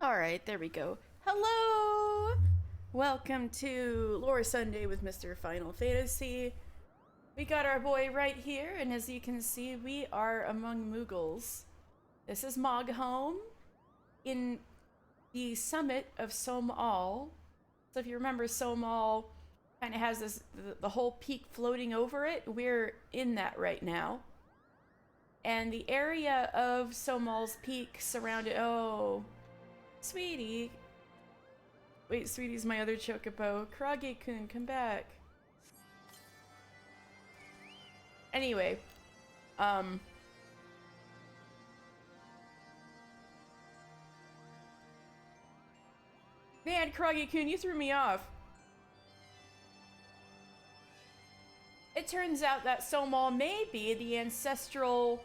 Alright, there we go. Hello! Welcome to Lore Sunday with Mr. Final Fantasy. We got our boy right here, and as you can see, we are among Moogles. This is Mogholm in the summit of Somal. So if you remember, Somal kind of has the whole peak floating over it. We're in that right now. And the area of Somal's peak surrounded... Oh... Sweetie. Wait, Sweetie's my other chocobo. Karage-kun, come back. Anyway, Man, Karage-kun, you threw me off. It turns out that Somal may be the ancestral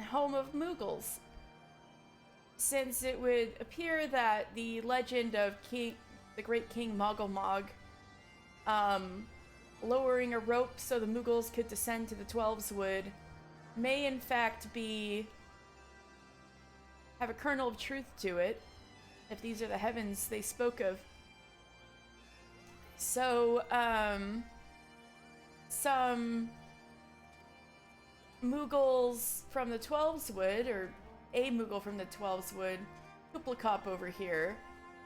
home of Moogles, since it would appear that the legend of the great King Moggle lowering a rope so the Moogles could descend to the Twelves Wood, may in fact have a kernel of truth to it, if these are the heavens they spoke of. So, some Moogles from the Twelves Wood, or a Moogle from the Twelves Wood, Kuplakop over here,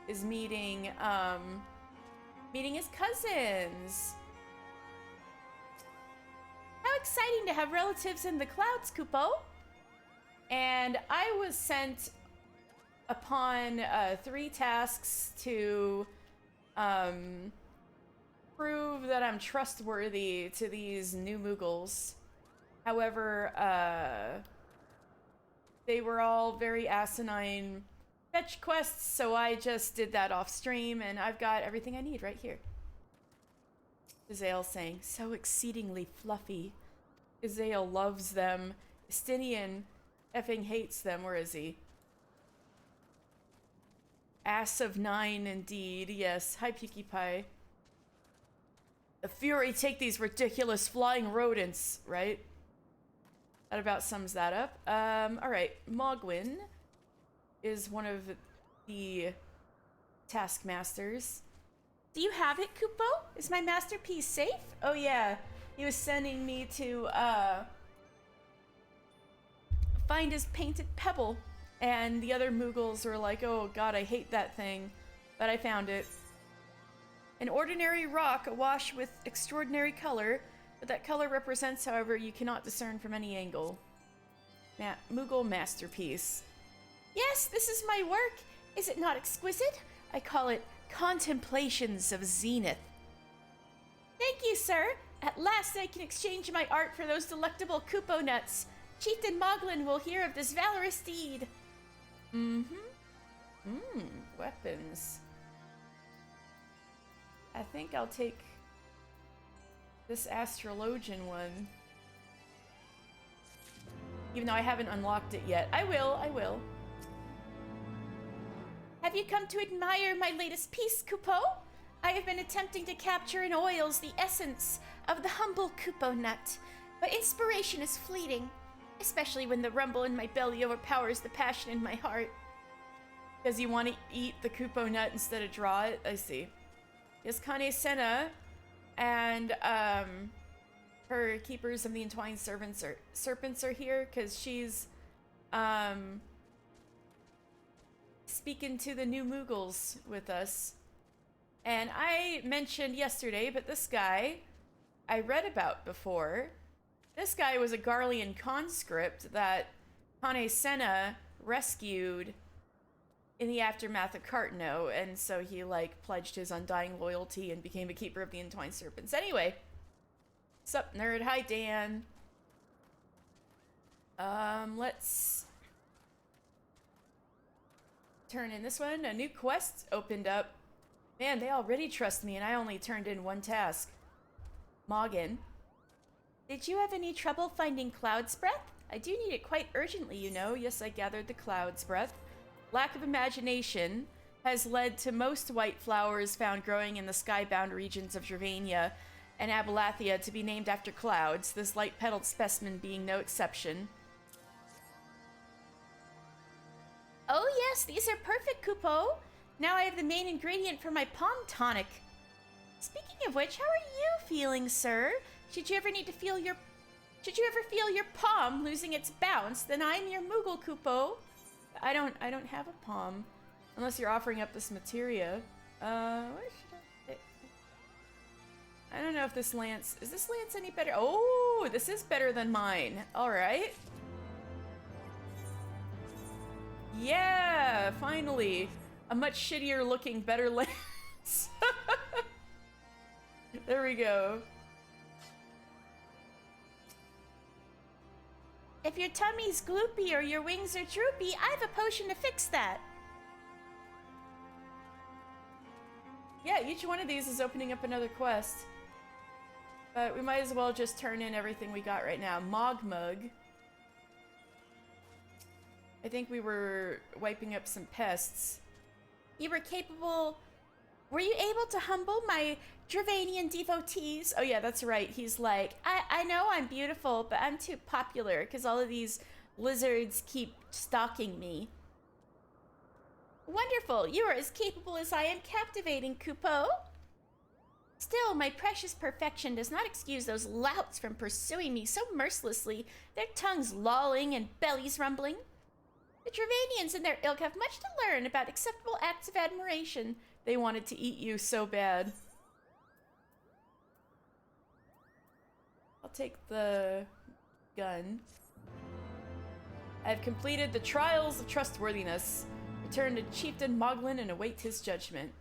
is meeting his cousins. How exciting to have relatives in the clouds, Kupo! And I was sent upon 3 tasks to prove that I'm trustworthy to these new Moogles. However, they were all very asinine fetch quests, so I just did that off stream, and I've got everything I need right here. Isaiel saying, so exceedingly fluffy. Isaiel loves them. Estinian effing hates them. Where is he? Ass of 9, indeed. Yes. Hi, Pukie Pie. The Fury take these ridiculous flying rodents, right? That about sums that up. Alright. Mogwin is one of the taskmasters. Do you have it, Kupo? Is my masterpiece safe? Oh yeah. He was sending me to, find his painted pebble. And the other Moogles were like, oh god, I hate that thing. But I found it. An ordinary rock awash with extraordinary color, but that color represents, however, you cannot discern from any angle. Moogle masterpiece. Yes, this is my work. Is it not exquisite? I call it Contemplations of Zenith. Thank you, sir. At last I can exchange my art for those delectable Kupo nuts. Chieftain Moglin will hear of this valorous deed. Weapons. I think I'll take this astrologian one. Even though I haven't unlocked it yet. I will. Have you come to admire my latest piece, Kupo? I have been attempting to capture in oils the essence of the humble Kupo nut, but inspiration is fleeting, especially when the rumble in my belly overpowers the passion in my heart. Because you want to eat the Kupo nut instead of draw it? I see. Yes, Kane Senna and her Keepers of the Entwined Serpents are here, because she's speaking to the new Moogles with us. And I mentioned yesterday, but this guy I read about before. This guy was a Garlean conscript that Kane Senna rescued in the aftermath of Cartno, and so he, like, pledged his undying loyalty and became a Keeper of the Entwined Serpents. Anyway. Sup, nerd? Hi, Dan. Let's turn in this one. A new quest opened up. Man, they already trust me, and I only turned in 1 task. Moggin. Did you have any trouble finding Cloud's Breath? I do need it quite urgently, you know. Yes, I gathered the Cloud's Breath. Lack of imagination has led to most white flowers found growing in the skybound regions of Dravania and Abalathia to be named after clouds, this light-petaled specimen being no exception. Oh yes, Yes, these are perfect, Kupo. Now I have the main ingredient for my palm tonic. Speaking of which, how are you feeling, sir? Should you ever feel your palm losing its bounce, then I'm your Moogle, Kupo. I don't have a palm. Unless you're offering up this materia. Where should I don't know if this lance... Is this lance any better? Oh, this is better than mine. Alright. Yeah, finally. A much shittier looking, better lance. There we go. If your tummy's gloopy or your wings are droopy, I have a potion to fix that. Yeah, each one of these is opening up another quest. But we might as well just turn in everything we got right now. Mogmug. I think we were wiping up some pests. You were capable... Were you able to humble my Dravanian devotees? Oh yeah, that's right. He's like, I know I'm beautiful, but I'm too popular because all of these lizards keep stalking me. Wonderful. You are as capable as I am captivating, Kupo. Still, my precious perfection does not excuse those louts from pursuing me so mercilessly, their tongues lolling and bellies rumbling. The Dravanians and their ilk have much to learn about acceptable acts of admiration. They wanted to eat you so bad. I'll take the gun. I've completed the trials of trustworthiness. Return to Chieftain Moglin and await his judgment.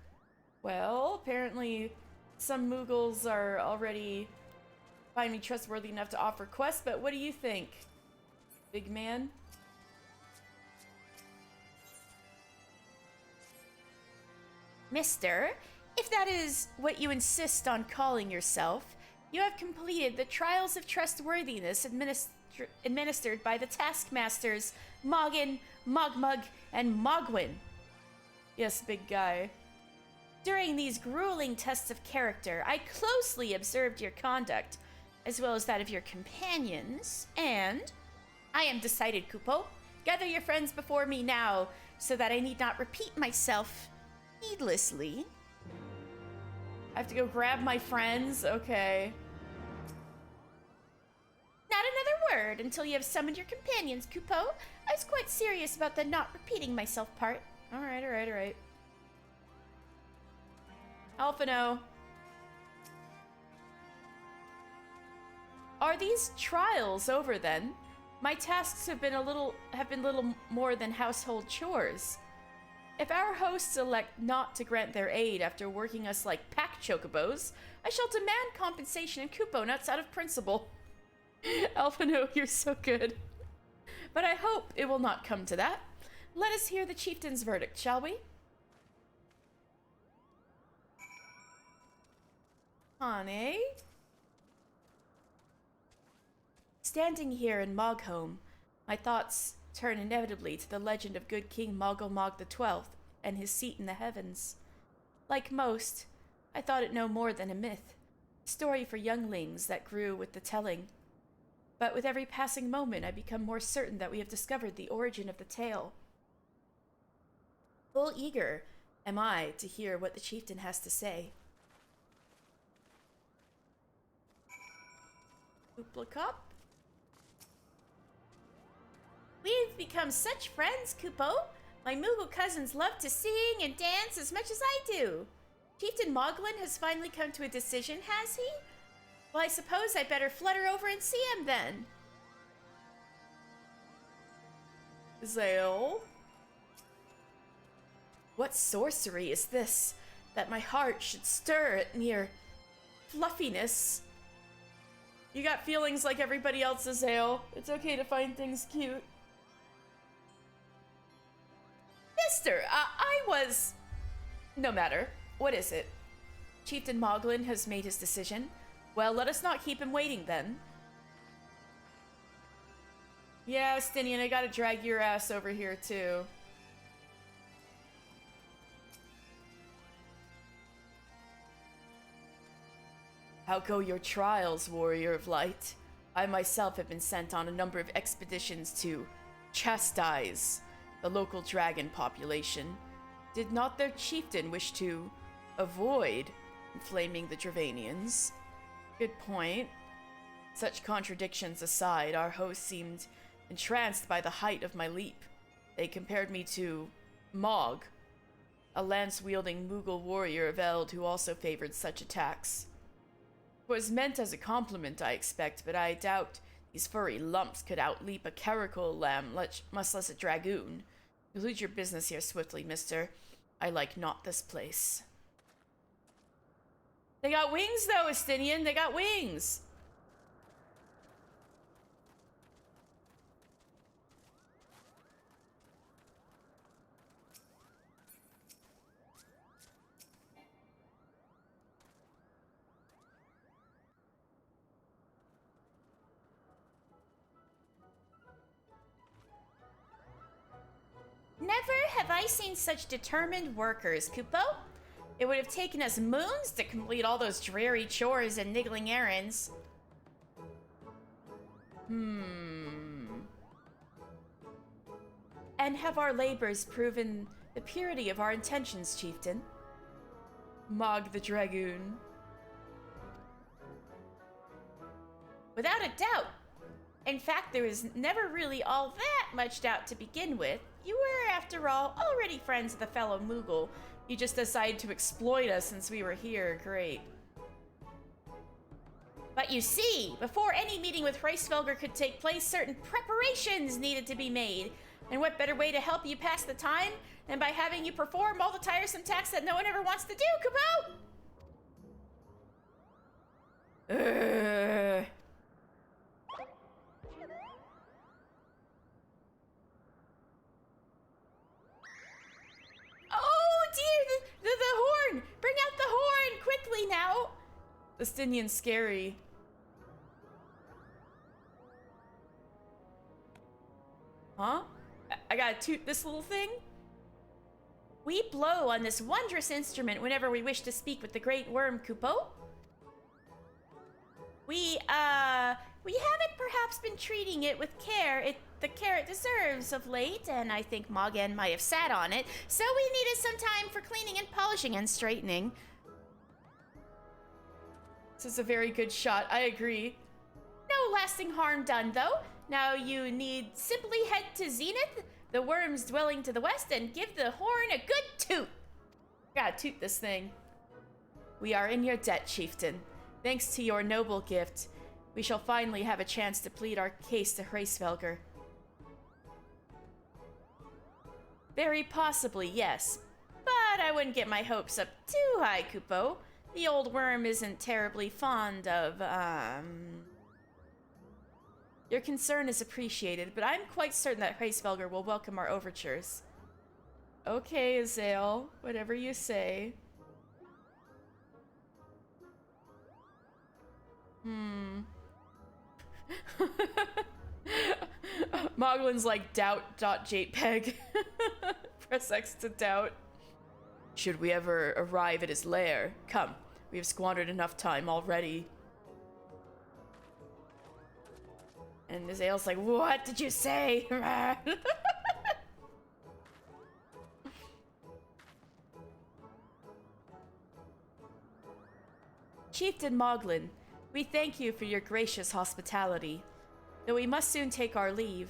Well, apparently some Moogles are already find me trustworthy enough to offer quests, but what do you think, big man? Mister, if that is what you insist on calling yourself, you have completed the trials of trustworthiness administered by the taskmasters Moggin, Mogmug, and Mogwin. Yes, big guy. During these grueling tests of character, I closely observed your conduct, as well as that of your companions, and I am decided, Kupo. Gather your friends before me now, so that I need not repeat myself needlessly. I have to go grab my friends? Okay. Not another word until you have summoned your companions, Kupo. I was quite serious about the not repeating myself part. Alright, alright, alright. Alphino. Are these trials over then? My tasks have been little more than household chores. If our hosts elect not to grant their aid after working us like pack chocobos, I shall demand compensation and couponuts out of principle. Alphino, you're so good. But I hope it will not come to that. Let us hear the chieftain's verdict, shall we? Honey? Standing here in Mogholm, my thoughts turn inevitably to the legend of good King Mogglmog XII and his seat in the heavens. Like most, I thought it no more than a myth, a story for younglings that grew with the telling. But with every passing moment, I become more certain that we have discovered the origin of the tale. Full eager am I to hear what the chieftain has to say. Hoopla-cop. We've become such friends, Kupo. My Moogle cousins love to sing and dance as much as I do. Chieftain Moglin has finally come to a decision, has he? Well, I suppose I better flutter over and see him then. Zale? What sorcery is this, that my heart should stir at mere fluffiness? You got feelings like everybody else, Zale. It's okay to find things cute. Mister, I was... No matter. What is it? Chieftain Moglin has made his decision. Well, let us not keep him waiting, then. Yeah, Stinian, I gotta drag your ass over here, too. How go your trials, Warrior of Light? I myself have been sent on a number of expeditions to chastise the local dragon population. Did not their chieftain wish to avoid inflaming the Dravanians? Good point. Such contradictions aside, our host seemed entranced by the height of my leap. They compared me to Mog, a lance-wielding Moogle warrior of Eld who also favored such attacks. It was meant as a compliment, I expect, but I doubt these furry lumps could outleap a caracal lamb, much less a dragoon. Conclude your business here swiftly, mister. I like not this place. They got wings, though, Estinian. They got wings. Never have I seen such determined workers, Kupo. It would have taken us moons to complete all those dreary chores and niggling errands. And have our labors proven the purity of our intentions, chieftain? Mog the Dragoon. Without a doubt. In fact, there was never really all that much doubt to begin with. You were, after all, already friends with a fellow Moogle. You just decided to exploit us since we were here. Great. But you see, before any meeting with Hraesvelgr could take place, certain preparations needed to be made. And what better way to help you pass the time than by having you perform all the tiresome tasks that no one ever wants to do, Kupo? Oh dear, the horn! Bring out the horn, quickly now! Estinian's scary. Huh? I gotta toot this little thing? We blow on this wondrous instrument whenever we wish to speak with the great worm, Kupo. We haven't perhaps been treating it with the care it deserves of late, and I think Moggen might have sat on it, so we needed some time for cleaning and polishing and straightening. This is a very good shot, I agree. No lasting harm done, though. Now you need simply head to Zenith, the worm's dwelling to the west, and give the horn a good toot. Gotta toot this thing. We are in your debt, chieftain. Thanks to your noble gift, we shall finally have a chance to plead our case to Hraesvelgr. Very possibly, yes. But I wouldn't get my hopes up too high, Kupo. The old worm isn't terribly fond of, Your concern is appreciated, but I'm quite certain that Hraesvelgr will welcome our overtures. Okay, Azael, whatever you say. Moglin's like doubt.jpg. Press X to doubt. Should we ever arrive at his lair, come, we have squandered enough time already. And Azael's like, what did you say? Chieftain Moglin, we thank you for your gracious hospitality. Though we must soon take our leave,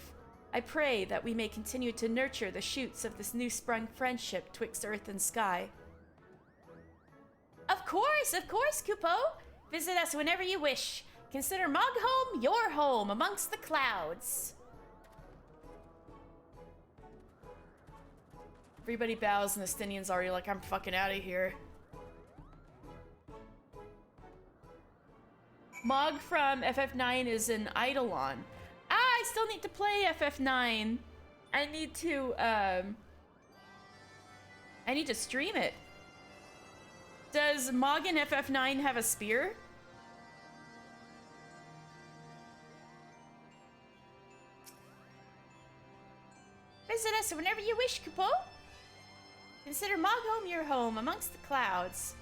I pray that we may continue to nurture the shoots of this new-sprung friendship twixt earth and sky. Of course, Kupo. Visit us whenever you wish. Consider Moghome your home amongst the clouds. Everybody bows and the Stinian's already like, I'm fucking out of here. Mog from FF9 is an Eidolon. I still need to play FF9. I need to stream it. Does Mog in FF9 have a spear? Visit us whenever you wish, Kupo. Consider Moghome your home amongst the clouds.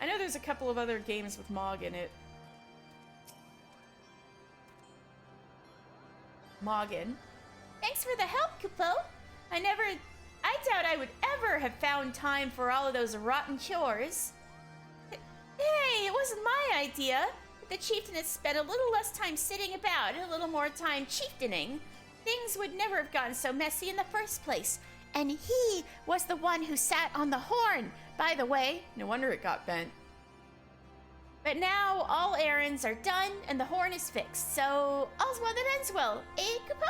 I know there's a couple of other games with Mog in it. Moggin. Thanks for the help, Kupo. I doubt I would ever have found time for all of those rotten chores. Hey, it wasn't my idea. If the chieftain had spent a little less time sitting about and a little more time chieftaining, things would never have gotten so messy in the first place. And he was the one who sat on the horn, by the way. No wonder it got bent. But now all errands are done and the horn is fixed, so all's well that ends well, eh, Kupo?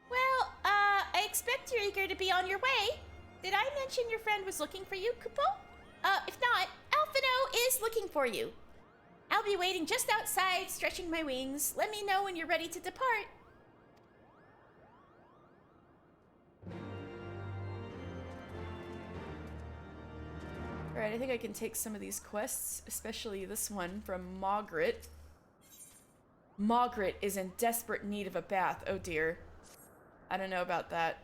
Well, I expect you're eager to be on your way. Did I mention your friend was looking for you, Kupo? If not, Alphino is looking for you. I'll be waiting just outside, stretching my wings. Let me know when you're ready to depart. Alright, I think I can take some of these quests, especially this one from Margaret. Margaret is in desperate need of a bath. Oh dear. I don't know about that.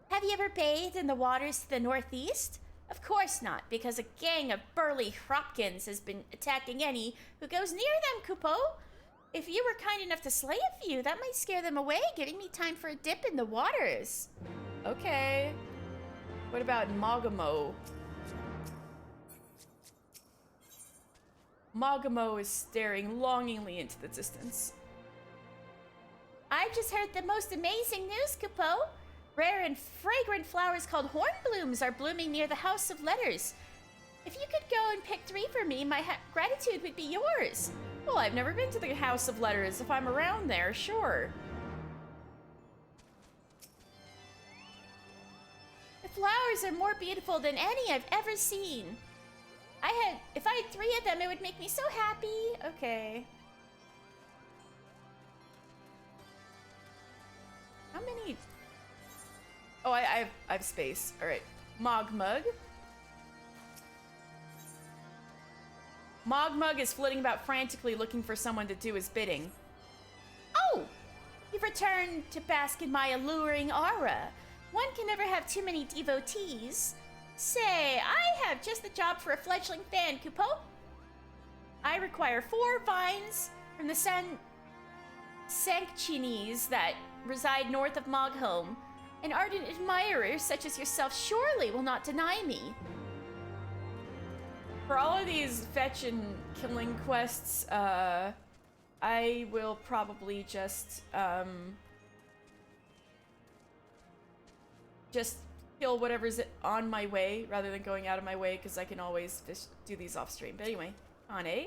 Have you ever bathed in the waters to the northeast? Of course not, because a gang of burly Hropkins has been attacking any who goes near them, Kupo. If you were kind enough to slay a few, that might scare them away, giving me time for a dip in the waters. Okay. What about Mogamo? Mogamo is staring longingly into the distance. I've just heard the most amazing news, Kupo. Rare and fragrant flowers called hornblooms are blooming near the House of Letters. If you could go and pick 3 for me, my gratitude would be yours. Well, I've never been to the House of Letters. If I'm around there, sure. The flowers are more beautiful than any I've ever seen. If I had 3 of them, it would make me so happy. Okay. How many? Oh, I have space. All right. Mogmug. Mogmug is flitting about frantically looking for someone to do his bidding. Oh! You've returned to bask in my alluring aura. One can never have too many devotees. Say, I have just the job for a fledgling fan, Kupo. I require 4 vines from the Sancchines that reside north of Mogholm. An ardent admirer such as yourself surely will not deny me. For all of these fetch and killing quests, I will probably just kill whatever's on my way rather than going out of my way, because I can always just do these off stream. But anyway, on eh?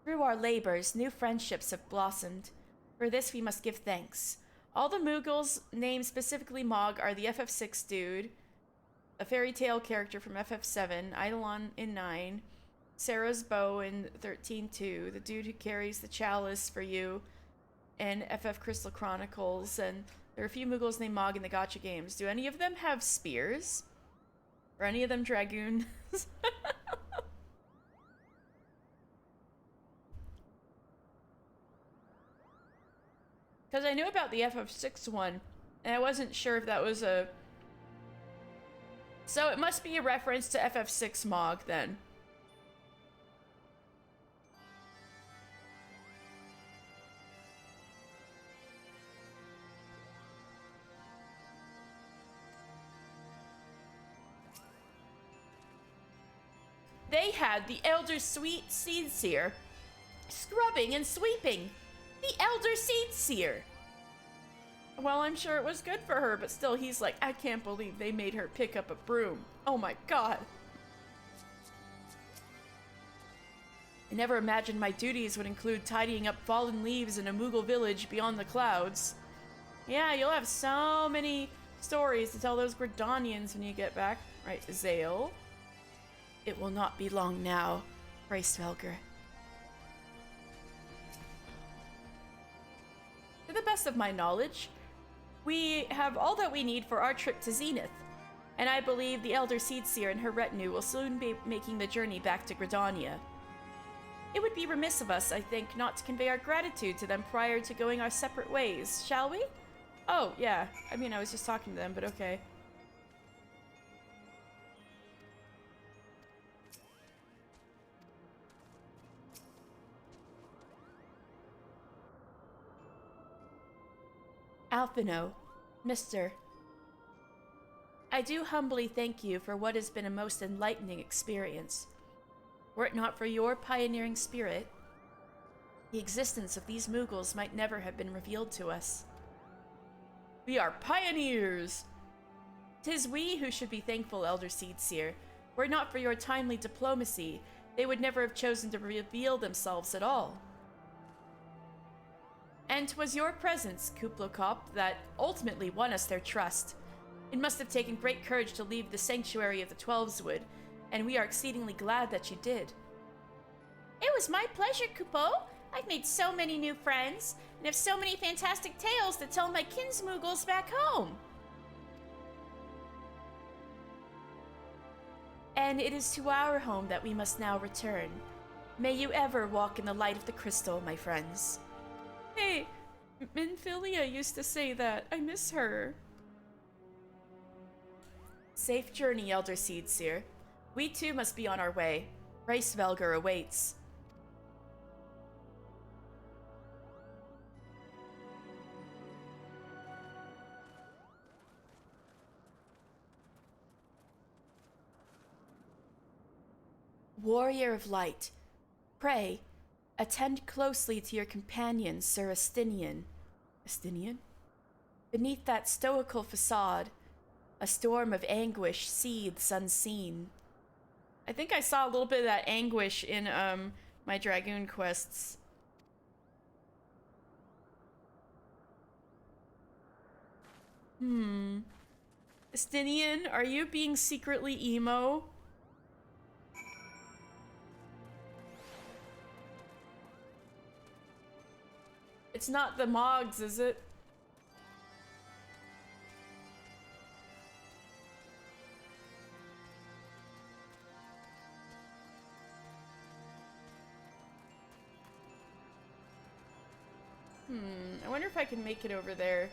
Through our labors, new friendships have blossomed. For this we must give thanks. All the Moogles named specifically Mog are the FF6 dude, a fairy tale character from FF7, Eidolon in 9, Sarah's bow in 13-2, the dude who carries the chalice for you in FF Crystal Chronicles, and there are a few Moogles named Mog in the Gacha games. Do any of them have spears? Or any of them dragoons? Because I knew about the FF6 one, and I wasn't sure if that was a... So it must be a reference to FF6 Mog, then. They had the Elder Sweet Seed Seer scrubbing and sweeping. The Elder Seed Seer. Well, I'm sure it was good for her, but still, he's like, I can't believe they made her pick up a broom. Oh my god. I never imagined my duties would include tidying up fallen leaves in a Moogle village beyond the clouds. Yeah, you'll have so many stories to tell those Gridanians when you get back. Right, Zale. It will not be long now, Hraesvelgr. To the best of my knowledge, we have all that we need for our trip to Zenith, and I believe the Elder Seedseer and her retinue will soon be making the journey back to Gridania. It would be remiss of us, I think, not to convey our gratitude to them prior to going our separate ways, shall we? Oh, yeah. I mean, I was just talking to them, but okay. Alphino, Mister, I do humbly thank you for what has been a most enlightening experience. Were it not for your pioneering spirit, the existence of these Moogles might never have been revealed to us. We are pioneers! 'Tis we who should be thankful, Elder Seedseer. Were it not for your timely diplomacy, they would never have chosen to reveal themselves at all. And 'twas your presence, Kuplokop, that ultimately won us their trust. It must have taken great courage to leave the sanctuary of the Twelveswood, and we are exceedingly glad that you did. It was my pleasure, Kupo. I've made so many new friends, and have so many fantastic tales to tell my kinsmoogles back home. And it is to our home that we must now return. May you ever walk in the light of the crystal, my friends. Hey, Minfilia used to say that. I miss her. Safe journey, Elder Seedseer. We too must be on our way. Hraesvelgr awaits. Warrior of Light, pray, attend closely to your companion, Sir Astinian. Astinian? Beneath that stoical facade, a storm of anguish seethes unseen. I think I saw a little bit of that anguish in my Dragoon quests. Astinian, are you being secretly emo? It's not the Mogs, is it? I wonder if I can make it over there.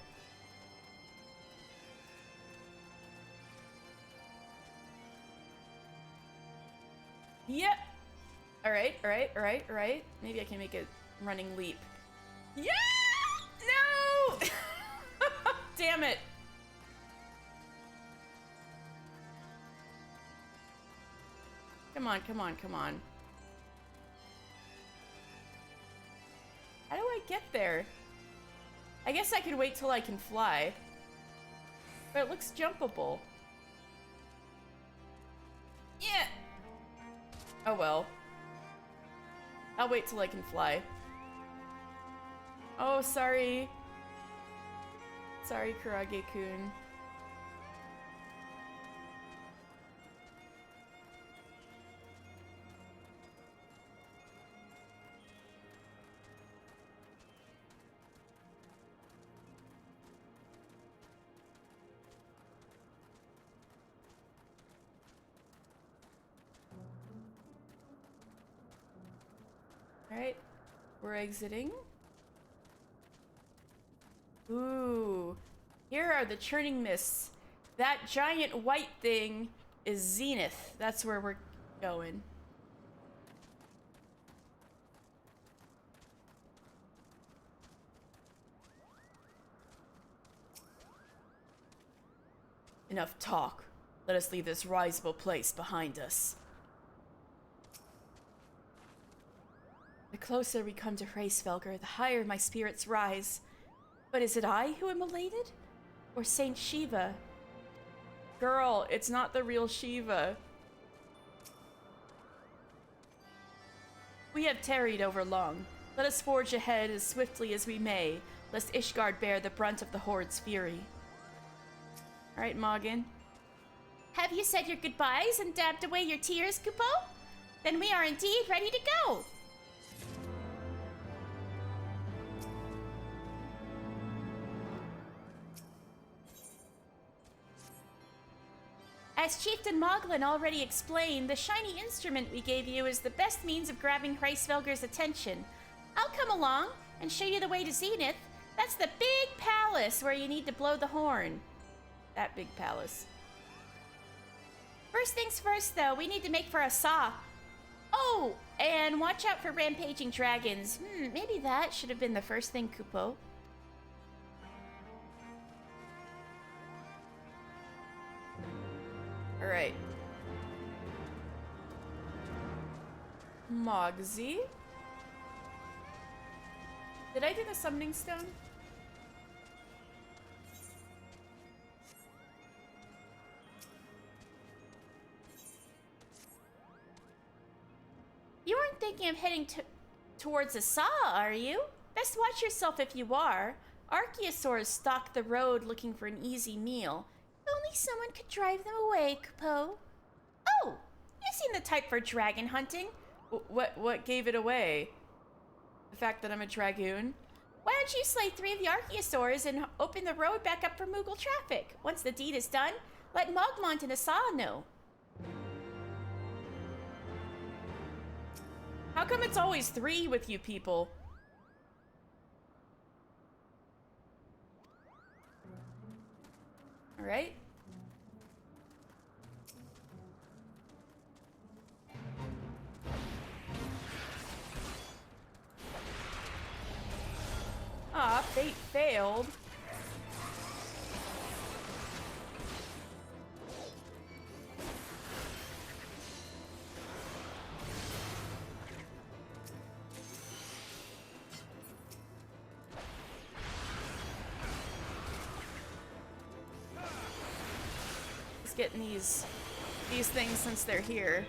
Yep. Alright, alright, alright, alright. Maybe I can make a running leap. Yeah! No! Damn it. Come on, come on, come on. How do I get there? I guess I could wait till I can fly. But it looks jumpable. Yeah! Oh well. I'll wait till I can fly. Oh, sorry. Sorry, Kurage-kun. Alright, we're exiting. Ooh, here are the churning mists. That giant white thing is Zenith. That's where we're going. Enough talk. Let us leave this risible place behind us. The closer we come to Hraesvelgr, the higher my spirits rise. But is it I who am elated? Or Saint Shiva? Girl, it's not the real Shiva. We have tarried over long. Let us forge ahead as swiftly as we may, lest Ishgard bear the brunt of the Horde's fury. Alright, Morgan. Have you said your goodbyes and dabbed away your tears, Kupo? Then we are indeed ready to go! As Chieftain Moglin already explained, the shiny instrument we gave you is the best means of grabbing Hraesvelgr's attention. I'll come along and show you the way to Zenith. That's the big palace where you need to blow the horn. That big palace. First things first, though, we need to make for a saw. Oh, and watch out for rampaging dragons. Maybe that should have been the first thing, Kupo. Alright. Mogsy. Did I do the summoning stone? You aren't thinking of heading towards the Saw, are you? Best watch yourself if you are. Archaeosaurs stalk the road looking for an easy meal. If only someone could drive them away, Kupo. Oh, you seem the type for dragon hunting. What gave it away? The fact that I'm a dragoon? Why don't you slay 3 of the Archaeosaurs and open the road back up for Moogle traffic? Once the deed is done, let Mogmont and Asa know. How come it's always 3 with you people? Alright. Ah, fate failed. Just getting these things since they're here.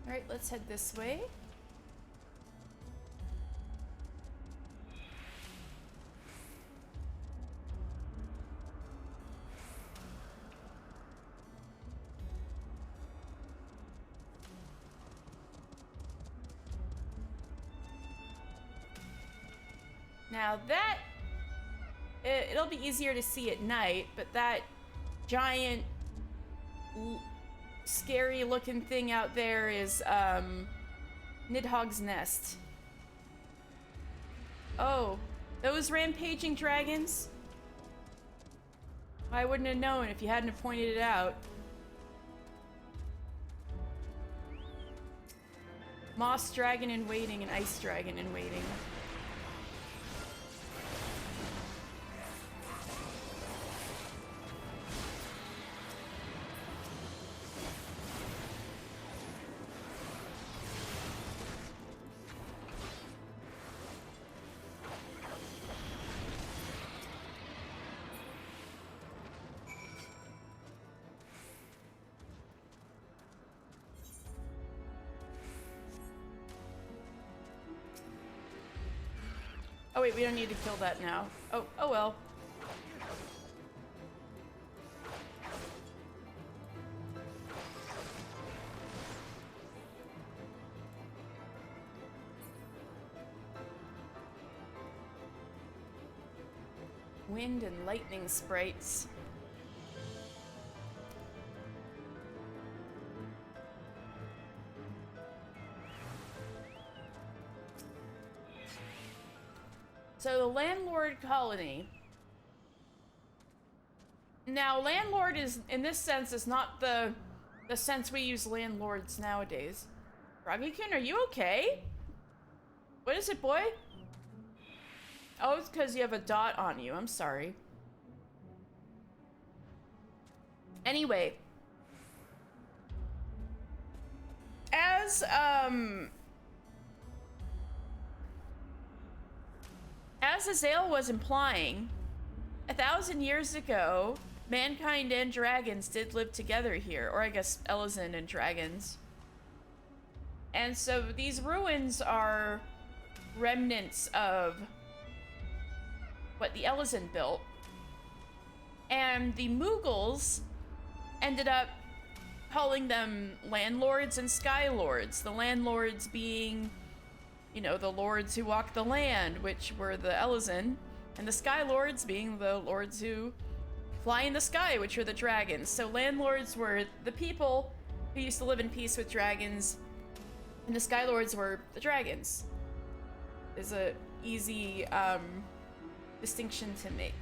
Alright, let's head this way. Now that... It'll be easier to see at night, but that giant... scary looking thing out there is Nidhogg's nest. Oh, those rampaging dragons? I wouldn't have known if you hadn't have pointed it out. Moss dragon in waiting and ice dragon in waiting. Oh wait, we don't need to kill that now. Oh well. Wind and lightning sprites. So the landlord colony. Now, landlord is, in this sense, is not the sense we use landlords nowadays. Ragikun, are you okay? What is it, boy? Oh, it's because you have a dot on you. I'm sorry. Anyway. As Azale was implying, 1,000 years ago, mankind and dragons did live together here. Or I guess Elizin and dragons. And so these ruins are remnants of what the Ellison built. And the Moogles ended up calling them landlords and skylords. The landlords being, you know, the lords who walk the land, which were the Ellison, and the skylords being the lords who fly in the sky, which are the dragons. So landlords were the people who used to live in peace with dragons, and the skylords were the dragons. Is a easy distinction to make.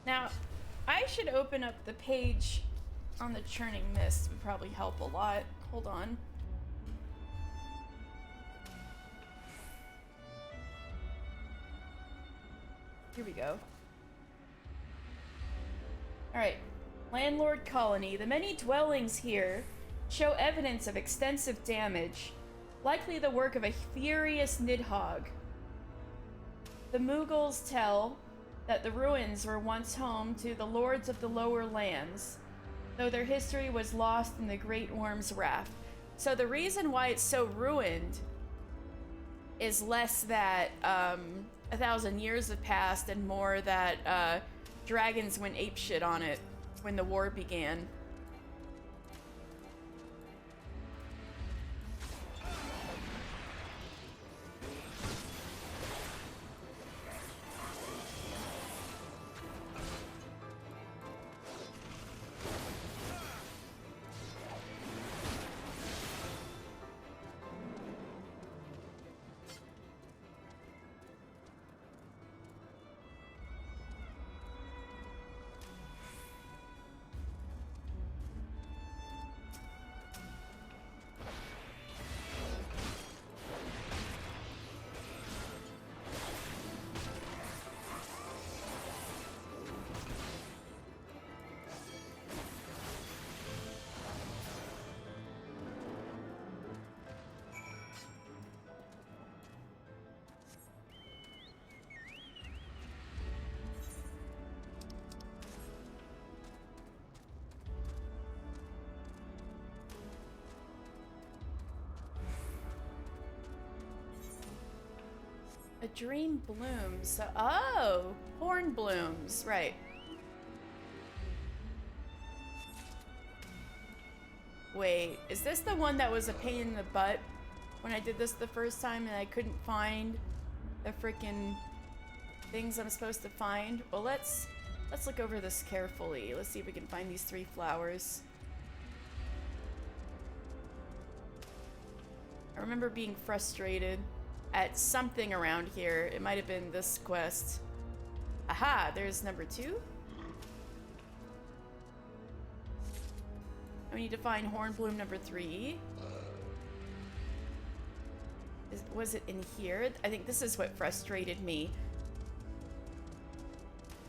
Now, I should open up the page on the churning mist. Would probably help a lot. Hold on. Here we go. Alright. Landlord Colony. The many dwellings here show evidence of extensive damage, likely the work of a furious Nidhogg. The Moogles tell that the ruins were once home to the lords of the lower lands, though their history was lost in the Great Worm's wrath. So the reason why it's so ruined is less that 1,000 years have passed and more that dragons went apeshit on it when the war began. A dream blooms. Oh, horn blooms. Right. Wait, is this the one that was a pain in the butt when I did this the first time and I couldn't find the frickin' things I'm supposed to find? Well, let's look over this carefully. Let's see if we can find these 3 flowers. I remember being frustrated at something around here. It might have been this quest. Aha, there's number 2. We need to find Hornbloom number 3. Was it in here? I think this is what frustrated me.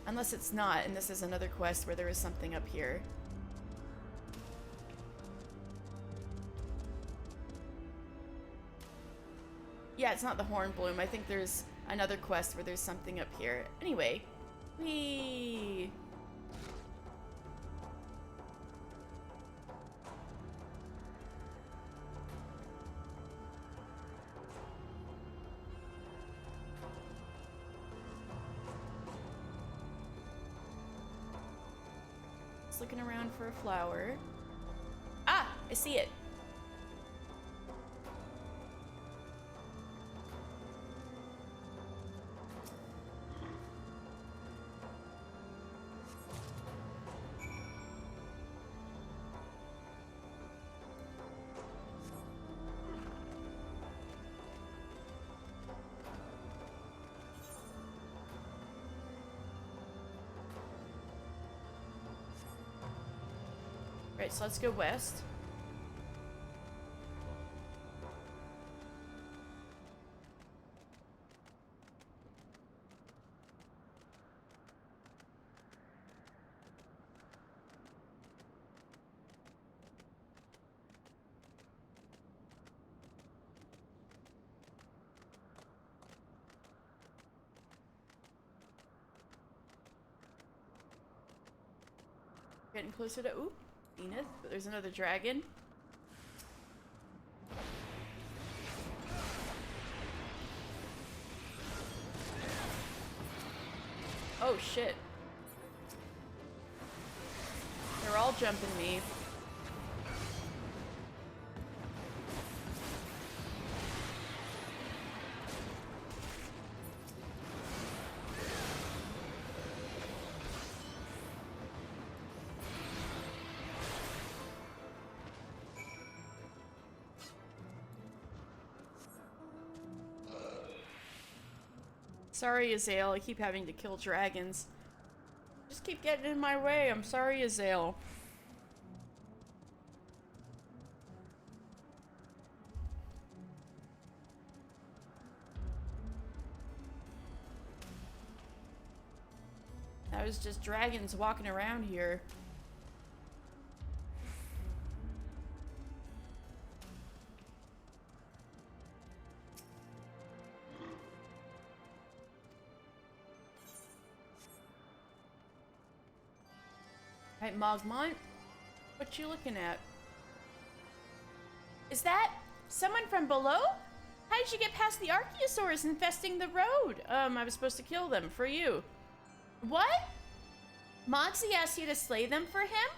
Unless it's not, and this is another quest where there is something up here. Yeah, it's not the Hornbloom. I think there's another quest where there's something up here. Anyway, we... Just looking around for a flower. Ah, I see it. Right, so let's go west. Getting closer to... Ooh, Zenith. But there's another dragon. Oh, shit. They're all jumping me. Sorry, Azael. I keep having to kill dragons. Just keep getting in my way. I'm sorry, Azael. That was just dragons walking around here. Right, Mogmont? What you looking at? Is that someone from below? How did you get past the Archaeosaurs infesting the road? I was supposed to kill them for you. What? Moxie asked you to slay them for him?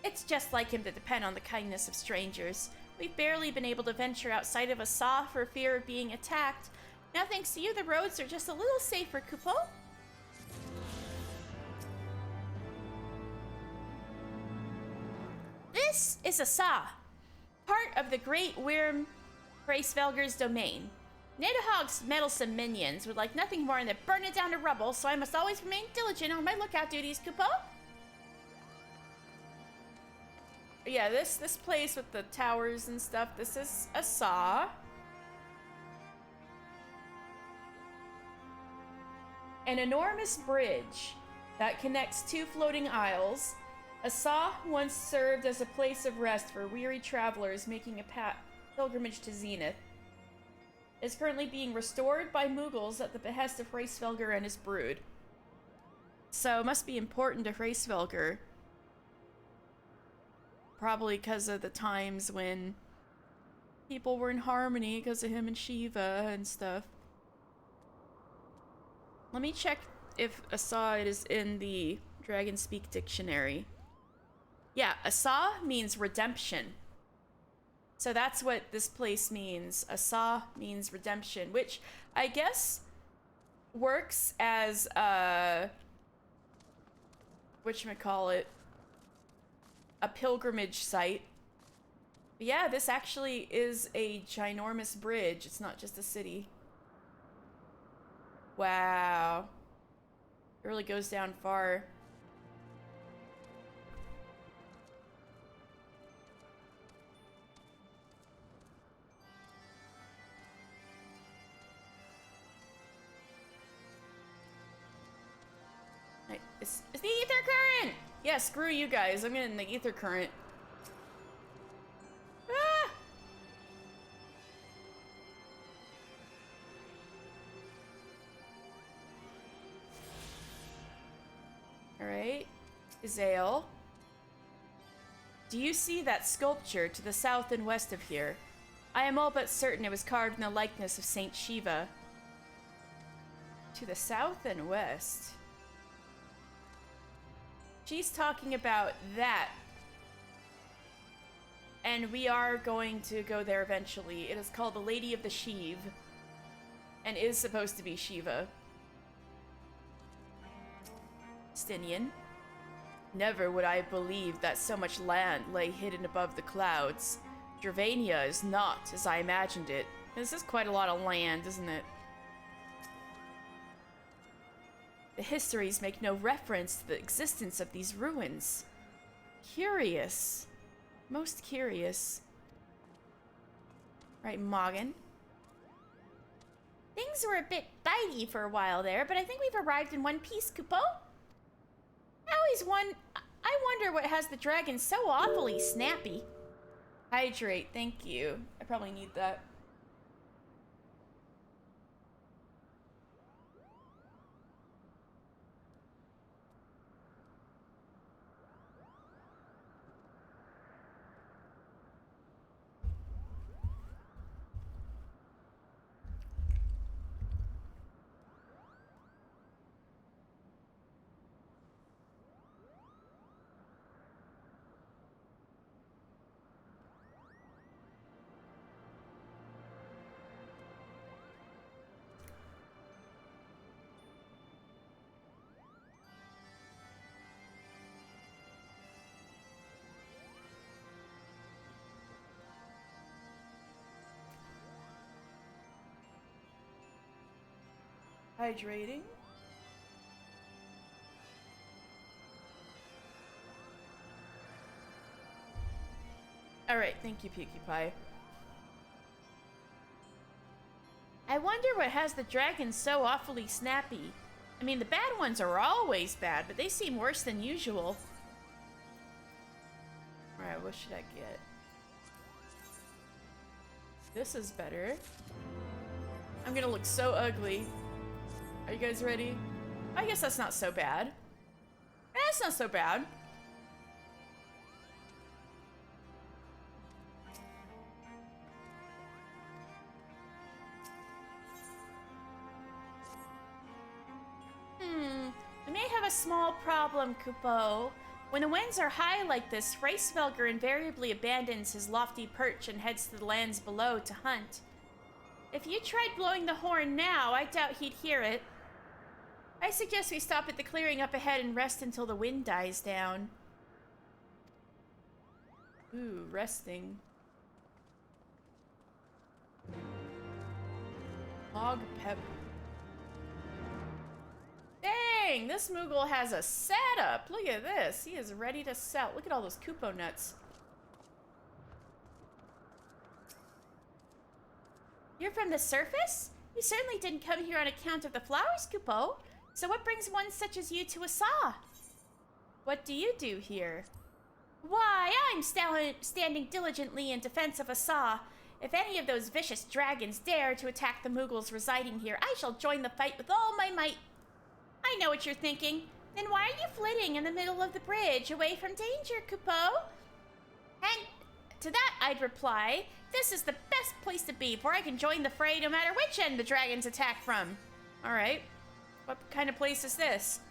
It's just like him to depend on the kindness of strangers. We've barely been able to venture outside of Asa for fear of being attacked. Now thanks to you, the roads are just a little safer, Kupo. This is Asa, part of the great worm Hraesvelgr's domain. Nadahog's meddlesome minions would like nothing more than to burn it down to rubble, so I must always remain diligent on my lookout duties, Kupo. Yeah, this place with the towers and stuff, this is Asa. An enormous bridge that connects two floating isles. Asa once served as a place of rest for weary travelers making a pilgrimage to Zenith. It is currently being restored by Mughals at the behest of Hraesvelgr and his brood. So it must be important to Hraesvelgr. Probably because of the times when people were in harmony because of him and Shiva and stuff. Let me check if Asa is in the Dragonspeak dictionary. Yeah, Asa means redemption. So that's what this place means. Asa means redemption, which I guess works as whatchamacallit, a pilgrimage site. But yeah, this actually is a ginormous bridge. It's not just a city. Wow. It really goes down far. It's the ether current! Yeah, screw you guys. I'm getting the ether current. Ah! Alright. Azael. Do you see that sculpture to the south and west of here? I am all but certain it was carved in the likeness of Saint Shiva. To the south and west? She's talking about that. And we are going to go there eventually. It is called the Lady of the Shiv. And is supposed to be Shiva. Stinian. Never would I have believed that so much land lay hidden above the clouds. Dravania is not as I imagined it. This is quite a lot of land, isn't it? The histories make no reference to the existence of these ruins. Curious. Most curious. Right, Morgan? Things were a bit bitey for a while there, but I think we've arrived in one piece, Kupo. I wonder what has the dragon so awfully snappy. Hydrate, thank you. I probably need that. Hydrating. Alright, thank you, Pinkie Pie. I wonder what has the dragons so awfully snappy. I mean, the bad ones are always bad, but they seem worse than usual. Alright, what should I get? This is better. I'm gonna look so ugly. Are you guys ready? I guess that's not so bad. That's not so bad. We may have a small problem, Kupo. When the winds are high like this, Hraesvelgr invariably abandons his lofty perch and heads to the lands below to hunt. If you tried blowing the horn now, I doubt he'd hear it. I suggest we stop at the clearing up ahead and rest until the wind dies down. Ooh, resting. Hog pep. Dang, this Moogle has a setup. Look at this. He is ready to sell. Look at all those Kupo nuts. You're from the surface? You certainly didn't come here on account of the flowers, Kupo. So what brings one such as you to Asa? What do you do here? Why, I'm standing diligently in defense of Asa. If any of those vicious dragons dare to attack the Moogles residing here, I shall join the fight with all my might. I know what you're thinking. Then why are you flitting in the middle of the bridge, away from danger, Kupo? And to that I'd reply, this is the best place to be, for I can join the fray no matter which end the dragons attack from. Alright. What kind of place is this?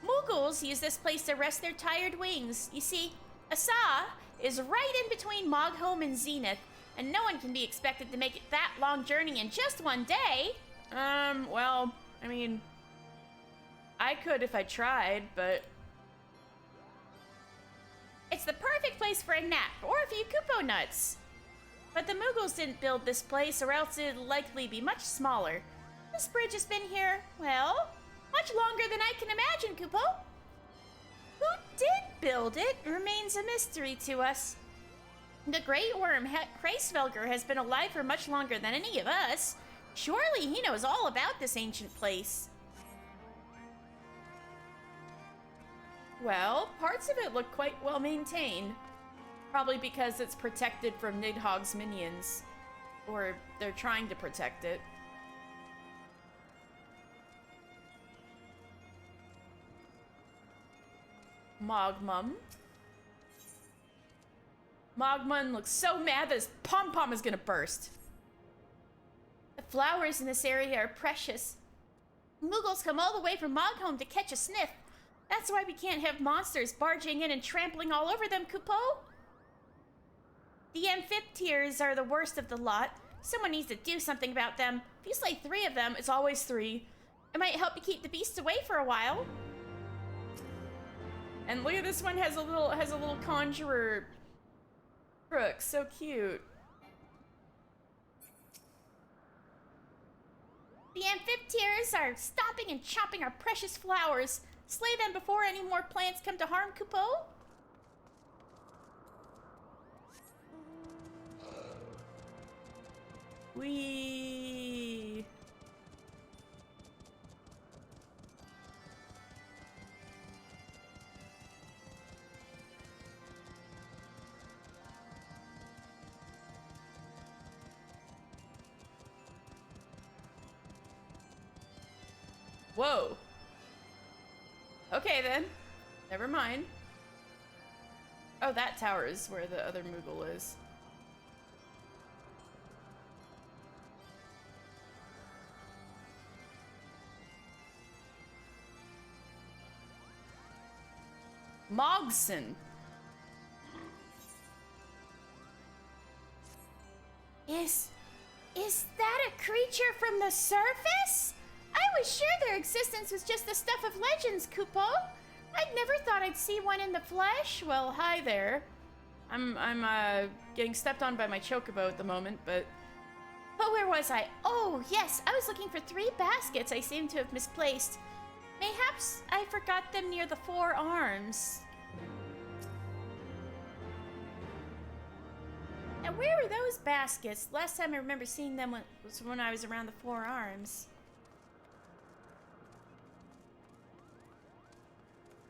Moogles use this place to rest their tired wings. You see, Asa is right in between Mogholm and Zenith, and no one can be expected to make it that long journey in just one day. Well, I mean, I could if I tried, but... It's the perfect place for a nap, or a few Kupo nuts. But the Moogles didn't build this place, or else it'd likely be much smaller. This bridge has been here, well, much longer than I can imagine, Kupo. Who did build it remains a mystery to us. The Great Worm, Hraesvelgr, has been alive for much longer than any of us. Surely he knows all about this ancient place. Well, parts of it look quite well maintained. Probably because it's protected from Nidhogg's minions. Or they're trying to protect it. Mogmum. Mogmun looks so mad that his pom-pom is gonna burst. The flowers in this area are precious. Moogles come all the way from Mogholm to catch a sniff. That's why we can't have monsters barging in and trampling all over them, Kupo. The Amphipteers are the worst of the lot. Someone needs to do something about them. If you slay 3 of them, It's always 3. it might help you keep the beasts away for a while. And look at this one, has a little conjurer crook. So cute. The Amphipteers are stomping and chomping our precious flowers. Slay them before any more plants come to harm, Kupo. Wee. Whoa. Okay then. Never mind. Oh, that tower is where the other Moogle is. Mogson. Is that a creature from the surface? I was sure their existence was just the stuff of legends, Kupo. I'd never thought I'd see one in the flesh. Well, hi there. I'm getting stepped on by my chocobo at the moment, but... But where was I? Oh, yes, I was looking for 3 baskets I seem to have misplaced. Mayhaps I forgot them near the 4 arms. Now, where were those baskets? Last time I remember seeing them was when I was around the 4 arms.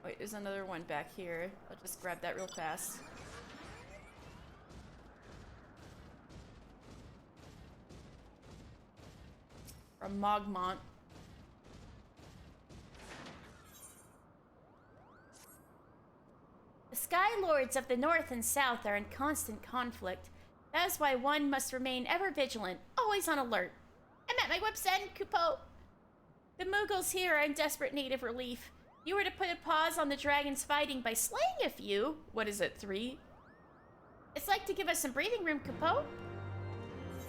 Wait, there's another one back here. I'll just grab that real fast. From Mogmont. The Sky Lords of the North and South are in constant conflict. That is why one must remain ever vigilant, always on alert. I'm at my wit's end, Kupo. The Mughals here are in desperate need of relief. You were to put a pause on the dragons fighting by slaying a few. What is it, 3? It's like to give us some breathing room, Kupo.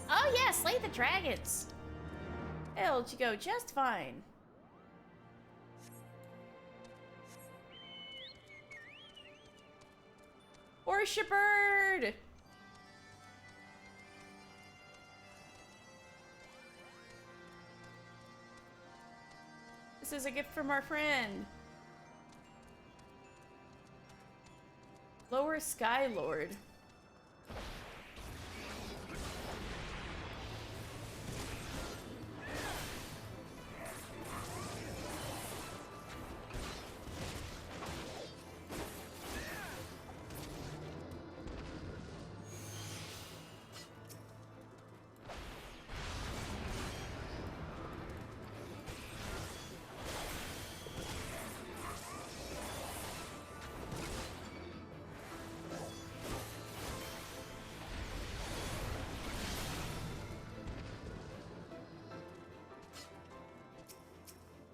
Oh yeah, slay the dragons. It'll go just fine. Worship bird! This is a gift from our friend. Lower Sky Lord.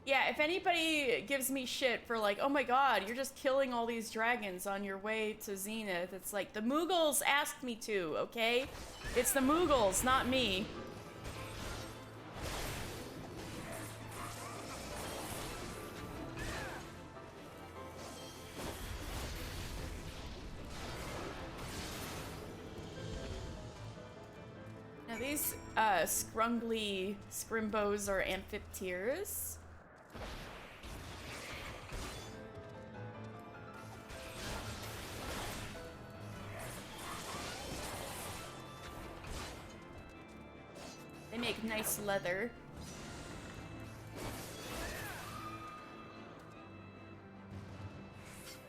Yeah, if anybody gives me shit for like, oh my god, you're just killing all these dragons on your way to Zenith, it's like, the Mughals asked me to, okay? It's the Mughals, not me. Now these, scrungly scrimbos are amphipteers. They make nice leather.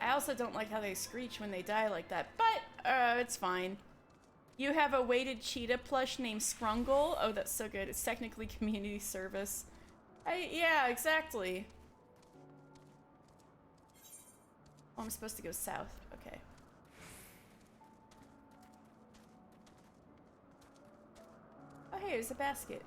I also don't like how they screech when they die like that, but it's fine. You have a weighted cheetah plush named Scrungle. Oh, that's so good. It's technically community service. Yeah, exactly. Oh, I'm supposed to go south. Okay. Oh, hey, there's a basket.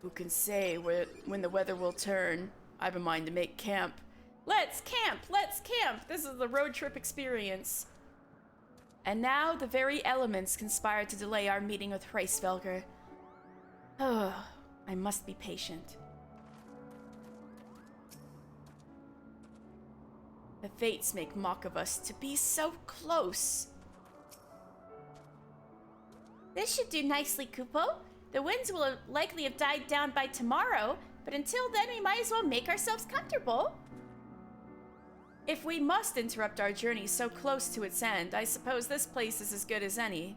Who can say when the weather will turn? I've a mind to make camp. Let's camp! Let's camp! This is the road trip experience. And now the very elements conspire to delay our meeting with Hraesvelgr. Oh, I must be patient. The fates make mock of us to be so close. This should do nicely, Kupo. The winds will likely have died down by tomorrow, but until then we might as well make ourselves comfortable. If we must interrupt our journey so close to its end, I suppose this place is as good as any.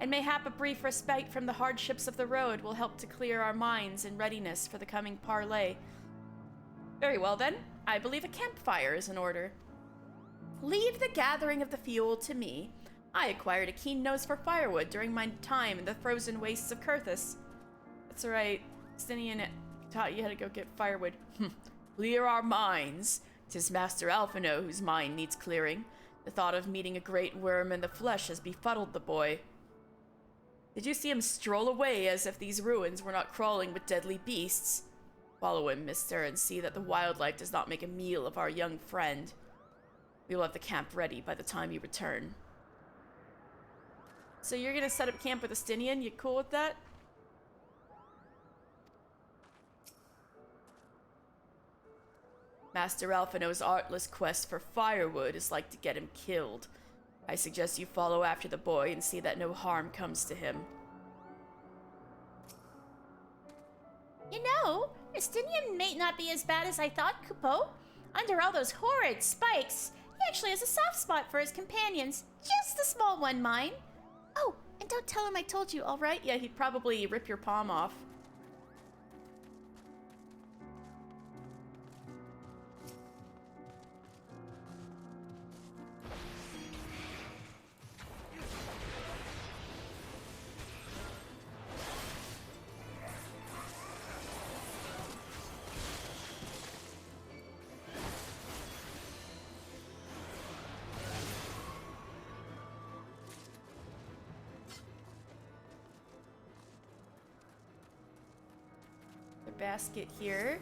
And mayhap a brief respite from the hardships of the road will help to clear our minds in readiness for the coming parley. Very well then, I believe a campfire is in order. Leave the gathering of the fuel to me. I acquired a keen nose for firewood during my time in the frozen wastes of Kurthus. That's right, Stinian taught you how to go get firewood. Clear our minds. 'Tis Master Alphino whose mind needs clearing. The thought of meeting a great worm in the flesh has befuddled the boy. Did you see him stroll away as if these ruins were not crawling with deadly beasts? Follow him, mister, and see that the wildlife does not make a meal of our young friend. We will have the camp ready by the time you return. So you're gonna set up camp with Estinian? You cool with that? Master Alphino's artless quest for firewood is like to get him killed. I suggest you follow after the boy and see that no harm comes to him. You know, Estinian may not be as bad as I thought, Kupo. Under all those horrid spikes, he actually has a soft spot for his companions. Just a small one, mind. Oh, and don't tell him I told you, all right? Yeah, he'd probably rip your palm off. Basket here.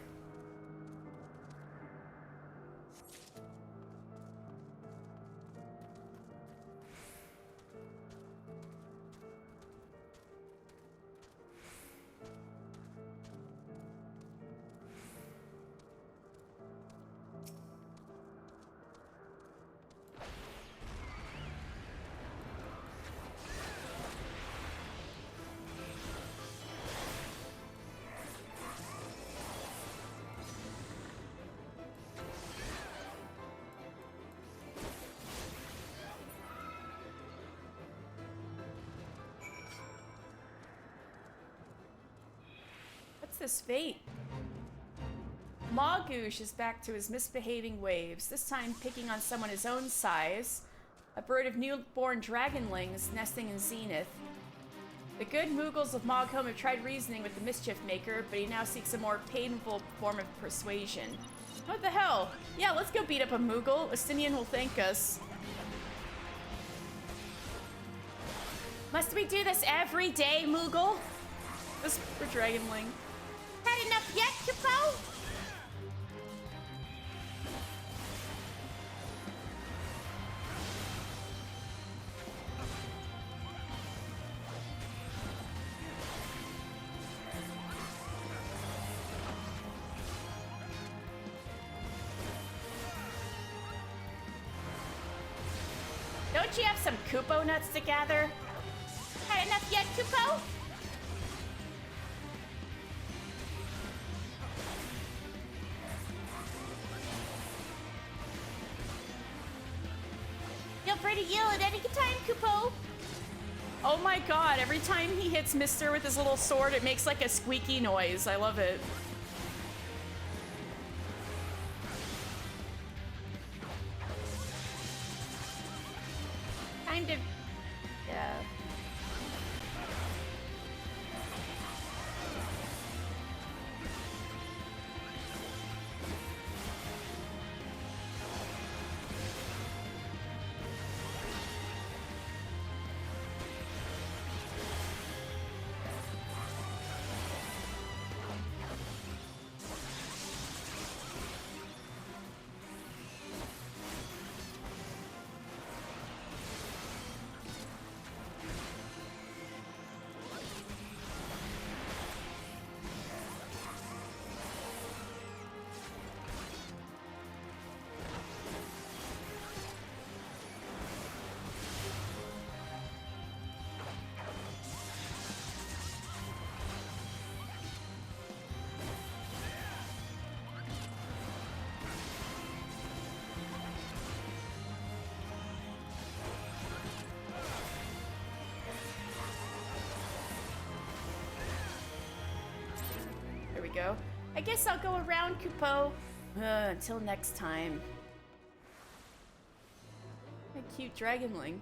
This fate. Mogoosh is back to his misbehaving ways, this time picking on someone his own size, a bird of newborn dragonlings nesting in Zenith. The good Moogles of Moghome have tried reasoning with the Mischief Maker, but he now seeks a more painful form of persuasion. What the hell? Yeah, let's go beat up a Moogle. Estinian will thank us. Must we do this every day, Moogle? This for Dragonling. Had enough yet, Kupo? Don't you have some Kupo nuts to gather? Had enough yet, Kupo? Feel free to yell at any time, Kupo. Oh my god, every time he hits Mister with his little sword, it makes like a squeaky noise. I love it. Time to... yeah. There we go. I guess I'll go around, Kupo. Until next time. A cute dragonling.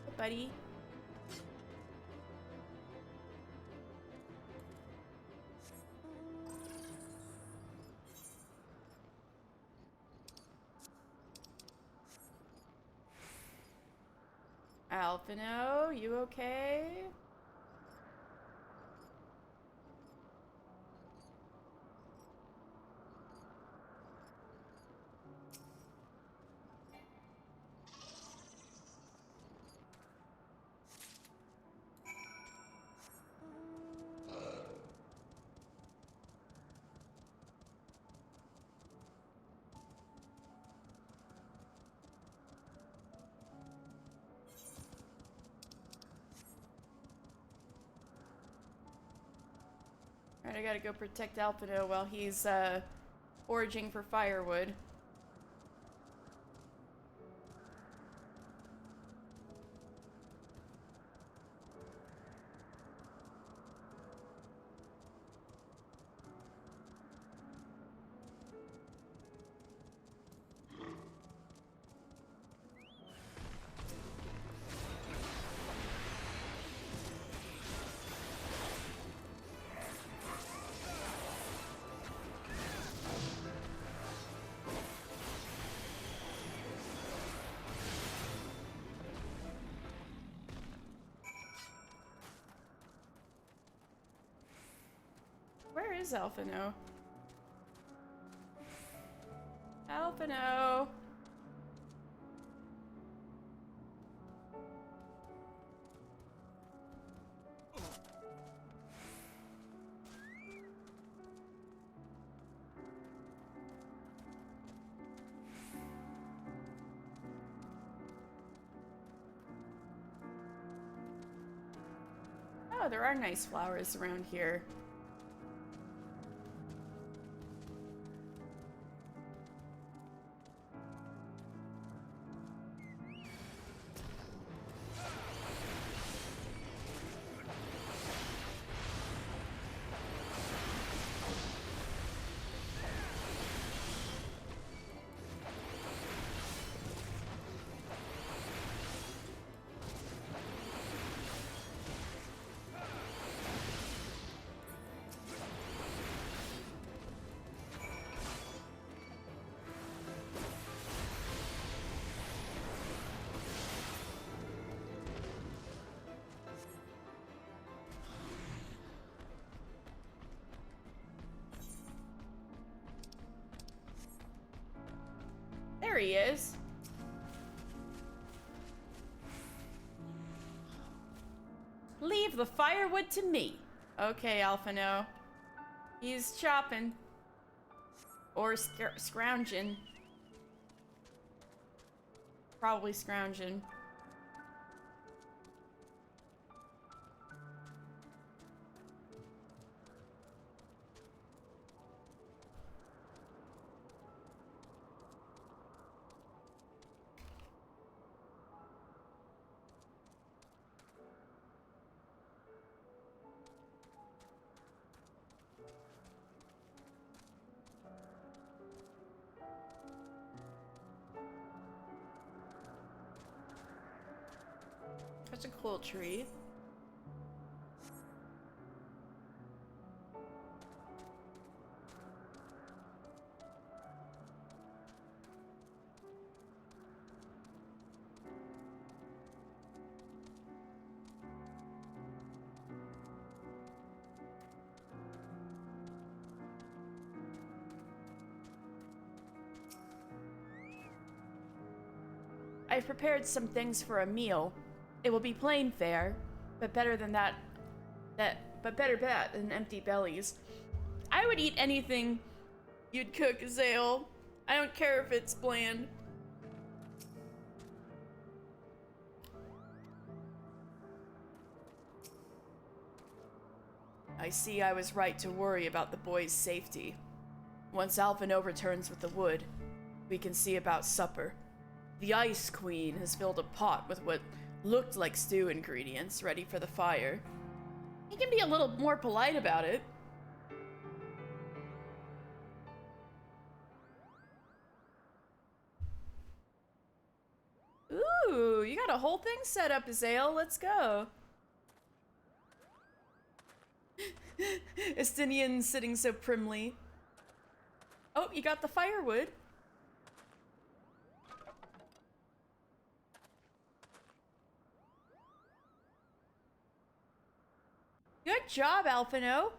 Hey, buddy. Alphino, you okay? Alright, I gotta go protect Alphino while he's, foraging for firewood. Where is Alphino? Alphino! Oh, there are nice flowers around here. There he is. Leave the firewood to me. Okay, Alphino. He's chopping. Or scrounging. Probably scrounging. Such a cool tree. I've prepared some things for a meal. It will be plain fare, but better than that. But better that than empty bellies. I would eat anything you'd cook, Zale. I don't care if it's bland. I see I was right to worry about the boy's safety. Once Alphino returns with the wood, we can see about supper. The Ice Queen has filled a pot with what looked like stew ingredients ready for the fire. He can be a little more polite about it. Ooh, you got a whole thing set up, Zale. Let's go. Estinian sitting so primly. Oh, you got the firewood. Good job, Alphino.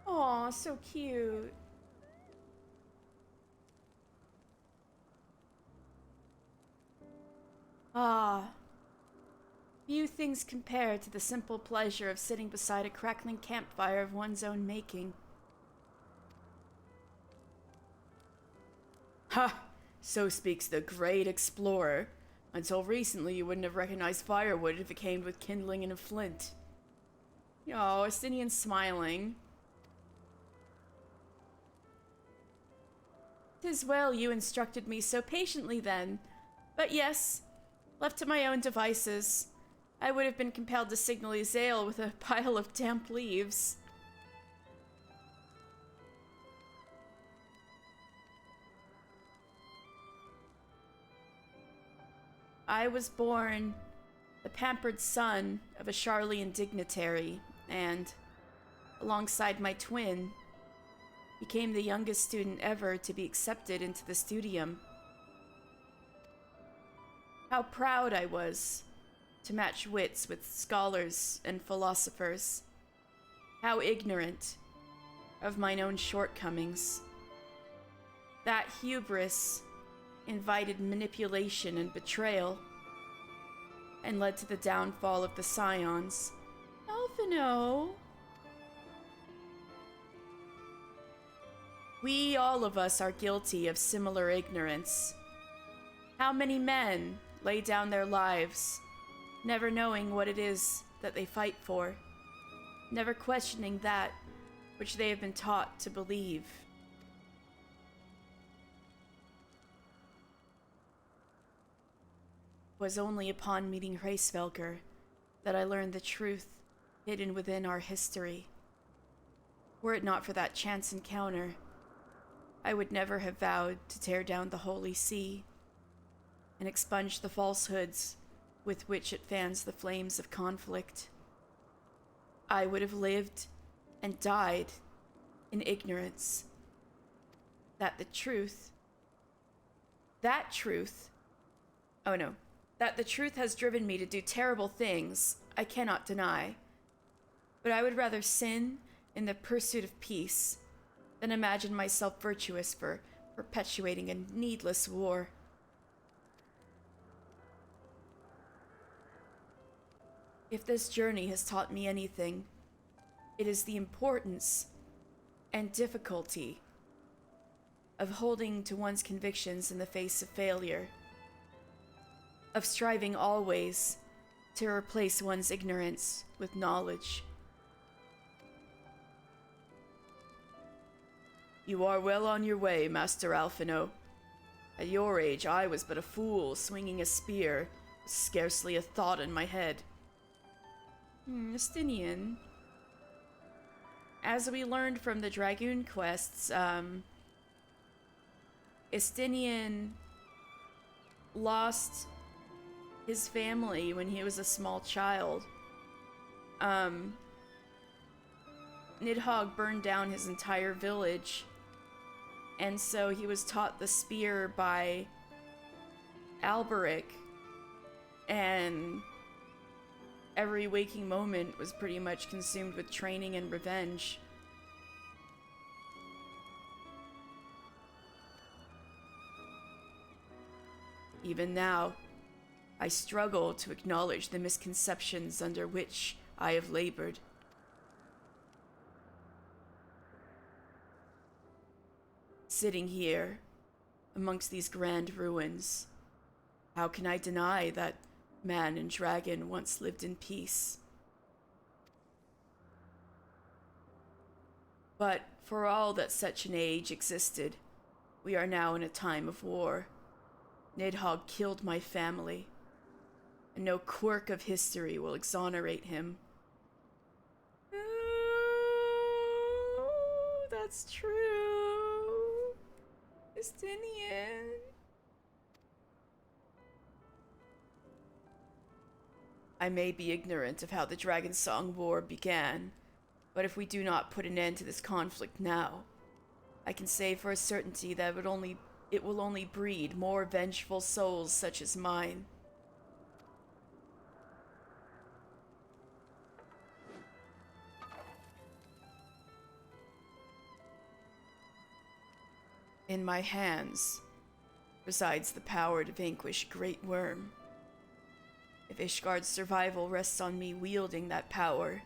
Aw, so cute. Ah. Few things compare to the simple pleasure of sitting beside a crackling campfire of one's own making. Ha! So speaks the great explorer. Until recently, you wouldn't have recognized firewood if it came with kindling and a flint. Oh, Estinian's smiling. 'Tis well you instructed me so patiently then. But yes, left to my own devices, I would have been compelled to signal Yzael with a pile of damp leaves. I was born the pampered son of a Charlian dignitary, and, alongside my twin, became the youngest student ever to be accepted into the studium. How proud I was to match wits with scholars and philosophers. How ignorant of mine own shortcomings. That hubris invited manipulation and betrayal, and led to the downfall of the Scions. Alphino! We, all of us, are guilty of similar ignorance. How many men lay down their lives, never knowing what it is that they fight for, never questioning that which they have been taught to believe. It was only upon meeting Hraesvelgr that I learned the truth hidden within our history. Were it not for that chance encounter, I would never have vowed to tear down the Holy See and expunge the falsehoods with which it fans the flames of conflict. I would have lived and died in ignorance. That the truth has driven me to do terrible things, I cannot deny. But I would rather sin in the pursuit of peace than imagine myself virtuous for perpetuating a needless war. If this journey has taught me anything, it is the importance and difficulty of holding to one's convictions in the face of failure, of striving always to replace one's ignorance with knowledge. You are well on your way, Master Alphino. At your age, I was but a fool swinging a spear, with scarcely a thought in my head. Estinian. As we learned from the Dragoon quests, Estinian lost his family when he was a small child. Nidhogg burned down his entire village, and so he was taught the spear by Alberic, and every waking moment was pretty much consumed with training and revenge. Even now, I struggle to acknowledge the misconceptions under which I have labored. Sitting here, amongst these grand ruins, how can I deny that man and dragon once lived in peace? But for all that such an age existed, we are now in a time of war. Nidhogg killed my family, and no quirk of history will exonerate him. Oh, that's true. Estinian. I may be ignorant of how the Dragon Song War began, but if we do not put an end to this conflict now, I can say for a certainty that it will only breed more vengeful souls such as mine. In my hands resides the power to vanquish Great Worm. If Ishgard's survival rests on me wielding that power,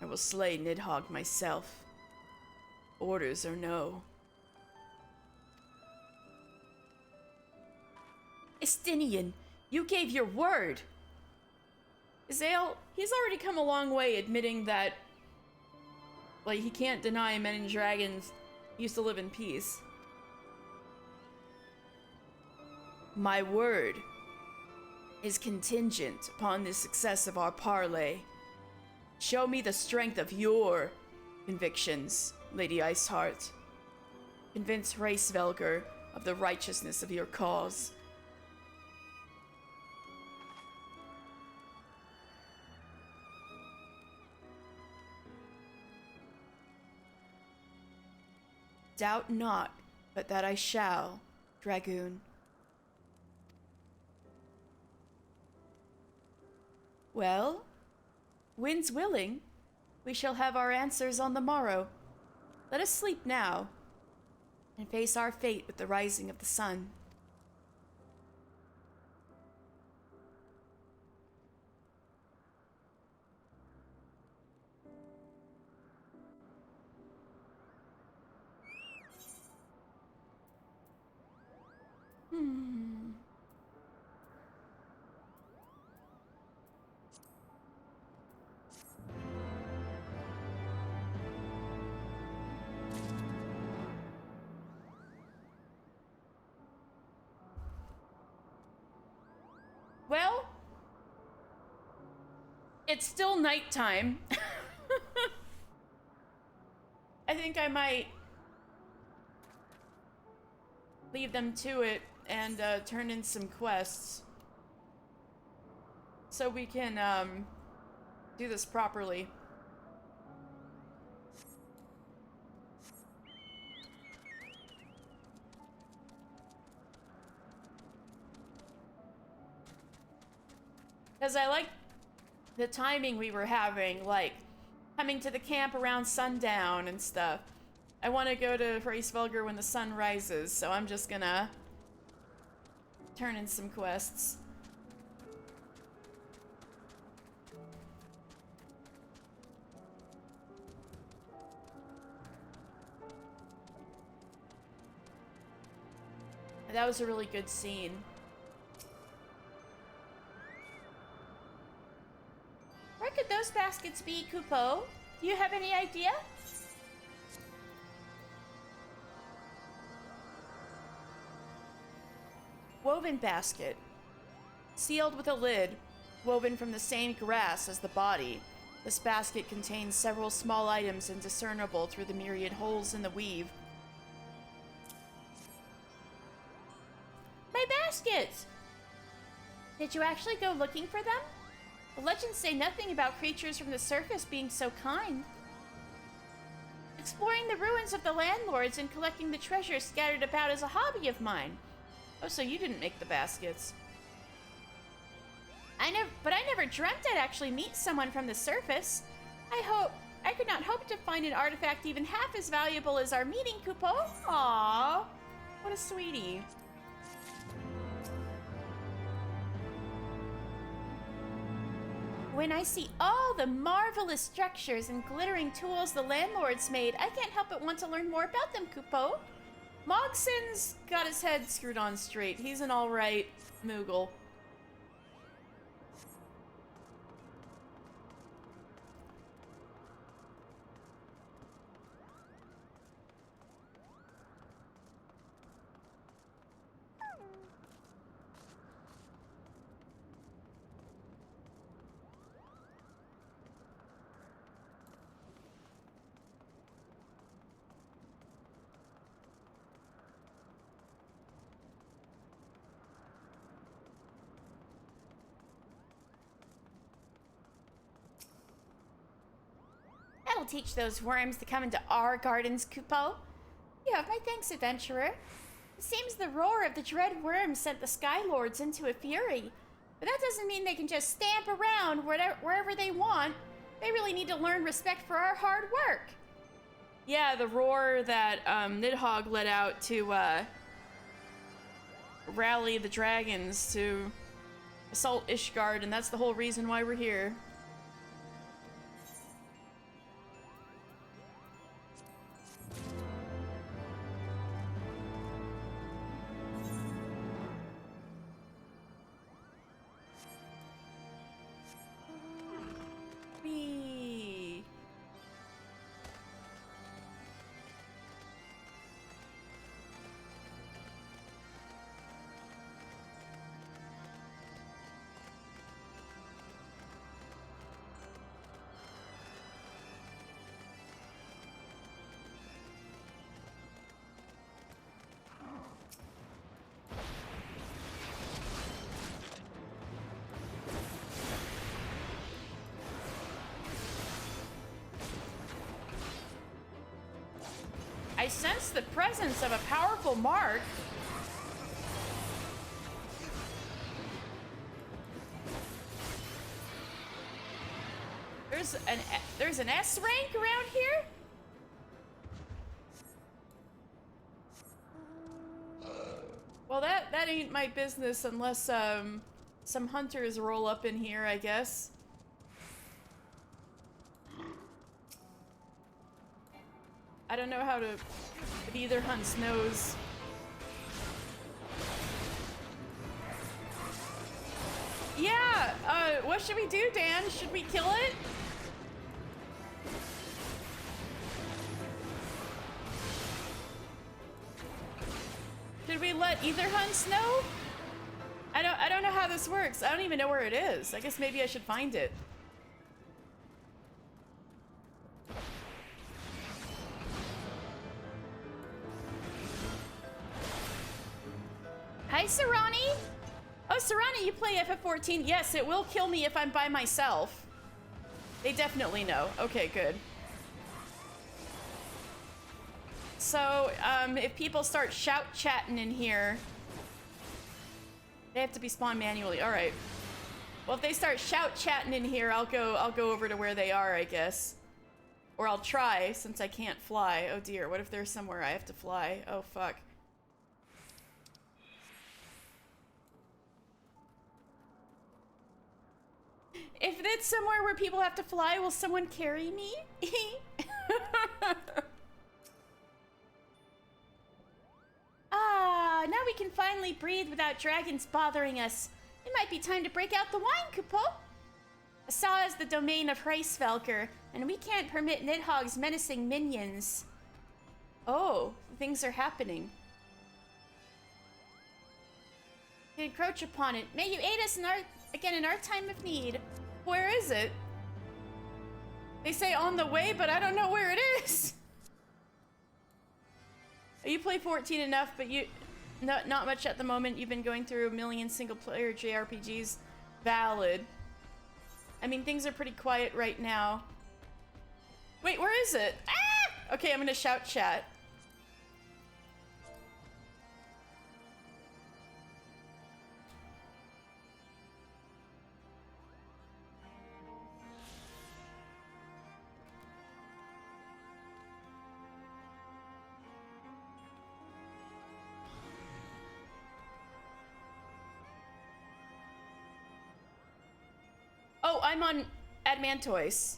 I will slay Nidhogg myself. Orders or no. Estinian, you gave your word. Zale, he's already come a long way admitting that, like, he can't deny men and dragons used to live in peace. My word is contingent upon the success of our parley. Show me the strength of your convictions, Lady Iceheart. Convince Hraesvelgr of the righteousness of your cause. Doubt not, but that I shall, Dragoon. Well, wind's willing. We shall have our answers on the morrow. Let us sleep now, and face our fate with the rising of the sun. Well, it's still nighttime. I think I might leave them to it and turn in some quests so we can do this properly. Because I like the timing we were having, like coming to the camp around sundown and stuff. I want to go to Hraesvelgr when the sun rises, so I'm just gonna turn in some quests. That was a really good scene. Where could those baskets be, Kupo? Do you have any idea? Woven basket. Sealed with a lid, woven from the same grass as the body. This basket contains several small items indiscernible through the myriad holes in the weave. My baskets! Did you actually go looking for them? The legends say nothing about creatures from the surface being so kind. Exploring the ruins of the landlords and collecting the treasure scattered about is a hobby of mine. Oh, so you didn't make the baskets. But I never dreamt I'd actually meet someone from the surface. I could not hope to find an artifact even half as valuable as our meeting, Kupo. Aww, what a sweetie. When I see all the marvelous structures and glittering tools the landlords made, I can't help but want to learn more about them, Kupo. Mogson's got his head screwed on straight. He's an alright Moogle. That'll teach those worms to come into our gardens, Kupo. You have my thanks, adventurer. It seems the roar of the dread worms sent the Sky Lords into a fury. But that doesn't mean they can just stamp around wherever they want. They really need to learn respect for our hard work. Yeah, the roar that Nidhogg let out to rally the dragons to assault Ishgard, and that's the whole reason why we're here. I sense the presence of a powerful mark. There's an S rank around here? Well, that ain't my business unless some hunters roll up in here, I guess. I don't know how to... If either hunts knows. Yeah, what should we do, Dan? Should we kill it? Did we let either hunts know? I don't know how this works. I don't even know where it is. I guess maybe I should find it. Hi, Sarani. Oh, Sarani, you play FF14. Yes, it will kill me if I'm by myself. They definitely know. Okay, good. So, if people start shout-chatting in here, they have to be spawned manually. All right. Well, if they start shout-chatting in here, I'll go over to where they are, I guess. Or I'll try, since I can't fly. Oh dear, what if there's somewhere I have to fly? Oh fuck. If it's somewhere where people have to fly, will someone carry me? Ah, now we can finally breathe without dragons bothering us. It might be time to break out the wine, Kupo. Asa is the domain of Hraesvelgr, and we can't permit Nidhogg's menacing minions. Oh, things are happening. To encroach upon it. May you aid us in our time of need. Where is it? They say on the way, but I don't know where it is. You play 14 enough, but not much at the moment. You've been going through a million single-player JRPGs. Valid. I mean, things are pretty quiet right now. Wait, where is it? Ah! Okay, I'm gonna shout chat. Oh, I'm on Admantoise.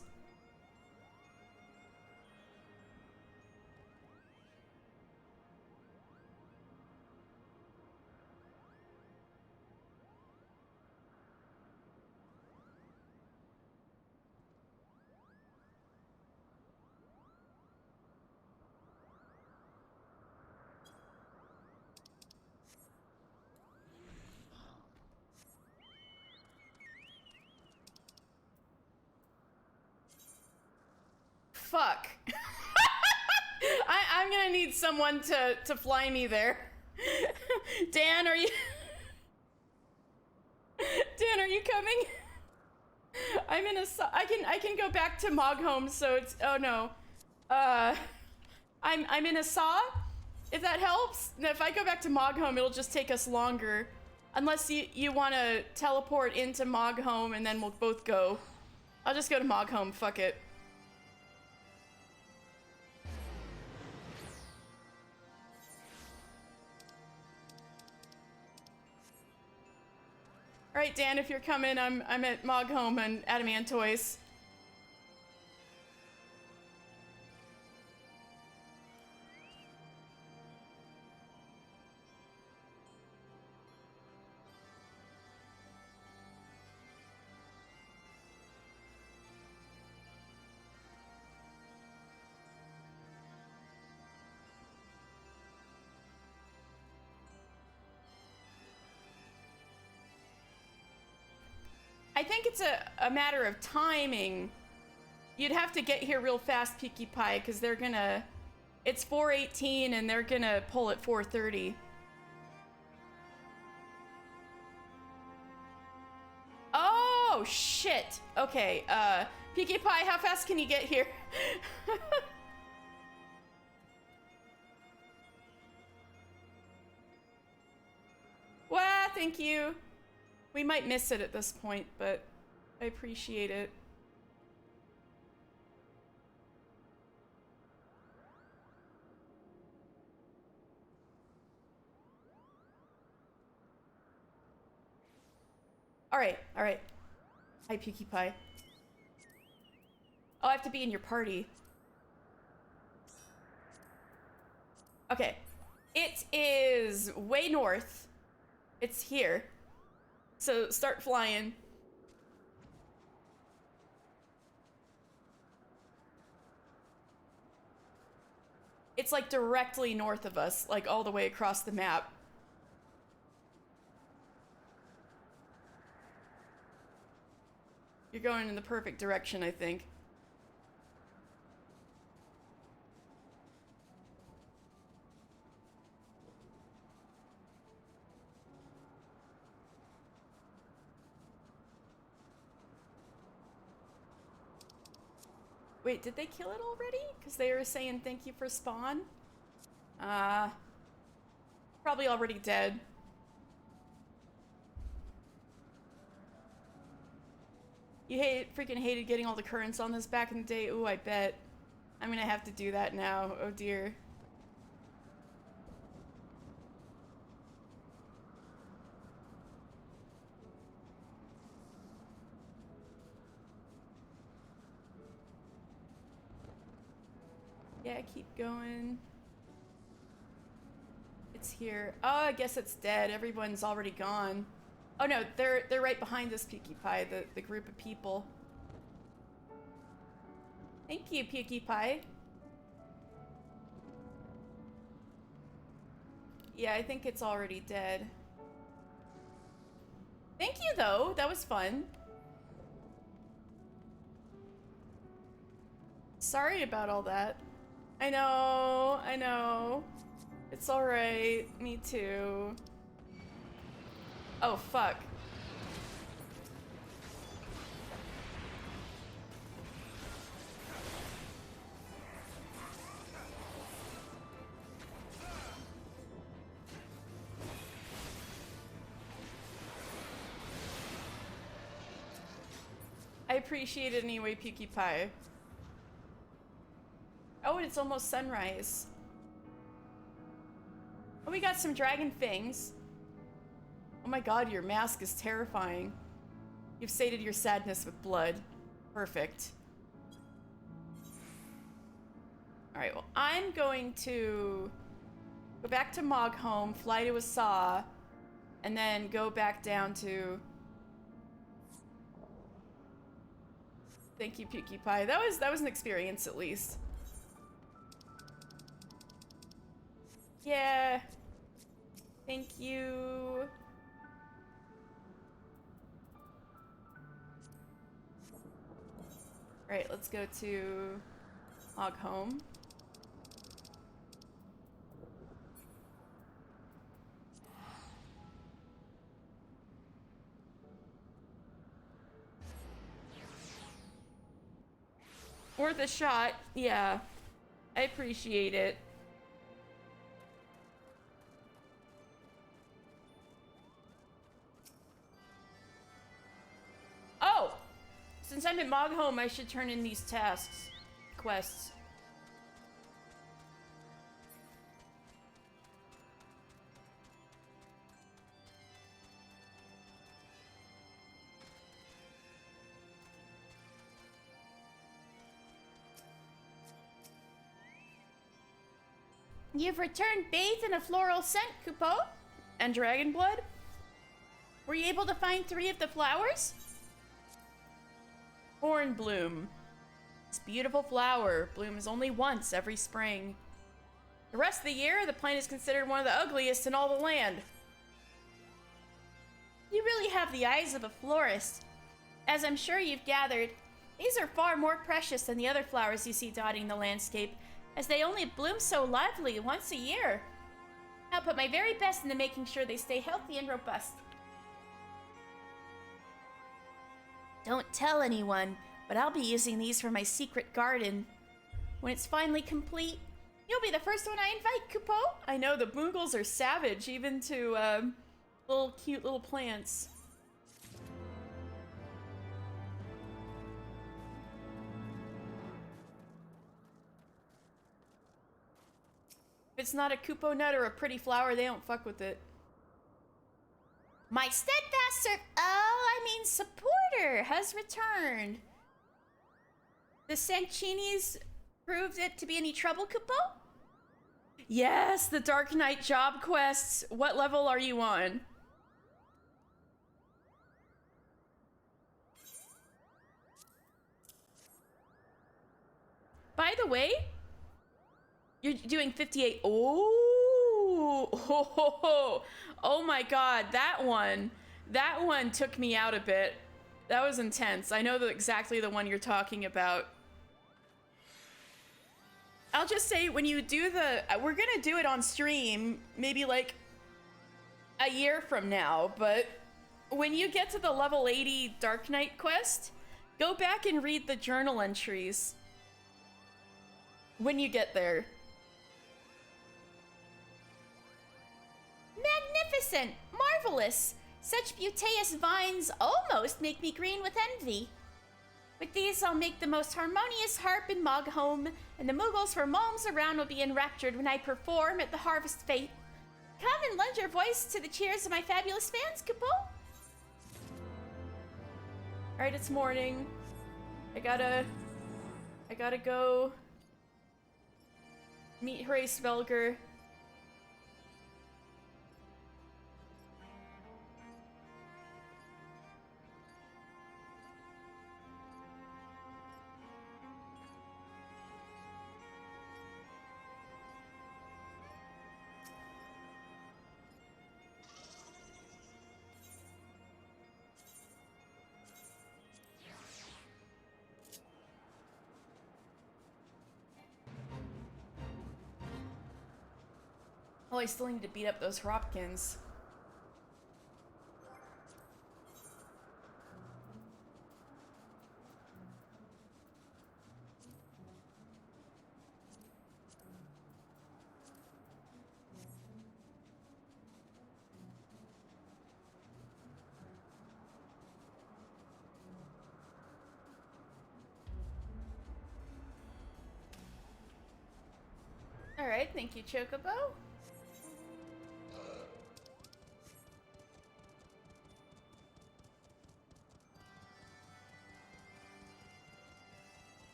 Fuck. I'm gonna need someone to fly me there. Dan, are you... Dan, are you coming? I'm in a... I can go back to Mogholm, so it's... Oh, no. I'm in a saw, if that helps. No, if I go back to Mogholm, it'll just take us longer. Unless you want to teleport into Mogholm, and then we'll both go. I'll just go to Mogholm, fuck it. All right, Dan, if you're coming, I'm at Mogholm and Adamantoise. I think it's a matter of timing. You'd have to get here real fast, Peaky Pie, because they're gonna... It's 4:18 and they're gonna pull at 4:30. Oh, shit. Okay, Peaky Pie, how fast can you get here? thank you. We might miss it at this point, but I appreciate it. Alright, alright. Hi, Pukie Pie. Oh, I have to be in your party. Okay. It is way north. It's here. So start flying. It's like directly north of us, like all the way across the map. You're going in the perfect direction, I think. Wait, did they kill it already? Because they were saying thank you for spawn? Probably already dead. You freaking hated getting all the currents on this back in the day. Ooh, I bet. I'm gonna have to do that now. Oh dear. Yeah, keep going. It's here. Oh, I guess it's dead. Everyone's already gone. Oh no, they're right behind this Pukie Pie, the group of people. Thank you, Pukie Pie. Yeah, I think it's already dead. Thank you though, that was fun. Sorry about all that. I know, I know. It's alright, me too. Oh, fuck. I appreciate it anyway, Pukie Pie. Oh, and it's almost sunrise. Oh, we got some dragon fangs. Oh my god, your mask is terrifying. You've sated your sadness with blood. Perfect. Alright, well, I'm going to go back to Mogholm, fly to Asa, and then go back down to... Thank you, Pukie Pie. That was an experience, at least. Yeah. Thank you. Alright, let's go to Mogholm. Worth a shot, yeah. I appreciate it. Oh! Since I'm at Mogholm, I should turn in these tasks. Quests. You've returned bathed in a floral scent, Kupo. And dragon blood? Were you able to find 3 of the flowers? Hornbloom. This beautiful flower blooms only once every spring. The rest of the year, the plant is considered one of the ugliest in all the land. You really have the eyes of a florist. As I'm sure you've gathered, these are far more precious than the other flowers you see dotting the landscape, as they only bloom so lively once a year. I'll put my very best into making sure they stay healthy and robust. Don't tell anyone, but I'll be using these for my secret garden. When it's finally complete, you'll be the first one I invite, Kupo. I know, the Moogles are savage, even to Little cute little plants. If it's not a kupo nut or a pretty flower, they don't fuck with it. My steadfast supporter has returned. The Sanchinis proved it to be any trouble, Kupo? Yes, the Dark Knight job quests. What level are you on? By the way, you're doing 58. Oh, oh my god, that one took me out a bit. That was intense. I know exactly the one you're talking about. I'll just say, when you do we're gonna do it on stream, maybe like a year from now, but when you get to the level 80 Dark Knight quest, go back and read the journal entries when you get there. Magnificent! Marvelous! Such beauteous vines almost make me green with envy. With these, I'll make the most harmonious harp in Moghome, and the Mughals for realms around will be enraptured when I perform at the Harvest Fete. Come and lend your voice to the cheers of my fabulous fans, Kupo. Alright, it's morning. I gotta go meet Hraesvelgr. Oh, I still need to beat up those Hropkins. Alright, thank you, Chocobo.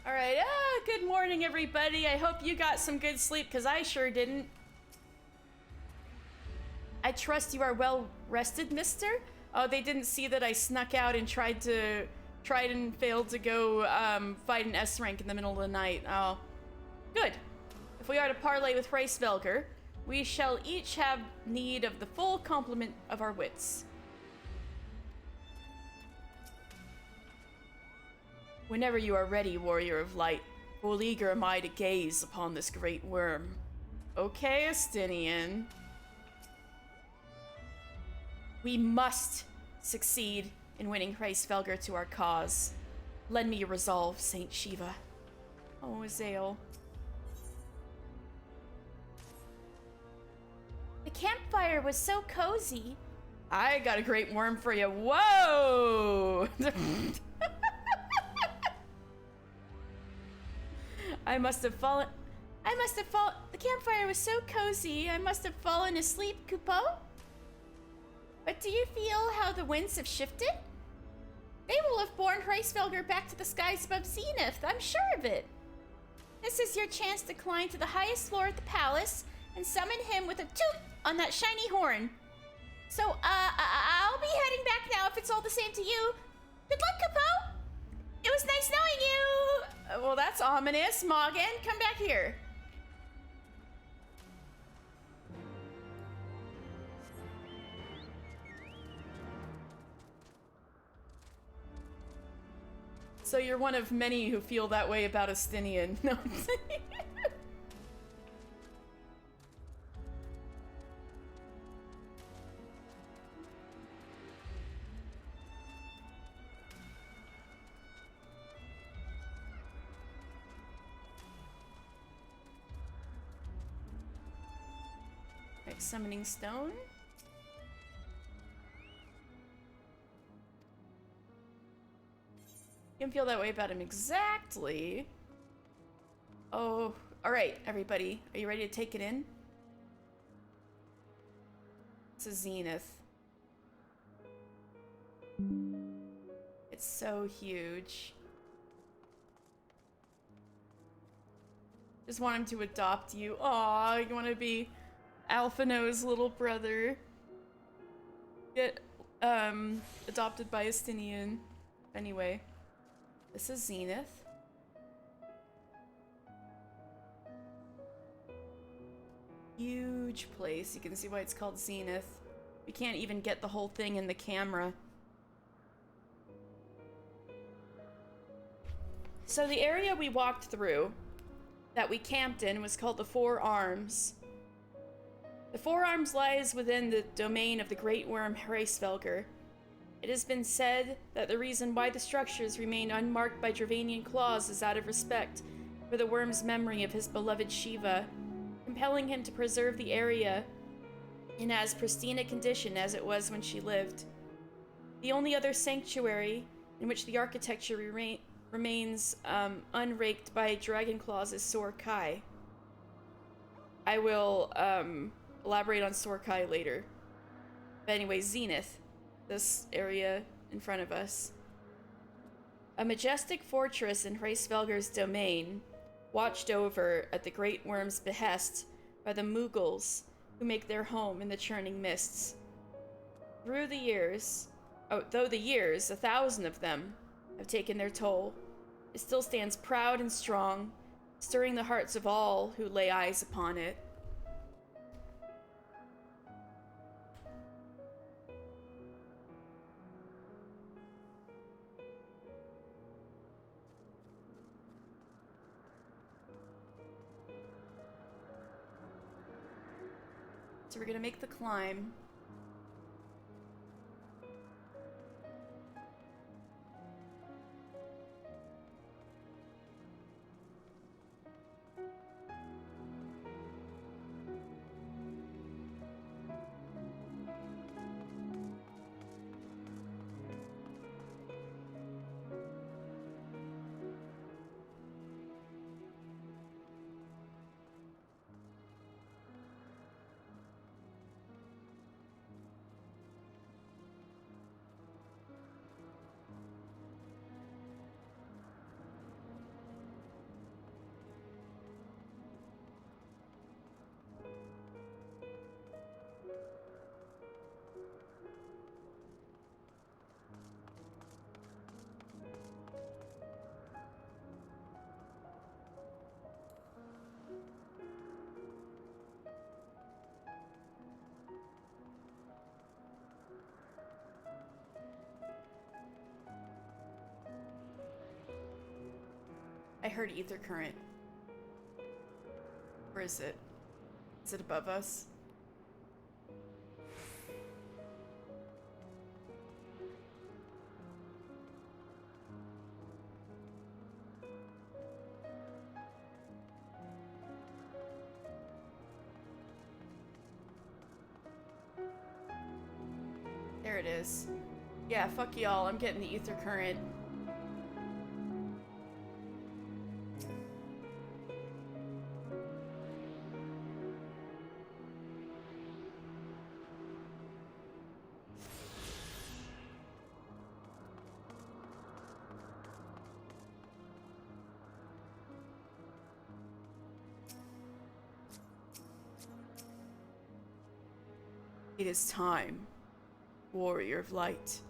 Alright, good morning, everybody. I hope you got some good sleep, because I sure didn't. I trust you are well rested, mister? Oh, they didn't see that I snuck out and tried and failed to go fight an S rank in the middle of the night. Oh, good. If we are to parley with Hraesvelgr, we shall each have need of the full complement of our wits. Whenever you are ready, warrior of light, full eager am I to gaze upon this great worm. Okay, Astinian. We must succeed in winning Hraesvelgr to our cause. Lend me your resolve, Saint Shiva. Oh, Azael. The campfire was so cozy. I got a great worm for you. Whoa! I must have fallen. The campfire was so cozy, I must have fallen asleep, Kupo. But do you feel how the winds have shifted? They will have borne Hraesvelgr back to the skies above Zenith, I'm sure of it. This is your chance to climb to the highest floor of the palace and summon him with a toot on that shiny horn. So, I'll be heading back now if it's all the same to you. Good luck, Kupo! It was nice knowing you! Well, that's ominous. Morgan, come back here. So you're one of many who feel that way about Estinian. No. Right, summoning stone. You can feel that way about him exactly. Oh, alright, everybody. Are you ready to take it in? It's a zenith. It's so huge. Just want him to adopt you. Aw, you want to be Alphino's little brother. Get, adopted by Estinian. Anyway. This is Zenith. Huge place. You can see why it's called Zenith. We can't even get the whole thing in the camera. So the area we walked through, that we camped in, was called the Four Arms. The Four Arms lies within the domain of the great worm Hraesvelgr. It has been said that the reason why the structures remain unmarked by Dravanian claws is out of respect for the worm's memory of his beloved Shiva, compelling him to preserve the area in as pristine a condition as it was when she lived. The only other sanctuary in which the architecture remains unraked by dragon claws is Sorkai. I will elaborate on Sorkai later. But anyway, Zenith. This area in front of us. A majestic fortress in Hraesvelgr's domain, watched over at the Great Worm's behest by the Mughals, who make their home in the churning mists. Though the years, 1,000 of them, have taken their toll, it still stands proud and strong, stirring the hearts of all who lay eyes upon it. So we're gonna make the climb. I heard ether current. Where is it? Is it above us? There it is. Yeah, fuck y'all. I'm getting the ether current. It is time, warrior of light.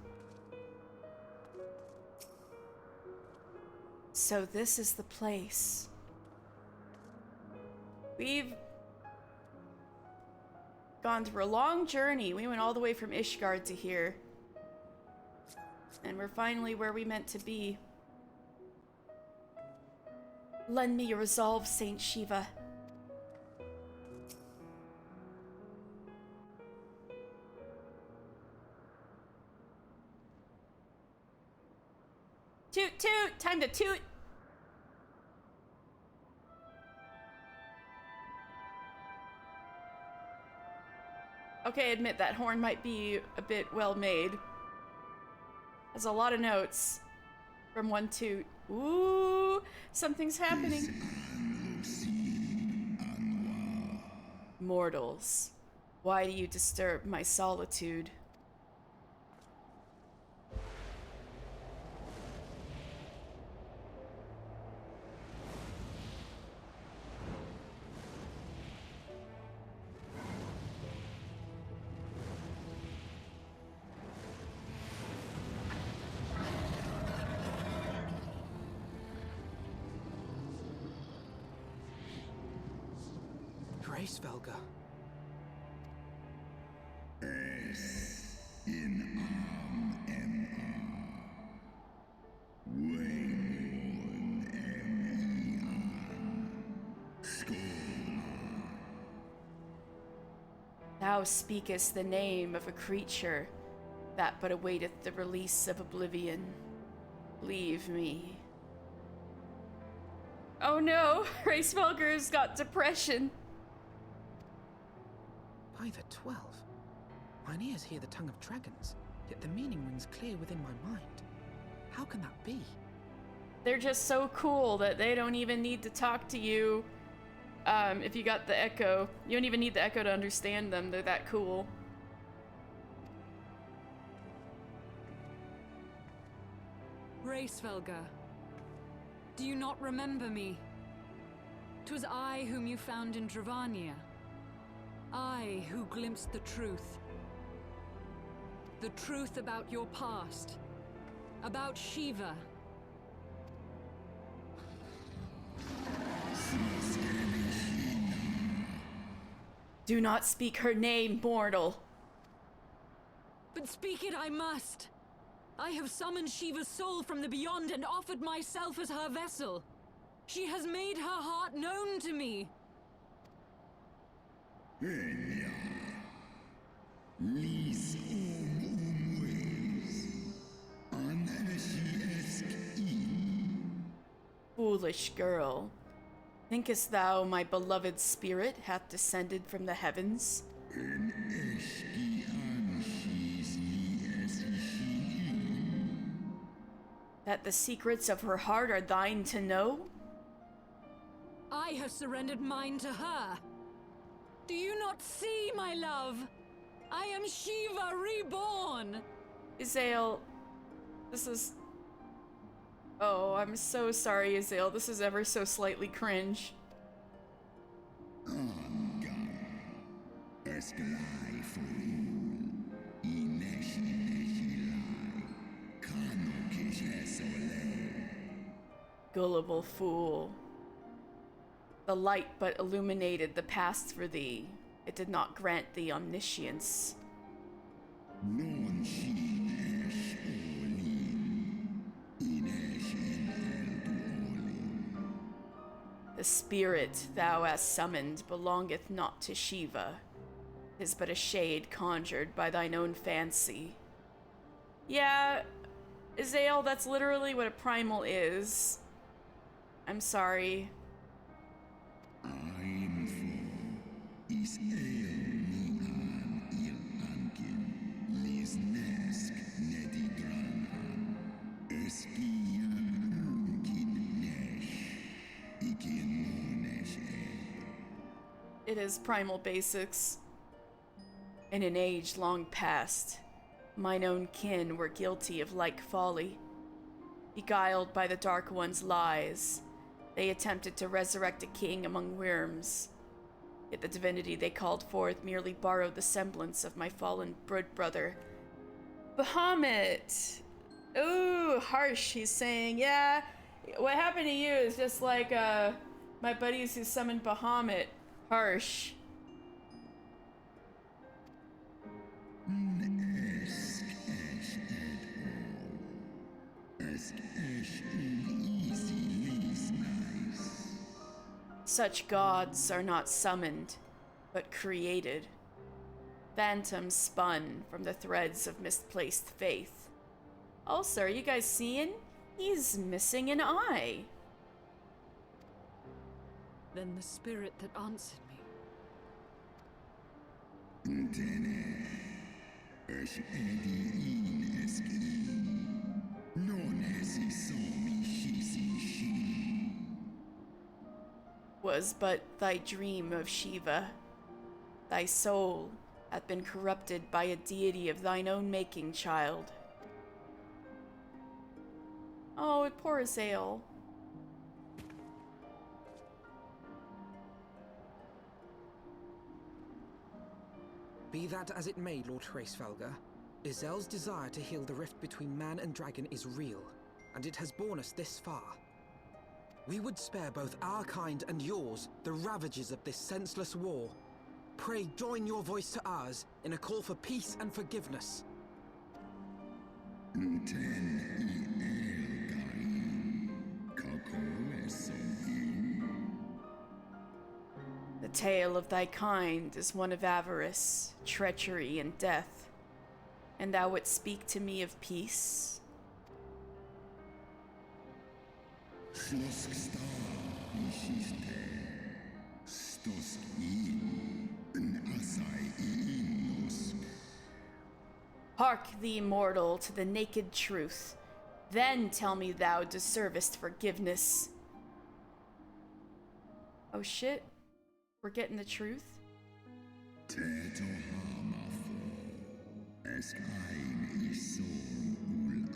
So this is the place. We've gone through a long journey. We went all the way from Ishgard to here. And we're finally where we meant to be. Lend me your resolve, Saint Shiva. Toot toot! Time to toot! Okay, admit that horn might be a bit well made. Has a lot of notes from one toot. Ooh, something's happening. Mortals, why do you disturb my solitude? Hraesvelgr. Thou speakest the name of a creature that but awaiteth the release of oblivion. Leave me. Oh no, Hraesvelgr's got depression. By the 12. Mine ears hear the tongue of dragons, yet the meaning rings clear within my mind. How can that be? They're just so cool that they don't even need to talk to you. If you got the echo, you don't even need the echo to understand them. They're that cool. Hraesvelgr, do you not remember me? 'Twas I whom you found in Dravania. I who glimpsed the truth. The truth about your past. About Shiva. Do not speak her name, mortal. But speak it I must. I have summoned Shiva's soul from the beyond and offered myself as her vessel. She has made her heart known to me. Foolish girl. Thinkest thou my beloved spirit hath descended from the heavens? That the secrets of her heart are thine to know? I have surrendered mine to her. Do you not see, my love? I am Shiva reborn. Izael, this is... Oh, I'm so sorry, Izael. This is ever so slightly cringe. Gullible fool. The light but illuminated the past for thee. It did not grant thee omniscience. The spirit thou hast summoned belongeth not to Shiva. 'Tis but a shade conjured by thine own fancy. Yeah, Izael, that's literally what a primal is. I'm sorry. It is primal basics. In an age long past, mine own kin were guilty of like folly. Beguiled by the Dark One's lies, they attempted to resurrect a king among worms. Yet the divinity they called forth merely borrowed the semblance of my fallen brother, Bahamut. Ooh, harsh, he's saying. Yeah, what happened to you is just like my buddies who summoned Bahamut. Harsh. Such gods are not summoned, but created. Phantoms spun from the threads of misplaced faith. Also, are you guys seeing? He's missing an eye. Then the spirit that answered me. Was but thy dream of Shiva. Thy soul hath been corrupted by a deity of thine own making, child. Oh, poor Azael. Be that as it may, Lord Hraesvelgr, Izel's desire to heal the rift between man and dragon is real, and it has borne us this far. We would spare both our kind and yours the ravages of this senseless war. Pray join your voice to ours in a call for peace and forgiveness. The tale of thy kind is one of avarice, treachery, and death. And thou wouldst speak to me of peace? Hark thee, mortal, to the naked truth. Then tell me thou deservest forgiveness. Oh shit. We're getting the truth? Esk ein isol ul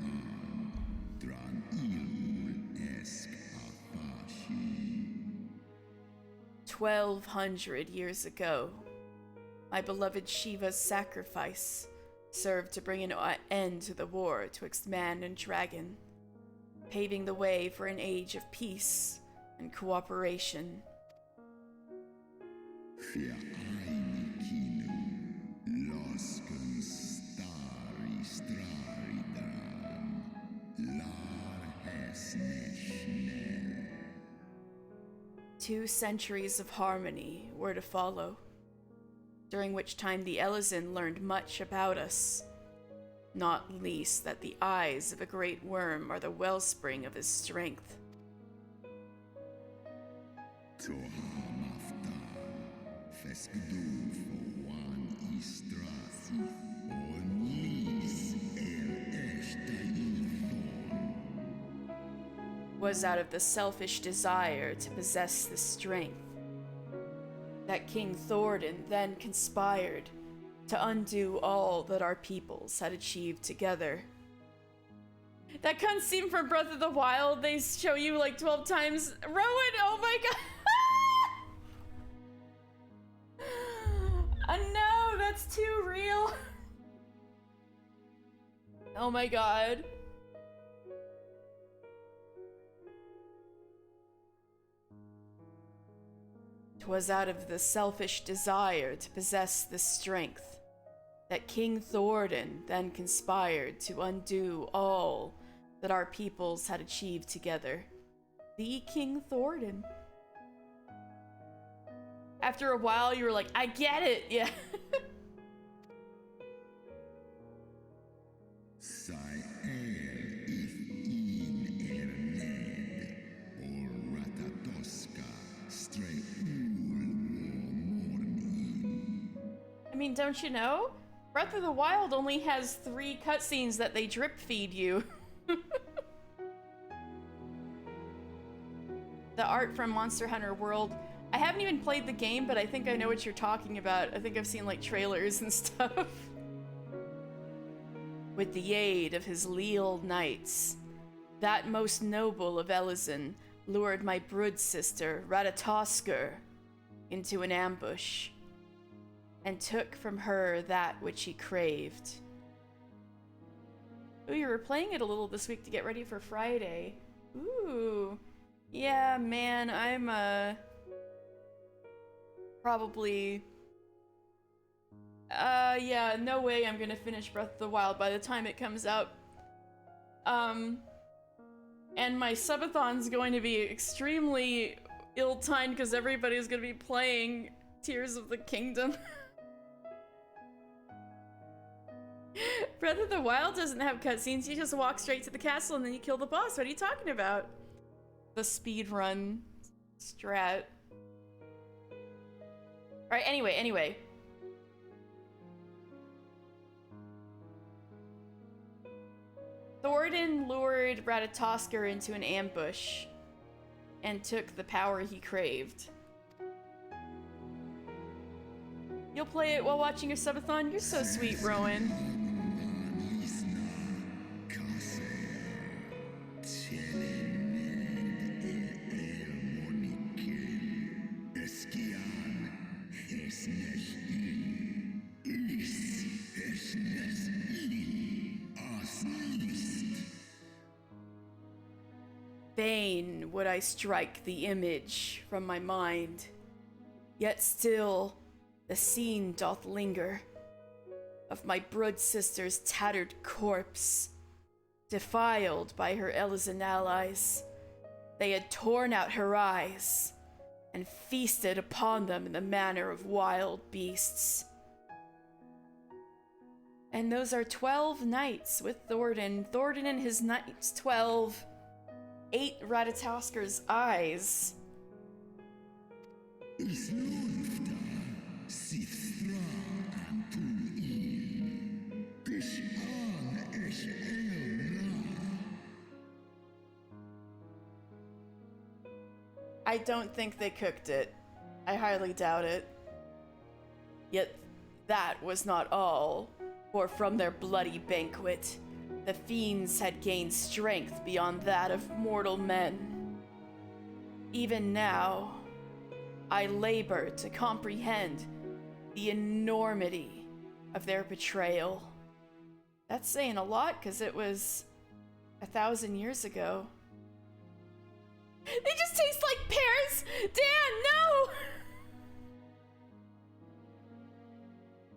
dran il esk afashi. 1200 years ago, my beloved Shiva's sacrifice served to bring an end to the war twixt man and dragon, paving the way for an age of peace and cooperation. Fia ainikinu losken stari straridran lar hesneshnel. 2 centuries of harmony were to follow, during which time the Elezen learned much about us, not least that the eyes of a great worm are the wellspring of his strength. Tohamafta feskdu for one istrasi onis Was out of the selfish desire to possess the strength that King Thordan then conspired to undo all that our peoples had achieved together. That cutscene from Breath of the Wild they show you like 12 times. Rowan, oh my god! No, that's too real. Oh my god. 'Twas out of the selfish desire to possess the strength that King Thordan then conspired to undo all that our peoples had achieved together. The King Thordan. After a while, you were like, I get it, yeah. I mean, don't you know? Breath of the Wild only has 3 cutscenes that they drip feed you. The art from Monster Hunter World. I haven't even played the game, but I think I know what you're talking about. I think I've seen like trailers and stuff. With the aid of his leal knights, that most noble of Elezen lured my brood sister, Hraesvelgr, into an ambush, and took from her that which he craved. Ooh, you were playing it a little this week to get ready for Friday. Ooh. Yeah, man, I'm, probably... yeah, no way I'm gonna finish Breath of the Wild by the time it comes out. And my subathon's going to be extremely ill-timed because everybody's gonna be playing Tears of the Kingdom. Breath of the Wild doesn't have cutscenes. You just walk straight to the castle and then you kill the boss. What are you talking about? The speedrun strat. Alright, anyway. Thordan lured Ratatoskr into an ambush and took the power he craved. You'll play it while watching your subathon? You're so sweet, Rowan. Fain would I strike the image from my mind, yet still the scene doth linger of my brood sister's tattered corpse, defiled by her Elysian allies. They had torn out her eyes and feasted upon them in the manner of wild beasts. And those are 12 knights with Thordan. Thordan and his knights 12 ate Ratatoskr's eyes. I don't think they cooked it. I highly doubt it. Yet that was not all, for from their bloody banquet, the fiends had gained strength beyond that of mortal men. Even now, I labor to comprehend the enormity of their betrayal. That's saying a lot, because it was 1,000 years ago. They just taste like pears! Dan, no!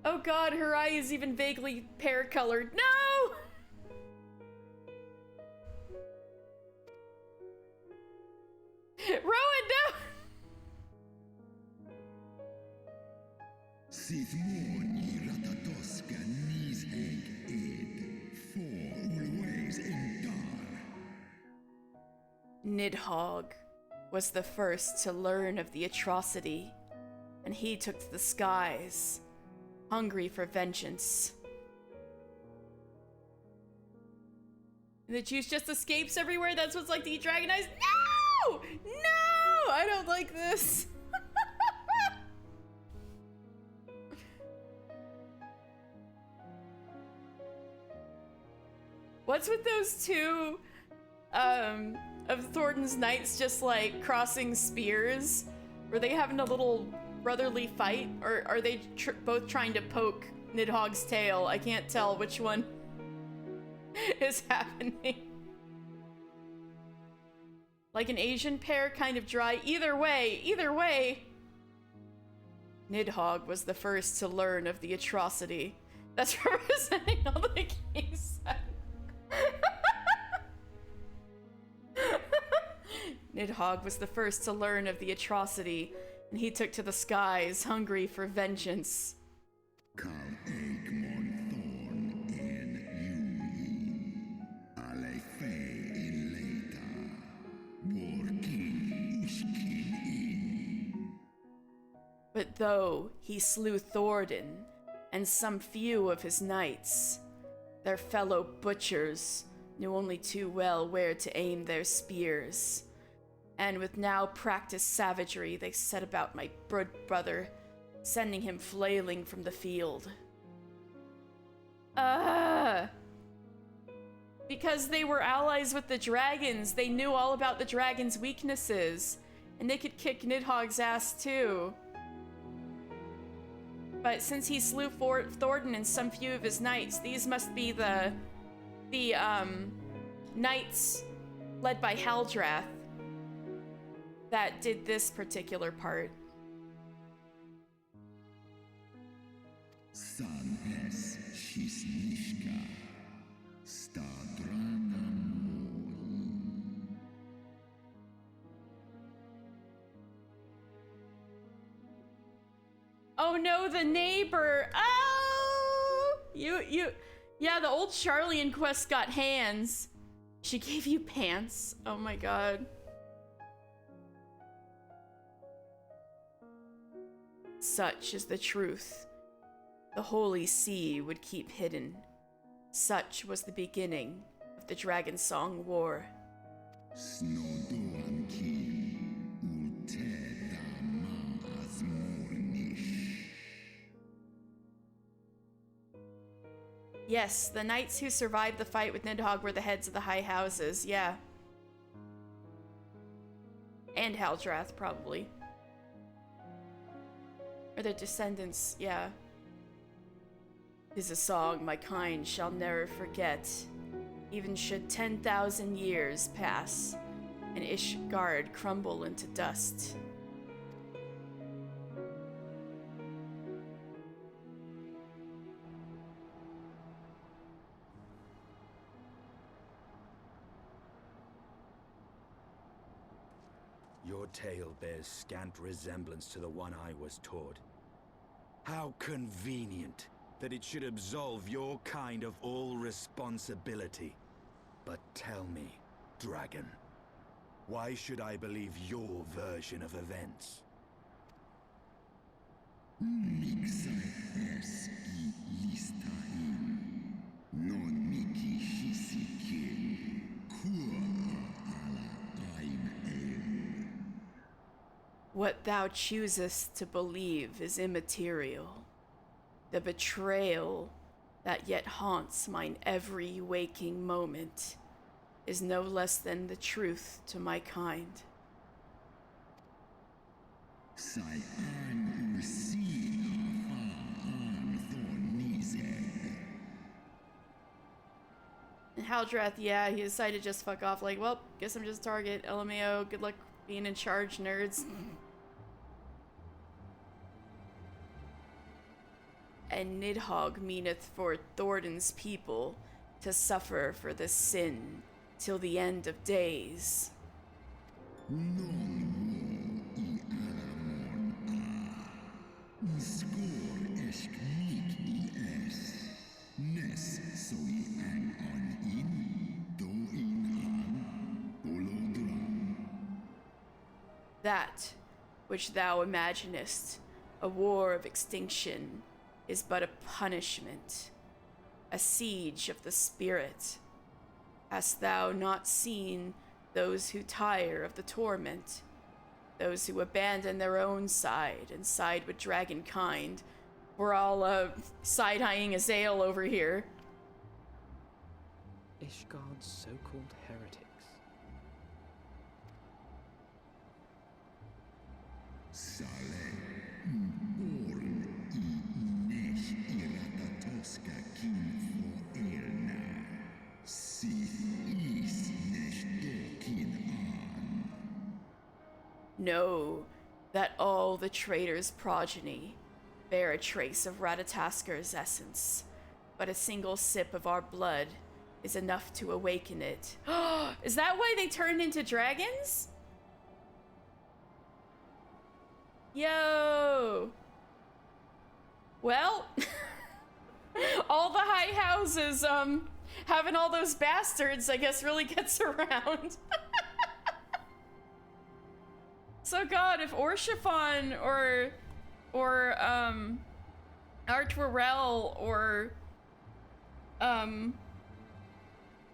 Oh god, her eye is even vaguely pear-colored. No! Rowan, no! Nidhogg was the first to learn of the atrocity, and he took to the skies, hungry for vengeance. And the juice just escapes everywhere? That's what's like to eat dragon eyes? No! No! I don't like this. What's with those two, of Thordan's knights just like crossing spears? Were they having a little brotherly fight? Or are they both trying to poke Nidhogg's tail? I can't tell which one is happening. Like an Asian pear, kind of dry. Either way. Nidhogg was the first to learn of the atrocity. That's representing all the kings. Nidhogg was the first to learn of the atrocity, and he took to the skies, hungry for vengeance. But though he slew Thordan and some few of his knights, their fellow butchers knew only too well where to aim their spears. And with now practiced savagery, they set about my brother, sending him flailing from the field. Because they were allies with the dragons, they knew all about the dragon's weaknesses, and they could kick Nidhogg's ass too. But since he slew Thordan and some few of his knights, these must be the knights led by Haldrath that did this particular part. Oh no, the neighbor. Oh, yeah, the old Charlian quest got hands. She gave you pants. Oh my god. Such is the truth the Holy See would keep hidden. Such was the beginning of the Dragon Song War. Snodoan kin ulteda maas mornish. Yes, the knights who survived the fight with Nidhogg were the heads of the high houses, yeah. And Haldrath, probably. Or their descendants, yeah. 'Tis a song my kind shall never forget, even should 10,000 years pass, and Ishgard crumble into dust. Your tale bears scant resemblance to the one I was taught. How convenient that it should absolve your kind of all responsibility. But tell me, dragon, why should I believe your version of events? Mixa eski listain. Non miki hisikin. Kua ala ein el. What thou choosest to believe is immaterial. The betrayal that yet haunts mine every waking moment is no less than the truth to my kind. Sai an ursi afa an thon nizeg. And Haldrath, yeah, he decided to just fuck off, like, well, guess I'm just a target. LMAO, good luck being in charge, nerds. And Nidhogg meaneth for Thornton's people to suffer for this sin till the end of days. Non wo I aramon a. Skor esk nik I es. Nes so I an in. Do in an. Olodran. That which thou imaginest, a war of extinction, is but a punishment, a siege of the spirit. Hast thou not seen those who tire of the torment, those who abandon their own side and side with dragonkind? We're all side-eyeing Azael over here. Ishgard's so-called heretics. Sale. Born I nesh iratatoska kin for elna. Sith is nesh dokin an. Know that all the traitor's progeny bear a trace of Radataskar's essence, but a single sip of our blood is enough to awaken it. Is that why they turned into dragons? Yo! Well, all the high houses, having all those bastards, I guess, really gets around. So God, if Orshifon or Artwarel or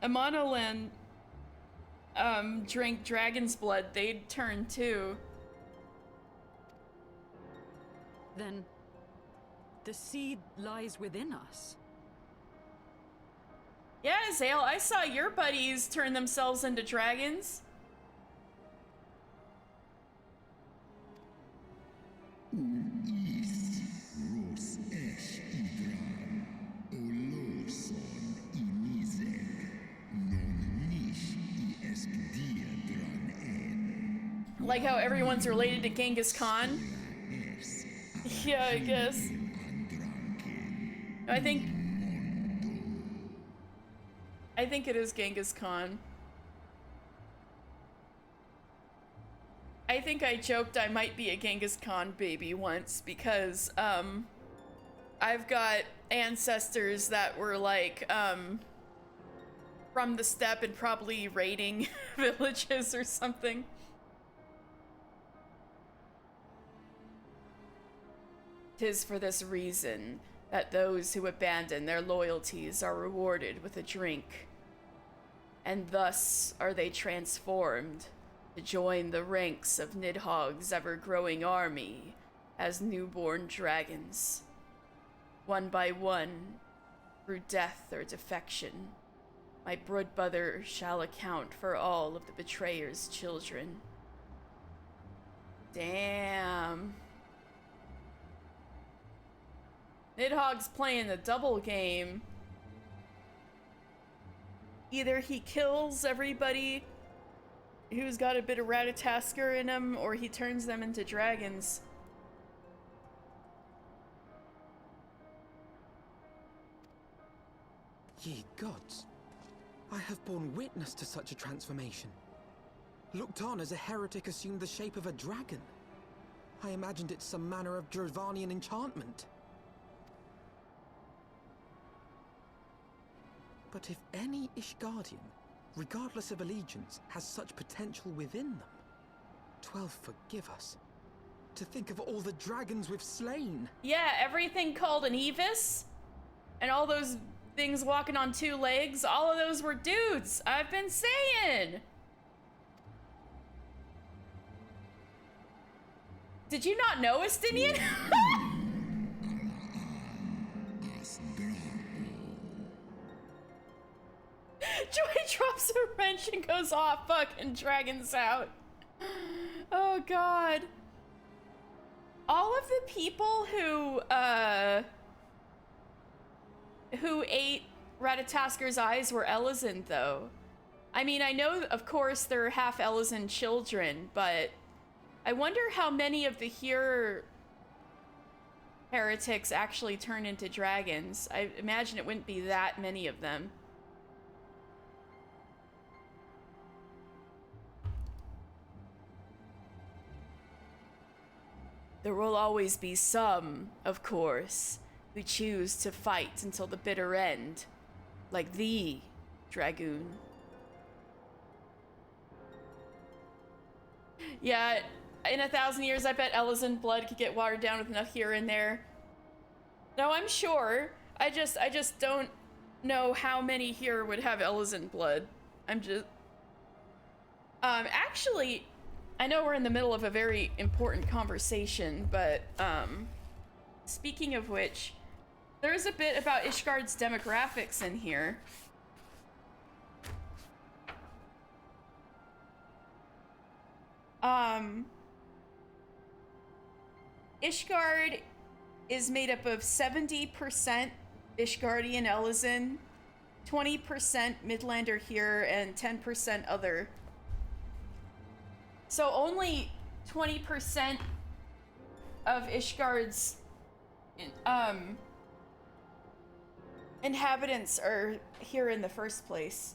Amonolan drank dragon's blood, they'd turn too. Then the seed lies within us. Yeah, Zale, I saw your buddies turn themselves into dragons. Is ros esh idran. Oloson inizek. Non nish I esk diadran en. Like how everyone's related to Genghis Khan. Es Yeah, I guess. andranken. I think it is Genghis Khan. I think I joked I might be a Genghis Khan baby once because, I've got ancestors that were like, from the steppe and probably raiding villages or something. "'Tis for this reason that those who abandon their loyalties are rewarded with a drink, and thus are they transformed to join the ranks of Nidhogg's ever-growing army as newborn dragons. One by one, through death or defection, my brood brother shall account for all of the betrayer's children." Damn. Nidhogg's playing the double game. Either he kills everybody who's got a bit of Ratatasker in him, or he turns them into dragons. Ye gods, I have borne witness to such a transformation. Looked on as a heretic assumed the shape of a dragon. I imagined it some manner of Dravanian enchantment. But if any Ishgardian, regardless of allegiance, has such potential within them, 12 forgive us. To think of all the dragons we've slain. Yeah, everything called an Evis, and all those things walking on two legs, all of those were dudes. I've been saying. Did you not know, Estinian? Joy drops a wrench and goes off. Fucking dragons out. Oh god. All of the people who ate Ratatasker's eyes were Elizand, though. I mean, I know, of course, they're half Elizand children, but I wonder how many of the here heretics actually turn into dragons. I imagine it wouldn't be that many of them. There will always be some, of course, who choose to fight until the bitter end, like thee, Dragoon. Yeah, in 1,000 years, I bet Elizand blood could get watered down with enough here and there. No, I'm sure. I just don't know how many here would have Elizand blood. I'm just... actually, I know we're in the middle of a very important conversation, but, speaking of which, there is a bit about Ishgard's demographics in here. Ishgard is made up of 70% Ishgardian Elizin, 20% Midlander here, and 10% other. So only 20% of Ishgard's inhabitants are here in the first place.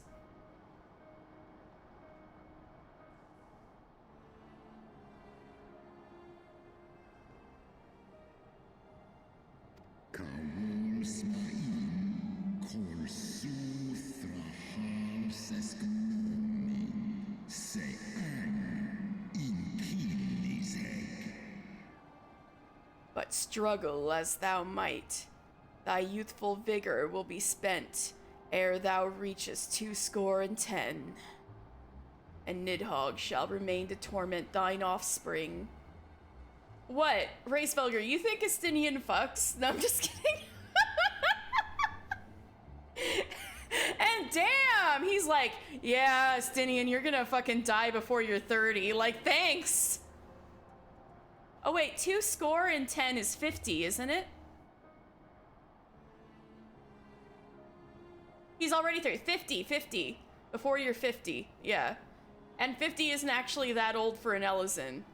But struggle as thou might, thy youthful vigor will be spent ere thou reachest 210, and Nidhogg shall remain to torment thine offspring. What? Hraesvelgr, you think Estinian fucks? No, I'm just kidding. And damn, he's like, yeah, Estinian, you're gonna fucking die before you're 30. Like, thanks. Oh wait, 210 is 50, isn't it? He's already 30. 50. Before you're 50, yeah. And 50 isn't actually that old for an Elizin.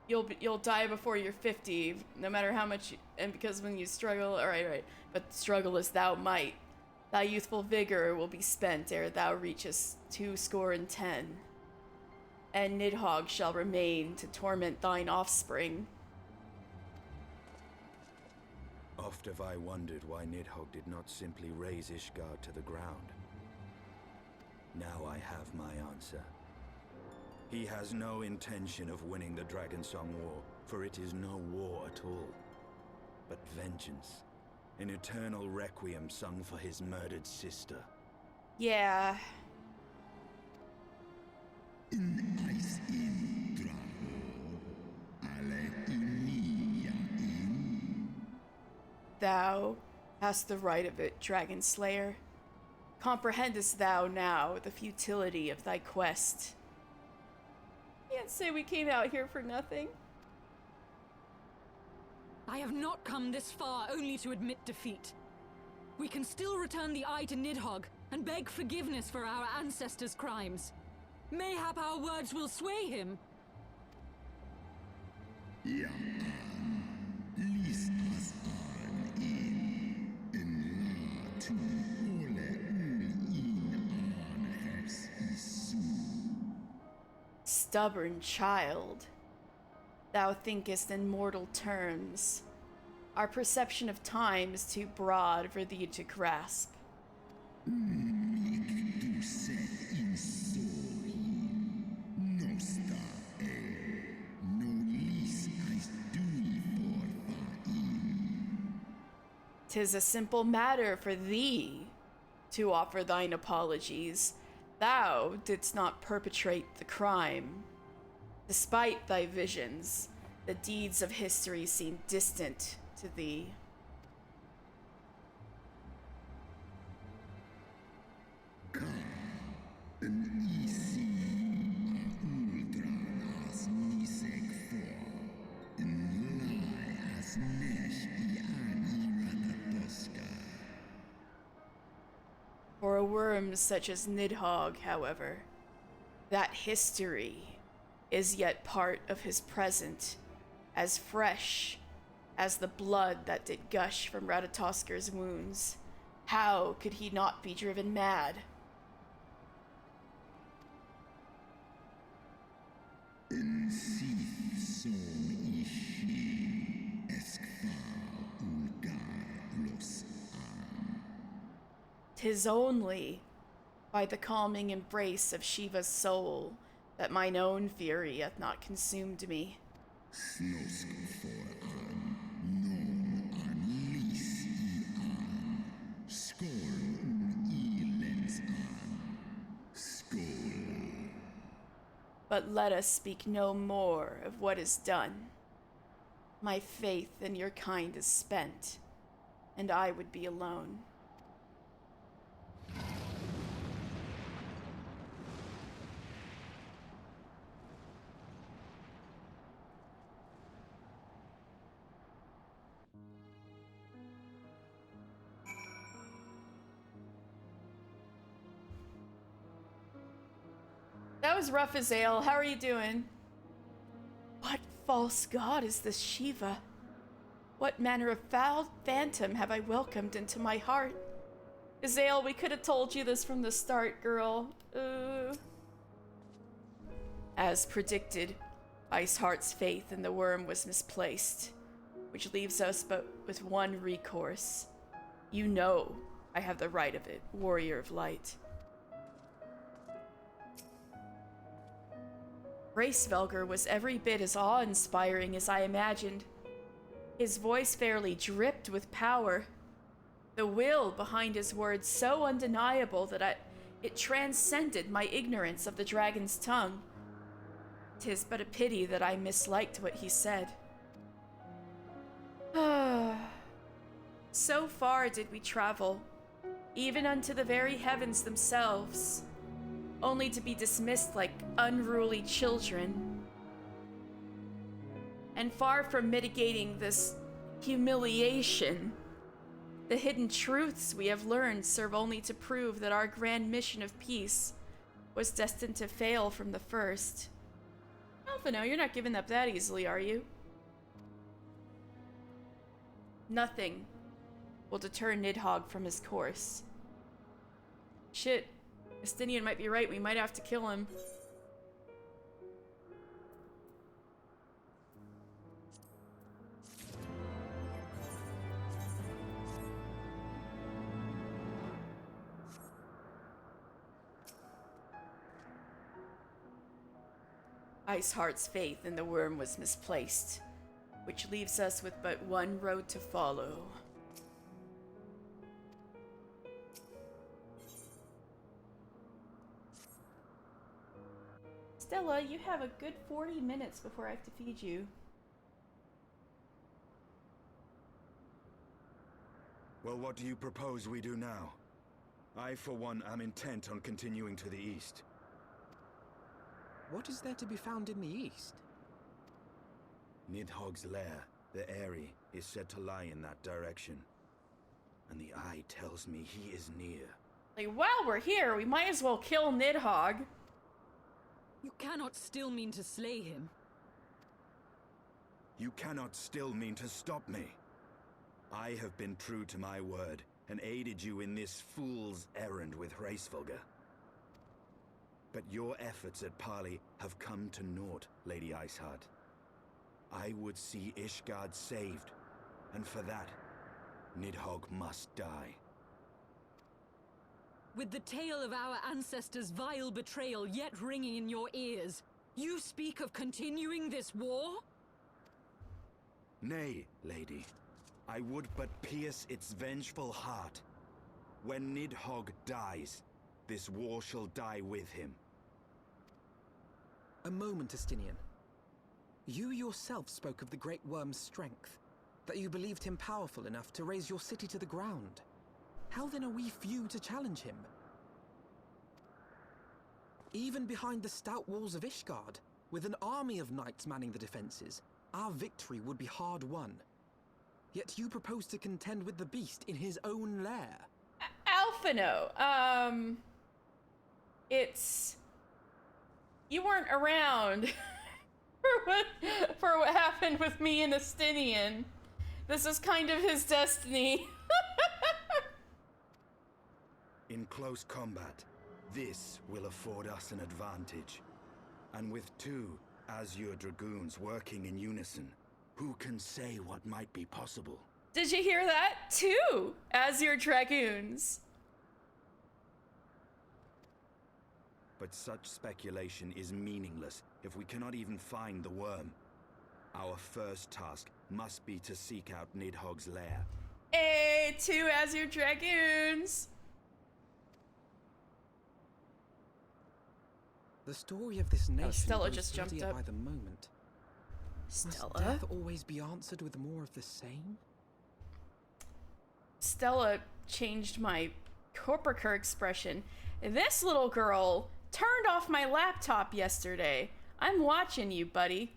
You'll die before you're 50, no matter how much, and because when you struggle, all right. But struggle as thou might, Thy youthful vigor will be spent ere thou reachest 210, and Nidhogg shall remain to torment thine offspring. Oft have I wondered why Nidhogg did not simply raze Ishgard to the ground. Now I have my answer. He has no intention of winning the Dragonsong War, for it is no war at all, but vengeance. An eternal requiem sung for his murdered sister. Yeah. Ice in Draho, ale inia in. Thou hast the right of it, Dragon Slayer. Comprehendest thou now the futility of thy quest? Can't say we came out here for nothing. I have not come this far only to admit defeat. We can still return the eye to Nidhogg and beg forgiveness for our ancestors' crimes. Mayhap our words will sway him. Ja, lies as an in la tu ole in an hers isu. Stubborn child. Thou thinkest in mortal terms. Our perception of time is too broad for thee to grasp. Mic du set in sori, nosta no lis as dui for in. 'Tis a simple matter for thee to offer thine apologies. Thou didst not perpetrate the crime. Despite thy visions, the deeds of history seem distant to thee. An isi a ultran as nisek for, in lai as nesh I an iratatoska. For a worm such as Nidhogg, however, that history is yet part of his present, as fresh as the blood that did gush from Ratatosker's wounds. How could he not be driven mad? En sith som ishi eskfar ulgar los an. 'Tis only by the calming embrace of Shiva's soul that mine own fury hath not consumed me. Snosk for an, non an lis I an. Skål ilens an. Skål. But let us speak no more of what is done. My faith in your kind is spent, and I would be alone. That was rough as ale. How are you doing? What false god is this Shiva? What manner of foul phantom have I welcomed into my heart? Azale, we could have told you this from the start, girl. As predicted, Iceheart's faith in the worm was misplaced, which leaves us but with one recourse. You know I have the right of it, Warrior of Light. Hraesvelgr was every bit as awe-inspiring as I imagined. His voice fairly dripped with power. The will behind his words so undeniable that it transcended my ignorance of the dragon's tongue. 'Tis but a pity that I misliked what he said. So far did we travel, even unto the very heavens themselves, only to be dismissed like unruly children. And far from mitigating this humiliation, the hidden truths we have learned serve only to prove that our grand mission of peace was destined to fail from the first. Alphino, you're not giving up that easily, are you? Nothing will deter Nidhogg from his course. Shit. Estinian might be right. We might have to kill him. Iceheart's faith in the worm was misplaced, which leaves us with but one road to follow. Stella, you have a good 40 minutes before I have to feed you. Well, what do you propose we do now? I, for one, am intent on continuing to the east. What is there to be found in the east? Nidhogg's lair, the Eyrie, is said to lie in that direction. And the eye tells me he is near. Like, while we're here, we might as well kill Nidhogg. You cannot still mean to slay him. You cannot still mean to stop me. I have been true to my word, and aided you in this fool's errand with Hraesvelgr. But your efforts at parley have come to naught, Lady Iceheart. I would see Ishgard saved, and for that, Nidhogg must die. With the tale of our ancestors' vile betrayal yet ringing in your ears, you speak of continuing this war? Nay, lady. I would but pierce its vengeful heart. When Nidhogg dies, this war shall die with him. A moment, Estinian. You yourself spoke of the Great Worm's strength, that you believed him powerful enough to raise your city to the ground. How then are we few to challenge him? Even behind the stout walls of Ishgard, with an army of knights manning the defenses, our victory would be hard won. Yet you propose to contend with the beast in his own lair. Alphino, it's... You weren't around for what happened with me and Estinian. This is kind of his destiny. In close combat, this will afford us an advantage. And with two Azure Dragoons working in unison, who can say what might be possible? Did you hear that? Two Azure Dragoons. But such speculation is meaningless if we cannot even find the worm. Our first task must be to seek out Nidhogg's lair. Hey, two Azure Dragoons. The story of this nation Stella grows just jumped bloodier up. by the moment. Stella? Must death always be answered with more of the same? Stella changed my Corporker expression. This little girl turned off my laptop yesterday. I'm watching you, buddy.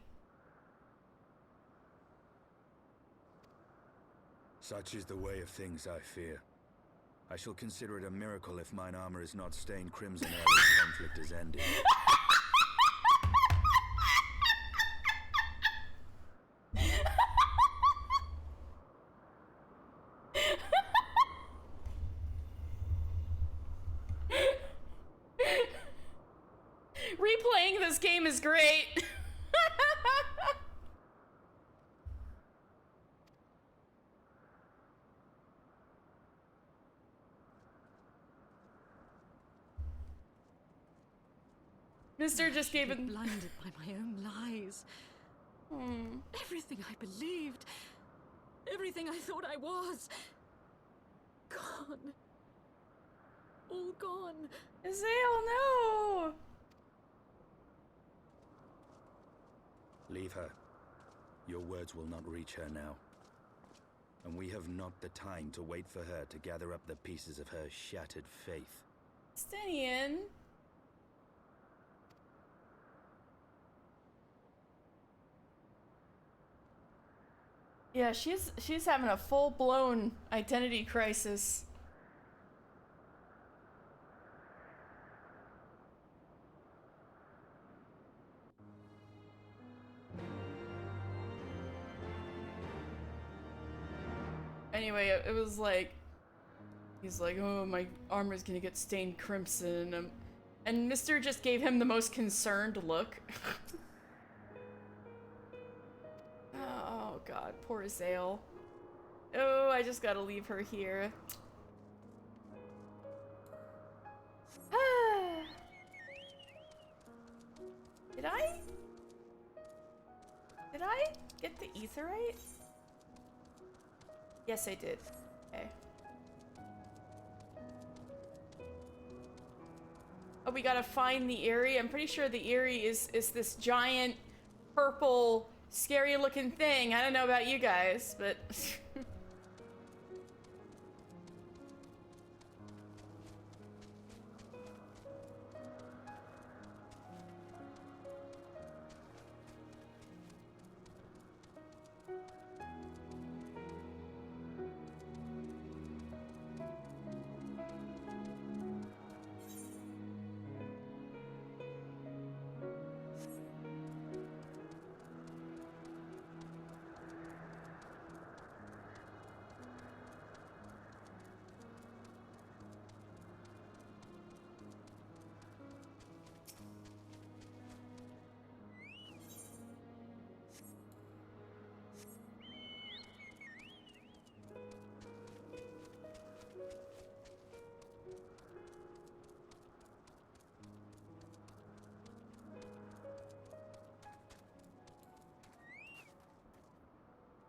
Such is the way of things, I fear. I shall consider it a miracle if mine armor is not stained crimson ere this conflict is ended. Replaying this game is great. Mister just gave I've him. been blinded by my own lies. Everything I believed, everything I thought I was, gone. All gone. Azale, no. Leave her. Your words will not reach her now. And we have not the time to wait for her to gather up the pieces of her shattered faith. Stenian. Yeah, she's having a full-blown identity crisis. Anyway, it was like He's like, oh, my armor's gonna get stained crimson. And Mr. just gave him the most concerned look. Oh god, poor Zale. Oh, I just gotta leave her here. Did I get the etherite? Yes, I did. Okay. Oh, we gotta find the Eyrie. I'm pretty sure the Eyrie is this giant, purple, scary-looking thing. I don't know about you guys, but...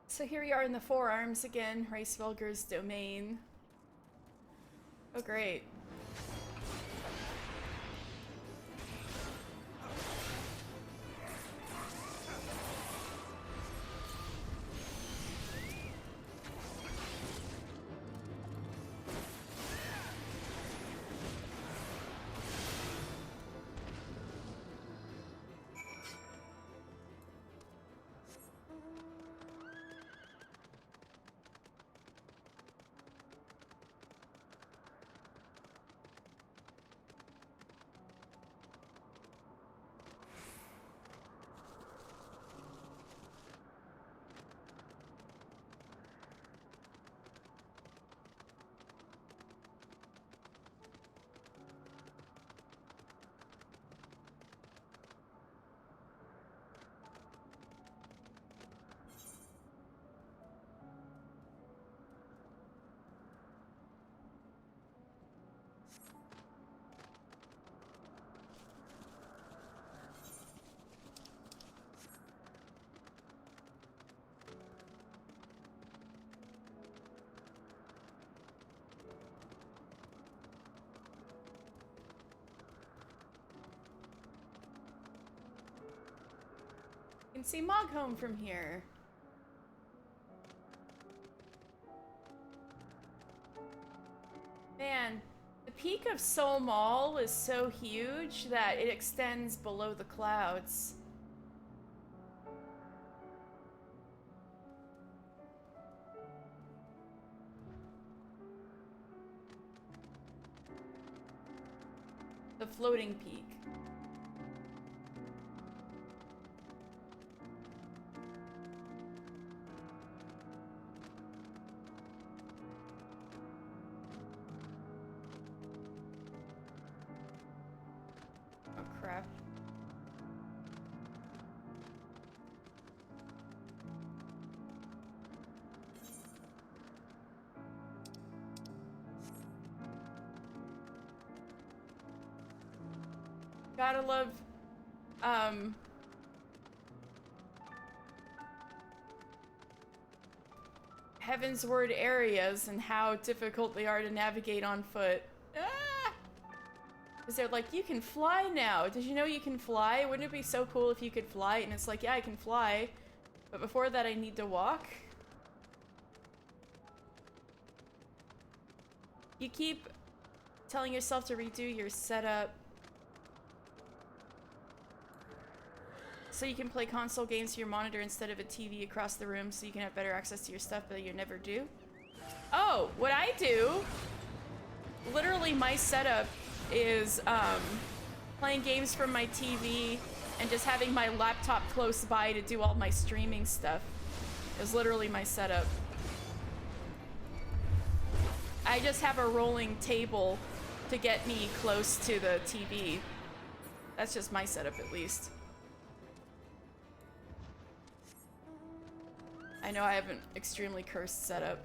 So here we are in the Forearms again, Hraesvelgr's domain. Oh great. You can see Mogholm from here. Man, the peak of Sol Mall is so huge that it extends below the clouds. The floating peak. Oh crap. Gotta love, Heavensward areas and how difficult they are to navigate on foot. Ah! Because they're like, you can fly now. Did you know you can fly? Wouldn't it be so cool if you could fly? And it's like, yeah, I can fly. But before that, I need to walk. You keep telling yourself to redo your setup so you can play console games to your monitor instead of a TV across the room so you can have better access to your stuff, but you never do. Oh, what I do, literally my setup is playing games from my TV and just having my laptop close by to do all my streaming stuff. Is literally my setup. I just have a rolling table to get me close to the TV. That's just my setup, at least. I know I have an extremely cursed setup.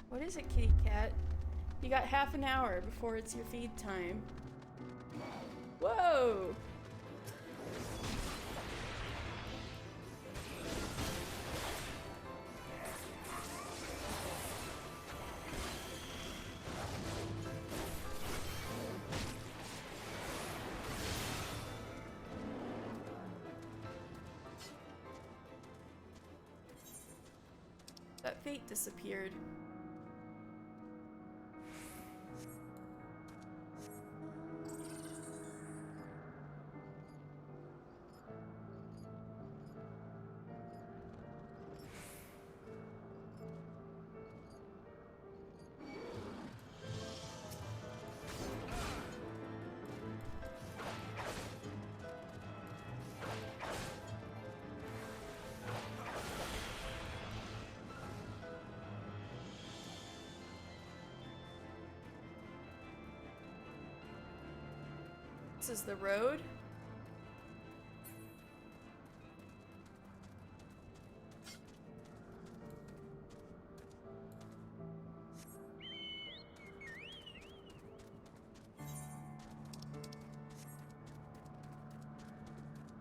What is it, kitty cat? You got half an hour before it's your feed time. Whoa! That fate disappeared. This is the road.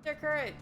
They're current.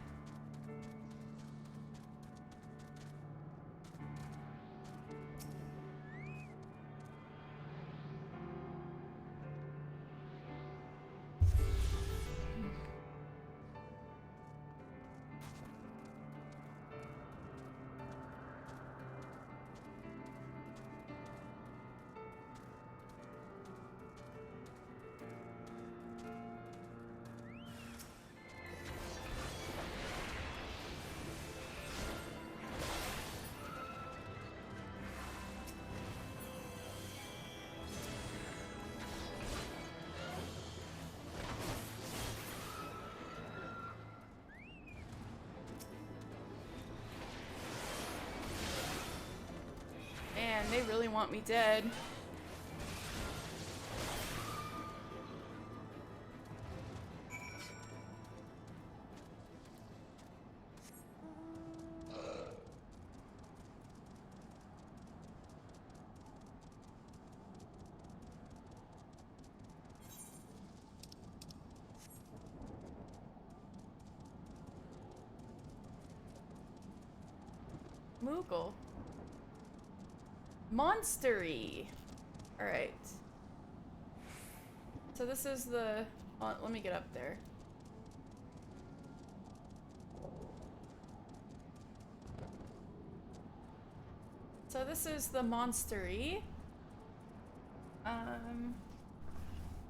Man, they really want me dead. Moogle. Monstery. Alright. So this is the... let me get up there. So this is the Monstery. Oh,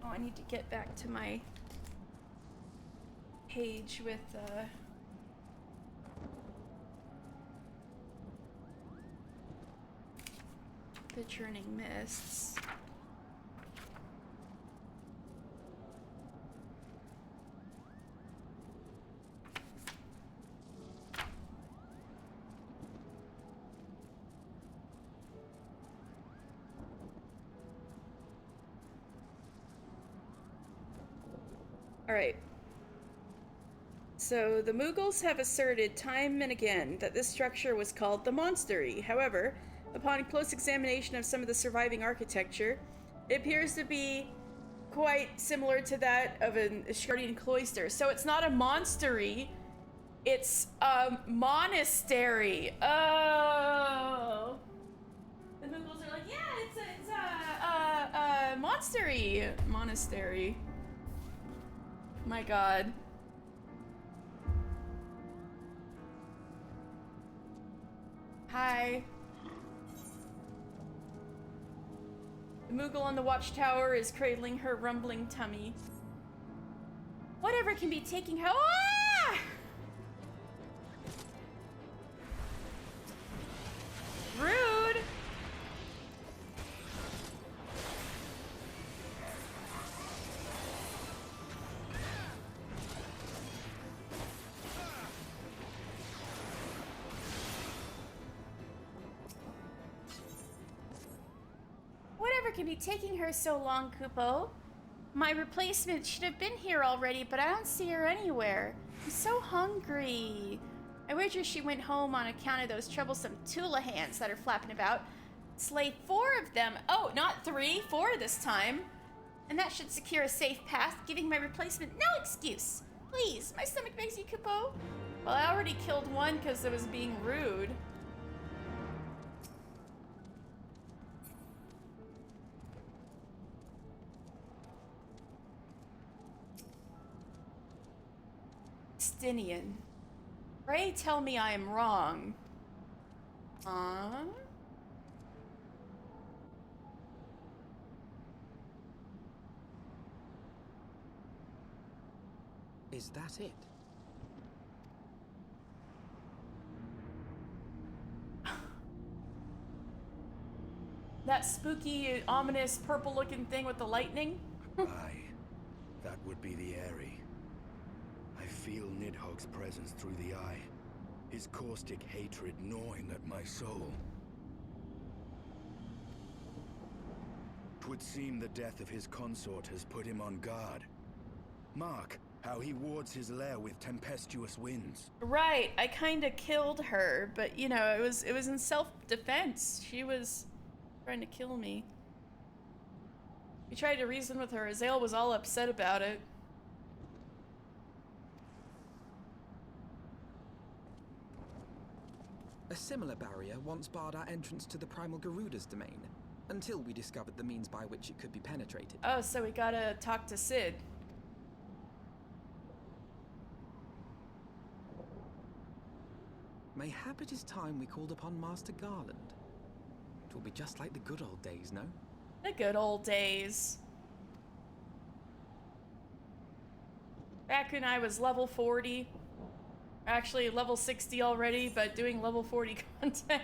I need to get back to my page with, the churning mists. All right. So the Moogles have asserted time and again that this structure was called the Monstery. However, upon close examination of some of the surviving architecture, it appears to be quite similar to that of an Asgardian cloister. So it's not a monstery, it's a monastery. Oh. The Moogles are like, yeah, it's a monstery. Monastery. My god. Hi. The Moogle on the watchtower is cradling her rumbling tummy. Whatever can be taking her. Ah! Rude. can be taking her so long, Kupo? My replacement should have been here already, but I don't see her anywhere. I'm so hungry. I wager she went home on account of those troublesome Tula hands that are flapping about. Slay 4 of them. Oh, not 3, 4 this time. And that should secure a safe path, giving my replacement no excuse. Please, my stomach begs you, Kupo. Well, I already killed one because it was being rude. Stinian. Pray tell me I am wrong. Is that it? That spooky, ominous, purple-looking thing with the lightning? Aye, that would be the Airy. I feel Nidhogg's presence through the eye, his caustic hatred gnawing at my soul. 'Twould seem the death of his consort has put him on guard. Mark how he wards his lair with tempestuous winds. Right, I kinda killed her, but you know, it was in self-defense. She was trying to kill me. We tried to reason with her. Azale was all upset about it. A similar barrier once barred our entrance to the primal Garuda's domain, until we discovered the means by which it could be penetrated. Oh, so we gotta talk to Sid. Mayhap it is time we called upon Master Garland. It will be just like the good old days, no? The good old days. Back when I was level 40. Actually, level 60 already, but doing level 40 content.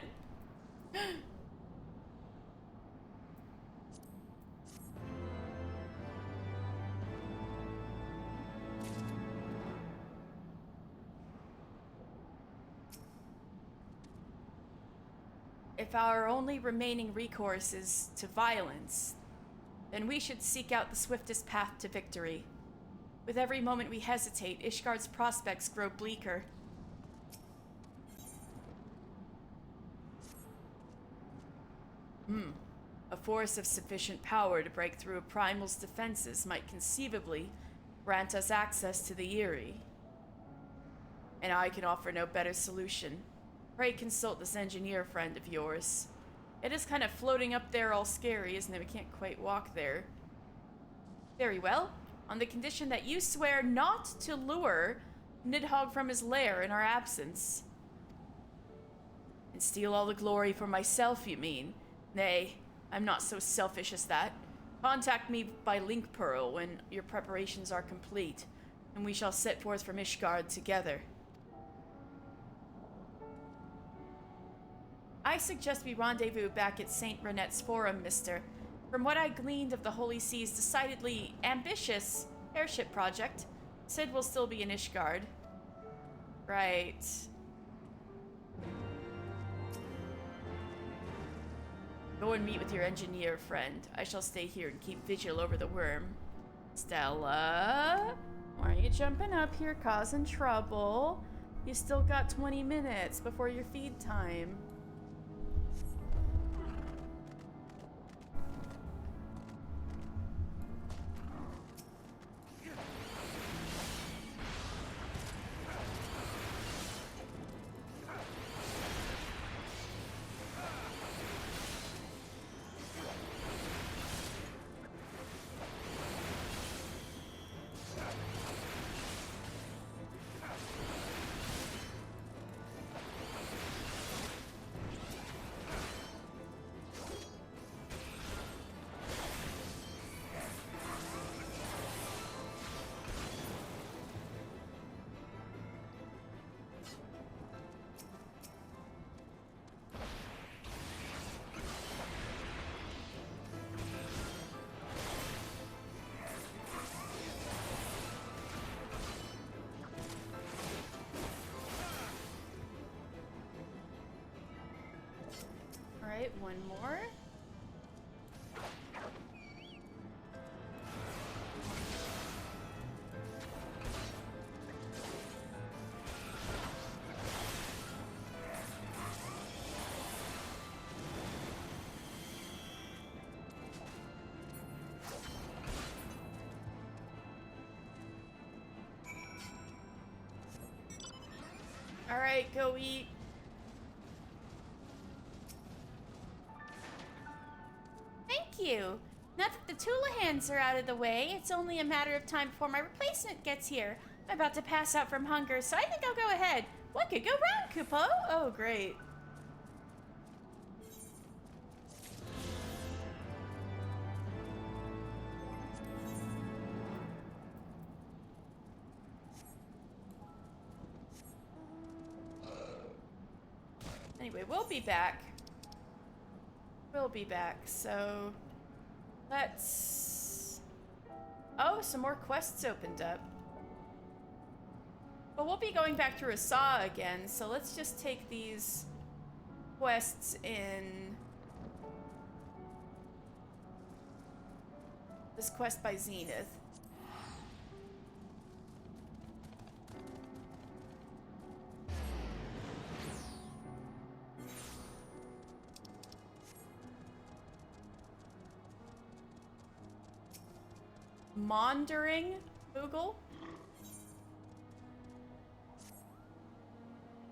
If our only remaining recourse is to violence, then we should seek out the swiftest path to victory. With every moment we hesitate, Ishgard's prospects grow bleaker. A force of sufficient power to break through a primal's defenses might conceivably grant us access to the Eyrie. And I can offer no better solution. Pray consult this engineer friend of yours. It is kind of floating up there all scary, isn't it? We can't quite walk there. Very well. On the condition that you swear not to lure Nidhogg from his lair in our absence. And steal all the glory for myself, you mean? Nay, I'm not so selfish as that. Contact me by link pearl when your preparations are complete, and we shall set forth from Ishgard together. I suggest we rendezvous back at St. Renette's Forum, mister. From what I gleaned of the Holy Sea's decidedly ambitious airship project, Sid will still be in Ishgard. Right. Go and meet with your engineer friend. I shall stay here and keep vigil over the worm. Stella? Why are you jumping up here causing trouble? You still got 20 minutes before your feed time. Alright, one more. Alright, go eat. Thank you. Now that the Tulahans are out of the way, it's only a matter of time before my replacement gets here. I'm about to pass out from hunger, so I think I'll go ahead. What could go wrong, Kupo? Oh, great. Anyway, we'll be back. We'll be back, so let's... Oh, some more quests opened up. But we'll be going back to Hraesvelgr again, so let's just take these quests in... This quest by Zenith. Maundering Moogle?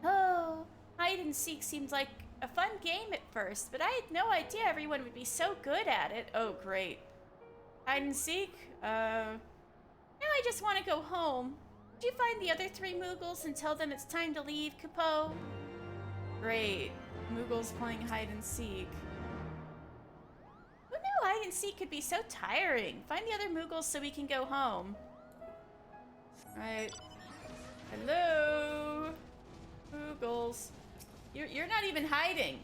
Oh, hide and seek seemed like a fun game at first, but I had no idea everyone would be so good at it. Oh, great. Hide and seek? Now I just want to go home. Did you find the other 3 Moogles and tell them it's time to leave, Kupo? Great. Moogle's playing hide and seek. Who knew hide and seek could be so tiring? Find the other Moogles so we can go home. Alright. Hello? Moogles. You're not even hiding.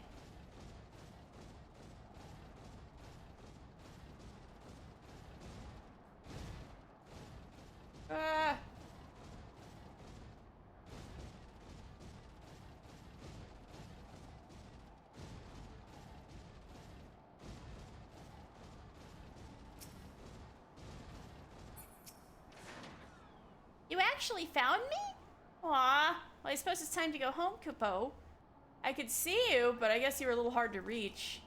Ah. You actually found me? Aw, well, I suppose it's time to go home, Kupo. I could see you, but I guess you were a little hard to reach.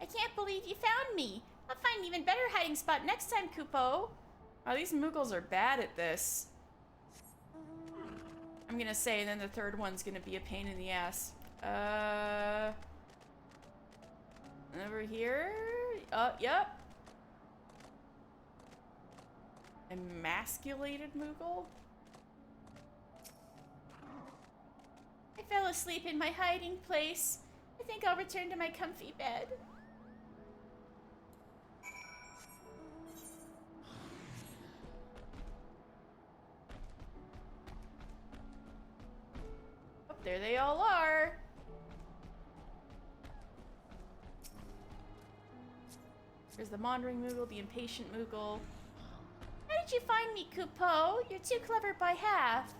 I can't believe you found me. I'll find an even better hiding spot next time, Kupo. Oh, these Moogles are bad at this. I'm gonna say, and then the third one's gonna be a pain in the ass. Over here? Yep. Emasculated Moogle? I fell asleep in my hiding place. I think I'll return to my comfy bed. Oh, there they all are. There's the Maundering Moogle, the Impatient Moogle. How did you find me, Kupo? You're too clever by half.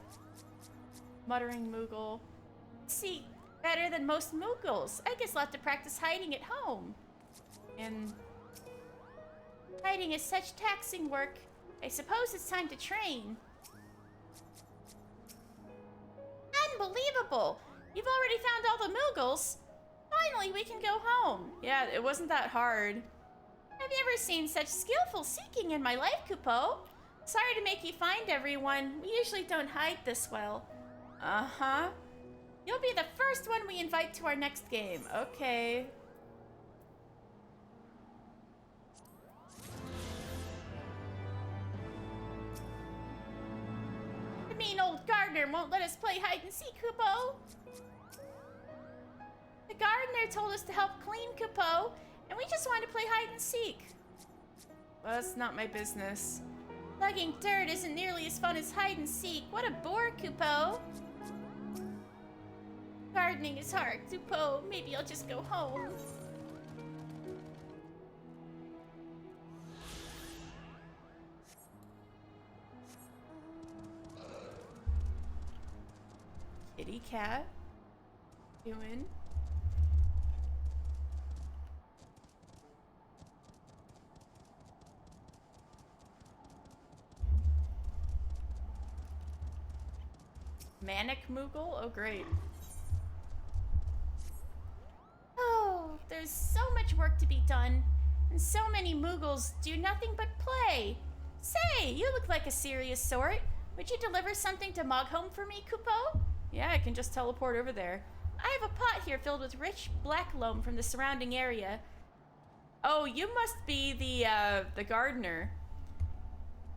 Muttering Moogle. See, better than most Moogles. I guess I'll have to practice hiding at home. And hiding is such taxing work. I suppose it's time to train. Unbelievable! You've already found all the Moogles. Finally, we can go home. yeah, it wasn't that hard. I've never seen such skillful seeking in my life, Kupo. Sorry to make you find everyone. We usually don't hide this well. Uh-huh. You'll be the first one we invite to our next game. Okay. The mean old gardener won't let us play hide and seek, Kupo. The gardener told us to help clean, Kupo, and we just wanted to play hide and seek. Well, that's not my business. Lugging dirt isn't nearly as fun as hide and seek. What a bore, Kupo. Gardening is hard, Kupo. Maybe I'll just go home. Kitty cat. Doing. Manic Moogle? Oh, great. Oh, there's so much work to be done, and so many Moogles do nothing but play. Say, you look like a serious sort. Would you deliver something to Moghome for me, Kupo? Yeah, I can just teleport over there. I have a pot here filled with rich black loam from the surrounding area. Oh, you must be the gardener.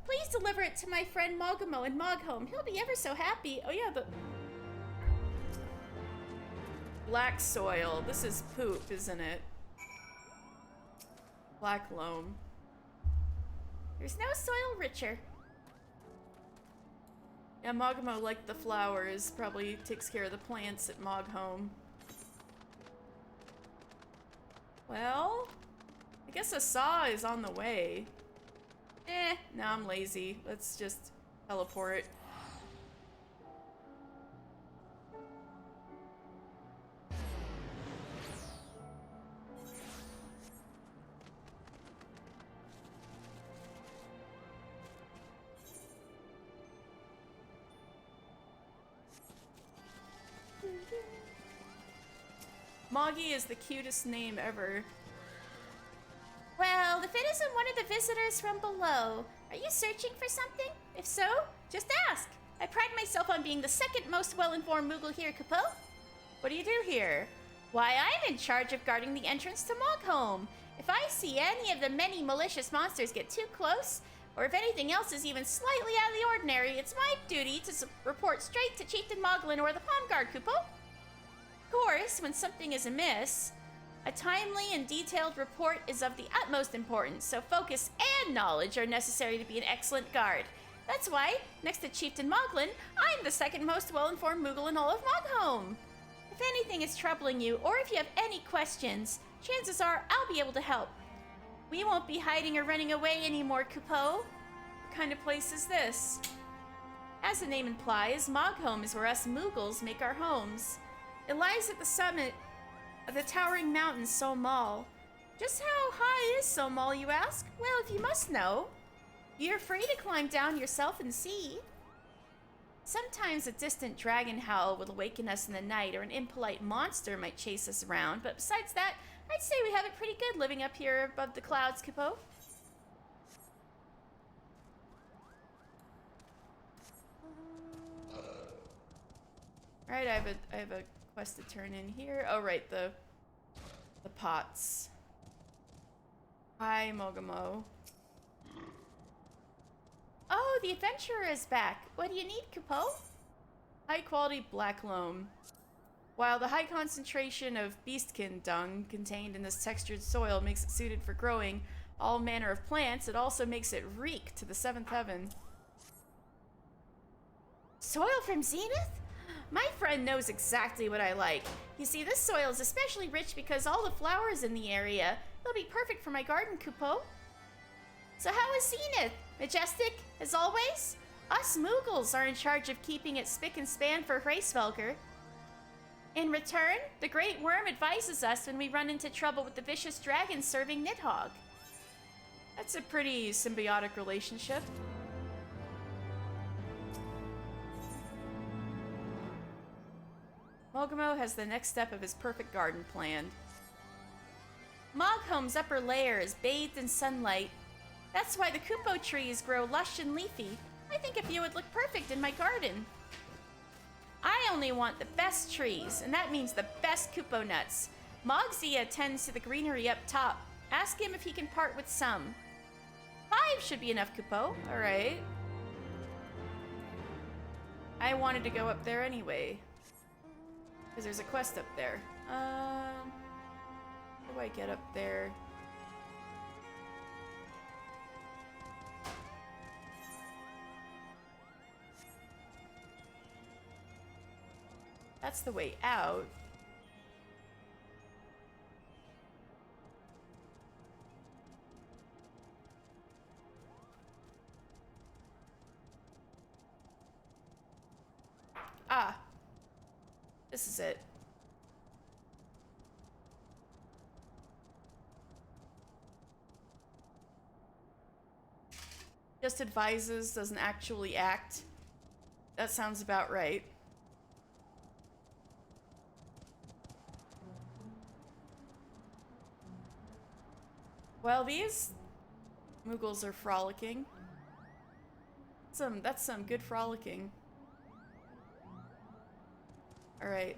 Please deliver it to my friend Mogamo in Moghome. He'll be ever so happy. Oh yeah, the black soil. This is poop, isn't it? Black loam. There's no soil richer. Yeah, Mogamo, like the flowers, probably takes care of the plants at Moghome. Well, I guess a saw is on the way. No, I'm lazy. Let's just teleport. Moggy is the cutest name ever. Well, if it isn't one of the visitors from below, are you searching for something? If so, just ask. I pride myself on being the second most well-informed Moogle here, Kupo. What do you do here? Why, I'm in charge of guarding the entrance to Moghome. If I see any of the many malicious monsters get too close, or if anything else is even slightly out of the ordinary, it's my duty to report straight to Chieftain Moglin or the Palm Guard, Kupo. Of course, when something is amiss, a timely and detailed report is of the utmost importance, so focus and knowledge are necessary to be an excellent guard. That's why, next to Chieftain Moglin, I'm the second most well-informed Moogle in all of Moghome. If anything is troubling you, or if you have any questions, chances are I'll be able to help. We won't be hiding or running away anymore, Kupo. What kind of place is this? As the name implies, Moghome is where us Moogles make our homes. It lies at the summit of the towering mountain Somal. Just how high is Somal, you ask? Well, if you must know, you're free to climb down yourself and see. Sometimes a distant dragon howl will awaken us in the night, or an impolite monster might chase us around, but besides that, I'd say we have it pretty good living up here above the clouds, Kupo. Alright, I have a quest to turn in here. Oh right, the pots. Hi, Mogamo. Oh, the adventurer is back. What do you need, Kupo? High quality black loam. While the high concentration of beastkin dung contained in this textured soil makes it suited for growing all manner of plants, it also makes it reek to the seventh heaven. Soil from Zenith? My friend knows exactly what I like. You see, this soil is especially rich because all the flowers in the area. It'll be perfect for my garden, Kupo. So how is Zenith? Majestic, as always? Us Moogles are in charge of keeping it spick and span for Hraesvelgr. In return, the Great Worm advises us when we run into trouble with the vicious dragon serving Nidhogg. That's a pretty symbiotic relationship. Mogamo has the next step of his perfect garden planned. Moghome's upper layer is bathed in sunlight. That's why the Kupo trees grow lush and leafy. I think a few would look perfect in my garden. I only want the best trees, and that means the best Kupo nuts. Mogzia tends to the greenery up top. Ask him if he can part with some. 5 should be enough, Kupo. Alright. I wanted to go up there anyway. Because there's a quest up there. How do I get up there? That's the way out. Ah. This is it. Just advises, doesn't actually act. That sounds about right. Well, these Moogles are frolicking. That's some good frolicking. All right.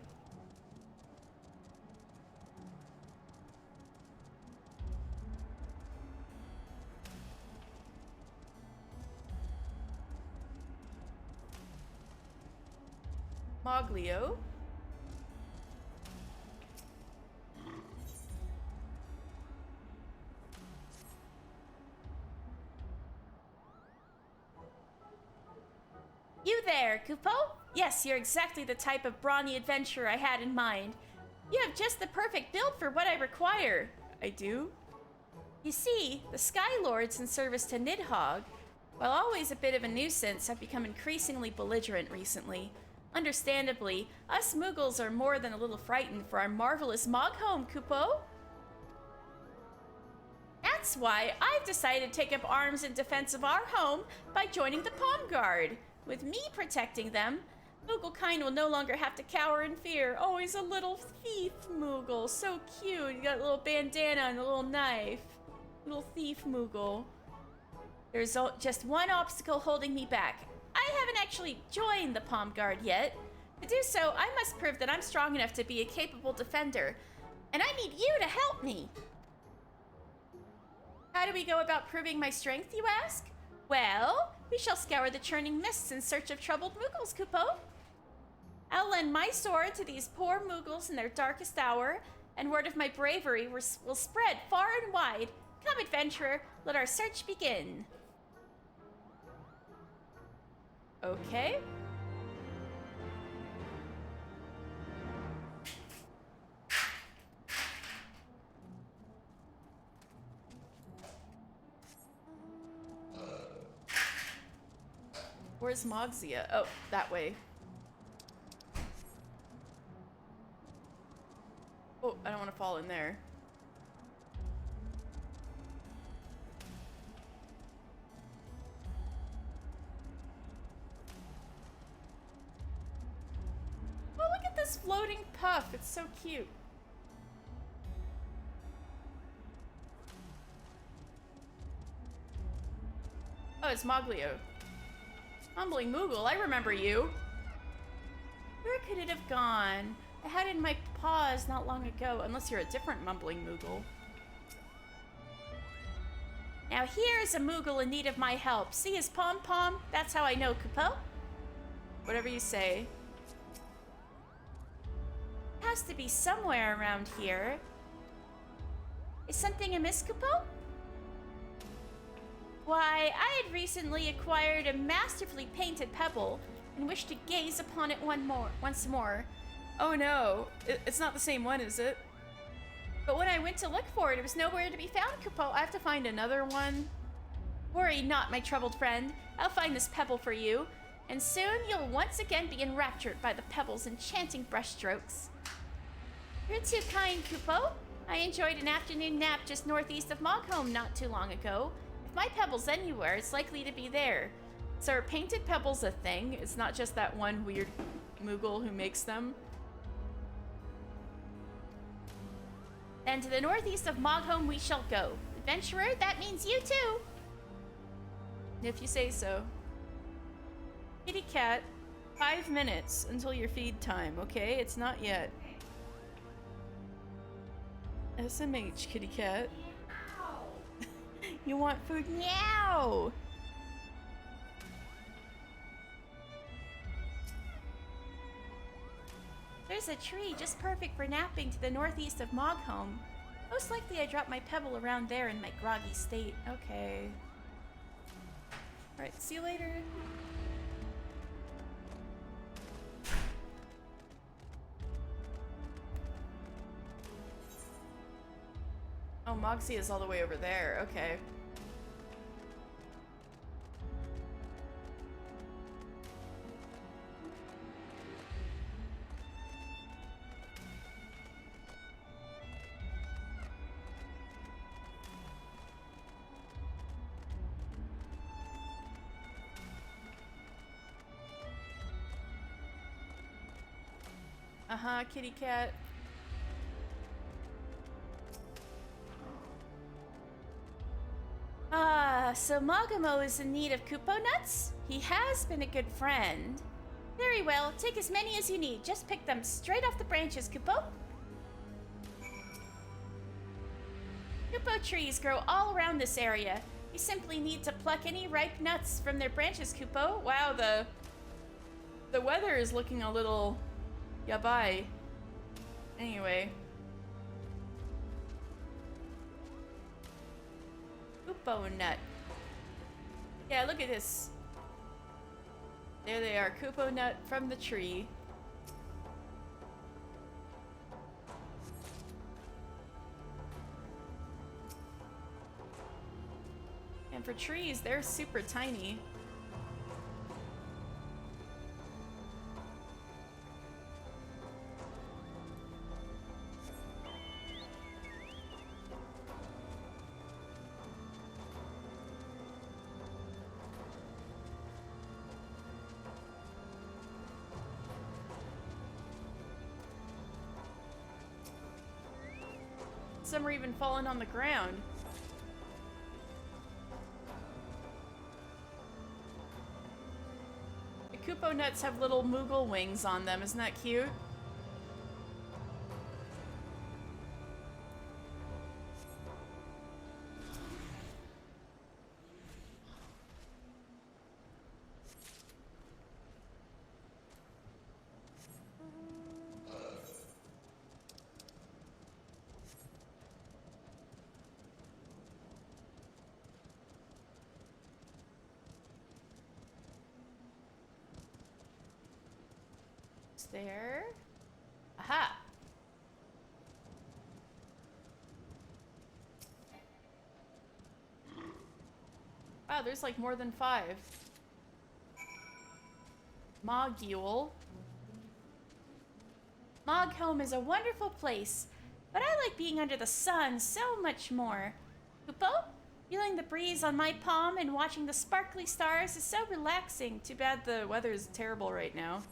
Moglio. You there, Kupo? Yes, you're exactly the type of brawny adventurer I had in mind. You have just the perfect build for what I require. I do? You see, the Sky Lords in service to Nidhogg, while always a bit of a nuisance, have become increasingly belligerent recently. Understandably, us Moogles are more than a little frightened for our marvelous Mog home, Kupo. That's why I've decided to take up arms in defense of our home by joining the Palm Guard. With me protecting them, Mooglekind will no longer have to cower in fear. Oh, he's a little thief Moogle. So cute. He got a little bandana and a little knife. Little thief Moogle. There's just one obstacle holding me back. I haven't actually joined the Palm Guard yet. To do so, I must prove that I'm strong enough to be a capable defender. And I need you to help me. How do we go about proving my strength, you ask? Well, we shall scour the churning mists in search of troubled Moogles, Kupo. I'll lend my sword to these poor Moogles in their darkest hour, and word of my bravery will spread far and wide. Come, adventurer, let our search begin. Okay. Where's Mogzia? Oh, that way. Oh, I don't want to fall in there. Oh, look at this floating puff. It's so cute. Oh, it's Moglio. Mumbling Moogle, I remember you. Where could it have gone? I had it in my paws not long ago, unless you're a different Mumbling Moogle. Now here's a Moogle in need of my help. See his pom-pom? That's how I know, Kupo. Whatever you say. Has to be somewhere around here. Is something amiss, Kupo? Why, I had recently acquired a masterfully painted pebble and wish to gaze upon it once more. Oh no, it's not the same one, is it? But when I went to look for it, it was nowhere to be found, Kupo. I have to find another one. Worry not, my troubled friend. I'll find this pebble for you, and soon you'll once again be enraptured by the pebble's enchanting brushstrokes. You're too kind, Kupo. I enjoyed an afternoon nap just northeast of Moghome not too long ago. If my pebble's anywhere, it's likely to be there. So are painted pebbles a thing? It's not just that one weird Moogle who makes them? Then to the northeast of Moghome we shall go. Adventurer, that means you too. If you say so. Kitty cat, 5 minutes until your feed time, okay? It's not yet. SMH, kitty cat. You want food? Meow! There's a tree just perfect for napping to the northeast of Moghome. Most likely I dropped my pebble around there in my groggy state. Okay. Alright, see you later. Oh, Moxie is all the way over there. Okay. Uh-huh, kitty cat. Ah, So Magamo is in need of Kupo nuts? He has been a good friend. Very well, take as many as you need. Just pick them straight off the branches, Kupo. Kupo trees grow all around this area. You simply need to pluck any ripe nuts from their branches, Kupo. Wow, the weather is looking a little yabai. Anyway. Kupo nut. Yeah, look at this. There they are, Kupo nut from the tree. And for trees, they're super tiny. Some are even falling on the ground. The Kupo nuts have little Moogle wings on them. Isn't that cute? There. Aha! Wow, there's like more than 5. Mogule. Moghome is a wonderful place, but I like being under the sun so much more. Kupo? Feeling the breeze on my palm and watching the sparkly stars is so relaxing. Too bad the weather is terrible right now.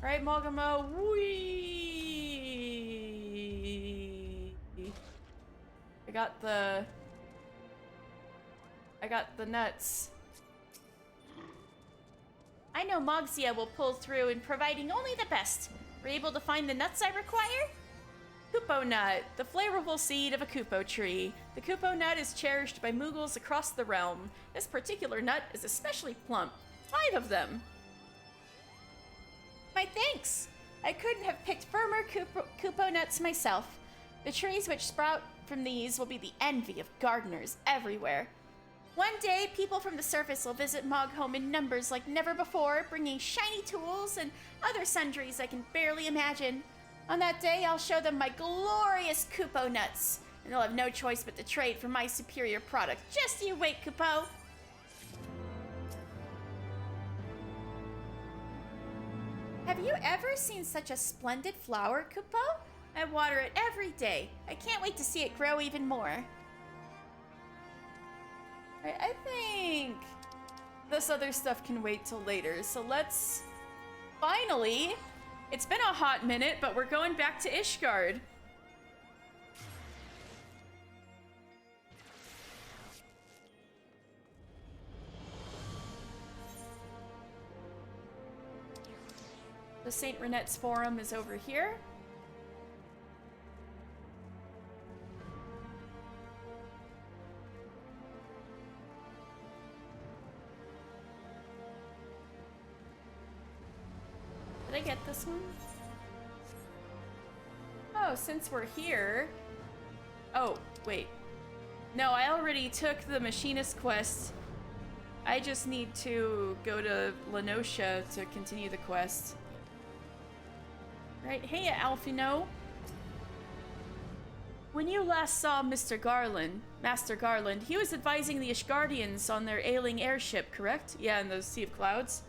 Alright, Mogamo, whee! I got the nuts. I know Mogzia will pull through in providing only the best. Were you able to find the nuts I require? Kupo nut, the flavorful seed of a Kupo tree. The Kupo nut is cherished by Moogles across the realm. This particular nut is especially plump. 5 of them. My thanks! I couldn't have picked firmer Kupo nuts myself. The trees which sprout from these will be the envy of gardeners everywhere. One day, people from the surface will visit Moghome in numbers like never before, bringing shiny tools and other sundries I can barely imagine. On that day, I'll show them my glorious Kupo nuts, and they'll have no choice but to trade for my superior product. Just you wait, Kupo! Have you ever seen such a splendid flower, Kupo? I water it every day. I can't wait to see it grow even more. Right, I think this other stuff can wait till later. So let's finally, it's been a hot minute, but we're going back to Ishgard. The St. Renette's Forum is over here. Did I get this one? Oh, since we're here... Oh, wait. No, I already took the machinist quest. I just need to go to Lenosha to continue the quest. Right, hey Alfino. When you last saw Master Garland, he was advising the Ishgardians on their ailing airship, correct? Yeah, in the Sea of Clouds.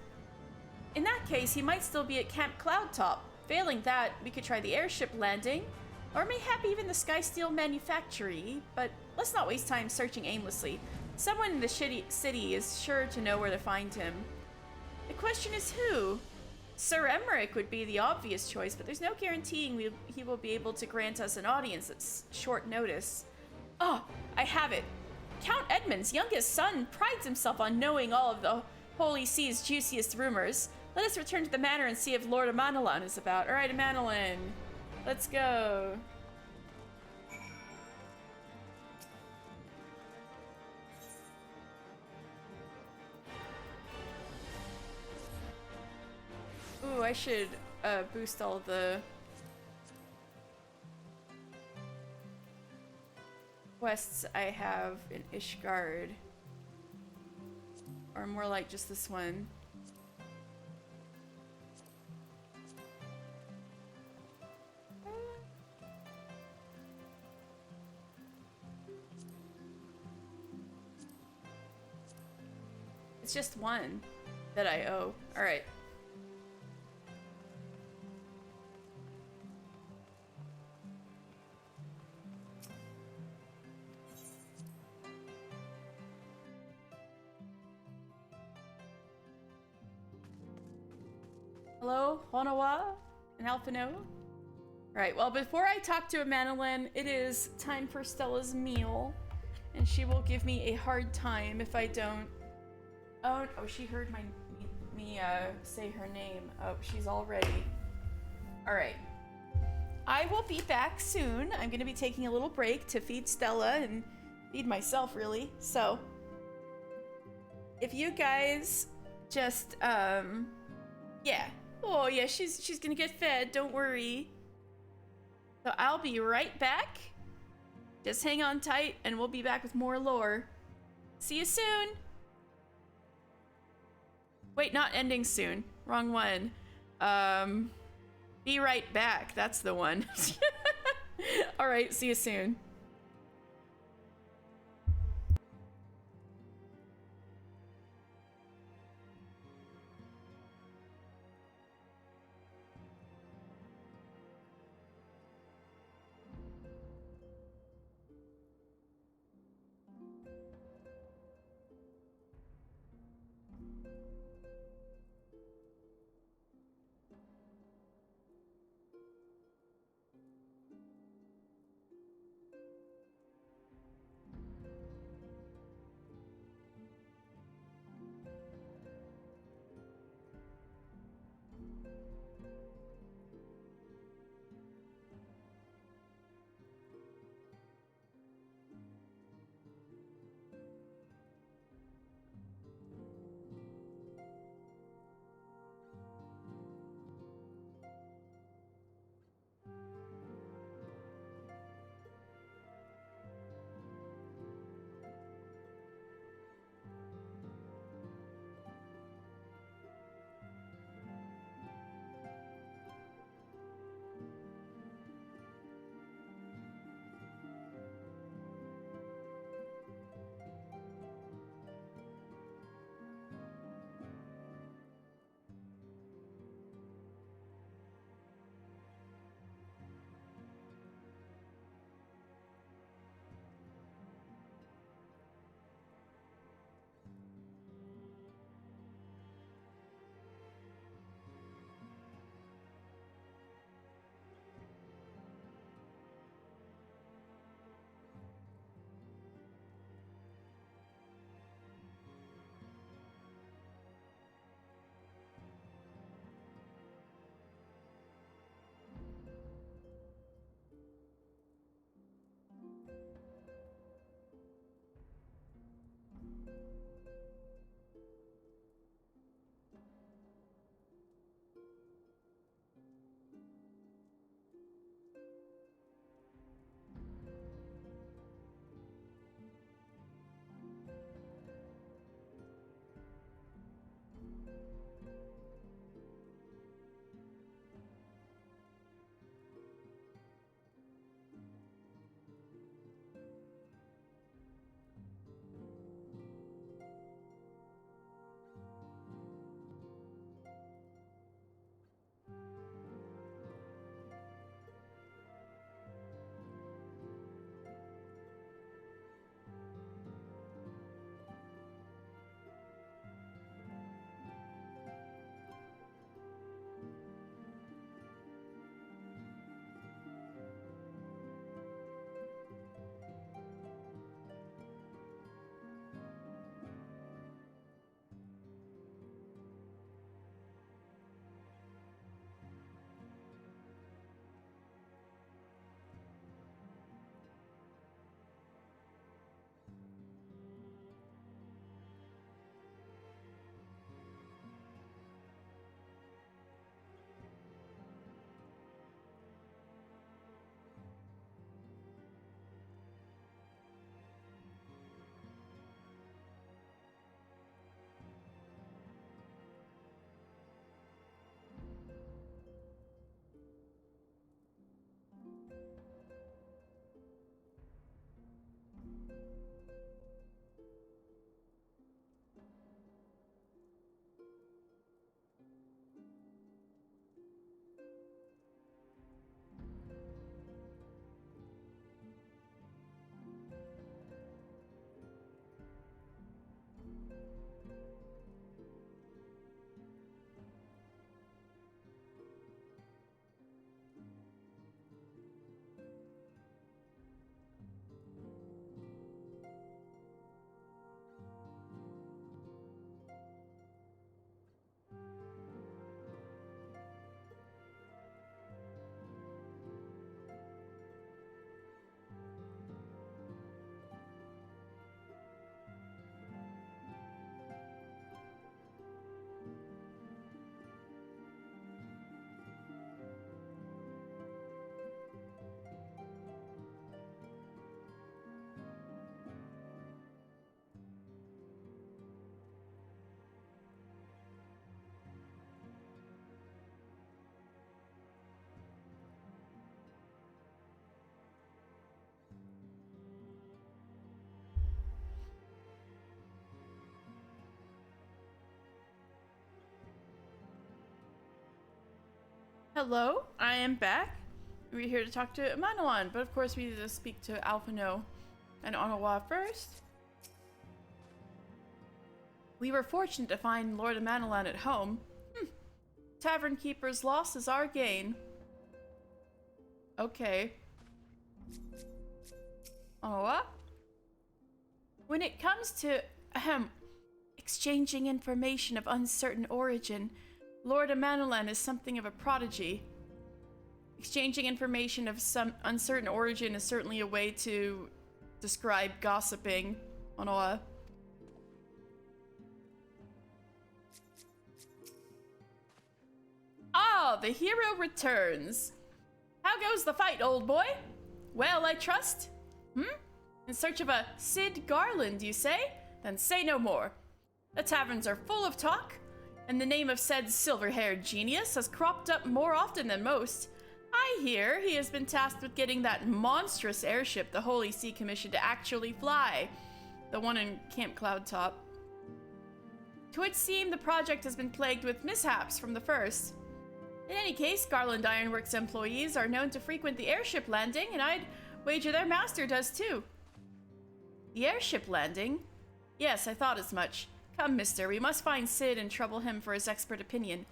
In that case, he might still be at Camp Cloudtop. Failing that, we could try the airship landing, or mayhap even the Skysteel Manufactory, but let's not waste time searching aimlessly. Someone in the city is sure to know where to find him. The question is who? Sir Emmerich would be the obvious choice, but there's no guaranteeing he will be able to grant us an audience at short notice. Oh, I have it. Count Edmund's youngest son prides himself on knowing all of the Holy See's juiciest rumors. Let us return to the manor and see if Lord Amanelon is about. All right, Amanelon, let's go. Ooh, I should boost all the quests I have in Ishgard. Or more like just this one. It's just one that I owe. All right. Hello, Honawa and Alphino. Alright, well, before I talk to Amanelon, it is time for Stella's meal. And she will give me a hard time if I don't... Oh, she heard me say her name. Oh, she's all ready. Alright. I will be back soon. I'm going to be taking a little break to feed Stella and feed myself, really. So, if you guys just, yeah. Oh, yeah, she's gonna get fed, don't worry. So I'll be right back. Just hang on tight, and we'll be back with more lore. See you soon! Wait, not ending soon. Wrong one. Be right back. That's the one. Alright, see you soon. Hello, I am back. We're here to talk to Manawan, but of course we need to speak to Alphino and Onawa first. We were fortunate to find Lord Manalan at home. Tavern keeper's loss is our gain. Okay. Onawa? When it comes to, exchanging information of uncertain origin, Lord Manalan is something of a prodigy. Exchanging information of some uncertain origin is certainly a way to describe gossiping, Onawa. Ah, the hero returns. How goes the fight, old boy? Well, I trust? In search of a Sid Garland, you say? Then say no more. The taverns are full of talk, and the name of said silver-haired genius has cropped up more often than most. I hear he has been tasked with getting that monstrous airship the Holy See commissioned to actually fly. The one in Camp Cloudtop. To its seem, the project has been plagued with mishaps from the first. In any case, Garland Ironworks employees are known to frequent the airship landing, and I'd wager their master does too. The airship landing? Yes, I thought as much. Come, mister, we must find Sid and trouble him for his expert opinion.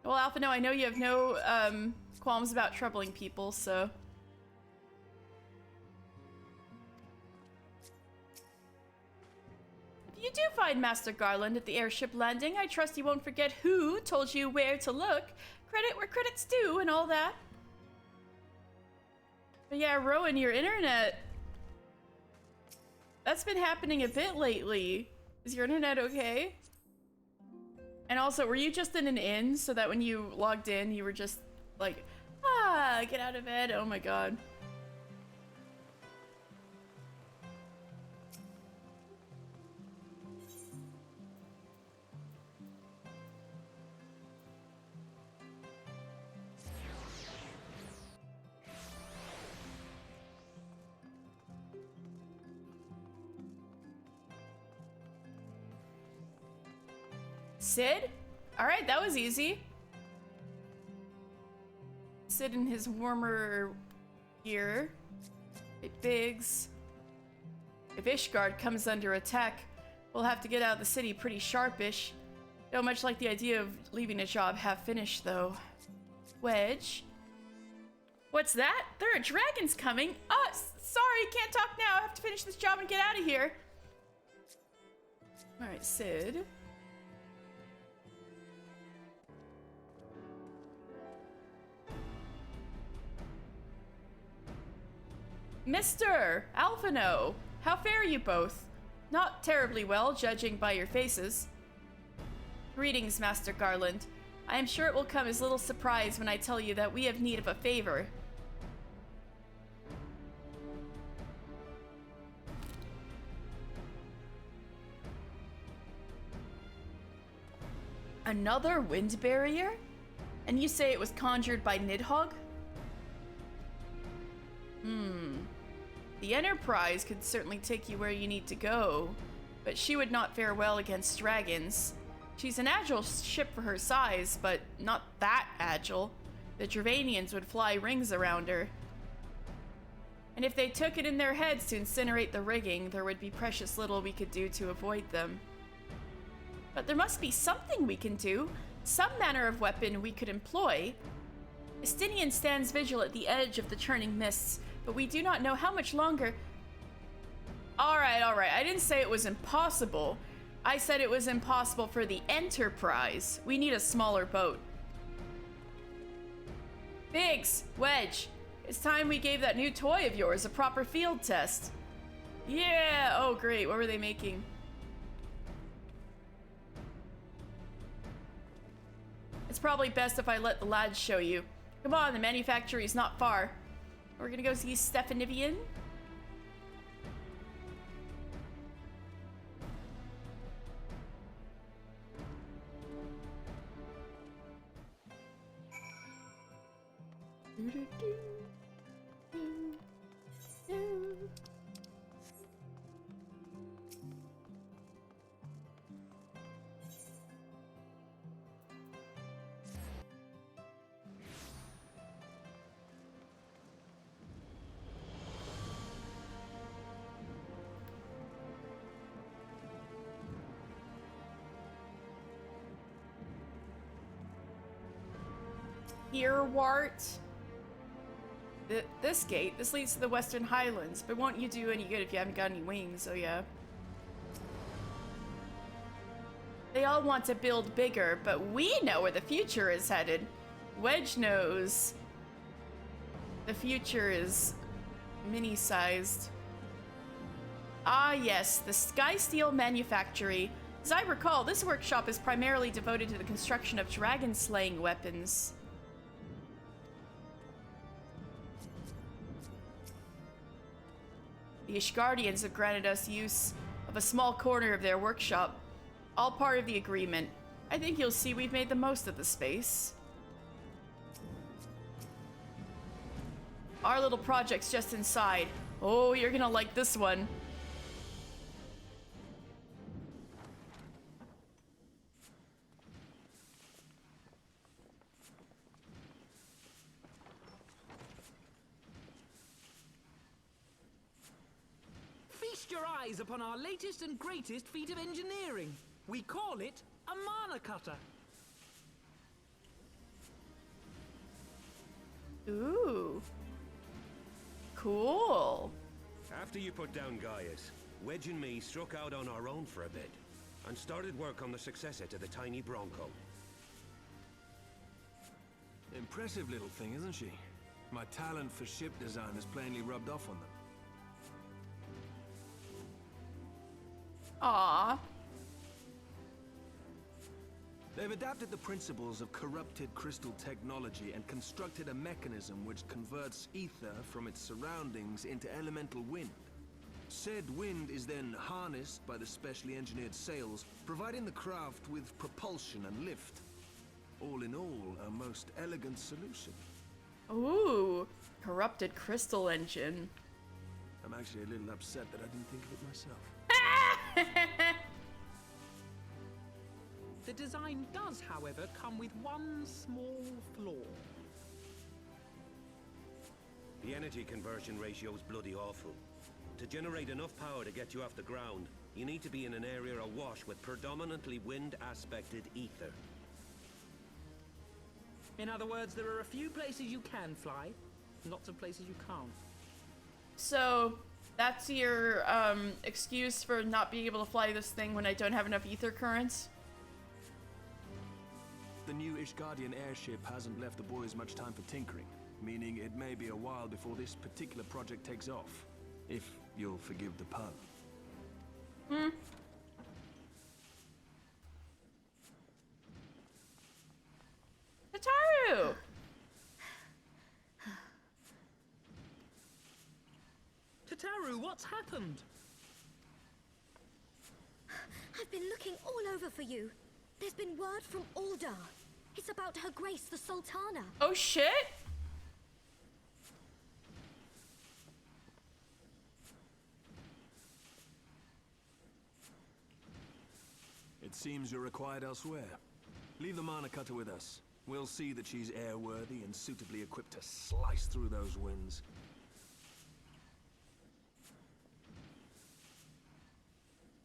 Well, Alphino, I know you have no qualms about troubling people, so... If you do find Master Garland at the airship landing, I trust you won't forget who told you where to look. Credit where credit's due and all that. But yeah, Rowan, your internet... That's been happening a bit lately. Is your internet okay? And also, were you just in an inn so that when you logged in, you were just like, get out of bed? Oh my god. Sid? Alright, that was easy. Sid in his warmer gear. It Biggs. If Ishgard comes under attack, we'll have to get out of the city pretty sharpish. Don't much like the idea of leaving a job half finished, though. Wedge? What's that? There are dragons coming! Sorry, can't talk now. I have to finish this job and get out of here. Alright, Sid. Mr. Alphino, how fare you both? Not terribly well, judging by your faces. Greetings, Master Garland. I am sure it will come as little surprise when I tell you that we have need of a favor. Another wind barrier? And you say it was conjured by Nidhogg? The Enterprise could certainly take you where you need to go, but she would not fare well against dragons. She's an agile ship for her size, but not that agile. The Dravanians would fly rings around her. And if they took it in their heads to incinerate the rigging, there would be precious little we could do to avoid them. But there must be something we can do, some manner of weapon we could employ. Estinian stands vigil at the edge of the churning mists, but we do not know how much longer. Alright, I didn't say it was impossible. I said it was impossible for the Enterprise. We need a smaller boat. Biggs, Wedge, it's time we gave that new toy of yours a proper field test. Yeah, oh great, what were they making? It's probably best if I let the lads show you. Come on, the manufactory's not far. We're gonna go see Stefanivian. Earwart. This gate, this leads to the Western Highlands, but won't you do any good if you haven't got any wings, so yeah. They all want to build bigger, but we know where the future is headed. Wedge knows the future is mini-sized. Ah yes, the Sky Steel Manufactory. As I recall, this workshop is primarily devoted to the construction of dragon-slaying weapons. The Ishgardians have granted us use of a small corner of their workshop. All part of the agreement. I think you'll see we've made the most of the space. Our little project's just inside. Oh, you're gonna like this one. Feast your eyes upon our latest and greatest feat of engineering. We call it a mana cutter. Ooh. Cool. After you put down Gaius, Wedge and me struck out on our own for a bit, and started work on the successor to the tiny Bronco. Impressive little thing, isn't she? My talent for ship design has plainly rubbed off on them. Aww. They've adapted the principles of corrupted crystal technology and constructed a mechanism which converts ether from its surroundings into elemental wind. Said wind is then harnessed by the specially engineered sails, providing the craft with propulsion and lift. All in all, a most elegant solution. Ooh. Corrupted crystal engine. I'm actually a little upset that I didn't think of it myself. The design does, however, come with one small flaw. The energy conversion ratio is bloody awful. To generate enough power to get you off the ground, you need to be in an area awash with predominantly wind-aspected ether. In other words, there are a few places you can fly, lots of places you can't. So, that's your excuse for not being able to fly this thing when I don't have enough ether currents? The new Ishgardian airship hasn't left the boys much time for tinkering, meaning it may be a while before this particular project takes off. If you'll forgive the pun. Hataru! Tataru, what's happened? I've been looking all over for you. There's been word from Aldar. It's about Her Grace the Sultana. Oh shit? It seems you're required elsewhere. Leave the mana cutter with us. We'll see that she's airworthy and suitably equipped to slice through those winds.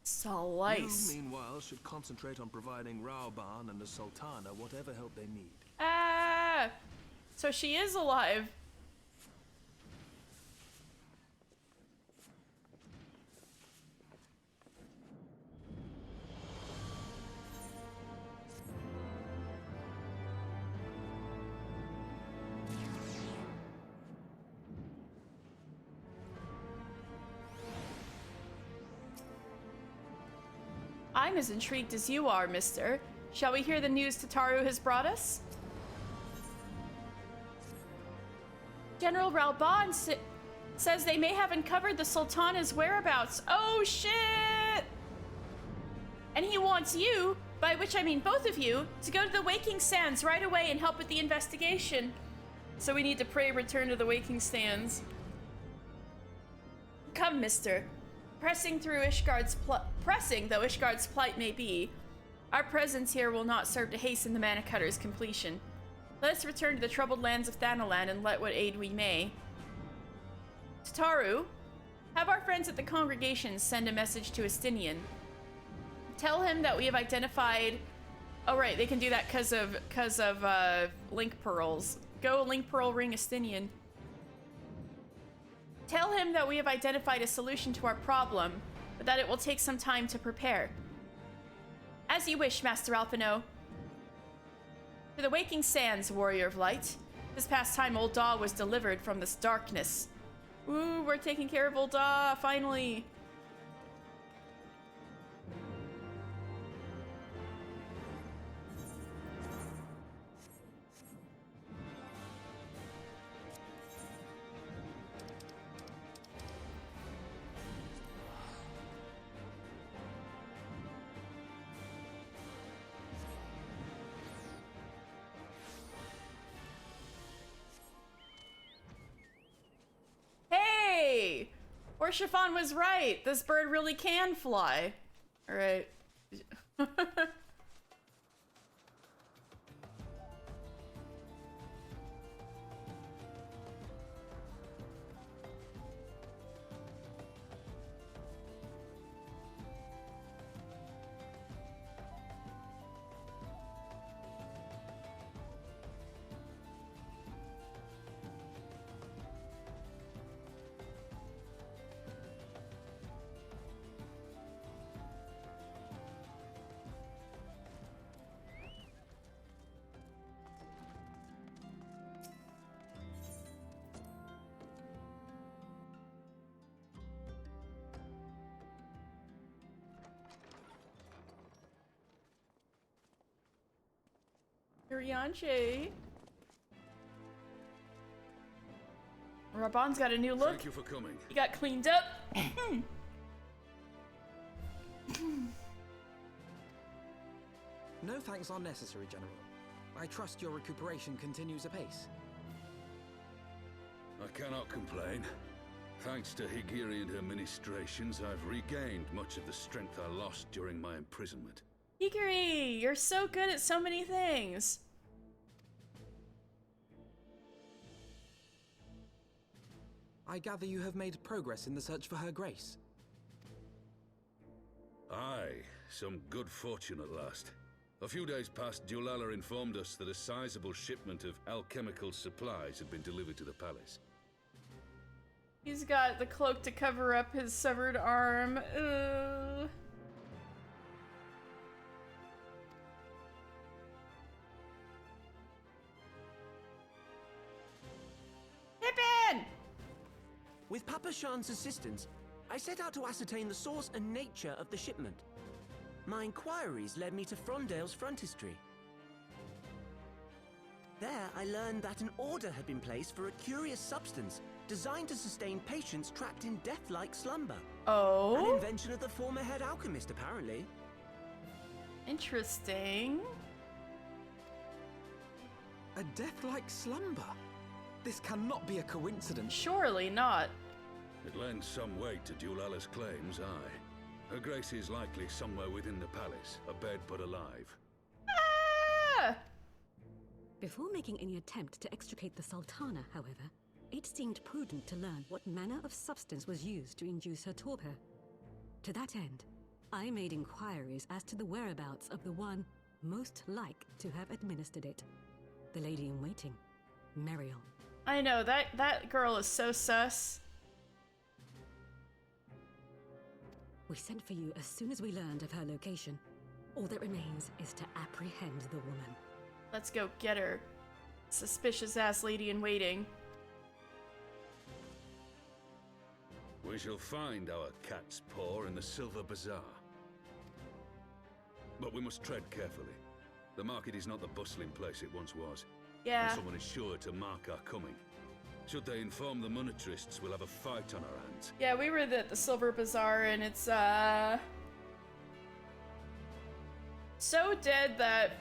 Slice. You, meanwhile, should concentrate on providing Raoban and the Sultana whatever help they need. Ah! So she is alive. I'm as intrigued as you are, mister. Shall we hear the news Tataru has brought us? General Ralban says they may have uncovered the Sultana's whereabouts. Oh, shit! And he wants you, by which I mean both of you, to go to the Waking Sands right away and help with the investigation. So we need to pray return to the Waking Sands. Come, mister. Pressing though Ishgard's plight may be, our presence here will not serve to hasten the Mana Cutter's completion. Let us return to the troubled lands of Thanalan and let what aid we may. Tataru, have our friends at the congregation send a message to Estinian. Tell him that we have identified Oh right, they can do that because of link pearls. Go link pearl ring Estinian. Tell him that we have identified a solution to our problem, but that it will take some time to prepare. As you wish, Master Alphino. To the waking sands, warrior of light. This past time, Old Daw was delivered from this darkness. Ooh, we're taking care of Old Daw, finally. Hey! Orshifan was right. This bird really can fly. All right. Urianche. Raban's got a new look. Thank you for coming. He got cleaned up. No thanks are necessary, General. I trust your recuperation continues apace. I cannot complain. Thanks to Higiri and her ministrations, I've regained much of the strength I lost during my imprisonment. Higiri, you're so good at so many things. I gather you have made progress in the search for Her Grace. Aye, some good fortune at last. A few days past, Dulala informed us that a sizable shipment of alchemical supplies had been delivered to the palace. He's got the cloak to cover up his severed arm. Ugh. Pippin! With Papa Shan's assistance, I set out to ascertain the source and nature of the shipment. My inquiries led me to Frondale's frontistery. There, I learned that an order had been placed for a curious substance designed to sustain patients trapped in death-like slumber. Oh? An invention of the former head alchemist, apparently. Interesting. A death-like slumber? This cannot be a coincidence. Surely not. It lends some weight to Dulala's claims, aye. Her Grace is likely somewhere within the palace, abed but alive. Ah! Before making any attempt to extricate the Sultana, however, it seemed prudent to learn what manner of substance was used to induce her torpor. To that end, I made inquiries as to the whereabouts of the one most like to have administered it. The lady in waiting, Meriel. I know, that girl is so sus. We sent for you as soon as we learned of her location. All that remains is to apprehend the woman. Let's go get her. Suspicious ass lady in waiting. We shall find our cat's paw in the Silver Bazaar. But we must tread carefully. The market is not the bustling place it once was. Yeah. And someone is sure to mark our coming. Should they inform the monetarists, we'll have a fight on our hands. Yeah, we were at the Silver Bazaar and it's so dead that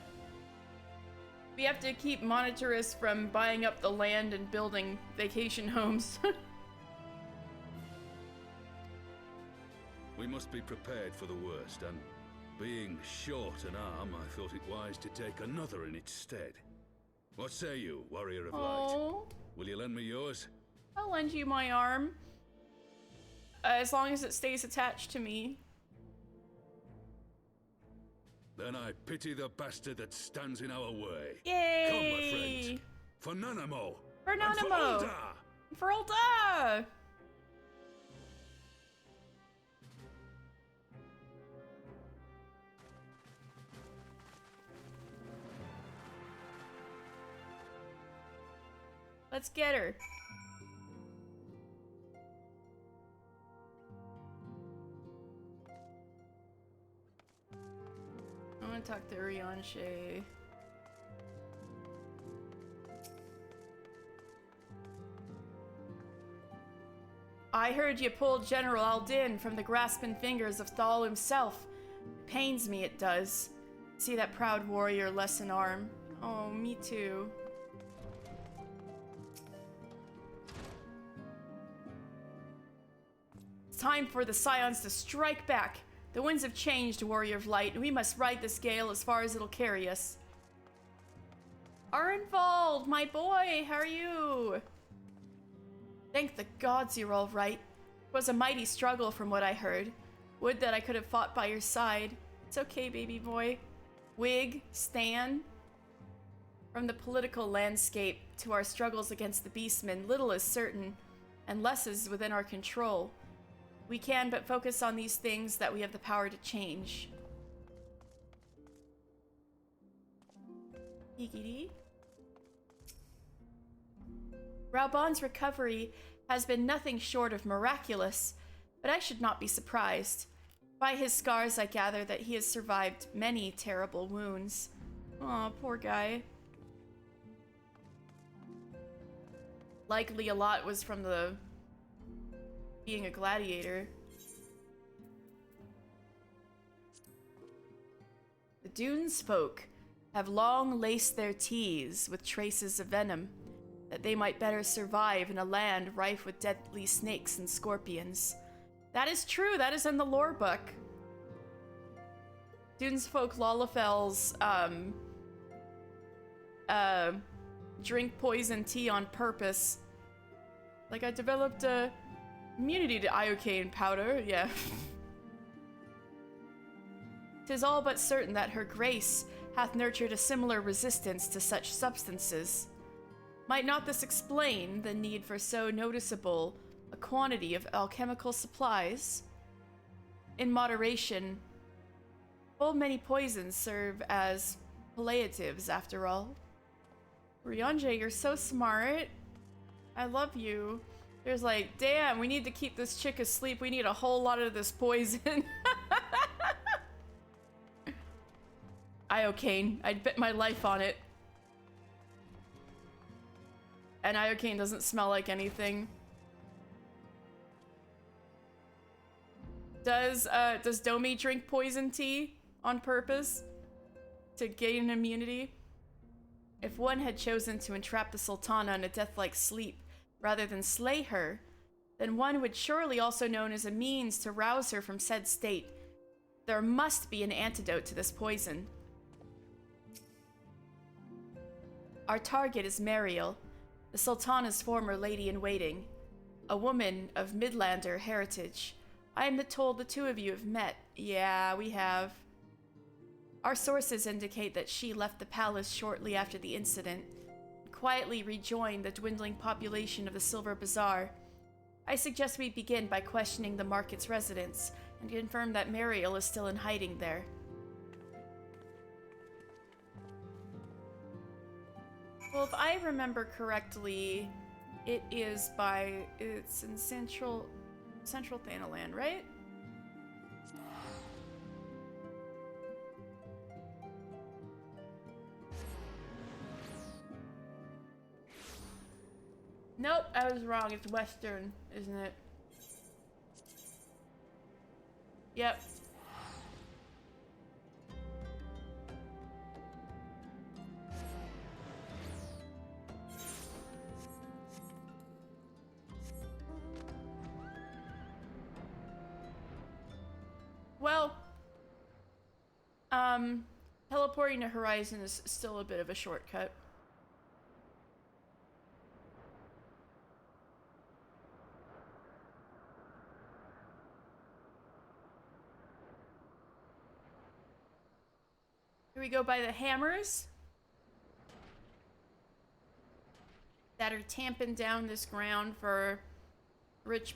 we have to keep monetarists from buying up the land and building vacation homes. We must be prepared for the worst, and being short an arm, I thought it wise to take another in its stead. What say you, warrior of light? Oh. Will you lend me yours? I'll lend you my arm. As long as it stays attached to me. Then I pity the bastard that stands in our way. Yay! Come, my friends. For Nanamo. For And for Nanamo. Ulda. For Ulda! Let's get her. I want to talk to Rianche. I heard you pulled General Aldin from the grasping fingers of Thal himself. Pains me, it does. See that proud warrior less in arm. Oh, me too. It's time for the Scions to strike back. The winds have changed, Warrior of Light, and we must ride this gale as far as it'll carry us. Arnvald, my boy, how are you? Thank the gods you're all right. It was a mighty struggle from what I heard. Would that I could have fought by your side. It's okay, baby boy. Wig, Stan. From the political landscape to our struggles against the Beastmen, little is certain, and less is within our control. We can but focus on these things that we have the power to change. Yigiri. Raubon's recovery has been nothing short of miraculous, but I should not be surprised. By his scars, I gather that he has survived many terrible wounds. Aw, poor guy. Likely a lot was from the being a gladiator. The Dunes folk have long laced their teeth with traces of venom, that they might better survive in a land rife with deadly snakes and scorpions. That is true, that is in the lore book. Dunes folk Lalafells, drink poison tea on purpose. Like, I developed a immunity to iocane powder, yeah. 'Tis all but certain that her grace hath nurtured a similar resistance to such substances. Might not this explain the need for so noticeable a quantity of alchemical supplies? In moderation, full many poisons serve as palliatives, after all. Rianche, you're so smart. I love you. There's like, damn, we need to keep this chick asleep. We need a whole lot of this poison. Iocane. I'd bet my life on it. And iocane doesn't smell like anything. Does Domi drink poison tea on purpose to gain immunity? If one had chosen to entrap the Sultana in a death-like sleep rather than slay her, then one would surely also known as a means to rouse her from said state. There must be an antidote to this poison. Our target is Mariel, the Sultana's former lady-in-waiting, a woman of Midlander heritage. I am told the two of you have met. Yeah, we have. Our sources indicate that she left the palace shortly after the incident, quietly rejoined the dwindling population of the Silver Bazaar. I suggest we begin by questioning the market's residents and confirm that Mariel is still in hiding there. Well, if I remember correctly, it's in Central Thanalan, right? Nope, I was wrong. It's Western, isn't it? Yep. Well, teleporting to Horizon is still a bit of a shortcut. Here we go by the hammers that are tamping down this ground for rich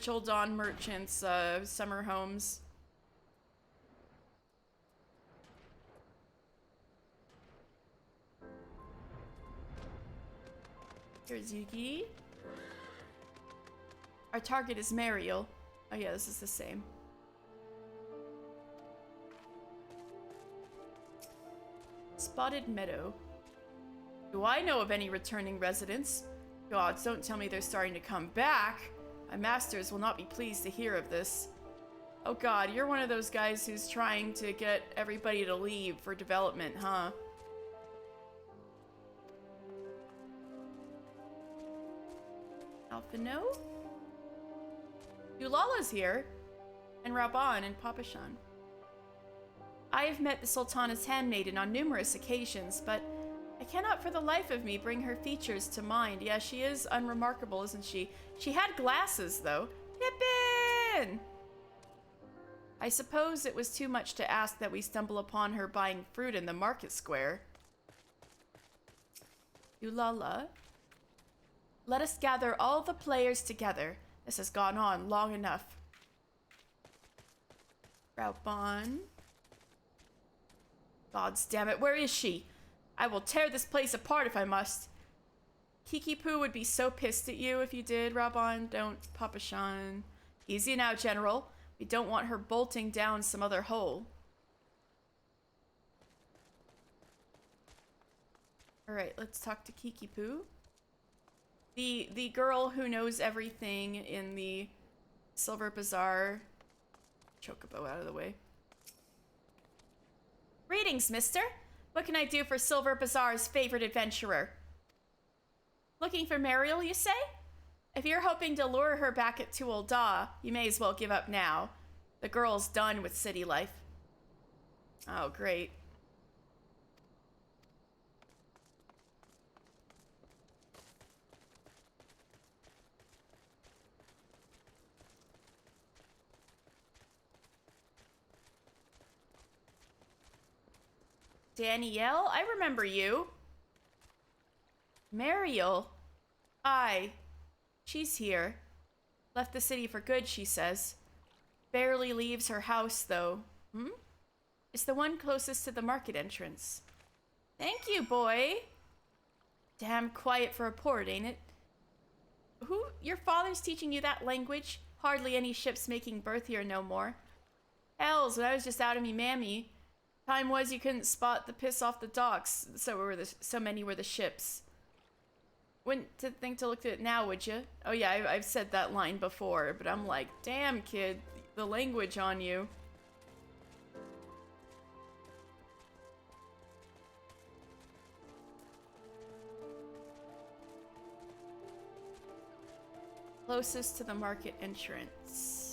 old Dawn merchants' summer homes. Here's Yuki. Our target is Mariel. Oh yeah, this is the same. Spotted Meadow. Do I know of any returning residents? Gods, don't tell me they're starting to come back. My masters will not be pleased to hear of this. Oh god, you're one of those guys who's trying to get everybody to leave for development, huh? Alphino? Eulala's here. And Raban and Papashan. I have met the Sultana's handmaiden on numerous occasions, but I cannot for the life of me bring her features to mind. Yeah, she is unremarkable, isn't she? She had glasses, though. Pippin! I suppose it was too much to ask that we stumble upon her buying fruit in the market square. Eulala. Let us gather all the players together. This has gone on long enough. Raban. Gods damn it, where is she? I will tear this place apart if I must. Kiki Poo would be so pissed at you if you did, Raban. Don't, Papashan. Easy now, General. We don't want her bolting down some other hole. Alright, let's talk to Kiki Poo. The girl who knows everything in the Silver Bazaar. Chocobo out of the way. Greetings, mister. What can I do for Silver Bazaar's favorite adventurer? Looking for Mariel, you say? If you're hoping to lure her back at Tuolda, you may as well give up now. The girl's done with city life. Oh, great. Danielle, I remember you. Mariel? Aye. She's here. Left the city for good, she says. Barely leaves her house, though. Hmm? It's the one closest to the market entrance. Thank you, boy. Damn quiet for a port, ain't it? Who? Your father's teaching you that language? Hardly any ships making berth here no more. Hells, when I was just out of me mammy. Time was you couldn't spot the piss off the docks, so many were the ships. Wouldn't think to look at it now, would you? Oh yeah, I've said that line before, but I'm like, damn kid, the language on you. Closest to the market entrance.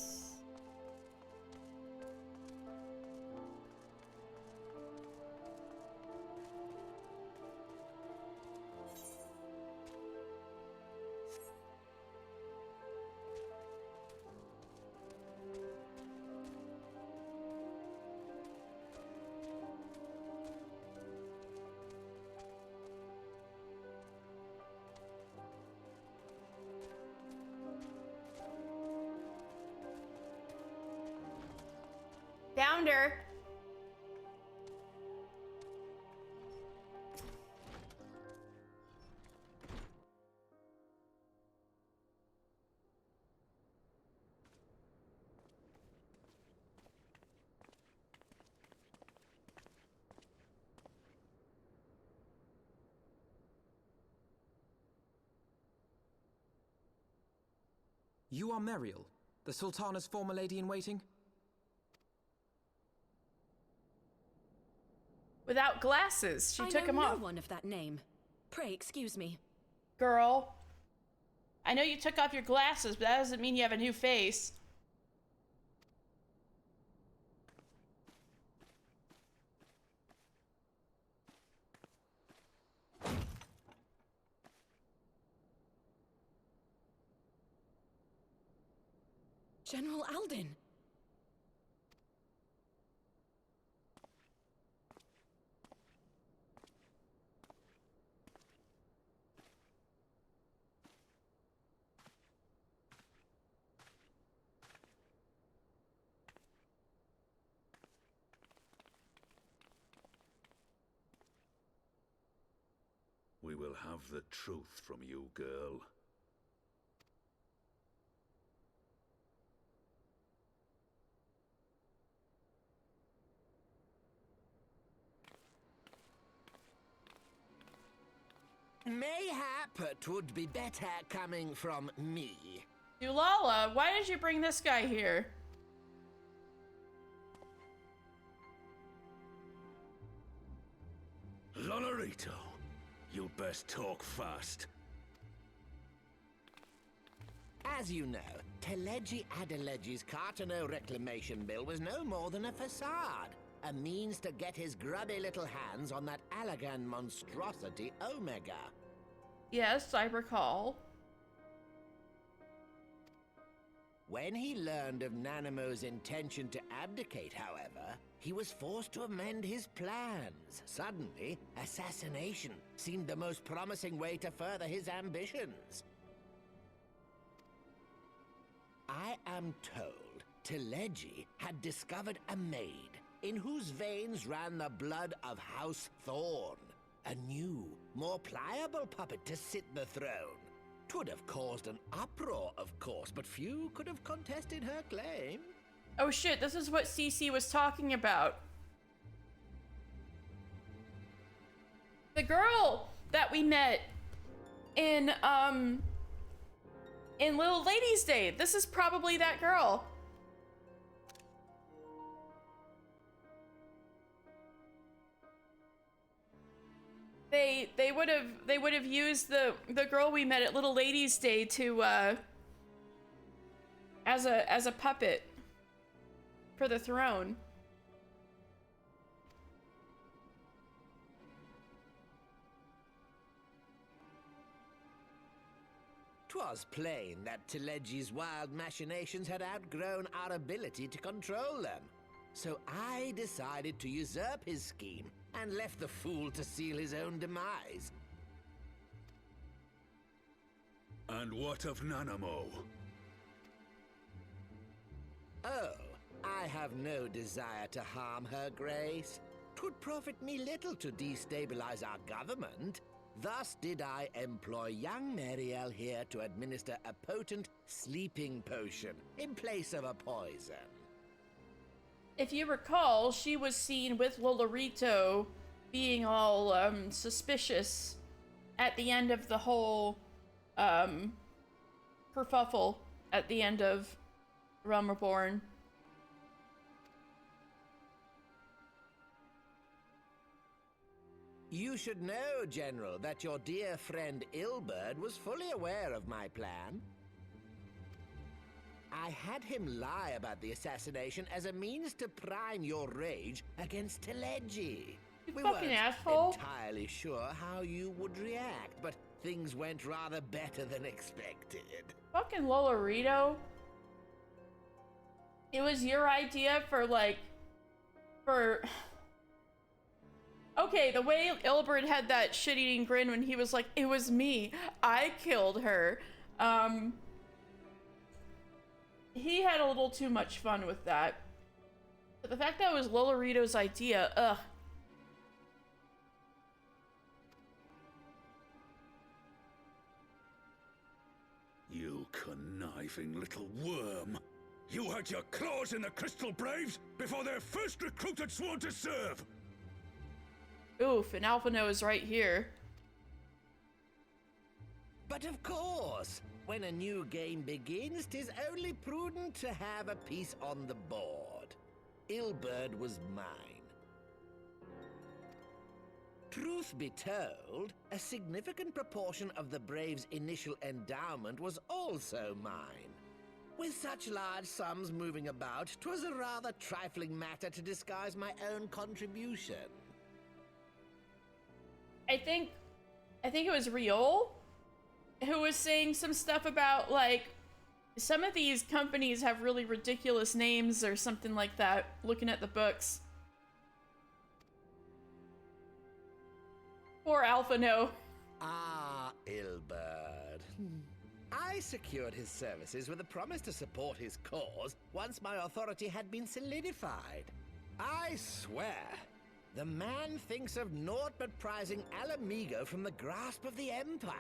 Found her. You are Mariel, the Sultana's former lady-in-waiting? Without glasses. She took him off. I know no one of that name. Pray excuse me. Girl. I know you took off your glasses, but that doesn't mean you have a new face. General Alden. we will have the truth from you, girl. Mayhap it would be better coming from me. Ulala, why did you bring this guy here? Lolorito, you best talk fast. As you know, Teleji Adeleji's Cartano reclamation bill was no more than a facade. A means to get his grubby little hands on that Allagan monstrosity Omega. Yes, I recall. When he learned of Nanamo's intention to abdicate, however, he was forced to amend his plans. Suddenly, assassination seemed the most promising way to further his ambitions. I am told Teleji had discovered a maid in whose veins ran the blood of House Thorn. A new, more pliable puppet to sit the throne. 'Twould have caused an uproar, of course, but few could have contested her claim. Oh shit, this is what CC was talking about. The girl that we met in Little Ladies' Day. This is probably that girl. They would have used the girl we met at Little Ladies' Day to as a puppet for the throne. 'Twas plain that Teleji's wild machinations had outgrown our ability to control them. So I decided to usurp his scheme and left the fool to seal his own demise. And what of Nanamo? Oh, I have no desire to harm her grace. 'Twould profit me little to destabilize our government. Thus did I employ young Mariel here to administer a potent sleeping potion in place of a poison. If you recall, she was seen with Lolorito being all suspicious at the end of the whole kerfuffle at the end of Realm Reborn. You should know, General, that your dear friend Ilberd was fully aware of my plan. I had him lie about the assassination as a means to prime your rage against Teleji. We fucking weren't asshole. entirely sure how you would react, but things went rather better than expected. Fucking Lolorito. It was your idea for okay, the way Ilberd had that shit-eating grin when he was like, it was me, I killed her. He had a little too much fun with that. But the fact that it was Lolorito's idea, ugh. You conniving little worm. You had your claws in the Crystal Braves before their first recruit had sworn to serve. Oof, and Alphino is right here. But of course, when a new game begins, 'tis only prudent to have a piece on the board. Ilberd was mine. Truth be told, a significant proportion of the Braves' initial endowment was also mine. With such large sums moving about, 'twas a rather trifling matter to disguise my own contribution. I think it was Riol who was saying some stuff about, like, some of these companies have really ridiculous names or something like that, looking at the books. Poor Alphino. Ah, Ilberd. I secured his services with a promise to support his cause once my authority had been solidified. I swear, The man thinks of naught but prizing Alamigo from the grasp of the Empire.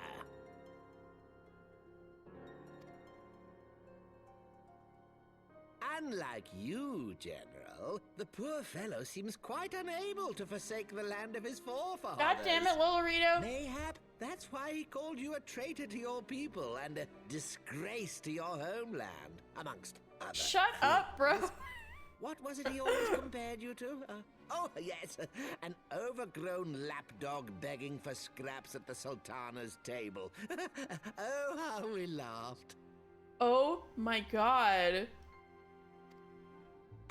Unlike you, General, the poor fellow seems quite unable to forsake the land of his forefathers. God damn it, Lolorito. Mayhap that's why he called you a traitor to your people and a disgrace to your homeland, amongst other Shut things. up, bro. What was it he always compared you to? Oh, yes, an overgrown lapdog begging for scraps at the Sultana's table. Oh, how we laughed. Oh my god.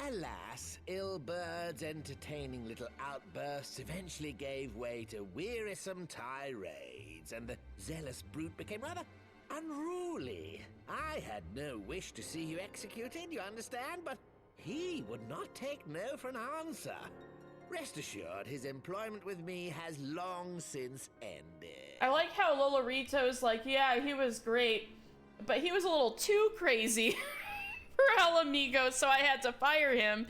Alas, Ilbird's entertaining little outbursts eventually gave way to wearisome tirades, and the zealous brute became rather unruly. I had no wish to see you executed, you understand, but he would not take no for an answer. Rest assured, his employment with me has long since ended. I like how Lolorito's like, yeah, he was great, but he was a little too crazy for Alamigo, so I had to fire him.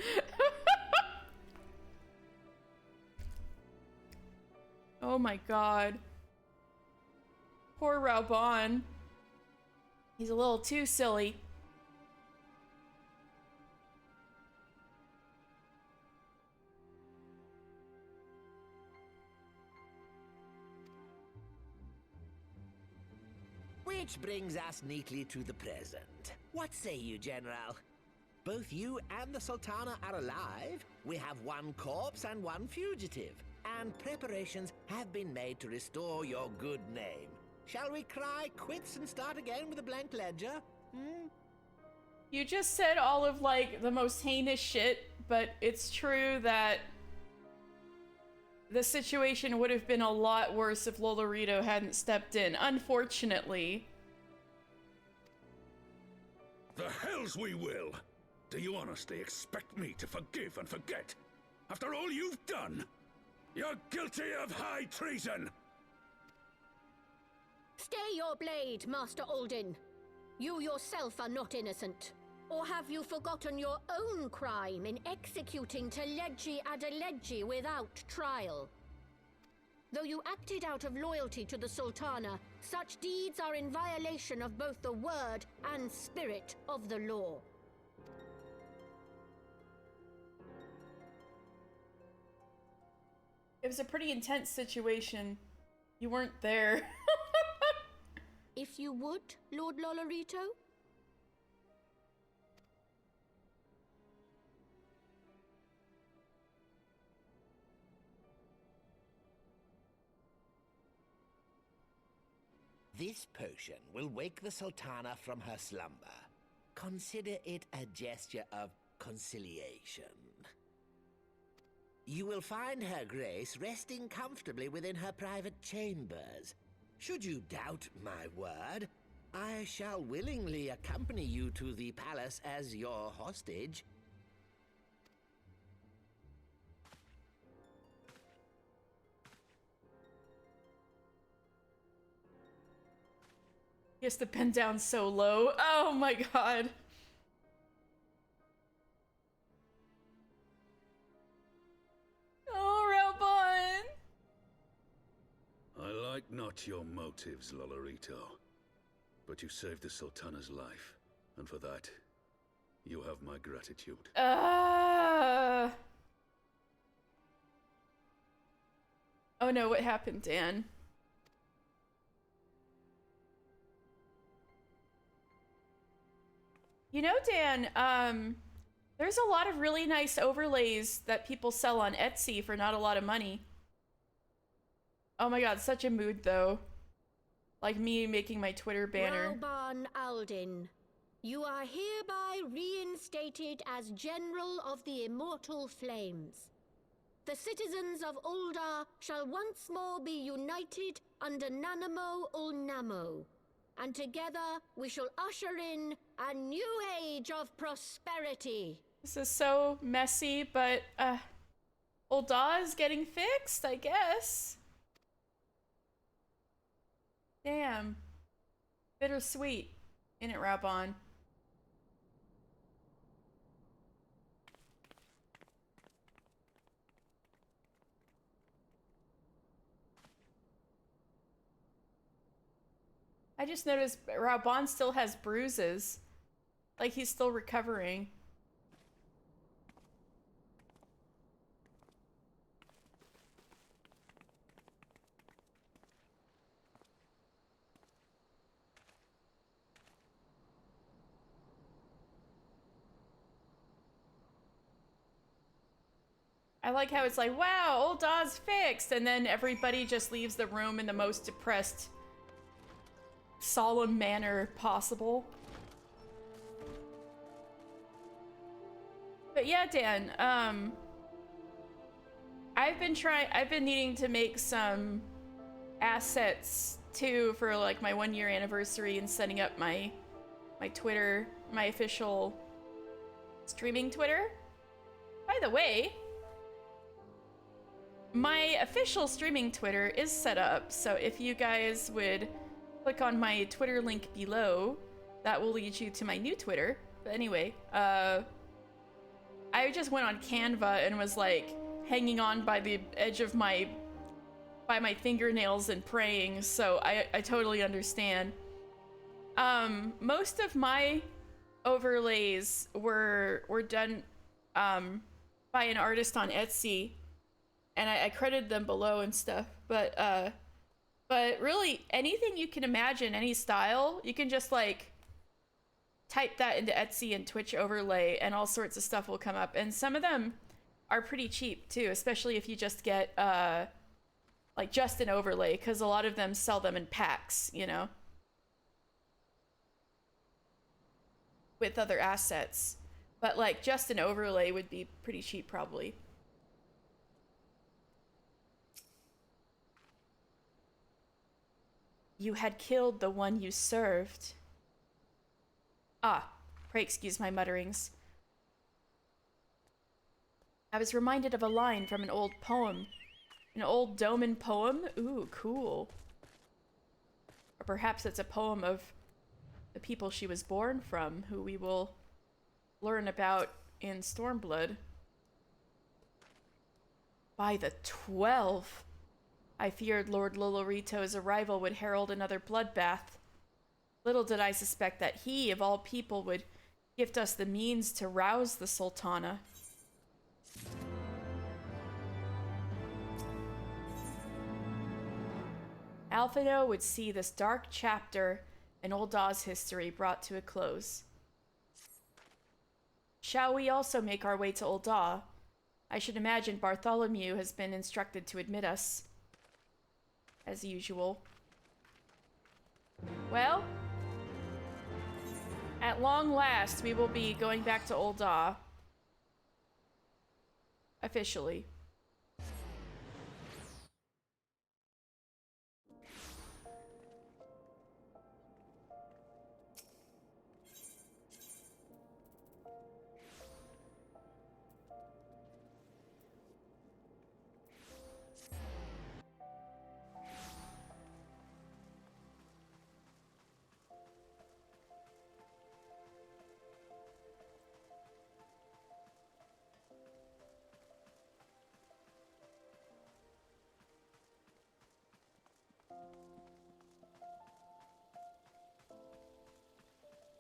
Oh my god. Poor Raubon. He's a little too silly. Which brings us neatly to the present. What say you, General? Both you and the Sultana are alive. We have one corpse and one fugitive. And preparations have been made to restore your good name. Shall we cry quits and start again with a blank ledger? You just said all of, like, the most heinous shit, but it's true that the situation would have been a lot worse if Lolorito hadn't stepped in, unfortunately. The hells we will! Do you honestly expect me to forgive and forget? After all you've done? You're guilty of high treason! Stay your blade, Master Alden. You yourself are not innocent. Or have you forgotten your own crime in executing Teleji Adeleji without trial? Though you acted out of loyalty to the Sultana, such deeds are in violation of both the word and spirit of the law. It was a pretty intense situation. You weren't there. If you would, Lord Lolorito? This potion will wake the Sultana from her slumber. Consider it a gesture of conciliation. You will find her grace resting comfortably within her private chambers. Should you doubt my word, I shall willingly accompany you to the palace as your hostage. He has to bend down so low. Oh my god. Oh, Raubon! I like not your motives, Lolorito. But you saved the Sultana's life, and for that, you have my gratitude. Oh no, what happened, Dan? You know, Dan, there's a lot of really nice overlays that people sell on Etsy for not a lot of money. Oh my god, such a mood though. Like me making my Twitter banner. Raubon Alden, you are hereby reinstated as General of the Immortal Flames. The citizens of Ul'dah shall once more be united under Nanamo Ul'Namo, and together we shall usher in a new age of prosperity. This is so messy, but Ul'dah is getting fixed, I guess. Damn. Bittersweet, ain't it, Raubon? I just noticed Raubon still has bruises. Like he's still recovering. I like how it's like, wow, old Daw's fixed, and then everybody just leaves the room in the most depressed, solemn manner possible. But yeah, Dan, I've been needing to make some assets too for like my 1-year anniversary and setting up my Twitter, my official streaming Twitter. By the way, my official streaming Twitter is set up, so if you guys would click on my Twitter link below, that will lead you to my new Twitter. But anyway, I just went on Canva and was like hanging on by the edge of my fingernails and praying, so I totally understand. Most of my overlays were done by an artist on Etsy, and I credited them below and stuff, but really anything you can imagine, any style, you can just like type that into Etsy and Twitch overlay and all sorts of stuff will come up. And some of them are pretty cheap too, especially if you just get like just an overlay, because a lot of them sell them in packs, you know, with other assets. But like just an overlay would be pretty cheap probably. You had killed the one you served. Ah, pray excuse my mutterings. I was reminded of a line from an old poem. An old Doman poem? Ooh, cool. Or perhaps it's a poem of the people she was born from, who we will learn about in Stormblood. By the 12! I feared Lord Lolorito's arrival would herald another bloodbath. Little did I suspect that he, of all people, would gift us the means to rouse the Sultana. Alphino would see this dark chapter in Old Daw's history brought to a close. Shall we also make our way to Old Daw? I should imagine Bartholomew has been instructed to admit us. As usual. Well, at long last, we will be going back to Old Daw. Officially.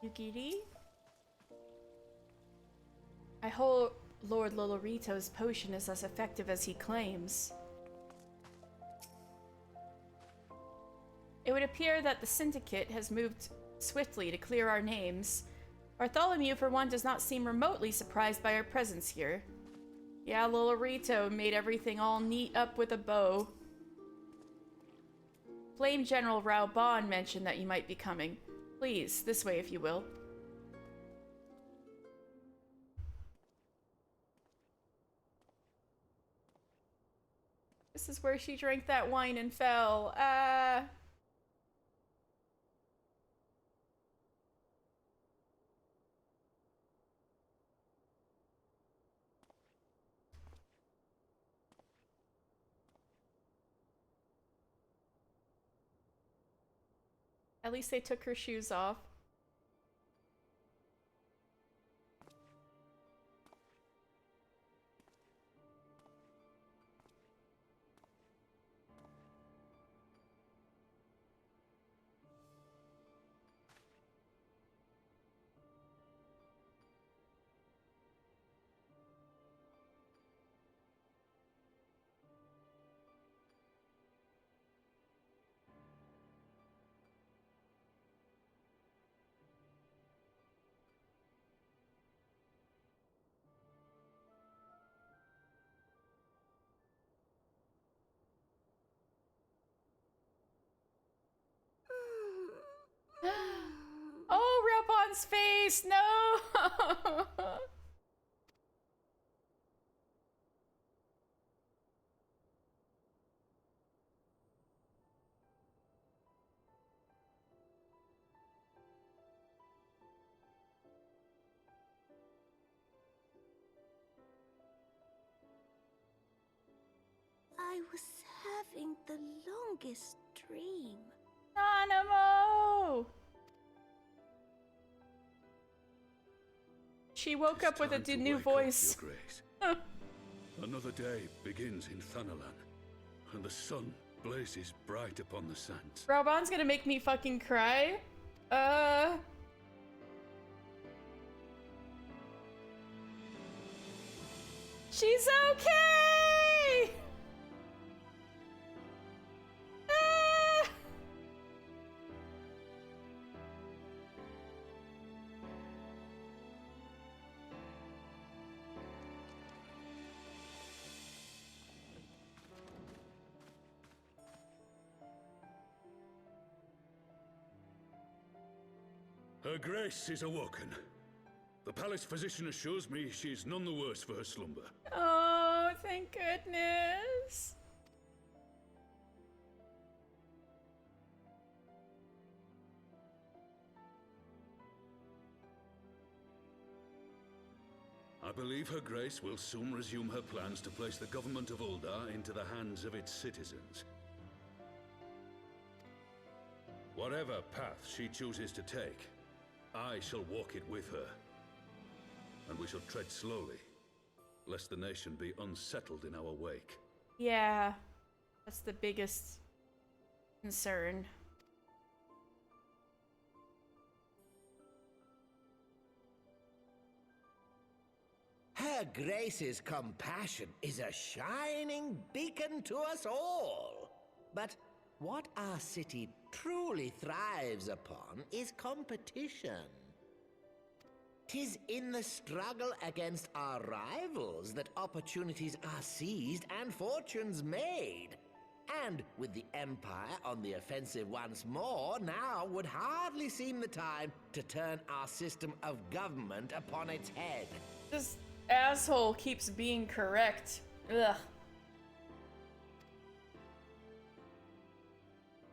Yugiri? I hope Lord Lolorito's potion is as effective as he claims. It would appear that the Syndicate has moved swiftly to clear our names. Bartholomew, for one, does not seem remotely surprised by our presence here. Yeah, Lolorito made everything all neat up with a bow. Flame General Raubon mentioned that you might be coming. Please, this way if you will. This is where she drank that wine and fell. At least they took her shoes off. Oh, Raubon's face! No! I was having the longest dream. Nanamo! She woke up with a new voice. Your Grace. Another day begins in Thanalan, and the sun blazes bright upon the sands. Raubon's gonna make me fucking cry. She's okay! Ah! Her Grace is awoken. The palace physician assures me she is none the worse for her slumber. Oh, thank goodness. I believe Her Grace will soon resume her plans to place the government of Uldar into the hands of its citizens. Whatever path she chooses to take, I shall walk it with her. And we shall tread slowly, lest the nation be unsettled in our wake. Yeah, that's the biggest concern. Her Grace's compassion is a shining beacon to us all. But what our city truly thrives upon is competition. 'Tis in the struggle against our rivals that opportunities are seized and fortunes made. And with the Empire on the offensive once more, now would hardly seem the time to turn our system of government upon its head. This asshole keeps being correct. Ugh.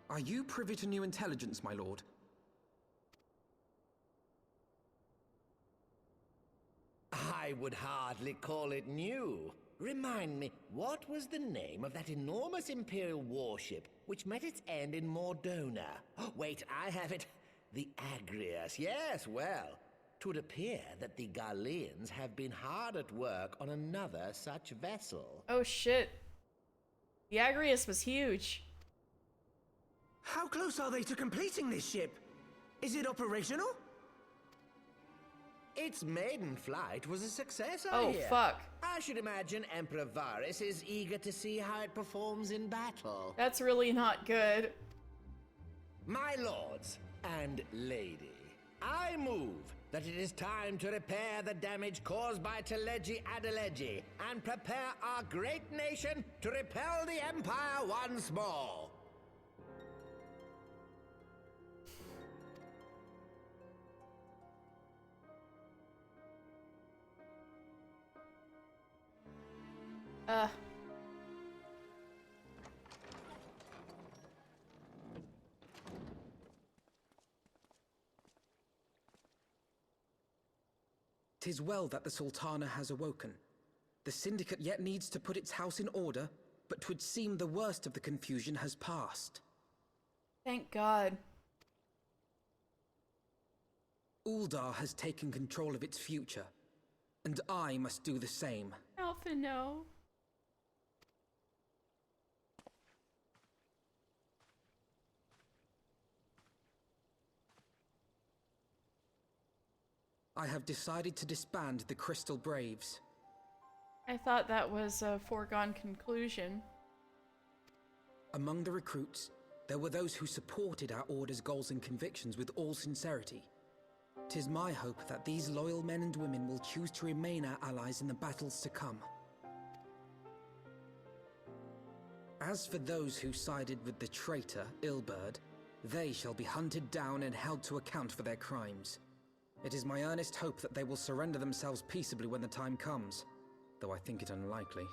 Are you privy to new intelligence, my lord? I would hardly call it new. Remind me, what was the name of that enormous Imperial warship which met its end in Mordona? Oh, wait, I have it. The Agrias. Yes, well, 'twould appear that the Garleans have been hard at work on another such vessel. Oh shit. The Agrias was huge. How close are they to completing this ship? Is it operational? Its maiden flight was a success, I Oh, hear. fuck. I should imagine Emperor Varys is eager to see how it performs in battle. That's really not good. My lords and lady, I move that it is time to repair the damage caused by Teleji Adeleji and prepare our great nation to repel the Empire once more. "'Tis well that the Sultana has awoken. The Syndicate yet needs to put its house in order, but 'twould seem the worst of the confusion has passed. Thank God. Uldar has taken control of its future, and I must do the same." Alpha, no. I have decided to disband the Crystal Braves. I thought that was a foregone conclusion. Among the recruits, there were those who supported our order's goals and convictions with all sincerity. 'Tis my hope that these loyal men and women will choose to remain our allies in the battles to come. As for those who sided with the traitor, Ilberd, They shall be hunted down and held to account for their crimes. It is my earnest hope that they will surrender themselves peaceably when the time comes, though I think it unlikely.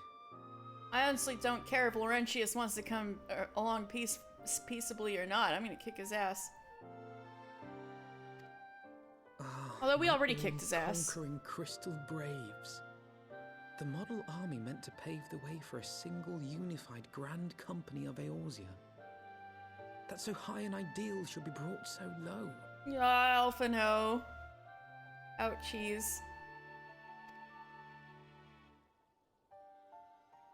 I honestly don't care if Laurentius wants to come along peaceably or not. I'm gonna kick his ass. Although we already kicked his ass. Conquering crystal braves. The model army meant to pave the way for a single unified grand company of Eorzea. That so high an ideal should be brought so low. Yeah, Alphino. Ouchies.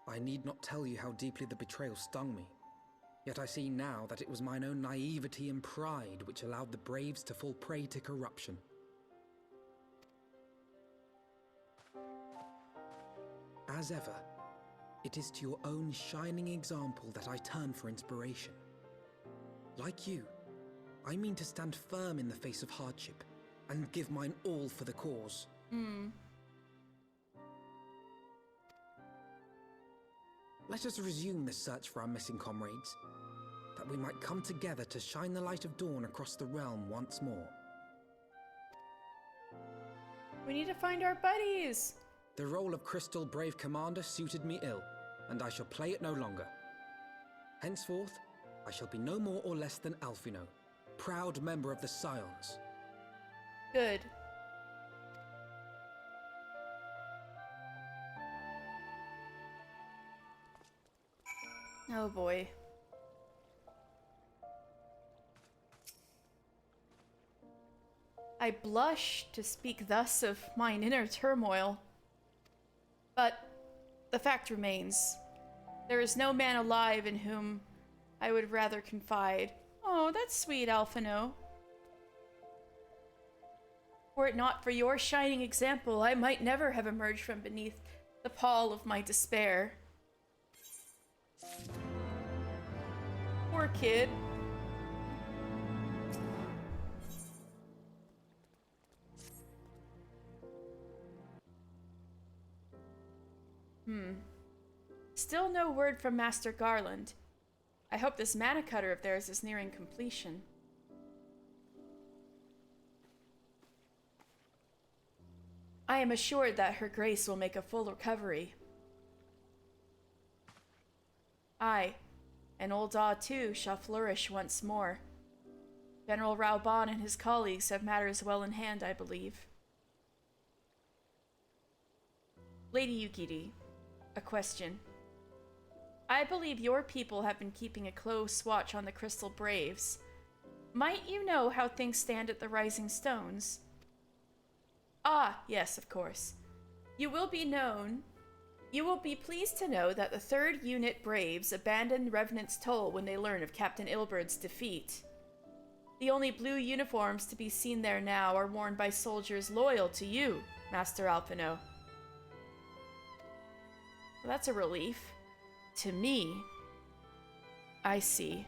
I need not tell you how deeply the betrayal stung me. Yet I see now that it was mine own naivety and pride which allowed the braves to fall prey to corruption. As ever, it is to your own shining example that I turn for inspiration. Like you, I mean to stand firm in the face of hardship and give mine all for the cause. Let us resume the search for our missing comrades, that we might come together to shine the light of dawn across the realm once more. We need to find our buddies! The role of Crystal Brave Commander suited me ill, and I shall play it no longer. Henceforth, I shall be no more or less than Alphino, proud member of the Scions. Good. Oh boy. I blush to speak thus of mine inner turmoil. But the fact remains, there is no man alive in whom I would rather confide. Oh, that's sweet, Alphino. Were it not for your shining example, I might never have emerged from beneath the pall of my despair. Poor kid. Still no word from Master Garland. I hope this mana cutter of theirs is nearing completion. I am assured that her grace will make a full recovery. I, and Old Daw too, shall flourish once more. General Raoban and his colleagues have matters well in hand, I believe. Lady Yukiri, a question. I believe your people have been keeping a close watch on the Crystal Braves. Might you know how things stand at the Rising Stones? Ah, yes, of course. You will be pleased to know that the 3rd Unit Braves abandoned Revenant's Toll when they learn of Captain Ilbert's defeat. The only blue uniforms to be seen there now are worn by soldiers loyal to you, Master Alphino. Well, that's a relief. To me. I see.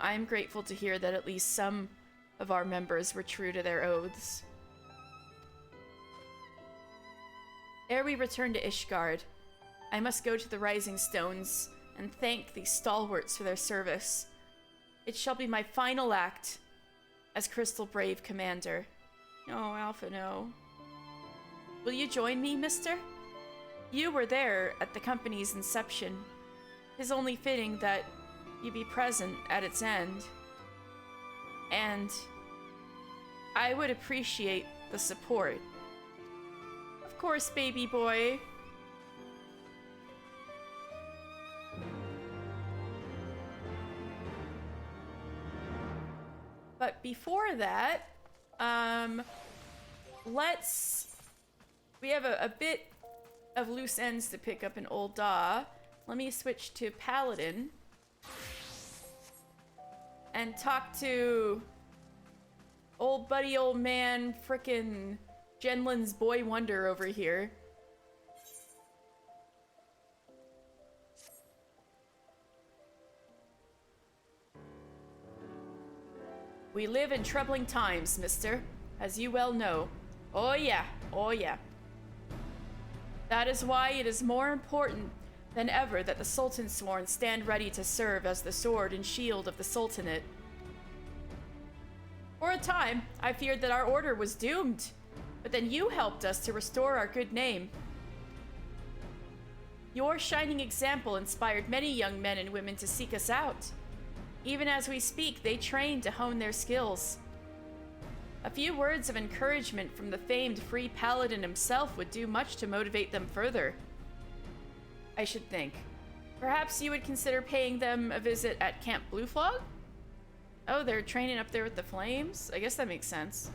I'm grateful to hear that at least some of our members were true to their oaths. Ere we return to Ishgard, I must go to the Rising Stones and thank these stalwarts for their service. It shall be my final act as Crystal Brave Commander. Oh, Alphino. Will you join me, mister? You were there at the company's inception. 'Tis only fitting that you be present at its end. And I would appreciate the support. Of course, baby boy. But before that, we have a bit of loose ends to pick up in Old Daw. Let me switch to Paladin and talk to old buddy old man frickin' Genlin's boy wonder over here. We live in troubling times, mister, as you well know. Oh yeah, oh yeah. That is why it is more important than ever that the Sultan Sworn stand ready to serve as the sword and shield of the Sultanate. For a time, I feared that our order was doomed, but then you helped us to restore our good name. Your shining example inspired many young men and women to seek us out. Even as we speak, they train to hone their skills. A few words of encouragement from the famed Free Paladin himself would do much to motivate them further. I should think. Perhaps you would consider paying them a visit at Camp Blue Flag? Oh, they're training up there with the flames? I guess that makes sense.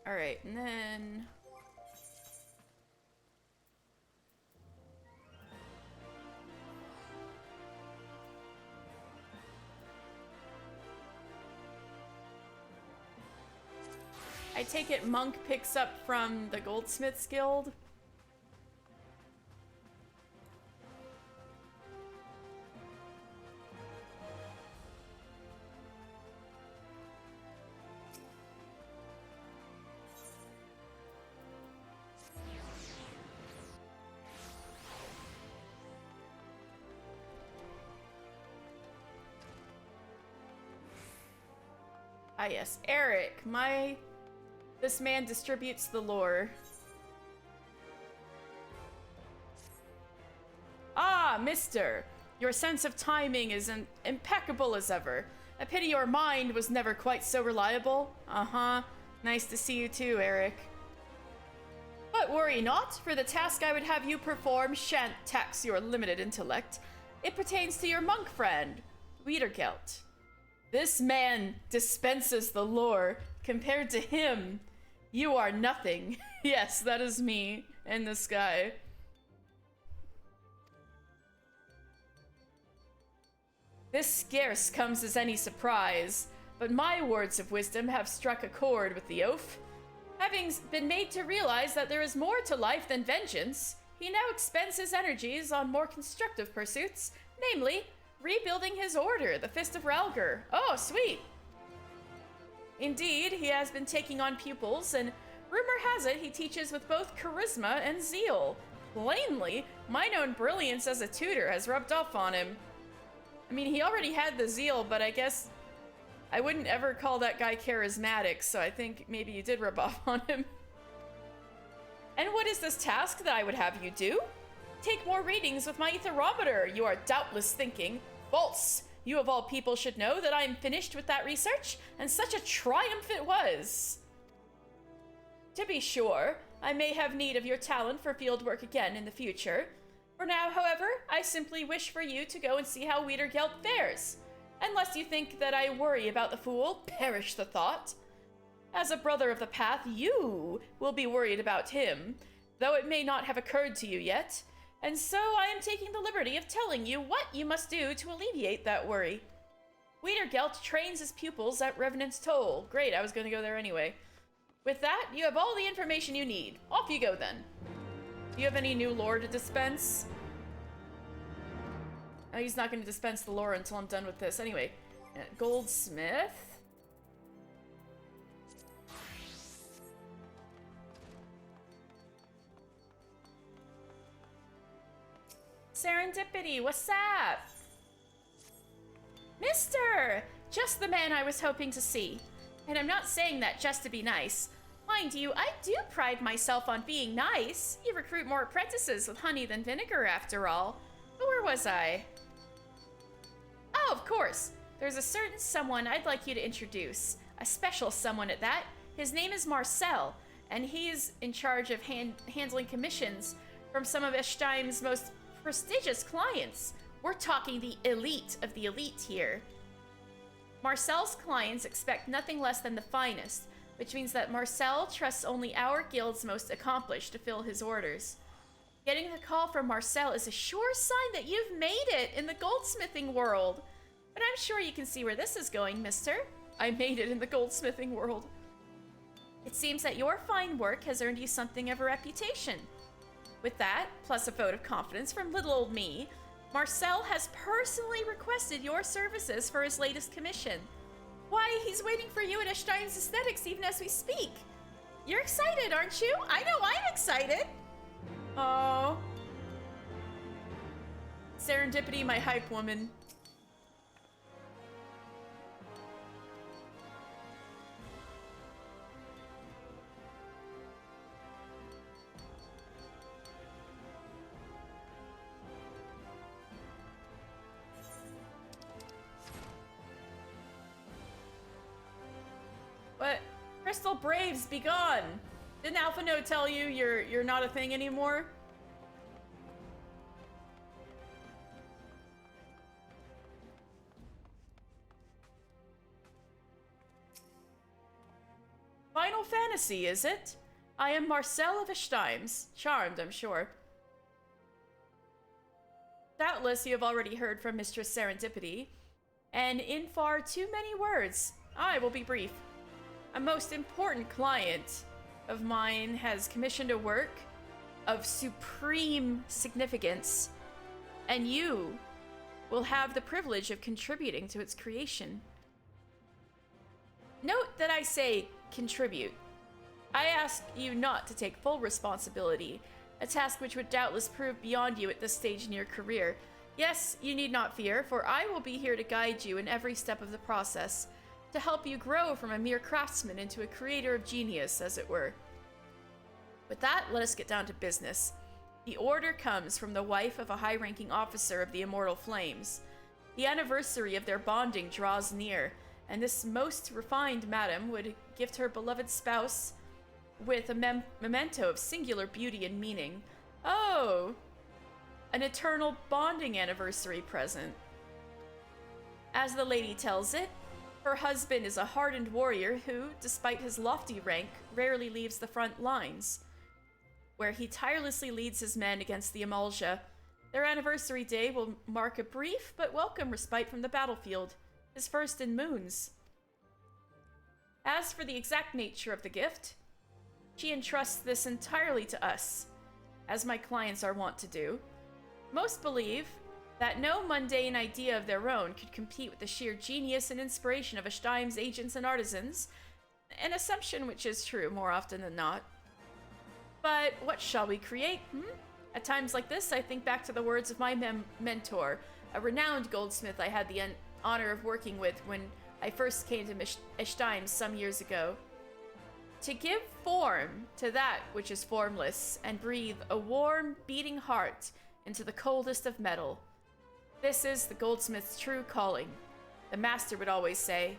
Alright, and then... I take it Monk picks up from the Goldsmiths Guild? Ah yes, Eric, this man distributes the lore. Ah, mister! Your sense of timing is impeccable as ever. A pity your mind was never quite so reliable. Uh-huh. Nice to see you too, Eric. But worry not, for the task I would have you perform shan't tax your limited intellect. It pertains to your monk friend, Hraesvelgr. This man dispenses the lore. Compared to him, you are nothing. Yes, that is me and this guy. This scarce comes as any surprise, but my words of wisdom have struck a chord with the oaf. Having been made to realize that there is more to life than vengeance, he now expends his energies on more constructive pursuits, namely, rebuilding his order, the Fist of Hraesvelgr. Oh, sweet! Indeed, he has been taking on pupils, and rumor has it he teaches with both charisma and zeal. Plainly, my own brilliance as a tutor has rubbed off on him. I mean, he already had the zeal, but I guess I wouldn't ever call that guy charismatic, so I think maybe you did rub off on him. And what is this task that I would have you do? Take more readings with my etherometer, you are doubtless thinking. False! You of all people should know that I am finished with that research, and such a triumph it was. To be sure, I may have need of your talent for field work again in the future. For now, however, I simply wish for you to go and see how Hraesvelgr fares. Unless you think that I worry about the fool, perish the thought. As a brother of the path, you will be worried about him, though it may not have occurred to you yet. And so I am taking the liberty of telling you what you must do to alleviate that worry. Hraesvelgr trains his pupils at Revenant's Toll. Great, I was going to go there anyway. With that, you have all the information you need. Off you go then. Do you have any new lore to dispense? Oh, he's not going to dispense the lore until I'm done with this. Anyway, Goldsmith. Serendipity, what's up? Mister! Just the man I was hoping to see. And I'm not saying that just to be nice. Mind you, I do pride myself on being nice. You recruit more apprentices with honey than vinegar, after all. But where was I? Oh, of course. There's a certain someone I'd like you to introduce. A special someone at that. His name is Marcel, and he's in charge of handling commissions from some of Eshtheim's most prestigious clients. We're talking the elite of the elite here. Marcel's clients expect nothing less than the finest, which means that Marcel trusts only our guild's most accomplished to fill his orders. Getting the call from Marcel is a sure sign that you've made it in the goldsmithing world. But I'm sure you can see where this is going, mister. I made it in the goldsmithing world. It seems that your fine work has earned you something of a reputation. With that, plus a vote of confidence from little old me, Marcel has personally requested your services for his latest commission. Why, he's waiting for you at Eштein's Aesthetics even as we speak. You're excited, aren't you? I know I'm excited. Oh. Serendipity, my hype woman. What? Crystal Braves, be gone! Didn't Alpha Note tell you you're not a thing anymore? Final Fantasy, is it? I am Marcel of Eштein's. Charmed, I'm sure. Doubtless you have already heard from Mistress Serendipity, and in far too many words, I will be brief. A most important client of mine has commissioned a work of supreme significance, and you will have the privilege of contributing to its creation. Note that I say contribute. I ask you not to take full responsibility, a task which would doubtless prove beyond you at this stage in your career. Yes, you need not fear, for I will be here to guide you in every step of the process, to help you grow from a mere craftsman into a creator of genius, as it were. With that, let us get down to business. The order comes from the wife of a high-ranking officer of the Immortal Flames. The anniversary of their bonding draws near, and this most refined madam would gift her beloved spouse with a memento of singular beauty and meaning. Oh, an eternal bonding anniversary present. As the lady tells it, her husband is a hardened warrior who, despite his lofty rank, rarely leaves the front lines, where he tirelessly leads his men against the Amalja. Their anniversary day will mark a brief but welcome respite from the battlefield, his first in moons. As for the exact nature of the gift, she entrusts this entirely to us, as my clients are wont to do. Most believe that no mundane idea of their own could compete with the sheer genius and inspiration of Eштein's agents and artisans, an assumption which is true more often than not. But what shall we create, At times like this, I think back to the words of my mentor, a renowned goldsmith I had the honor of working with when I first came to Eштein's some years ago. To give form to that which is formless, and breathe a warm, beating heart into the coldest of metal. This is the goldsmith's true calling, the master would always say.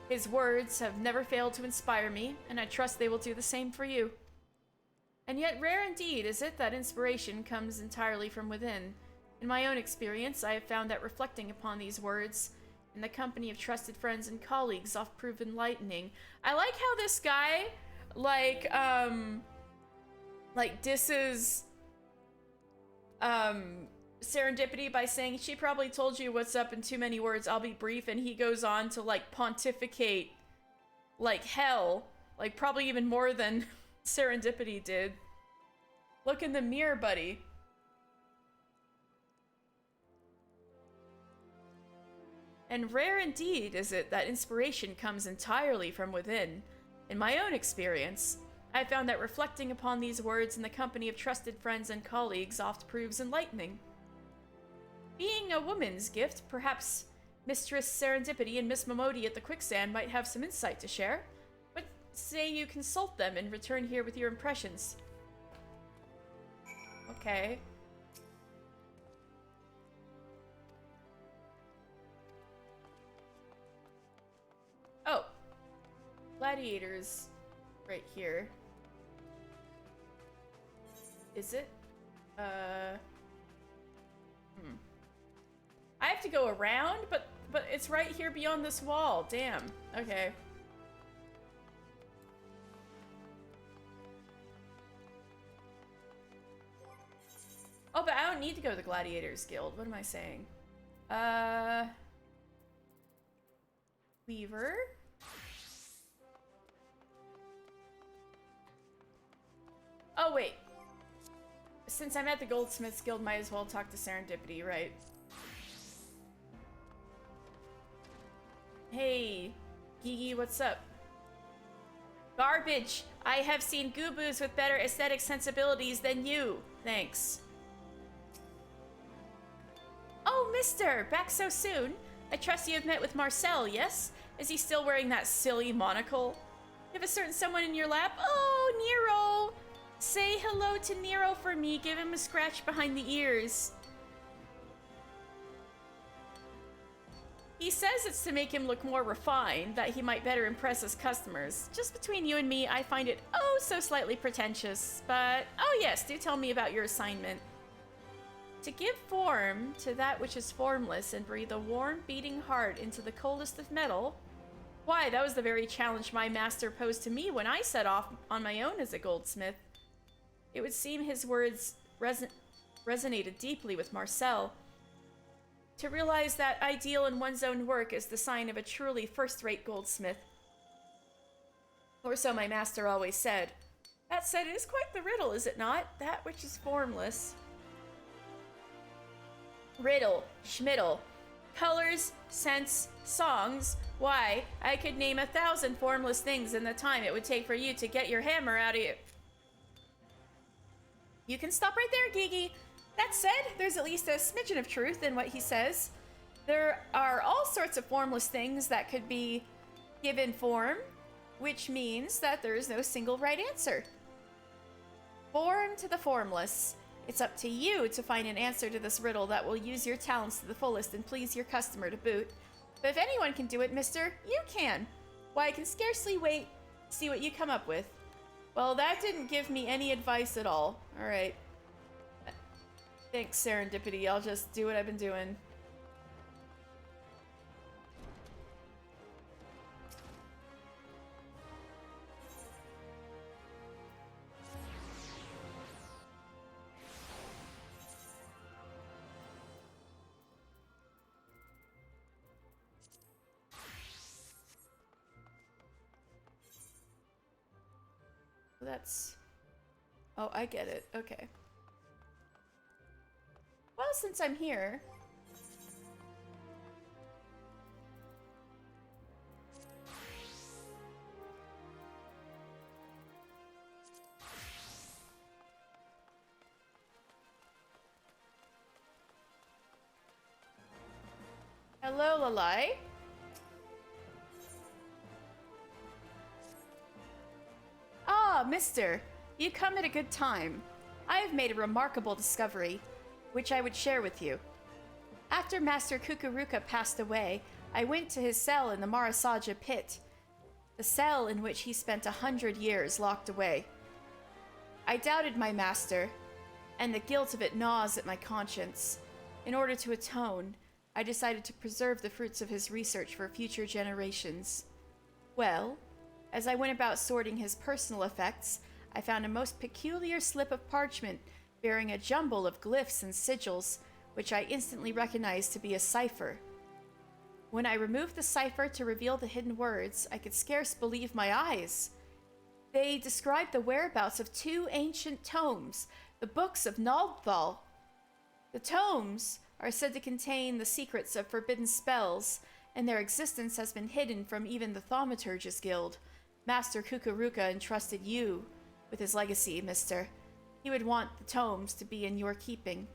His words have never failed to inspire me, and I trust they will do the same for you. And yet rare indeed is it that inspiration comes entirely from within. In my own experience, I have found that reflecting upon these words in the company of trusted friends and colleagues oft prove enlightening. I like how this guy, disses, Serendipity by saying, she probably told you what's up in too many words, I'll be brief, and he goes on to, pontificate like hell, probably even more than Serendipity did. Look in the mirror, buddy. And rare indeed is it that inspiration comes entirely from within. In my own experience, I found that reflecting upon these words in the company of trusted friends and colleagues oft proves enlightening. Being a woman's gift, perhaps Mistress Serendipity and Miss Momodi at the Quicksand might have some insight to share. What say you consult them and return here with your impressions? Okay. Oh. Gladiators right here. Is it? I have to go around, but it's right here beyond this wall. Damn. Okay. Oh, but I don't need to go to the Gladiators Guild. What am I saying? Weaver. Oh, wait. Since I'm at the Goldsmiths Guild, might as well talk to Serendipity, right? Hey, Gigi, what's up? Garbage! I have seen goobos with better aesthetic sensibilities than you. Thanks. Oh, mister! Back so soon? I trust you have met with Marcel, yes? Is he still wearing that silly monocle? You have a certain someone in your lap? Oh, Nero! Say hello to Nero for me. Give him a scratch behind the ears. He says it's to make him look more refined, that he might better impress his customers. Just between you and me, I find it oh so slightly pretentious. But, oh yes, do tell me about your assignment. To give form to that which is formless and breathe a warm, beating heart into the coldest of metal. Why, that was the very challenge my master posed to me when I set off on my own as a goldsmith. It would seem his words resonated deeply with Marcel. To realize that ideal in one's own work is the sign of a truly first-rate goldsmith. Or so my master always said. That said, it is quite the riddle, is it not? That which is formless. Riddle, schmiddle. Colors, scents, songs. Why, I could name 1,000 formless things in the time it would take for you to get your hammer out of you. You can stop right there, Gigi. That said, there's at least a smidgen of truth in what he says. There are all sorts of formless things that could be given form, which means that there is no single right answer. Form to the formless. It's up to you to find an answer to this riddle that will use your talents to the fullest and please your customer to boot. But if anyone can do it, mister, you can. Why, I can scarcely wait to see what you come up with. Well, that didn't give me any advice at all. All right. Thanks, serendipity. I'll just do what I've been doing. That's... Oh, I get it. Okay. Well, since I'm here... Hello, Lalai. Ah, mister. You come at a good time. I have made a remarkable discovery, which I would share with you. After Master Kukuruka passed away, I went to his cell in the Marasaja pit, the cell in which he spent 100 years locked away. I doubted my master, and the guilt of it gnaws at my conscience. In order to atone, I decided to preserve the fruits of his research for future generations. Well, as I went about sorting his personal effects, I found a most peculiar slip of parchment bearing a jumble of glyphs and sigils, which I instantly recognized to be a cipher. When I removed the cipher to reveal the hidden words, I could scarce believe my eyes. They described the whereabouts of 2 ancient tomes, the books of Naldthal. The tomes are said to contain the secrets of forbidden spells, and their existence has been hidden from even the Thaumaturgus Guild. Master Kukuruka entrusted you with his legacy, mister. He would want the tomes to be in your keeping.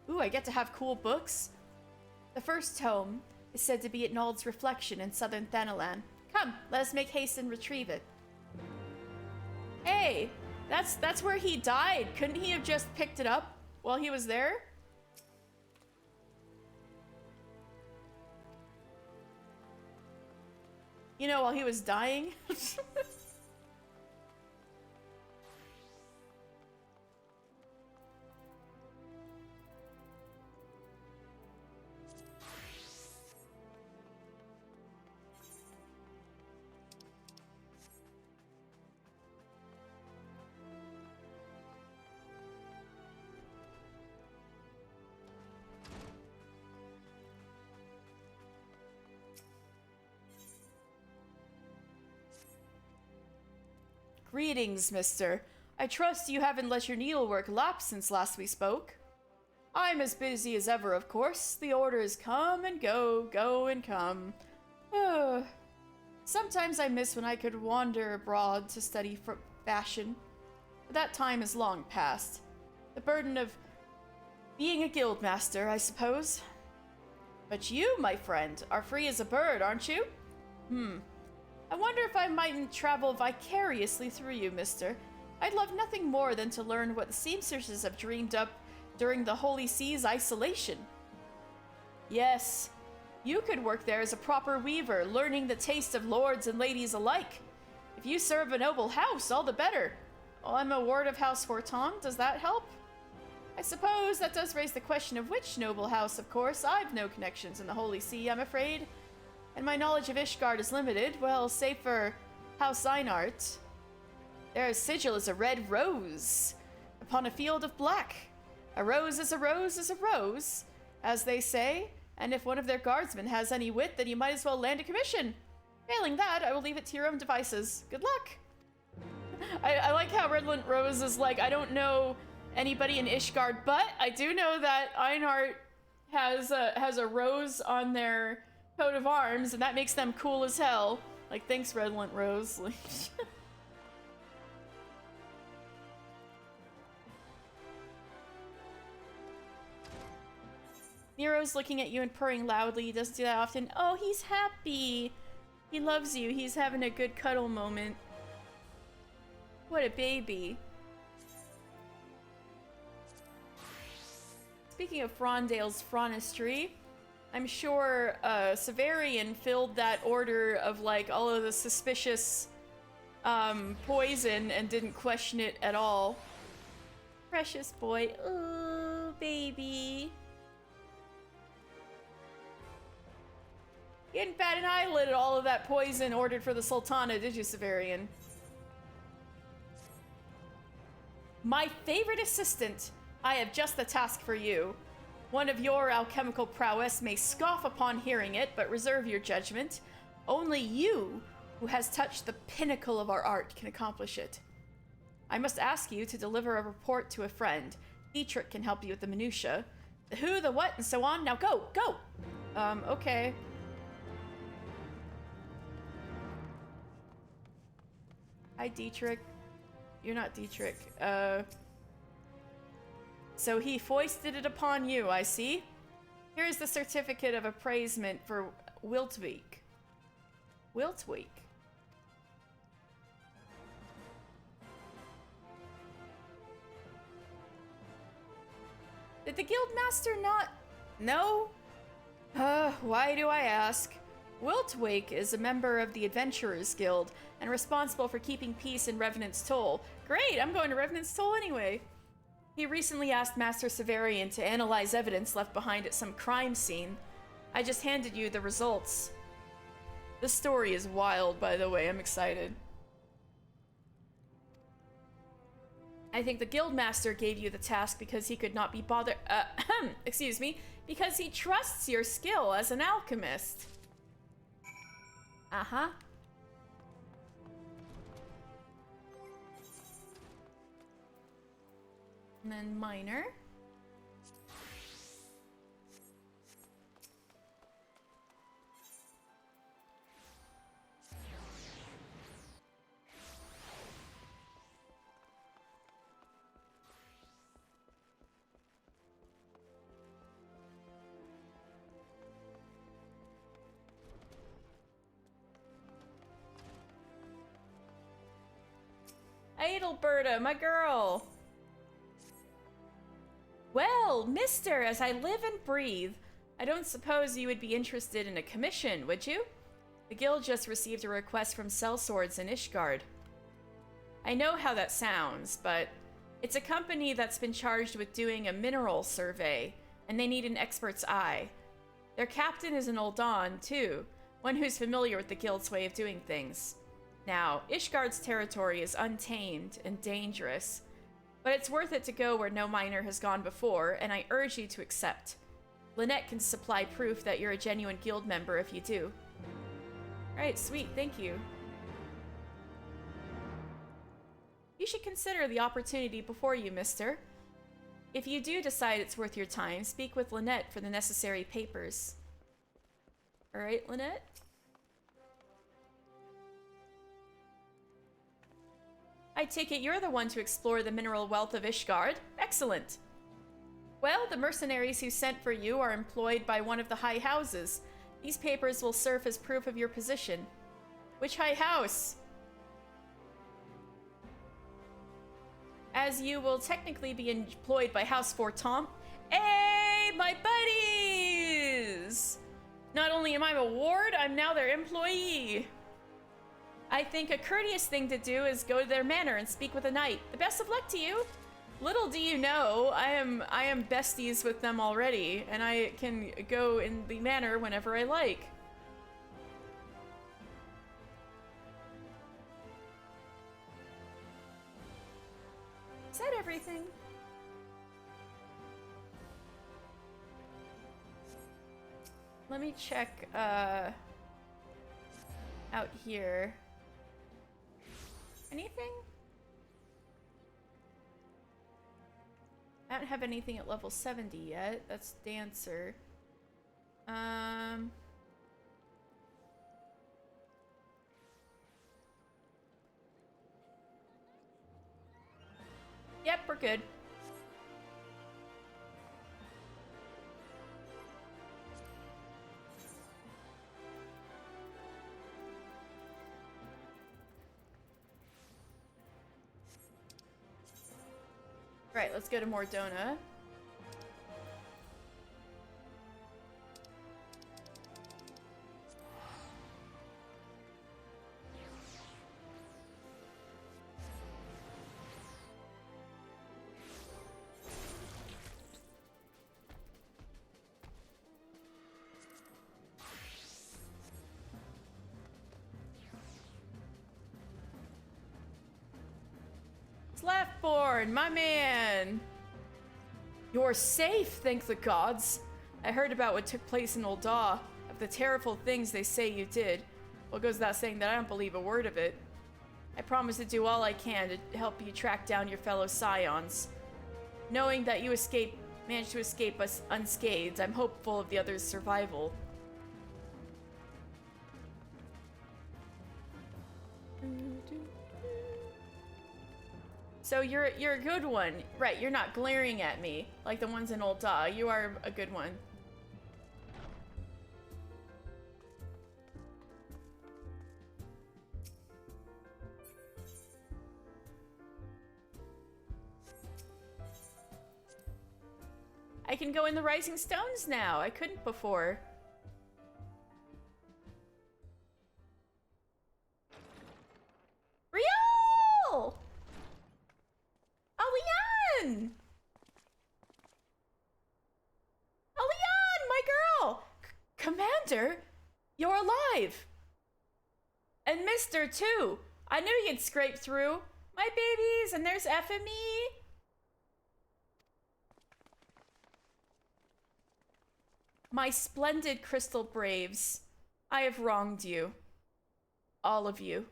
Ooh, I get to have cool books? The first tome is said to be at Nald's reflection in southern Thanalan. Come, let us make haste and retrieve it. Hey, that's where he died. Couldn't he have just picked it up while he was there? You know, while he was dying? Greetings, mister. I trust you haven't let your needlework lapse since last we spoke. I'm as busy as ever, of course. The orders come and go, go and come. Oh. Sometimes I miss when I could wander abroad to study fashion. But that time is long past. The burden of being a guild master, I suppose. But you, my friend, are free as a bird, aren't you? I wonder if I mightn't travel vicariously through you, mister. I'd love nothing more than to learn what the seamstresses have dreamed up during the Holy Sea's isolation. Yes, you could work there as a proper weaver, learning the taste of lords and ladies alike. If you serve a noble house, all the better. Oh, I'm a ward of House Horton. Does that help? I suppose that does raise the question of which noble house, of course. I've no connections in the Holy See, I'm afraid. And my knowledge of Ishgard is limited, well, save for House Einart. Their sigil is a red rose upon a field of black. A rose is a rose is a rose, as they say, and if one of their guardsmen has any wit, then you might as well land a commission. Failing that, I will leave it to your own devices. Good luck! I like how Redolent Rose is like, I don't know anybody in Ishgard, but I do know that Einart has a rose on their coat of arms, and that makes them cool as hell. Like, thanks, Redolent Rose. Nero's looking at you and purring loudly. He doesn't do that often. Oh, he's happy. He loves you. He's having a good cuddle moment. What a baby. Speaking of Frondale's Fronistry, I'm sure Severian filled that order of like all of the suspicious poison and didn't question it at all. Precious boy. Ooh, baby. You didn't bat an eyelid at all of that poison ordered for the Sultana, did you, Severian? My favorite assistant, I have just the task for you. One of your alchemical prowess may scoff upon hearing it, but reserve your judgment. Only you, who has touched the pinnacle of our art, can accomplish it. I must ask you to deliver a report to a friend. Dietrich can help you with the minutiae. The who, the what, and so on. Now go, go! Okay. Hi, Dietrich. You're not Dietrich. So he foisted it upon you, I see. Here is the certificate of appraisement for Wiltweek. Wiltweek. Did the guildmaster not know? Why do I ask? Wiltwake is a member of the Adventurers Guild and responsible for keeping peace in Revenant's Toll. Great, I'm going to Revenant's Toll anyway. He recently asked Master Severian to analyze evidence left behind at some crime scene. I just handed you the results. This story is wild, by the way. I'm excited. I think the Guildmaster gave you the task because he could not be bothered. Excuse me, because he trusts your skill as an alchemist. Uh-huh. And then minor. Adelberta, my girl. Well, mister, as I live and breathe, I don't suppose you would be interested in a commission, would you? The guild just received a request from Sellswords in Ishgard. I know how that sounds, but it's a company that's been charged with doing a mineral survey, and they need an expert's eye. Their captain is an Uldan, too, one who's familiar with the guild's way of doing things. Now, Ishgard's territory is untamed and dangerous, but it's worth it to go where no miner has gone before, and I urge you to accept. Lynette can supply proof that you're a genuine guild member if you do. Alright, sweet, thank you. You should consider the opportunity before you, mister. If you do decide it's worth your time, speak with Lynette for the necessary papers. Alright, Lynette? I take it you're the one to explore the mineral wealth of Ishgard. Excellent. Well, the mercenaries who sent for you are employed by one of the high houses. These papers will serve as proof of your position. Which high house? As you will technically be employed by House Fortemps. Hey, my buddies! Not only am I a ward, I'm now their employee. I think a courteous thing to do is go to their manor and speak with a knight. The best of luck to you. Little do you know, I am besties with them already, and I can go in the manor whenever I like. Is that everything? Let me check out here. Anything? I don't have anything at level 70 yet. That's Dancer. Yep, we're good. Right, let's go to Mordona. Leftborn, my man! You're safe, thank the gods. I heard about what took place in Ul'dah, of the terrible things they say you did. Well, it goes without saying that I don't believe a word of it. I promise to do all I can to help you track down your fellow scions. Knowing that you managed to escape us unscathed, I'm hopeful of the others' survival. So you're a good one. Right, you're not glaring at me like the ones in Ul'dah. You are a good one. I can go in the Rising Stones now. I couldn't before. Real! Alian! Alian, my girl! Commander, you're alive! And Mister, too. I knew you'd scrape through. My babies, and there's FME. My splendid Crystal Braves, I have wronged you. All of you.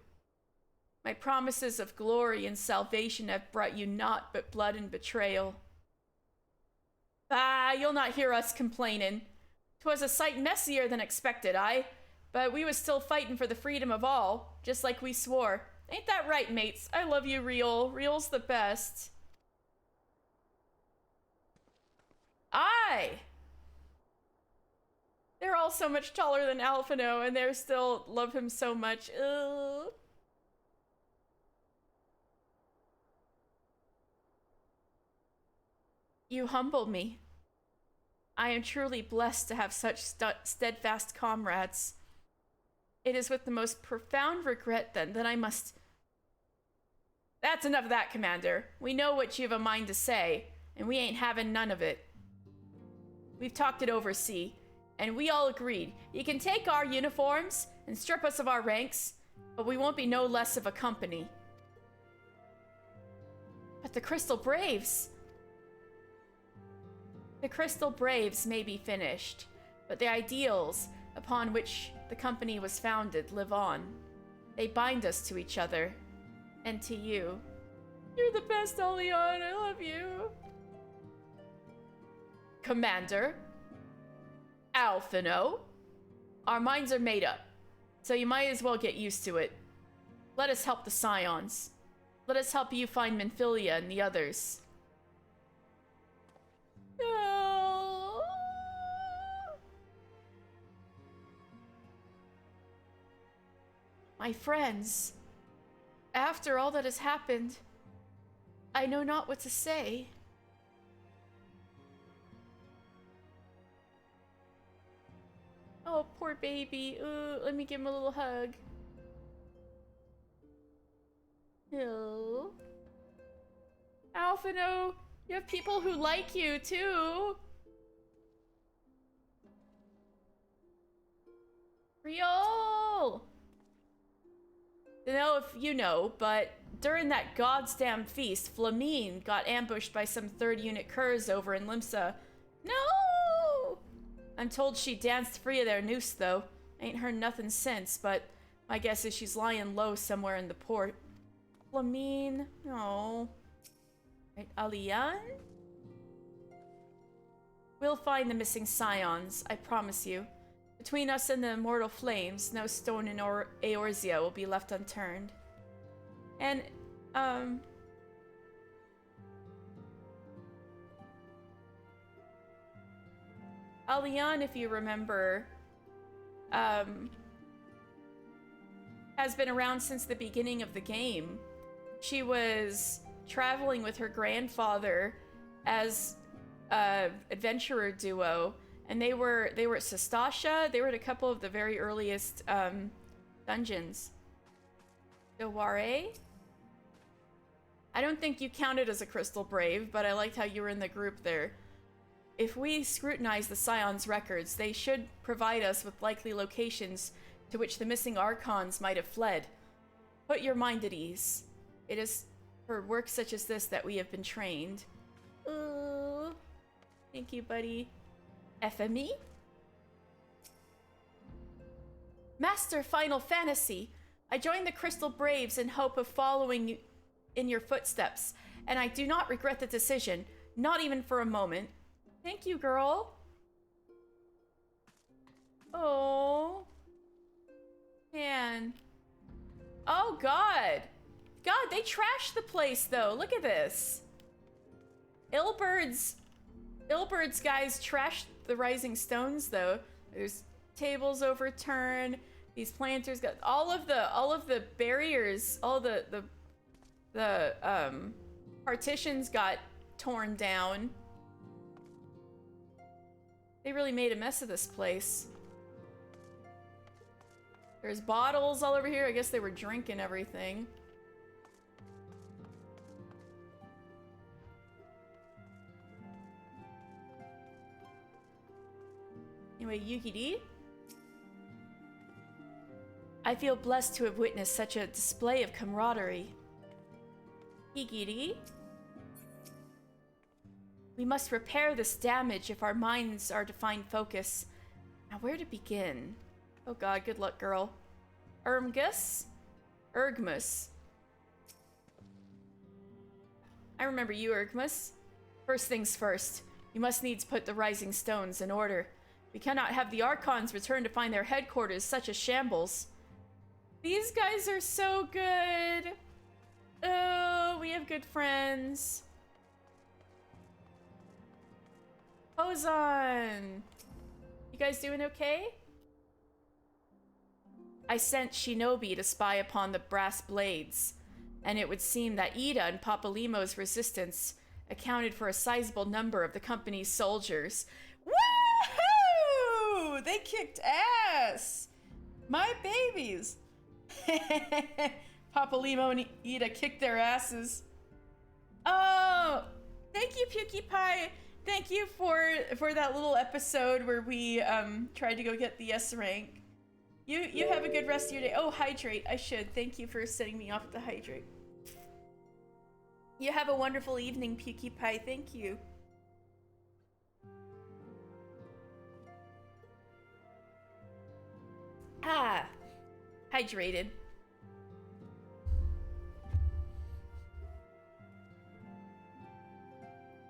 My promises of glory and salvation have brought you naught but blood and betrayal. Ah, you'll not hear us complaining. 'Twas a sight messier than expected, but we was still fighting for the freedom of all, just like we swore. Ain't that right, mates? I love you, Real. Real's the best. They're all so much taller than Alphino, and they still love him so much. Ugh. You humble me. I am truly blessed to have such steadfast comrades. It is with the most profound regret, then, that I must... That's enough of that, Commander. We know what you have a mind to say, and we ain't having none of it. We've talked it over, see, and we all agreed. You can take our uniforms and strip us of our ranks, but we won't be no less of a company. But the Crystal Braves... The Crystal Braves may be finished, but the ideals upon which the company was founded live on. They bind us to each other, and to you. You're the best, Alian. I love you. Commander, Alphino, our minds are made up, so you might as well get used to it. Let us help the Scions. Let us help you find Minfilia and the others. No. My friends, after all that has happened, I know not what to say. Oh, poor baby. Let me give him a little hug. Hello. Alphino, you have people who like you too. Real. I don't know if you know, but during that goddamn feast, Flamine got ambushed by some 3rd unit curs over in Limsa. No! I'm told she danced free of their noose, though. Ain't heard nothing since, but my guess is she's lying low somewhere in the port. Flamine, no. Right, Alian? We'll find the missing scions, I promise you. Between us and the immortal flames, no stone in Eorzea will be left unturned. And, Alian, if you remember, has been around since the beginning of the game. She was traveling with her grandfather as a adventurer duo, and they were at Sestasha. They were at a couple of the very earliest dungeons. Deware? I don't think you counted as a Crystal Brave, but I liked how you were in the group there. If we scrutinize the Scion's records, they should provide us with likely locations to which the missing Archons might have fled. Put your mind at ease. It is for work such as this that we have been trained. Ooh. Thank you, buddy. FME? Master Final Fantasy, I joined the Crystal Braves in hope of following in your footsteps, and I do not regret the decision, not even for a moment. Thank you, girl. Oh. Man. Oh, God. God, they trashed the place, though. Look at this. Illbird's guys trashed the Rising Stones, though. There's tables overturned. These planters got all of the barriers, all the partitions got torn down. They really made a mess of this place. There's bottles all over here. I guess they were drinking everything. Anyway, Yukiri? I feel blessed to have witnessed such a display of camaraderie. Higiri? We must repair this damage if our minds are to find focus. Now, where to begin? Oh God, good luck, girl. Ergmus? I remember you, Ergmus. First things first, you must needs put the Rising Stones in order. We cannot have the Archons return to find their headquarters such a shambles. These guys are so good. Oh, we have good friends. Ozan! You guys doing okay? I sent Shinobi to spy upon the brass blades, and it would seem that Ida and Papalimo's resistance accounted for a sizable number of the company's soldiers. Woohoo! They kicked ass! My babies! Papalimo and Ida kicked their asses. Oh! Thank you, PewDiePie! Thank you for that little episode where we tried to go get the S rank. You have a good rest of your day. Oh, hydrate. I should. Thank you for setting me off to hydrate. You have a wonderful evening, PewDiePie. Thank you. Ah, hydrated.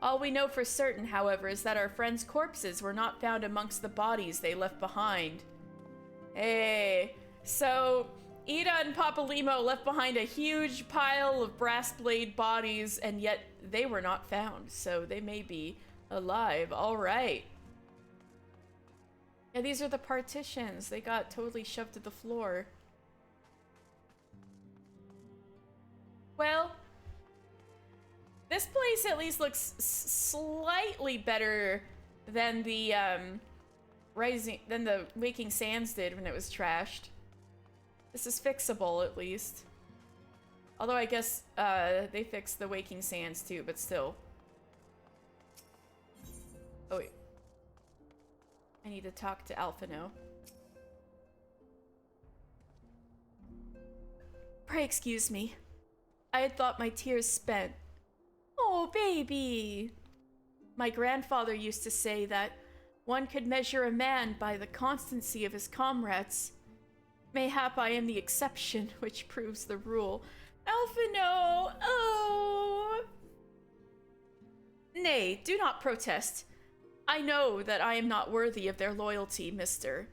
All we know for certain, however, is that our friends' corpses were not found amongst the bodies they left behind. Hey, so Ida and Papalimo left behind a huge pile of brass blade bodies, and yet they were not found, so they may be alive. All right. Yeah, these are the partitions. They got totally shoved to the floor. Well, this place at least looks slightly better than the Waking Sands did when it was trashed. This is fixable, at least. Although I guess they fixed the Waking Sands too, but still. Oh wait. I need to talk to Alphino. Pray excuse me. I had thought my tears spent. Oh, baby! My grandfather used to say that one could measure a man by the constancy of his comrades. Mayhap I am the exception, which proves the rule. Alphino! Oh! Nay, do not protest. I know that I am not worthy of their loyalty, mister.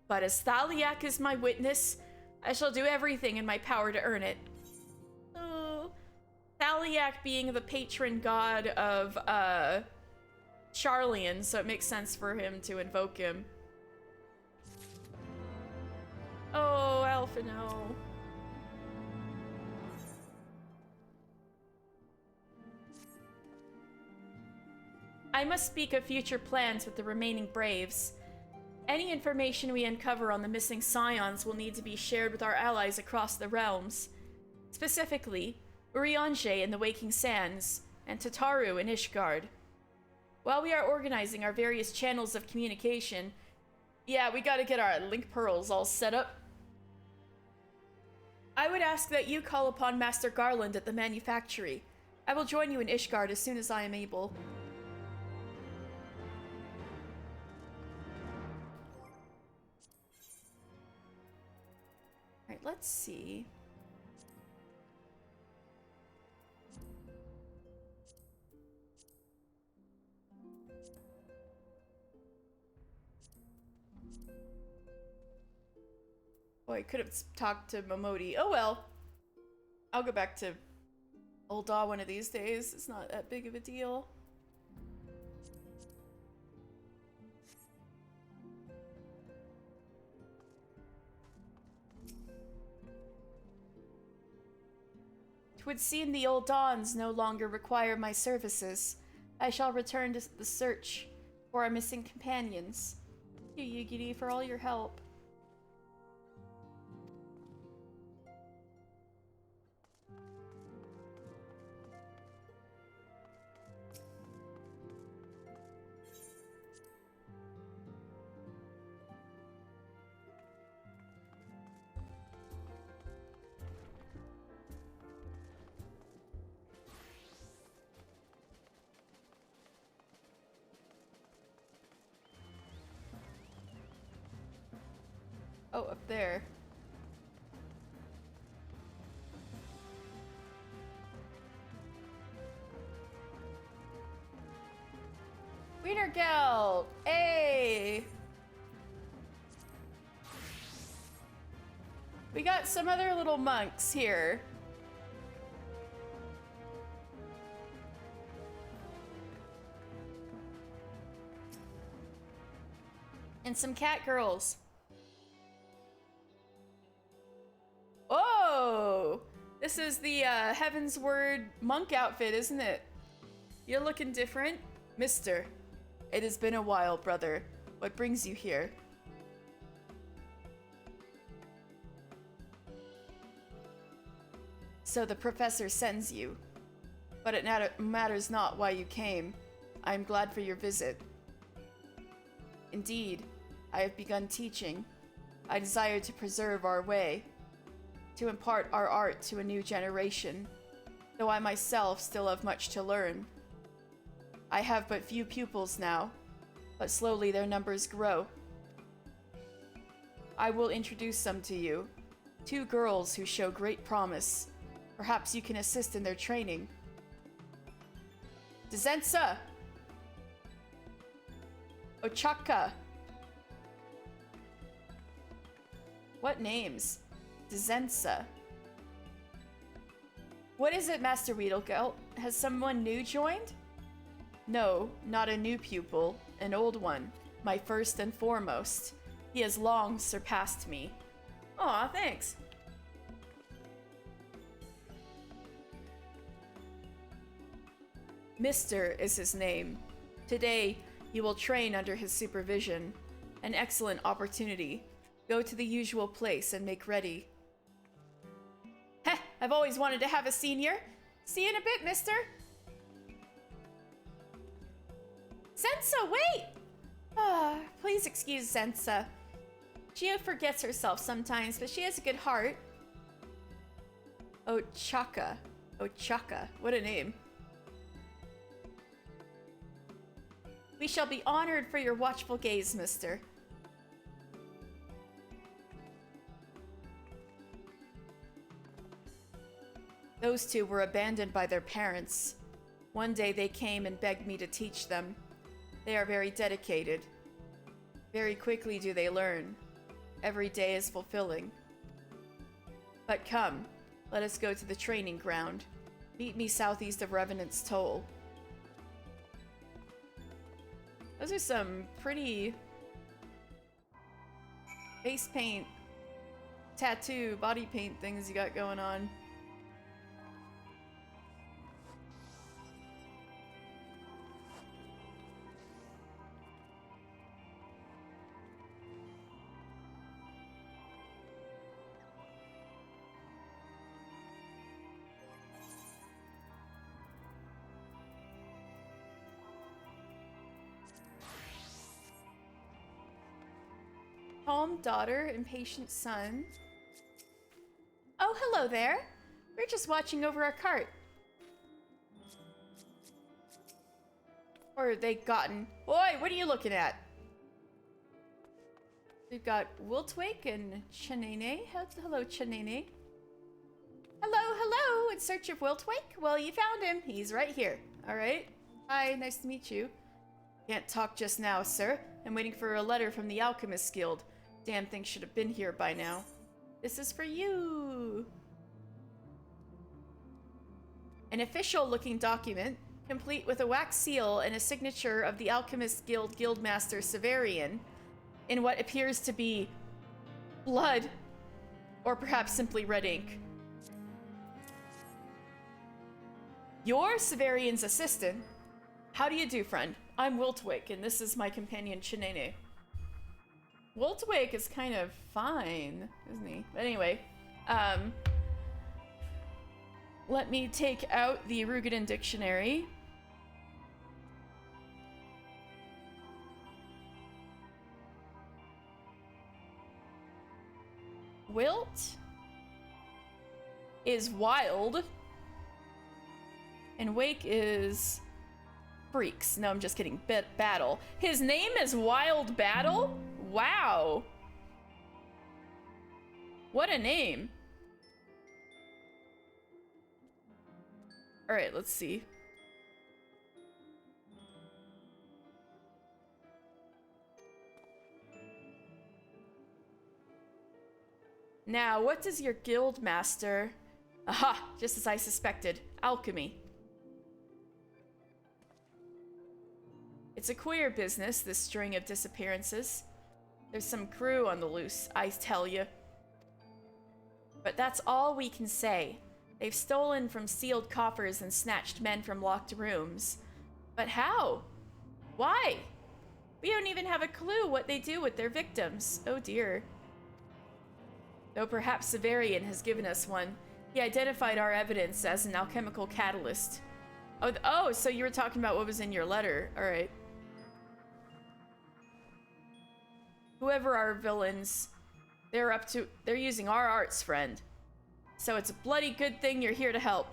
But as Thaliak is my witness, I shall do everything in my power to earn it. Oh. Thaliak being the patron god of, Charlian, so it makes sense for him to invoke him. Oh, Alphino. I must speak of future plans with the remaining Braves. Any information we uncover on the missing Scions will need to be shared with our allies across the realms. Specifically, Urianger in the Waking Sands, and Tataru in Ishgard. While we are organizing our various channels of communication, yeah, we gotta get our link pearls all set up. I would ask that you call upon Master Garland at the manufactory. I will join you in Ishgard as soon as I am able. Alright, let's see. Oh, I could have talked to Momodi. Oh well. I'll go back to Old Daw one of these days. It's not that big of a deal. Twould seem the old Dawns no longer require my services. I shall return to the search for our missing companions. Thank you, Yugiri, for all your help. Oh, up there. Wienergeld! Hey! We got some other little monks here. And some cat girls. Oh! This is the Heaven's Word monk outfit, isn't it? You're looking different. Mister, it has been a while, brother. What brings you here? So the professor sends you. But it matters not why you came. I am glad for your visit. Indeed, I have begun teaching. I desire to preserve our way, to impart our art to a new generation, though I myself still have much to learn. I have but few pupils now, but slowly their numbers grow. I will introduce some to you, 2 girls who show great promise. Perhaps you can assist in their training. Dezensa! Ochaka! What names? Dzensa. What is it, Master Weedlegelt? Has someone new joined? No, not a new pupil. An old one. My first and foremost. He has long surpassed me. Aw, thanks. Mister is his name. Today, you will train under his supervision. An excellent opportunity. Go to the usual place and make ready. Heh, I've always wanted to have a senior. See you in a bit, mister. Sensa, wait! Please excuse Sensa. She forgets herself sometimes, but she has a good heart. Ochaka. Ochaka. What a name. We shall be honored for your watchful gaze, mister. Those two were abandoned by their parents. One day they came and begged me to teach them. They are very dedicated. Very quickly do they learn. Every day is fulfilling. But come, let us go to the training ground. Meet me southeast of Revenant's Toll. Those are some pretty face paint, tattoo, body paint things you got going on. Calm daughter, impatient son. Oh, hello there. We're just watching over our cart. Or they gotten... Oi, what are you looking at? We've got Wiltwake and Chanene. Hello, Chanene. Hello, hello! In search of Wiltwake? Well, you found him. He's right here. Alright. Hi, nice to meet you. Can't talk just now, sir. I'm waiting for a letter from the Alchemist Guild. Damn thing should have been here by now. This is for you. An official-looking document, complete with a wax seal and a signature of the Alchemist Guild Guildmaster Severian, in what appears to be blood, or perhaps simply red ink. You're Severian's assistant. How do you do, friend? I'm Wiltwake, and this is my companion, Chanene. Wiltwake is kind of fine, isn't he? But anyway, let me take out the Rugadan dictionary. Wilt is wild, and Wake is freaks. No, I'm just kidding. Battle. His name is Wild Battle? Wow. What a name. Alright, let's see. Now, what does your guild master... Aha! Just as I suspected. Alchemy. It's a queer business, this string of disappearances. There's some crew on the loose, I tell you. But that's all we can say. They've stolen from sealed coffers and snatched men from locked rooms. But how? Why? We don't even have a clue what they do with their victims. Oh dear. Though perhaps Severian has given us one. He identified our evidence as an alchemical catalyst. Oh, so you were talking about what was in your letter. Alright. Whoever our villains, they're using our arts, friend. So it's a bloody good thing you're here to help.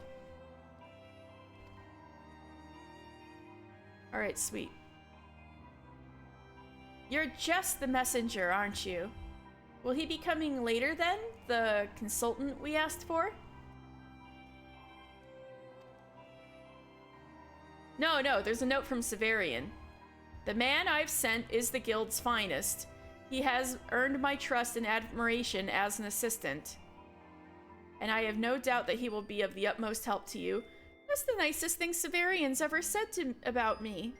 Alright, sweet. You're just the messenger, aren't you? Will he be coming later then? The consultant we asked for? No, there's a note from Severian. The man I've sent is the guild's finest. He has earned my trust and admiration as an assistant, and I have no doubt that he will be of the utmost help to you. That's the nicest thing Severian's ever said about me.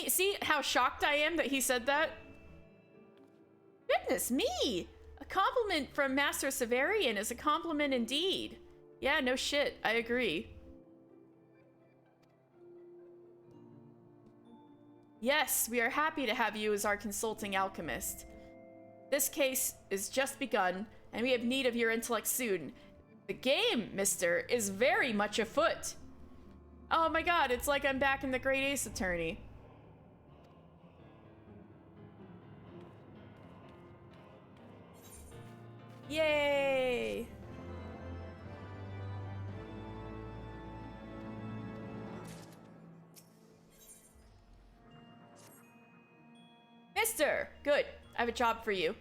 See how shocked I am that he said that? Goodness me! A compliment from Master Severian is a compliment indeed. Yeah, no shit, I agree. Yes, we are happy to have you as our consulting alchemist. This case is just begun, and we have need of your intellect soon. The game, mister, is very much afoot. Oh my god, it's like I'm back in the Great Ace Attorney. Yay! Mister! Good. I have a job for you.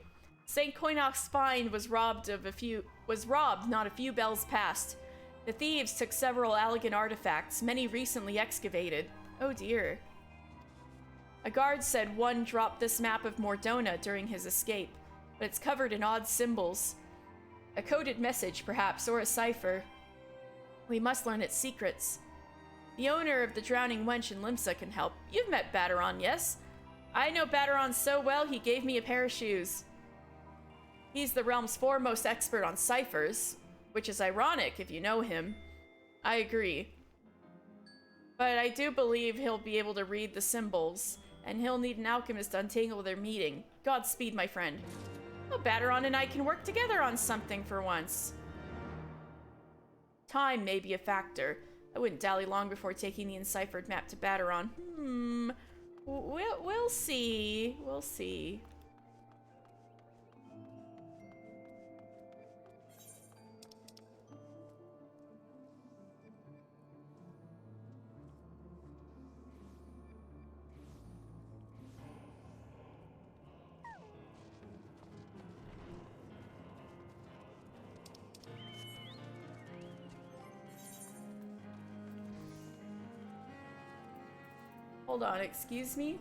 St. Coinoch's find was robbed not a few bells past. The thieves took several elegant artifacts, many recently excavated. Oh dear. A guard said one dropped this map of Mordona during his escape, but it's covered in odd symbols. A coded message, perhaps, or a cipher. We must learn its secrets. The owner of the Drowning Wench in Limsa can help. You've met Baderon, yes? I know Baderon so well, he gave me a pair of shoes. He's the realm's foremost expert on ciphers, which is ironic if you know him. I agree. But I do believe he'll be able to read the symbols, and he'll need an alchemist to untangle their meeting. Godspeed, my friend. Oh, Baderon and I can work together on something for once. Time may be a factor. I wouldn't dally long before taking the enciphered map to Baderon. We'll see. We'll see. Hold on, excuse me?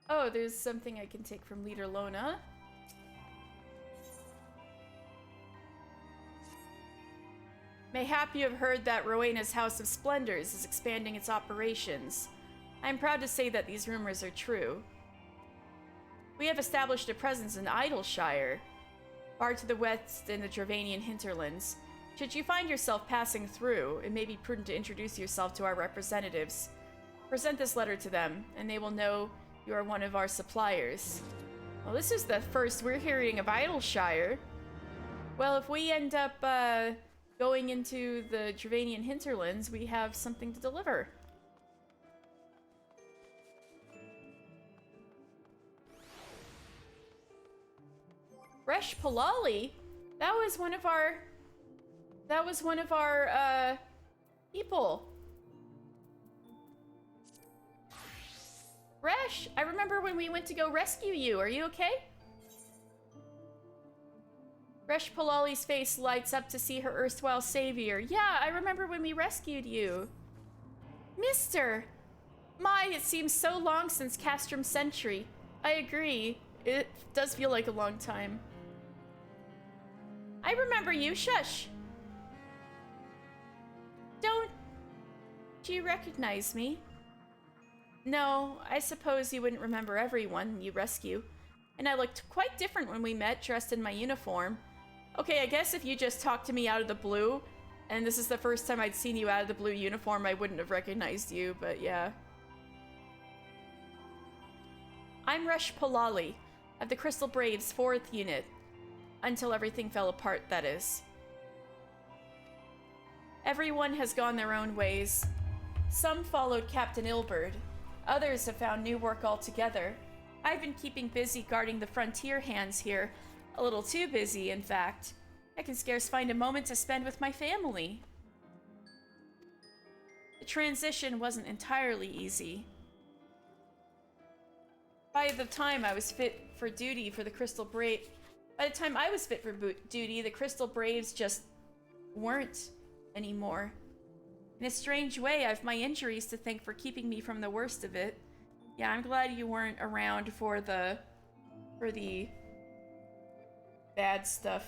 Oh, there's something I can take from Leader Lona. Mayhap you have heard that Rowena's House of Splendors is expanding its operations. I am proud to say that these rumors are true. We have established a presence in Idleshire, far to the west in the Dravanian hinterlands. Should you find yourself passing through, it may be prudent to introduce yourself to our representatives. Present this letter to them, and they will know you are one of our suppliers. Well, this is the first we're hearing of Idleshire. Well, if we end up going into the Dravanian hinterlands, we have something to deliver. Hraesvelgr? That was one of our people. Hraes, I remember when we went to go rescue you. Are you okay? Hraesvelgr's face lights up to see her erstwhile savior. Yeah, I remember when we rescued you. Mister! My, it seems so long since Castrum Century. I agree. It does feel like a long time. I remember you, shush! Don't you recognize me? No, I suppose you wouldn't remember everyone you rescue. And I looked quite different when we met, dressed in my uniform. Okay, I guess if you just talked to me out of the blue, and this is the first time I'd seen you out of the blue uniform, I wouldn't have recognized you, but yeah. I'm Hraesvelgr, of the Crystal Braves 4th Unit. Until everything fell apart, that is. Everyone has gone their own ways. Some followed Captain Ilberd. Others have found new work altogether. I've been keeping busy guarding the frontier hands here. A little too busy, in fact. I can scarce find a moment to spend with my family. The transition wasn't entirely easy. By the time I was fit for duty for the Crystal Brave, the Crystal Braves just weren't anymore. In a strange way, I've my injuries to thank for keeping me from the worst of it. Yeah, I'm glad you weren't around for the bad stuff.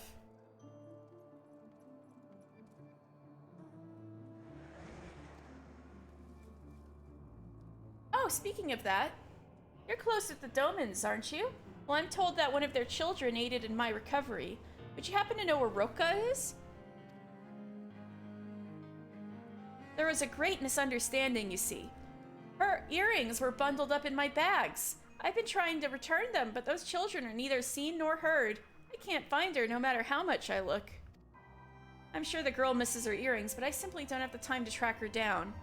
Oh, speaking of that, you're close with the Domans, aren't you? Well, I'm told that one of their children aided in my recovery. Would you happen to know where Roka is? There was a great misunderstanding, you see. Her earrings were bundled up in my bags. I've been trying to return them, but those children are neither seen nor heard. I can't find her no matter how much I look. I'm sure the girl misses her earrings, but I simply don't have the time to track her down.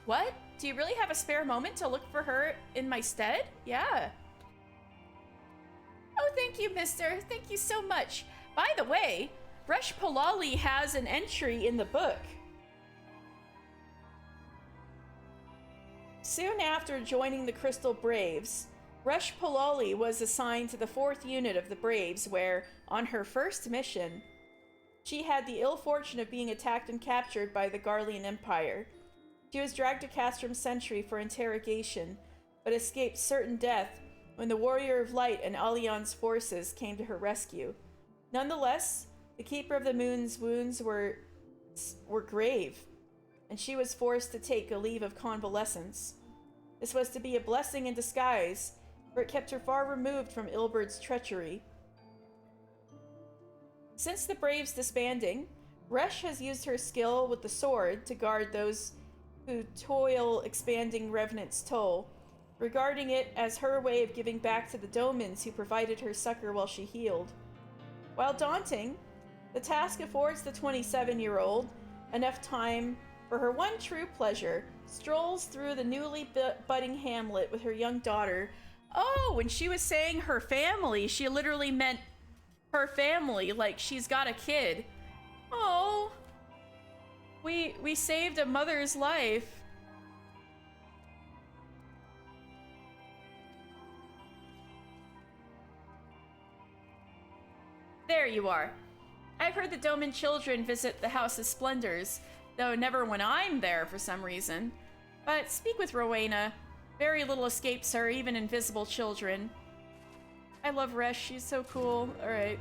What? Do you really have a spare moment to look for her in my stead? Yeah. Oh, thank you, mister. Thank you so much. By the way, Hraesvelgr has an entry in the book. Soon after joining the Crystal Braves, Hraesvelgr was assigned to the 4th unit of the Braves, where, on her first mission, she had the ill fortune of being attacked and captured by the Garlean Empire. She was dragged to Castrum Sentry for interrogation, but escaped certain death when the Warrior of Light and Allianz forces came to her rescue. Nonetheless, the Keeper of the Moon's wounds were grave, and she was forced to take a leave of convalescence. This was to be a blessing in disguise, for it kept her far removed from Ilbert's treachery. Since the Braves' disbanding, Hraesvelgr has used her skill with the sword to guard those who toil expanding Revenant's toll, regarding it as her way of giving back to the Domans who provided her succor while she healed. While daunting, the task affords the 27-year-old enough time for her one true pleasure: strolls through the newly budding hamlet with her young daughter. Oh, when she was saying her family, she literally meant her family, like she's got a kid. Oh, we saved a mother's life. There you are. I've heard the Doman children visit the House's Splendors, though never when I'm there for some reason. But speak with Rowena. Very little escapes her, even invisible children. I love Hraesvelgr, she's so cool. Alright.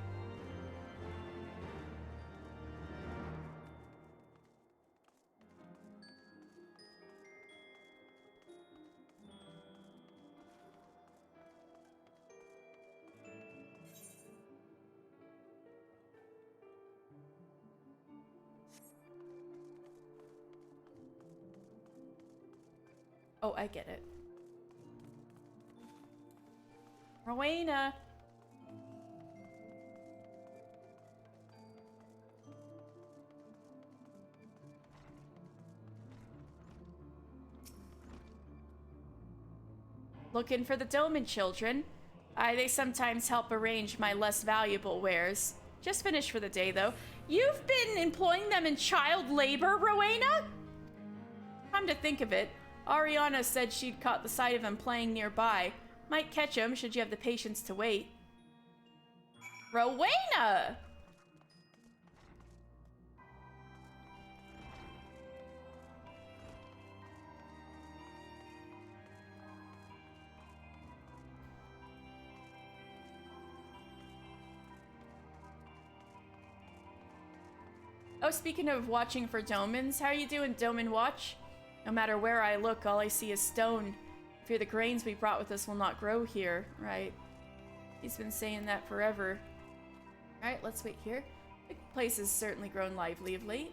Oh, I get it. Rowena! Looking for the Doman children? They sometimes help arrange my less valuable wares. Just finished for the day, though. You've been employing them in child labor, Rowena? Come to think of it, Ariana said she'd caught the sight of him playing nearby. Might catch him should you have the patience to wait. Rowena! Oh, speaking of watching for Domans, how are you doing, Doman Watch? No matter where I look, all I see is stone. Fear the grains we brought with us will not grow here, right? He's been saying that forever. Alright, let's wait here. The place has certainly grown lively of late.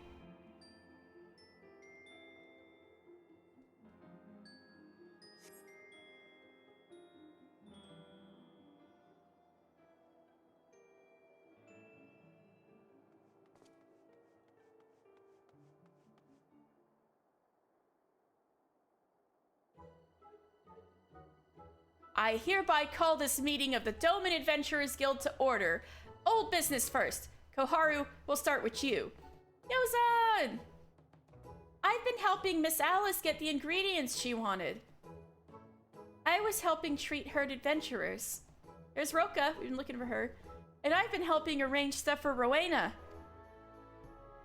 I hereby call this meeting of the Doman Adventurers Guild to order. Old business first. Koharu, we'll start with you. Yozan! I've been helping Miss Alice get the ingredients she wanted. I was helping treat herd adventurers. There's Roka. We've been looking for her. And I've been helping arrange stuff for Rowena.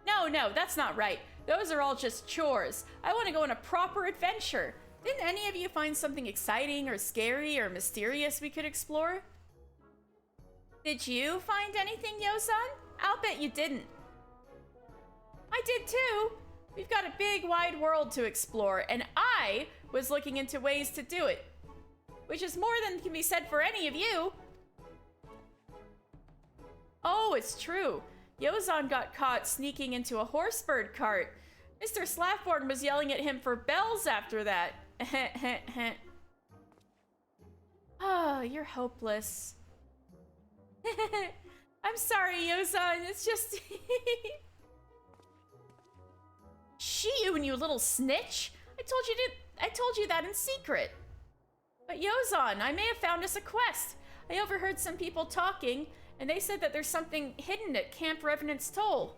No, that's not right. Those are all just chores. I want to go on a proper adventure. Didn't any of you find something exciting or scary or mysterious we could explore? Did you find anything, Yozan? I'll bet you didn't. I did too. We've got a big wide world to explore, and I was looking into ways to do it. Which is more than can be said for any of you. Oh, it's true. Yozan got caught sneaking into a horsebird cart. Mr. Slaffborn was yelling at him for bells after that. Oh, you're hopeless. I'm sorry, Yozan. It's just... Shiyun, you little snitch. I told you that in secret. But Yozan, I may have found us a quest. I overheard some people talking, and they said that there's something hidden at Camp Revenant's Toll.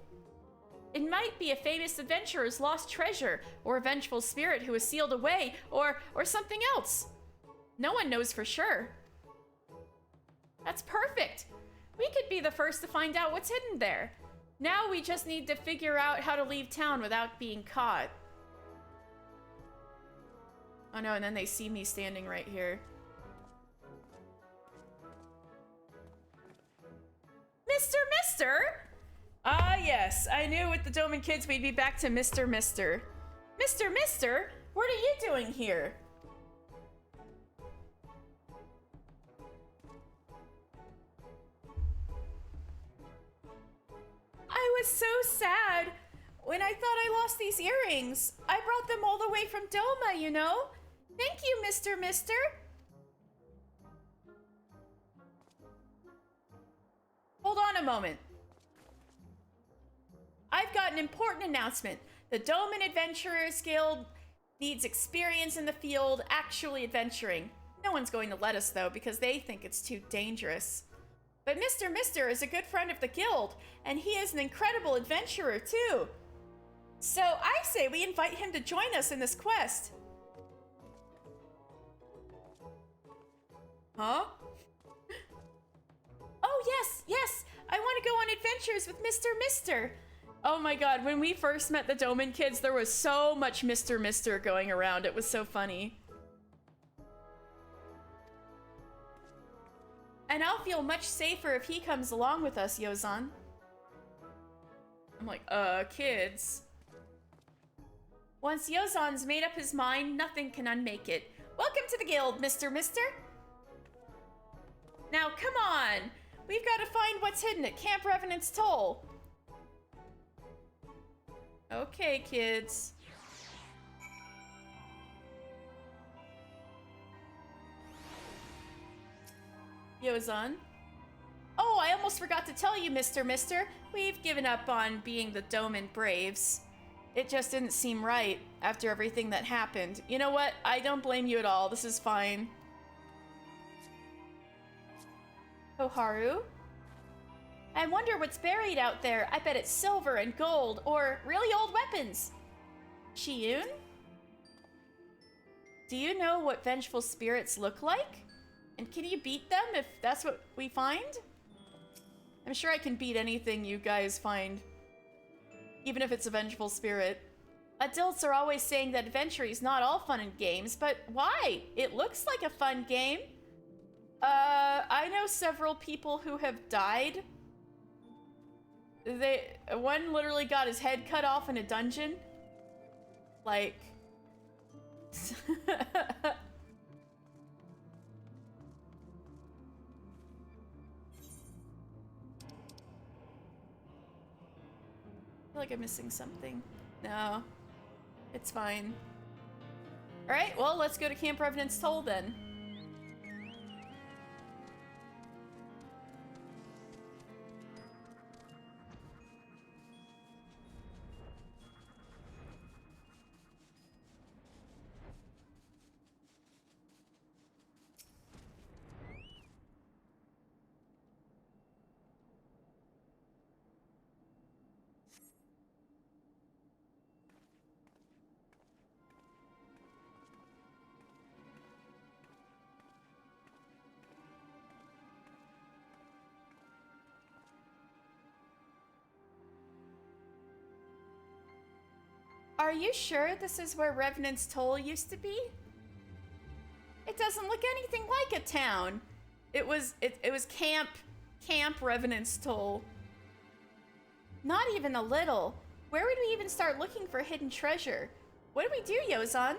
It might be a famous adventurer's lost treasure, or a vengeful spirit who was sealed away, or something else. No one knows for sure. That's perfect. We could be the first to find out what's hidden there. Now we just need to figure out how to leave town without being caught. Oh no, and then they see me standing right here. Mr. Ah, yes. I knew with the Doman kids we'd be back to Mr. Mister, what are you doing here? I was so sad when I thought I lost these earrings. I brought them all the way from Doma, you know? Thank you, Mr. Mister. Hold on a moment. I've got an important announcement. The Doman Adventurers Guild needs experience in the field actually adventuring. No one's going to let us, though, because they think it's too dangerous. But Mr. Mister is a good friend of the guild, and he is an incredible adventurer, too. So I say we invite him to join us in this quest. Huh? Oh, yes, I want to go on adventures with Mr. Mister. Oh my god, when we first met the Doman kids, there was so much Mr. Mister going around. It was so funny. And I'll feel much safer if he comes along with us, Yozan. I'm like, kids. Once Yozan's made up his mind, nothing can unmake it. Welcome to the guild, Mr. Mister. Now, come on. We've got to find what's hidden at Camp Revenant's Toll. Okay, kids. Yozan. Oh, I almost forgot to tell you, Mr. Mister. We've given up on being the Doman Braves. It just didn't seem right after everything that happened. You know what? I don't blame you at all. This is fine. Koharu? I wonder what's buried out there. I bet it's silver and gold, or really old weapons. Shiyun? Do you know what vengeful spirits look like? And can you beat them if that's what we find? I'm sure I can beat anything you guys find. Even if it's a vengeful spirit. Adults are always saying that adventure is not all fun and games, but why? It looks like a fun game. I know several people who have died. One literally got his head cut off in a dungeon. Like... I feel like I'm missing something. No. It's fine. Alright, well, let's go to Camp Revenant's Toll then. Are you sure this is where Revenant's Toll used to be? It doesn't look anything like a town. It was Camp Revenant's Toll. Not even a little. Where would we even start looking for hidden treasure? What do we do, Yozan?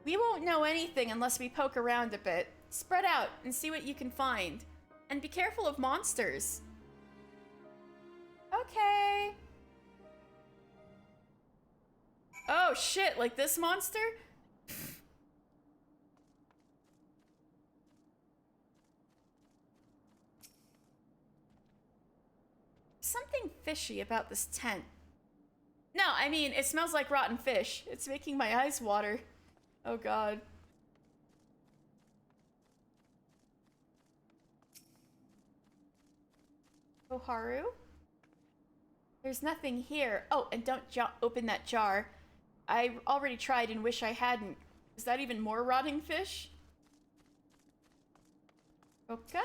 We won't know anything unless we poke around a bit. Spread out and see what you can find. And be careful of monsters. Okay. Oh shit, like this monster? Something fishy about this tent. No, I mean, it smells like rotten fish. It's making my eyes water. Oh god. Koharu? There's nothing here. Oh, and don't open that jar. I already tried and wish I hadn't. Is that even more rotting fish? Oka?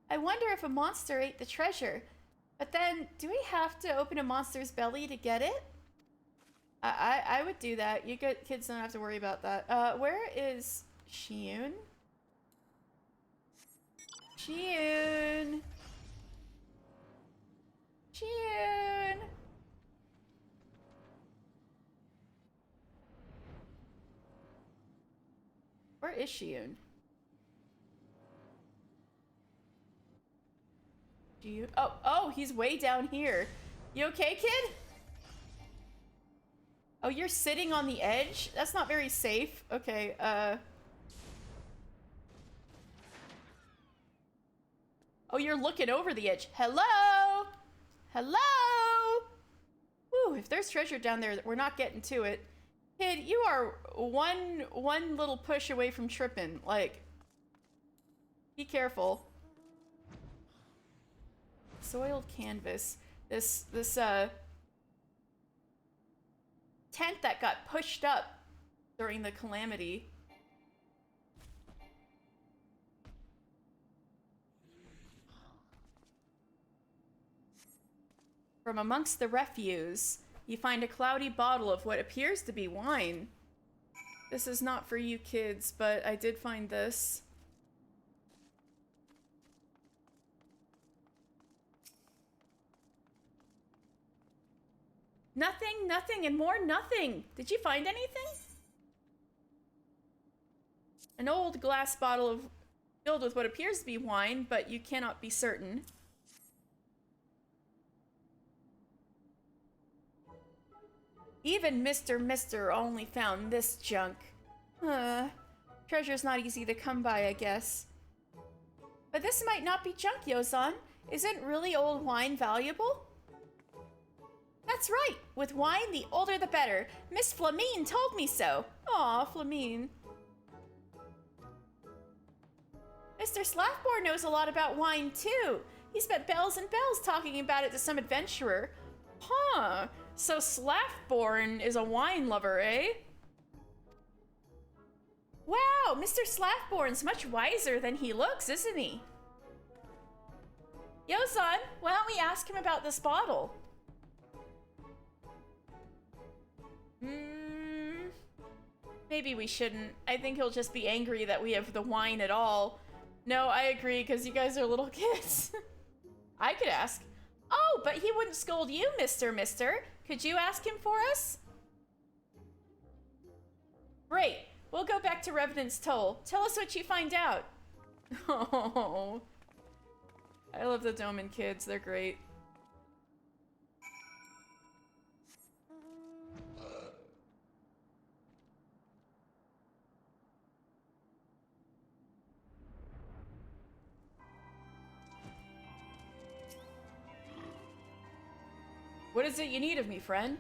I wonder if a monster ate the treasure. But then, do we have to open a monster's belly to get it? I would do that. You kids don't have to worry about that. Where is Shiun? Shiun! Shiun! Where is Shiun? Oh, he's way down here. You okay, kid? Oh, you're sitting on the edge? That's not very safe. Okay, Oh, you're looking over the edge. Hello? Hello? Whew, if there's treasure down there, we're not getting to it. Kid, you are one little push away from tripping. Like, be careful. Soiled canvas. This tent that got pushed up during the calamity. From amongst the refuse, you find a cloudy bottle of what appears to be wine. This is not for you kids, but I did find this. Nothing, nothing, and more nothing. Did you find anything? An old glass bottle filled with what appears to be wine, but you cannot be certain. Even Mr. Mister only found this junk. Treasure's not easy to come by, I guess. But this might not be junk, Yozan. Isn't really old wine valuable? That's right. With wine, the older the better. Miss Flamine told me so. Aw, Flamine. Mr. Slaffborn knows a lot about wine, too. He spent bells and bells talking about it to some adventurer. Huh. So Slaffborn is a wine lover, eh? Wow, Mr. Slaffborn's much wiser than he looks, isn't he? Yozan, why don't we ask him about this bottle? Maybe we shouldn't. I think he'll just be angry that we have the wine at all. No, I agree, because you guys are little kids. I could ask. Oh, but he wouldn't scold you, Mr. Mister. Could you ask him for us? Great. We'll go back to Revenant's Toll. Tell us what you find out. Oh. I love the Doman kids. They're great. What is it you need of me, friend?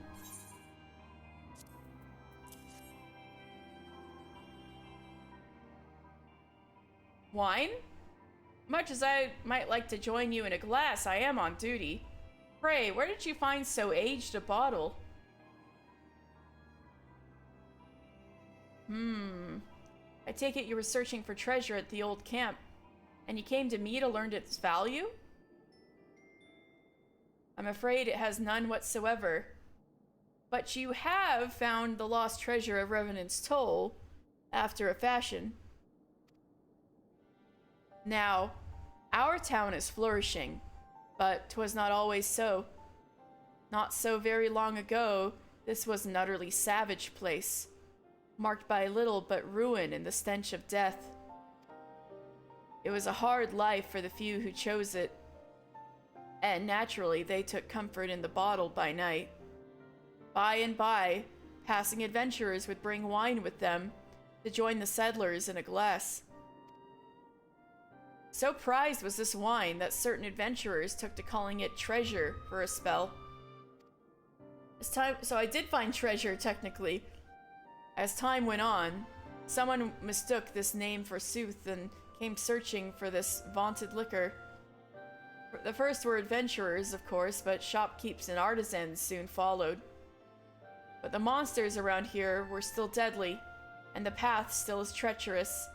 Wine? Much as I might like to join you in a glass, I am on duty. Pray, where did you find so aged a bottle? I take it you were searching for treasure at the old camp, and you came to me to learn its value? I'm afraid it has none whatsoever. But you have found the lost treasure of Revenant's Toll, after a fashion. Now, our town is flourishing, but 'twas not always so. Not so very long ago, this was an utterly savage place, marked by little but ruin and the stench of death. It was a hard life for the few who chose it, and naturally they took comfort in the bottle by night. By and by, passing adventurers would bring wine with them to join the settlers in a glass. So prized was this wine that certain adventurers took to calling it treasure for a spell. So I did find treasure, technically. As time went on, someone mistook this name for sooth and came searching for this vaunted liquor. The first were adventurers, of course, but shopkeepers and artisans soon followed. But the monsters around here were still deadly, and the path still as treacherous.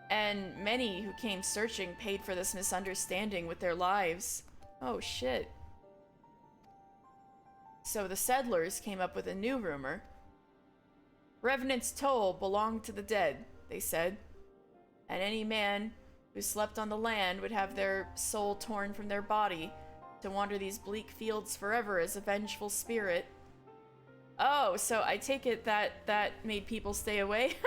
And many who came searching paid for this misunderstanding with their lives. Oh shit. So the settlers came up with a new rumor. Revenant's Toll belonged to the dead, they said, and any man who slept on the land would have their soul torn from their body to wander these bleak fields forever as a vengeful spirit. Oh, so I take it that made people stay away?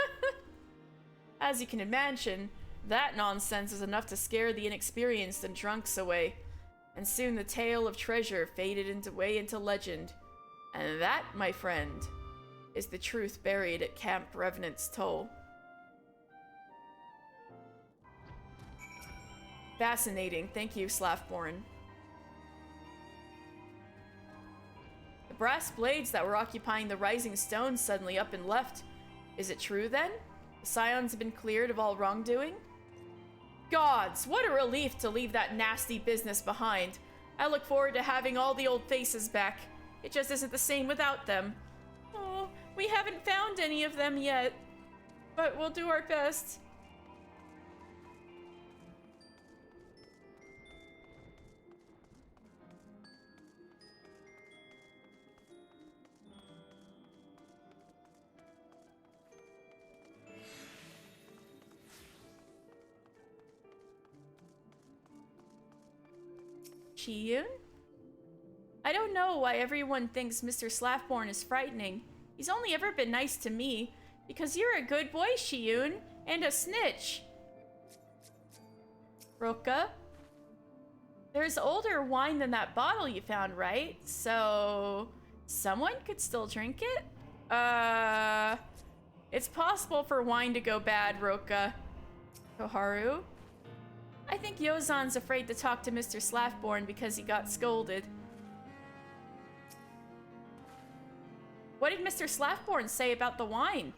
As you can imagine, that nonsense was enough to scare the inexperienced and drunks away, and soon the tale of treasure faded into legend. And that, my friend, is the truth buried at Camp Revenant's Toll. Fascinating. Thank you, Slaffborn. The brass blades that were occupying the rising stone suddenly up and left. Is it true, then? The Scions have been cleared of all wrongdoing? Gods, what a relief to leave that nasty business behind. I look forward to having all the old faces back. It just isn't the same without them. Oh, we haven't found any of them yet, but we'll do our best. Chiyun? I don't know why everyone thinks Mr. Slaffborn is frightening. He's only ever been nice to me, because you're a good boy, Chiyun, and a snitch. Roka? There's older wine than that bottle you found, right? So someone could still drink it? It's possible for wine to go bad, Roka. Koharu? I think Yozan's afraid to talk to Mr. Slaffborn because he got scolded. What did Mr. Slaffborn say about the wine?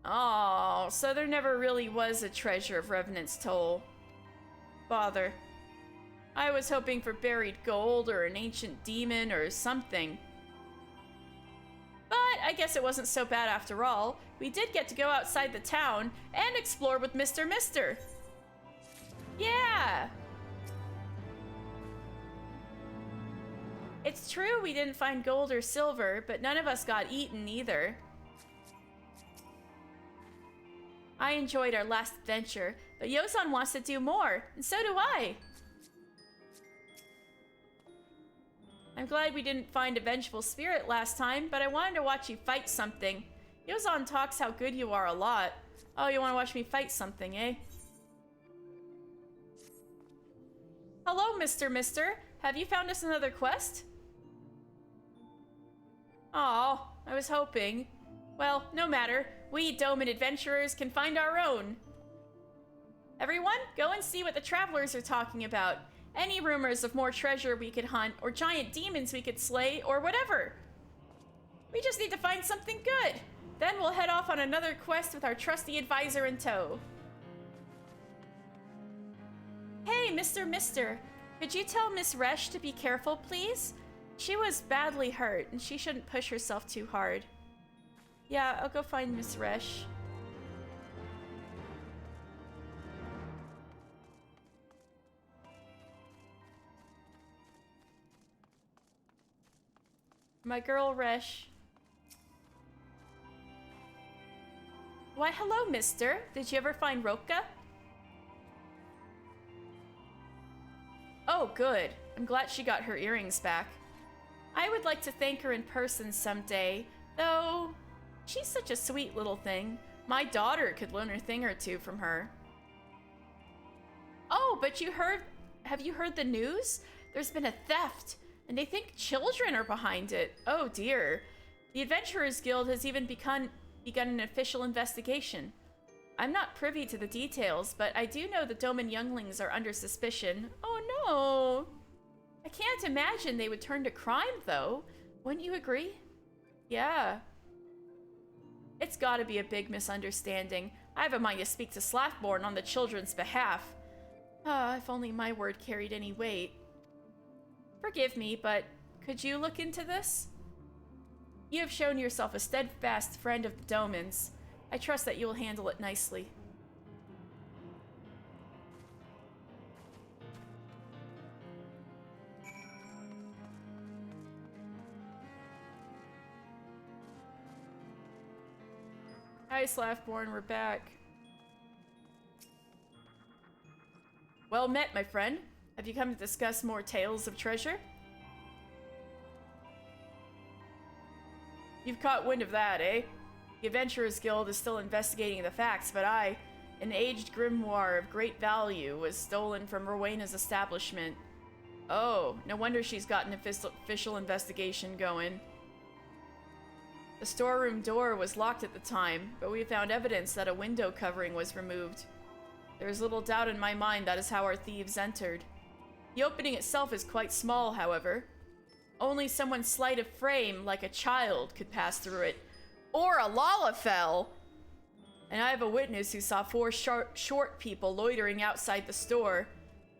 Oh, so there never really was a treasure of Revenant's Toll. Bother. I was hoping for buried gold or an ancient demon or something. But I guess it wasn't so bad after all. We did get to go outside the town and explore with Mr. Mister. Yeah! It's true we didn't find gold or silver, but none of us got eaten either. I enjoyed our last adventure, but Yozan wants to do more, and so do I. I'm glad we didn't find a vengeful spirit last time, but I wanted to watch you fight something. Yozan talks how good you are a lot. Oh, you want to watch me fight something, eh? Hello, Mr. Mister. Have you found us another quest? Aw, I was hoping. Well, no matter. We Doman adventurers can find our own. Everyone, go and see what the travelers are talking about. Any rumors of more treasure we could hunt, or giant demons we could slay, or whatever. We just need to find something good. Then we'll head off on another quest with our trusty advisor in tow. Hey, Mr. Mister. Could you tell Miss Resh to be careful, please? She was badly hurt, and she shouldn't push herself too hard. Yeah, I'll go find Miss Resh. My girl Resh. Why, hello, mister. Did you ever find Roka? Oh, good. I'm glad she got her earrings back. I would like to thank her in person someday, though she's such a sweet little thing. My daughter could learn a thing or two from her. Oh, but have you heard the news? There's been a theft, and they think children are behind it. Oh dear. The Adventurers Guild has even begun an official investigation. I'm not privy to the details, but I do know the Doman younglings are under suspicion. Oh no! I can't imagine they would turn to crime, though. Wouldn't you agree? Yeah. It's gotta be a big misunderstanding. I have a mind to speak to Slathborn on the children's behalf. If only my word carried any weight. Forgive me, but could you look into this? You have shown yourself a steadfast friend of the Domans. I trust that you will handle it nicely. Hi, Slathborn, we're back. Well met, my friend. Have you come to discuss more tales of treasure? You've caught wind of that, eh? The Adventurers Guild is still investigating the facts, but an aged grimoire of great value, was stolen from Rowena's establishment. Oh, no wonder she's got an official investigation going. The storeroom door was locked at the time, but we found evidence that a window covering was removed. There is little doubt in my mind that is how our thieves entered. The opening itself is quite small, however. Only someone slight of frame, like a child, could pass through it. Or a Lalafell! And I have a witness who saw 4 short people loitering outside the store,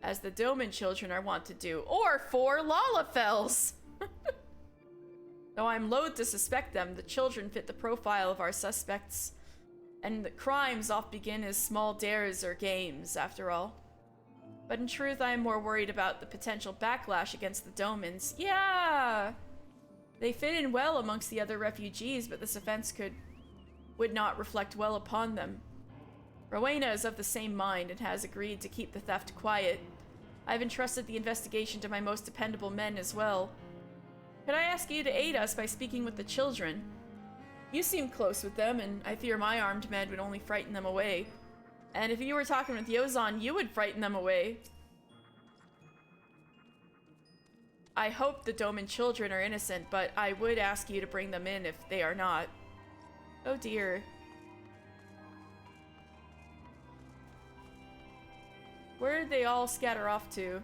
as the Doman children are wont to do. Or 4 Lalafells! Though I'm loath to suspect them, the children fit the profile of our suspects. And the crimes oft begin as small dares or games, after all. But in truth, I am more worried about the potential backlash against the Domans. Yeah! They fit in well amongst the other refugees, but this offense would not reflect well upon them. Rowena is of the same mind and has agreed to keep the theft quiet. I've entrusted the investigation to my most dependable men as well. Could I ask you to aid us by speaking with the children? You seem close with them, and I fear my armed men would only frighten them away. And if you were talking with Yozan, you would frighten them away. I hope the Doman children are innocent, but I would ask you to bring them in if they are not. Oh dear. Where did they all scatter off to?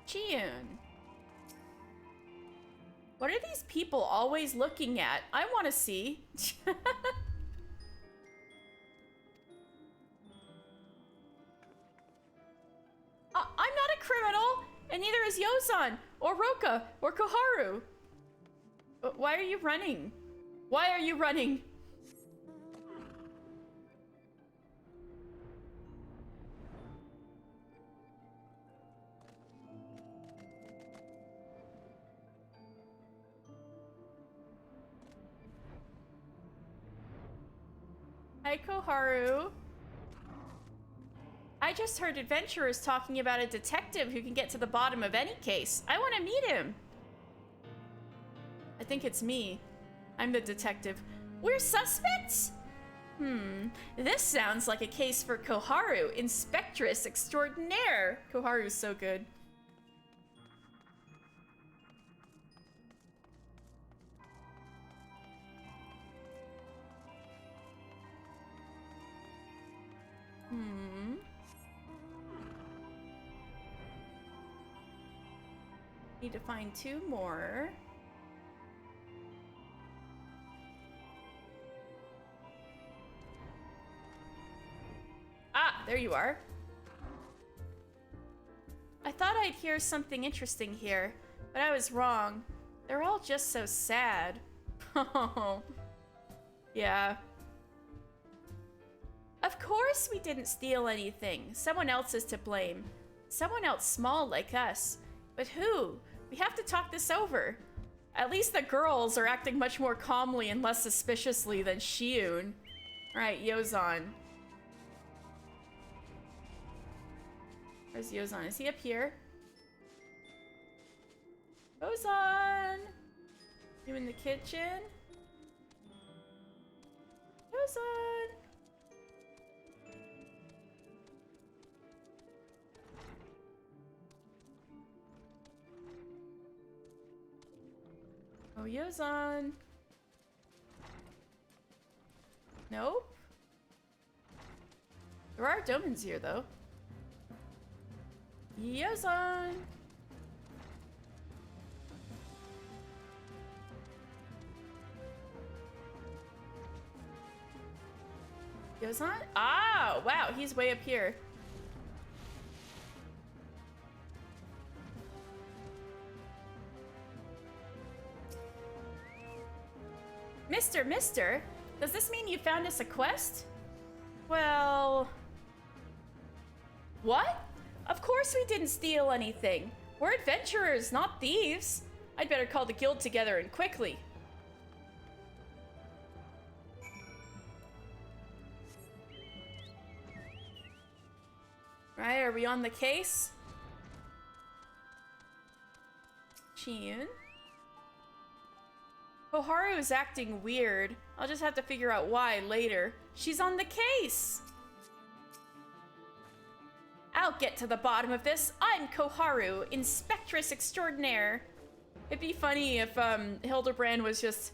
Chiyun. What are these people always looking at? I want to see. I'm not a criminal, and neither is Yozan, or Roka, or Koharu. Why are you running? Why are you running? Hi, Koharu. I just heard adventurers talking about a detective who can get to the bottom of any case. I want to meet him. I think it's me. I'm the detective. We're suspects? This sounds like a case for Koharu, Inspectress Extraordinaire. Koharu's so good. Need to find 2 more. Ah, there you are. I thought I'd hear something interesting here, but I was wrong. They're all just so sad. Oh, yeah. Of course we didn't steal anything. Someone else is to blame. Someone else small like us. But who? We have to talk this over. At least the girls are acting much more calmly and less suspiciously than Shiyun. Alright, Yozan. Where's Yozan? Is he up here? Yozan! You in the kitchen? Yozan! Oh, Yozan. Nope. There are Domans here, though. Yozan! Yozan? Ah, wow, he's way up here. Mister, does this mean you found us a quest? Well... What? Of course we didn't steal anything. We're adventurers, not thieves. I'd better call the guild together and quickly. Right, are we on the case? Chiyun? Koharu is acting weird. I'll just have to figure out why later. She's on the case! I'll get to the bottom of this. I'm Koharu, Inspectress Extraordinaire. It'd be funny if Hildebrand was just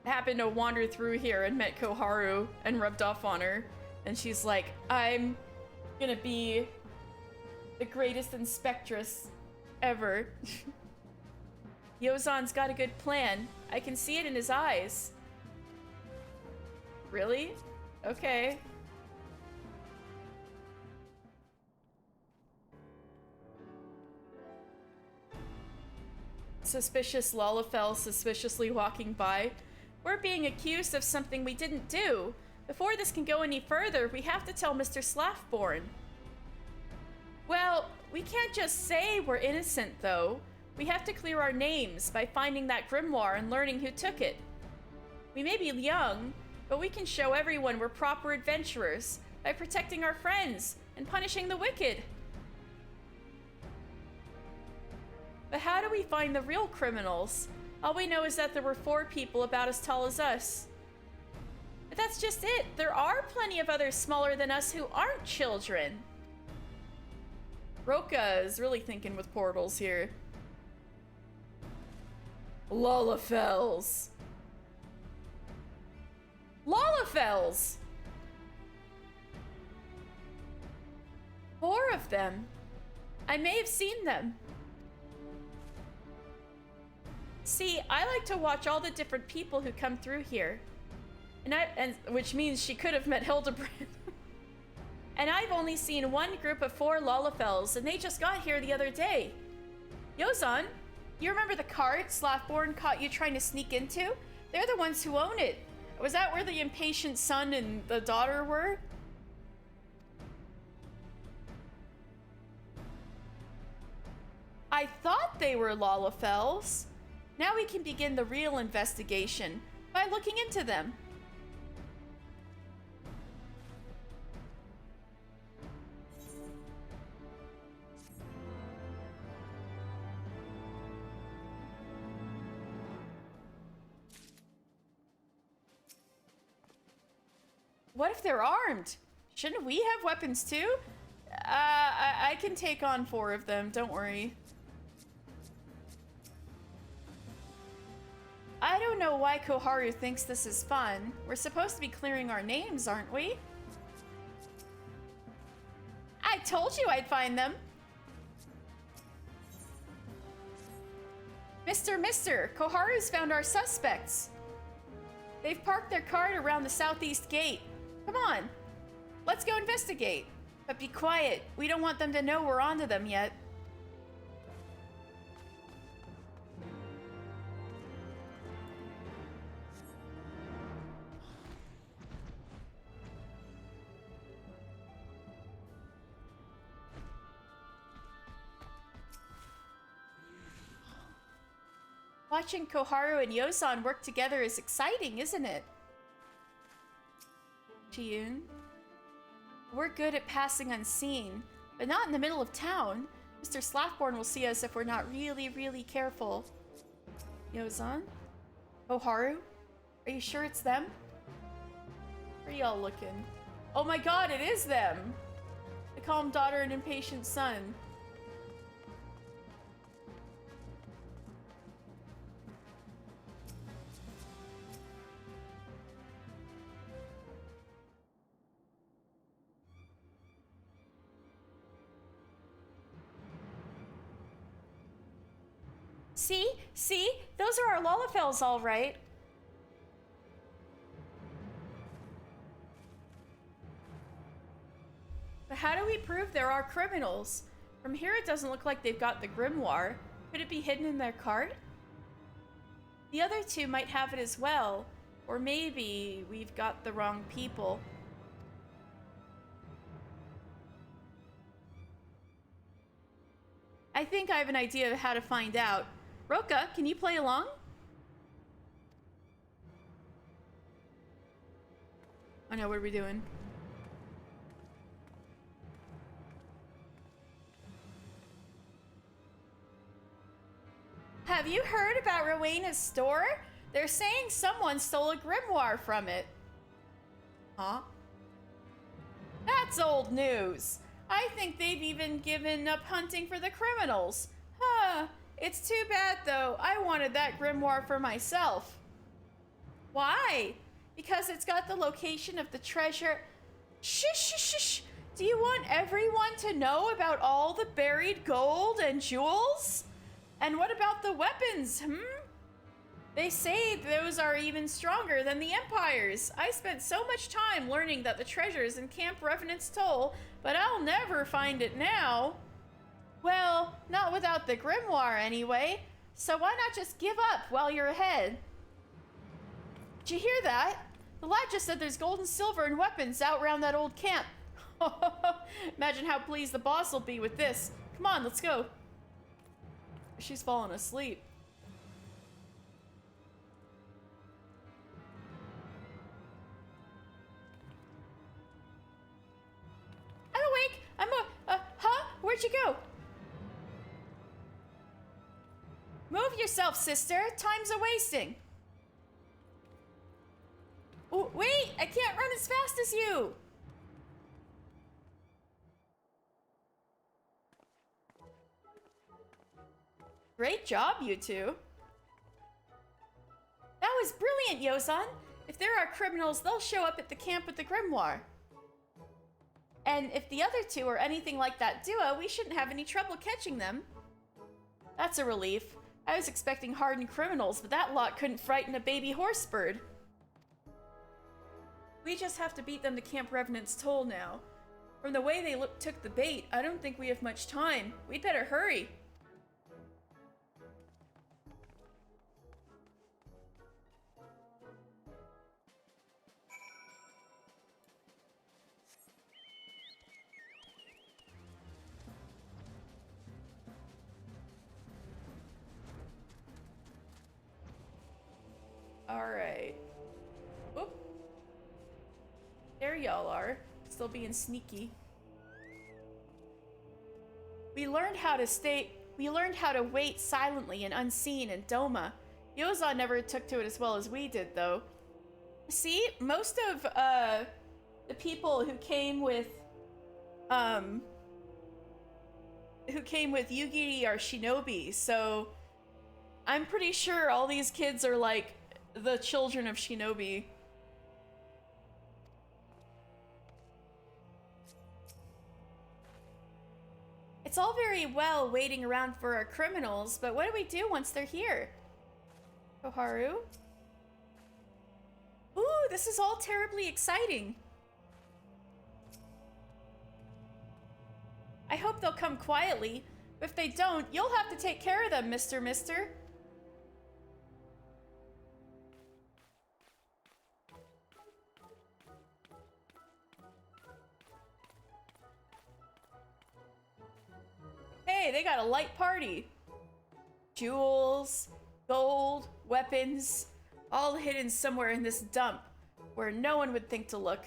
happened to wander through here and met Koharu and rubbed off on her. And she's like, I'm gonna be the greatest inspectress ever. Yozan's got a good plan. I can see it in his eyes. Really? Okay. Suspicious Lalafell suspiciously walking by. We're being accused of something we didn't do. Before this can go any further, we have to tell Mr. Slaffborn. Well, we can't just say we're innocent, though. We have to clear our names by finding that grimoire and learning who took it. We may be young, but we can show everyone we're proper adventurers by protecting our friends and punishing the wicked. But how do we find the real criminals? All we know is that there were 4 people about as tall as us. But that's just it. There are plenty of others smaller than us who aren't children. Roka is really thinking with portals here. Lalafells. Lalafells! 4 of them. I may have seen them. See, I like to watch all the different people who come through here. And which means she could have met Hildebrand. And I've only seen one group of 4 Lalafells, and they just got here the other day. Yozan, you remember the cart Slaffborn caught you trying to sneak into? They're the ones who own it. Was that where the impatient son and the daughter were? I thought they were Lalafells. Now we can begin the real investigation by looking into them. What if they're armed? Shouldn't we have weapons too? I can take on 4 of them, don't worry. I don't know why Koharu thinks this is fun. We're supposed to be clearing our names, aren't we? I told you I'd find them. Mister, Koharu's found our suspects. They've parked their cart around the southeast gate. Come on, let's go investigate. But be quiet. We don't want them to know we're onto them yet. Watching Koharu and Yozan work together is exciting, isn't it? Chiyun. We're good at passing unseen, but not in the middle of town. Mr. Slathborn will see us if we're not really careful. Yozan? Koharu? Are you sure it's them? Where are y'all looking? Oh my god, it is them! The calm daughter and impatient son. See? Those are our Lalafels, all right. But how do we prove there are criminals? From here, it doesn't look like they've got the grimoire. Could it be hidden in their cart? The other two might have it as well. Or maybe we've got the wrong people. I think I have an idea of how to find out. Roka, can you play along? Oh no, what are we doing? Have you heard about Rowena's store? They're saying someone stole a grimoire from it. Huh? That's old news. I think they've even given up hunting for the criminals. Huh. It's too bad, though. I wanted that grimoire for myself. Why? Because it's got the location of the treasure. Shh. Do you want everyone to know about all the buried gold and jewels? And what about the weapons, They say those are even stronger than the Empire's. I spent so much time learning that the treasure's in Camp Revenant's Toll, but I'll never find it now. Well, not without the grimoire anyway. So why not just give up while you're ahead? Did you hear that? The lad just said there's gold and silver and weapons out around that old camp. Imagine how pleased the boss will be with this. Come on, let's go. She's falling asleep. I'm awake. Where'd you go? Move yourself, sister. Time's a-wasting. Oh, wait, I can't run as fast as you. Great job, you two. That was brilliant, Yozan. If there are criminals, they'll show up at the camp with the grimoire. And if the other two are anything like that duo, we shouldn't have any trouble catching them. That's a relief. I was expecting hardened criminals, but that lot couldn't frighten a baby horse bird. We just have to beat them to Camp Revenant's Toll now. From the way they took the bait, I don't think we have much time. We'd better hurry. Alright. Whoop. There y'all are. Still being sneaky. We learned how to wait silently and unseen in Doma. Yozan never took to it as well as we did, though. See, most of the people who came with Yugiri are shinobi, so I'm pretty sure all these kids are like the children of shinobi. It's all very well waiting around for our criminals, but what do we do once they're here? Koharu? Ooh, this is all terribly exciting. I hope they'll come quietly. But if they don't, you'll have to take care of them, Mister. Hey, they got a light party. Jewels, Gold, weapons, all hidden somewhere in this dump where no one would think to look.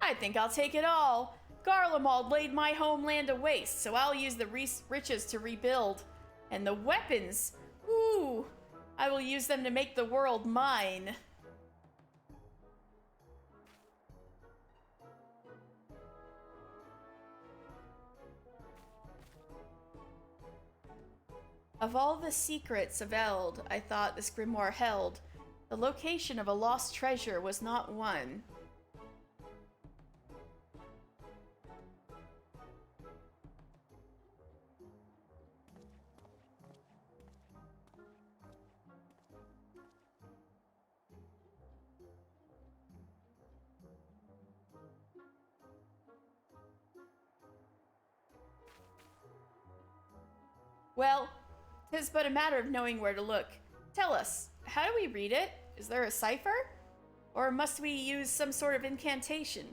I think I'll take it all. Garlemald laid my homeland to waste, so I'll use the riches to rebuild. And the weapons, ooh, I will use them to make the world mine. Of all the secrets of Eld I thought this grimoire held, the location of a lost treasure was not one. Well, 'tis but a matter of knowing where to look. Tell us, how do we read it? Is there a cipher? Or must we use some sort of incantation?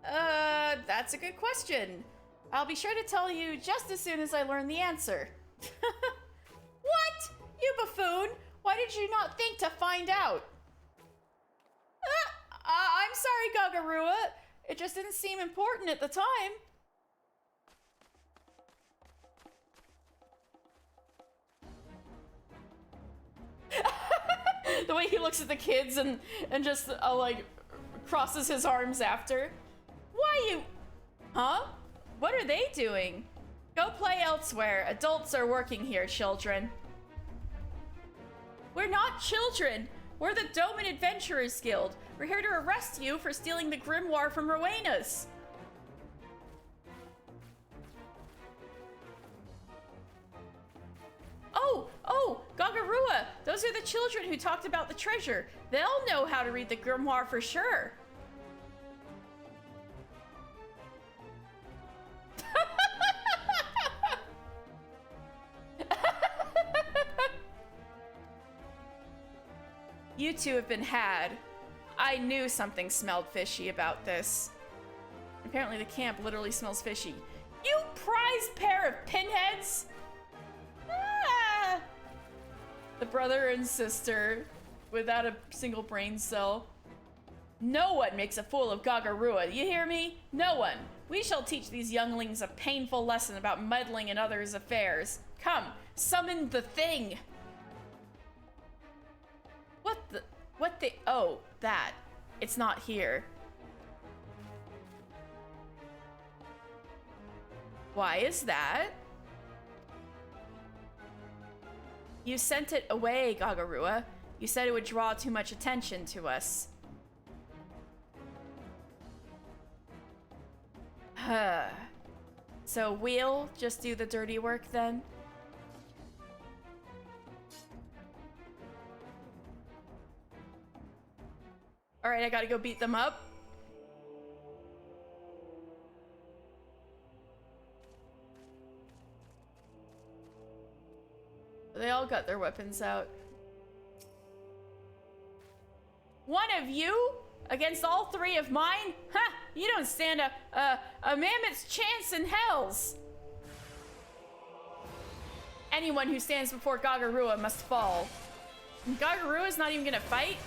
That's a good question. I'll be sure to tell you just as soon as I learn the answer. What? You buffoon! Why did you not think to find out? I'm sorry, Gagarua. It just didn't seem important at the time. The way he looks at the kids and just like crosses his arms after. Why you? Huh? What are they doing? Go play elsewhere. Adults are working here, children. We're not children. We're the Doman Adventurers Guild. We're here to arrest you for stealing the grimoire from Rowena's. Oh, Gagarua! Those are the children who talked about the treasure. They'll know how to read the grimoire for sure. You two have been had. I knew something smelled fishy about this. Apparently the camp literally smells fishy. You prized pair of pinheads! Ah! The brother and sister without a single brain cell. No one makes a fool of Gagarua, you hear me? No one. We shall teach these younglings a painful lesson about meddling in others' affairs. Come, summon the thing! What the, oh, that. It's not here. Why is that? You sent it away, Gagarua. You said it would draw too much attention to us. So we'll just do the dirty work then? Alright, I gotta go beat them up. They all got their weapons out. One of you against all three of mine? Ha! You don't stand a mammoth's chance in hells. Anyone who stands before Gagarua must fall. And Gagarua's not even gonna fight?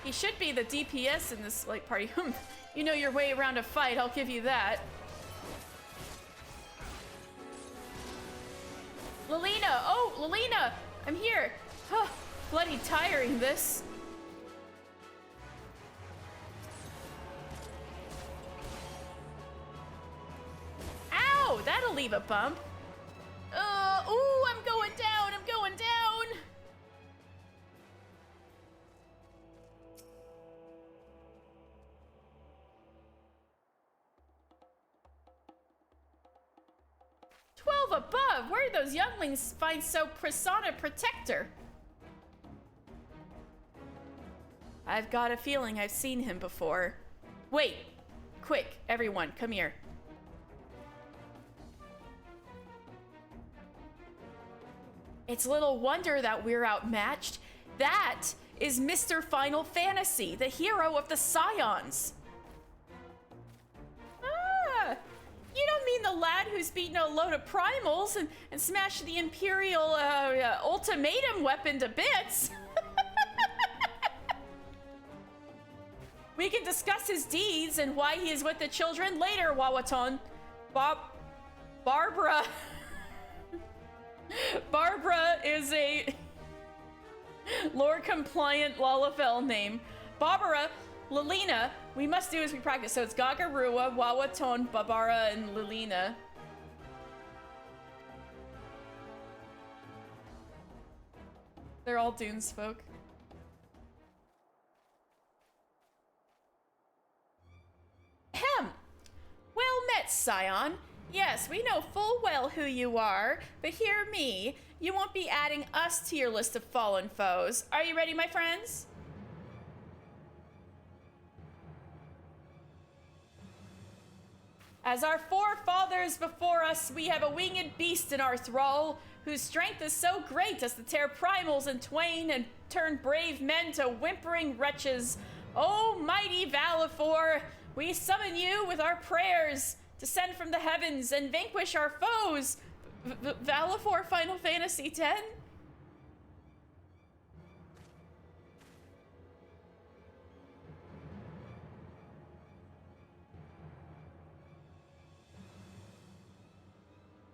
He should be the DPS in this like party. You know your way around a fight, I'll give you that. Lelina! Oh, Lelina! I'm here! Huh, bloody tiring, this. Ow! That'll leave a bump. Ooh, I'm going down! I'm going down! Above! Where did those younglings find so Prasanna Protector? I've got a feeling I've seen him before. Wait! Quick, everyone, come here. It's little wonder that we're outmatched. That is Mr. Final Fantasy, the hero of the Scions. Ah! You don't mean the lad who's beaten a load of primals and smashed the Imperial ultimatum weapon to bits. We can discuss his deeds and why he is with the children later, Wawaton. Barbara. Barbara is a lore-compliant Lalafell name. Barbara, Lilina, we must do as we practice. So it's Gagarua, Wawaton, Barbara, and Lilina. They're all Dunes folk. Ahem. Well met, Scion. Yes, we know full well who you are, but hear me. You won't be adding us to your list of fallen foes. Are you ready, my friends? As our forefathers before us, we have a winged beast in our thrall, whose strength is so great as to tear primals in twain and turn brave men to whimpering wretches. O mighty Valifor, we summon you with our prayers. Descend from the heavens and vanquish our foes. Valifor Final Fantasy X?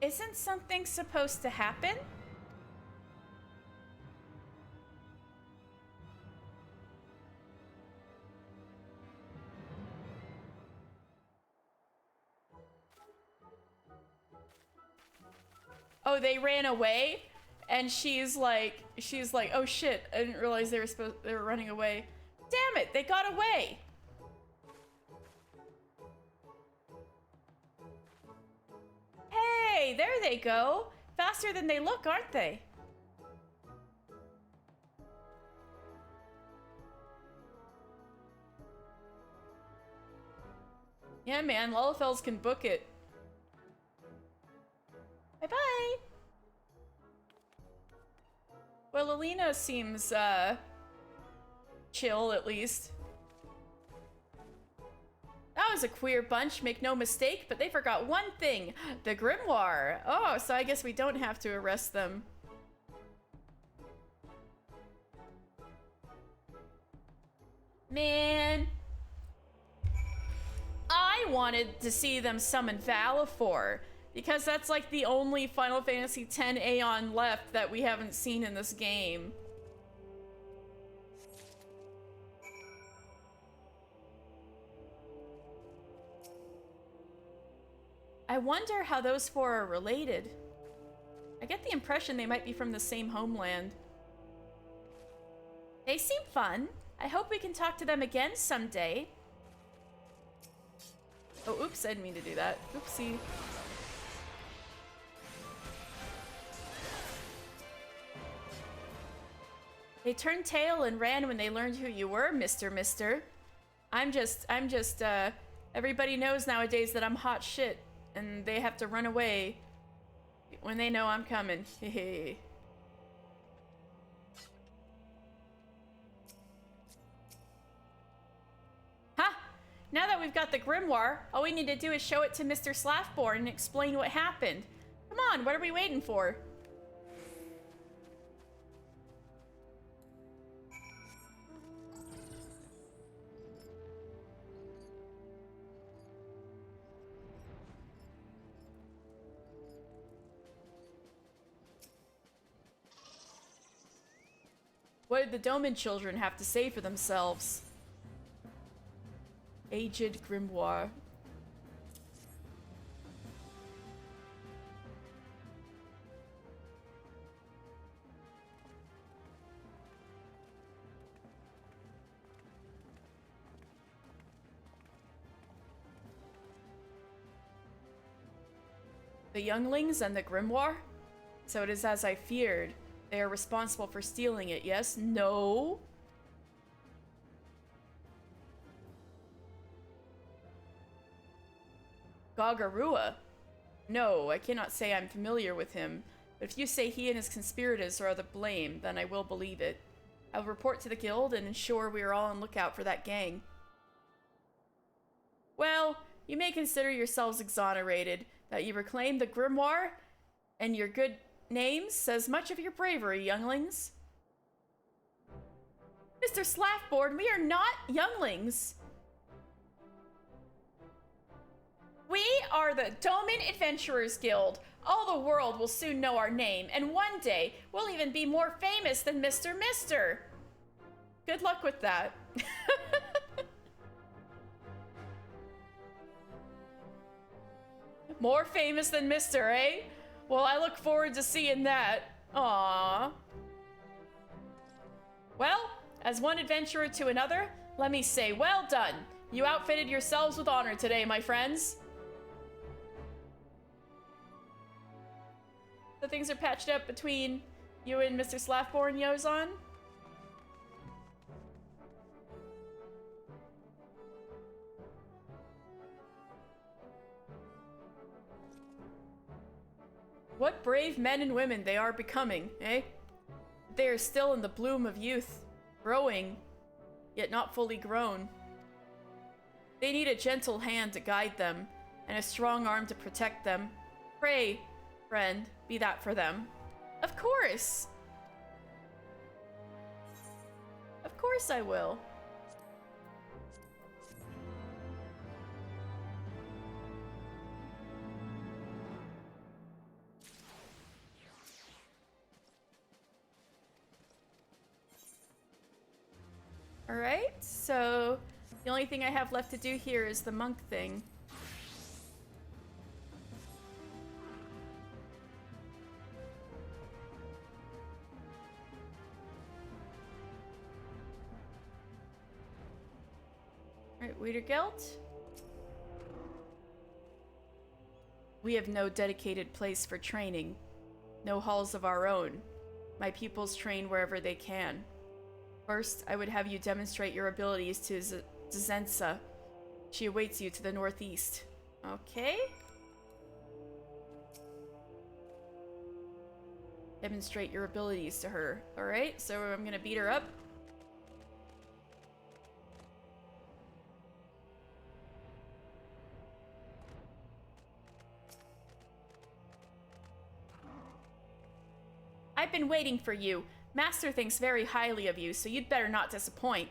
Isn't something supposed to happen? Oh, they ran away? And she's like, oh shit, I didn't realize they were running away. Damn it, they got away. Hey, there they go. Faster than they look, aren't they? Yeah, man, Lullafells can book it. Bye-bye. Well, Alina seems, chill, at least. That was a queer bunch, make no mistake, but they forgot one thing. The grimoire. Oh, so I guess we don't have to arrest them. Man. I wanted to see them summon Valifor, because that's like the only Final Fantasy X Aeon left that we haven't seen in this game. I wonder how those four are related. I get the impression they might be from the same homeland. They seem fun. I hope we can talk to them again someday. Oh, oops, I didn't mean to do that. Oopsie. They turned tail and ran when they learned who you were, Mister. I'm just, everybody knows nowadays that I'm hot shit, and they have to run away when they know I'm coming. Hehe. Ha! Now that we've got the grimoire, all we need to do is show it to Mr. Slaffborn and explain what happened. Come on, what are we waiting for? What did the Doman children have to say for themselves? Aged grimoire. The younglings and the grimoire? So it is as I feared. They are responsible for stealing it, yes? No? Gagarua? No, I cannot say I'm familiar with him. But if you say he and his conspirators are the blame, then I will believe it. I'll report to the guild and ensure we are all on lookout for that gang. Well, you may consider yourselves exonerated. That you reclaim the grimoire and your good name says much of your bravery, younglings. Mr. Slaffboard, we are not younglings. We are the Doman Adventurers Guild. All the world will soon know our name, and one day we'll even be more famous than Mr. Mister. Good luck with that. More famous than Mister, eh? Well, I look forward to seeing that. Aww. Well, as one adventurer to another, let me say well done. You outfitted yourselves with honor today, my friends. So things are patched up between you and Mr. Slaffborn, Yozan? What brave men and women they are becoming, eh? They are still in the bloom of youth, growing, yet not fully grown. They need a gentle hand to guide them, and a strong arm to protect them. Pray, friend, be that for them. Of course! Of course I will. Alright, so the only thing I have left to do here is the monk thing. Alright, Wiedergeld. We have no dedicated place for training. No halls of our own. My pupils train wherever they can. First, I would have you demonstrate your abilities to Zensa. She awaits you to the northeast. Okay. Demonstrate your abilities to her. Alright, so I'm gonna beat her up. I've been waiting for you. Master thinks very highly of you, so you'd better not disappoint.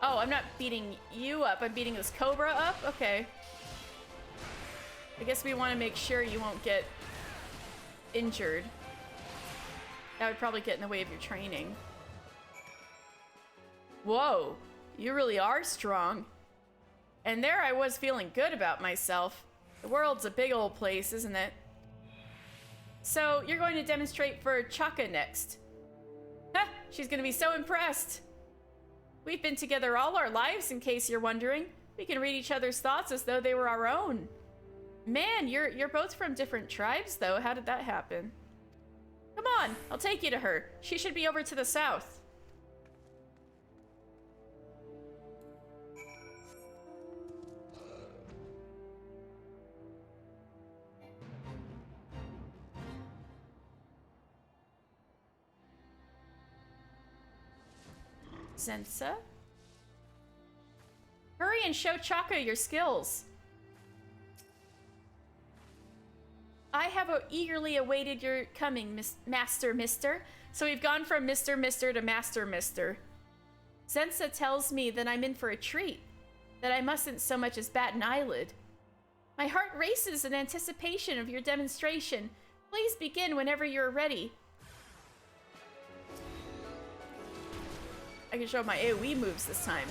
Oh, I'm not beating you up. I'm beating this Cobra up? Okay. I guess we want to make sure you won't get injured. That would probably get in the way of your training. Whoa, you really are strong. And there I was feeling good about myself. The world's a big old place, isn't it? So, you're going to demonstrate for Chaka next. Ha! She's gonna be so impressed. We've been together all our lives, in case you're wondering. We can read each other's thoughts as though they were our own. Man, you're both from different tribes, though. How did that happen? Come on, I'll take you to her. She should be over to the south. Zensa? Hurry and show Chaka your skills. I have eagerly awaited your coming, Master Mister. So we've gone from Mr. Mister to Master Mister. Zensa tells me that I'm in for a treat, that I mustn't so much as bat an eyelid. My heart races in anticipation of your demonstration. Please begin whenever you're ready. I can show my AoE moves this time.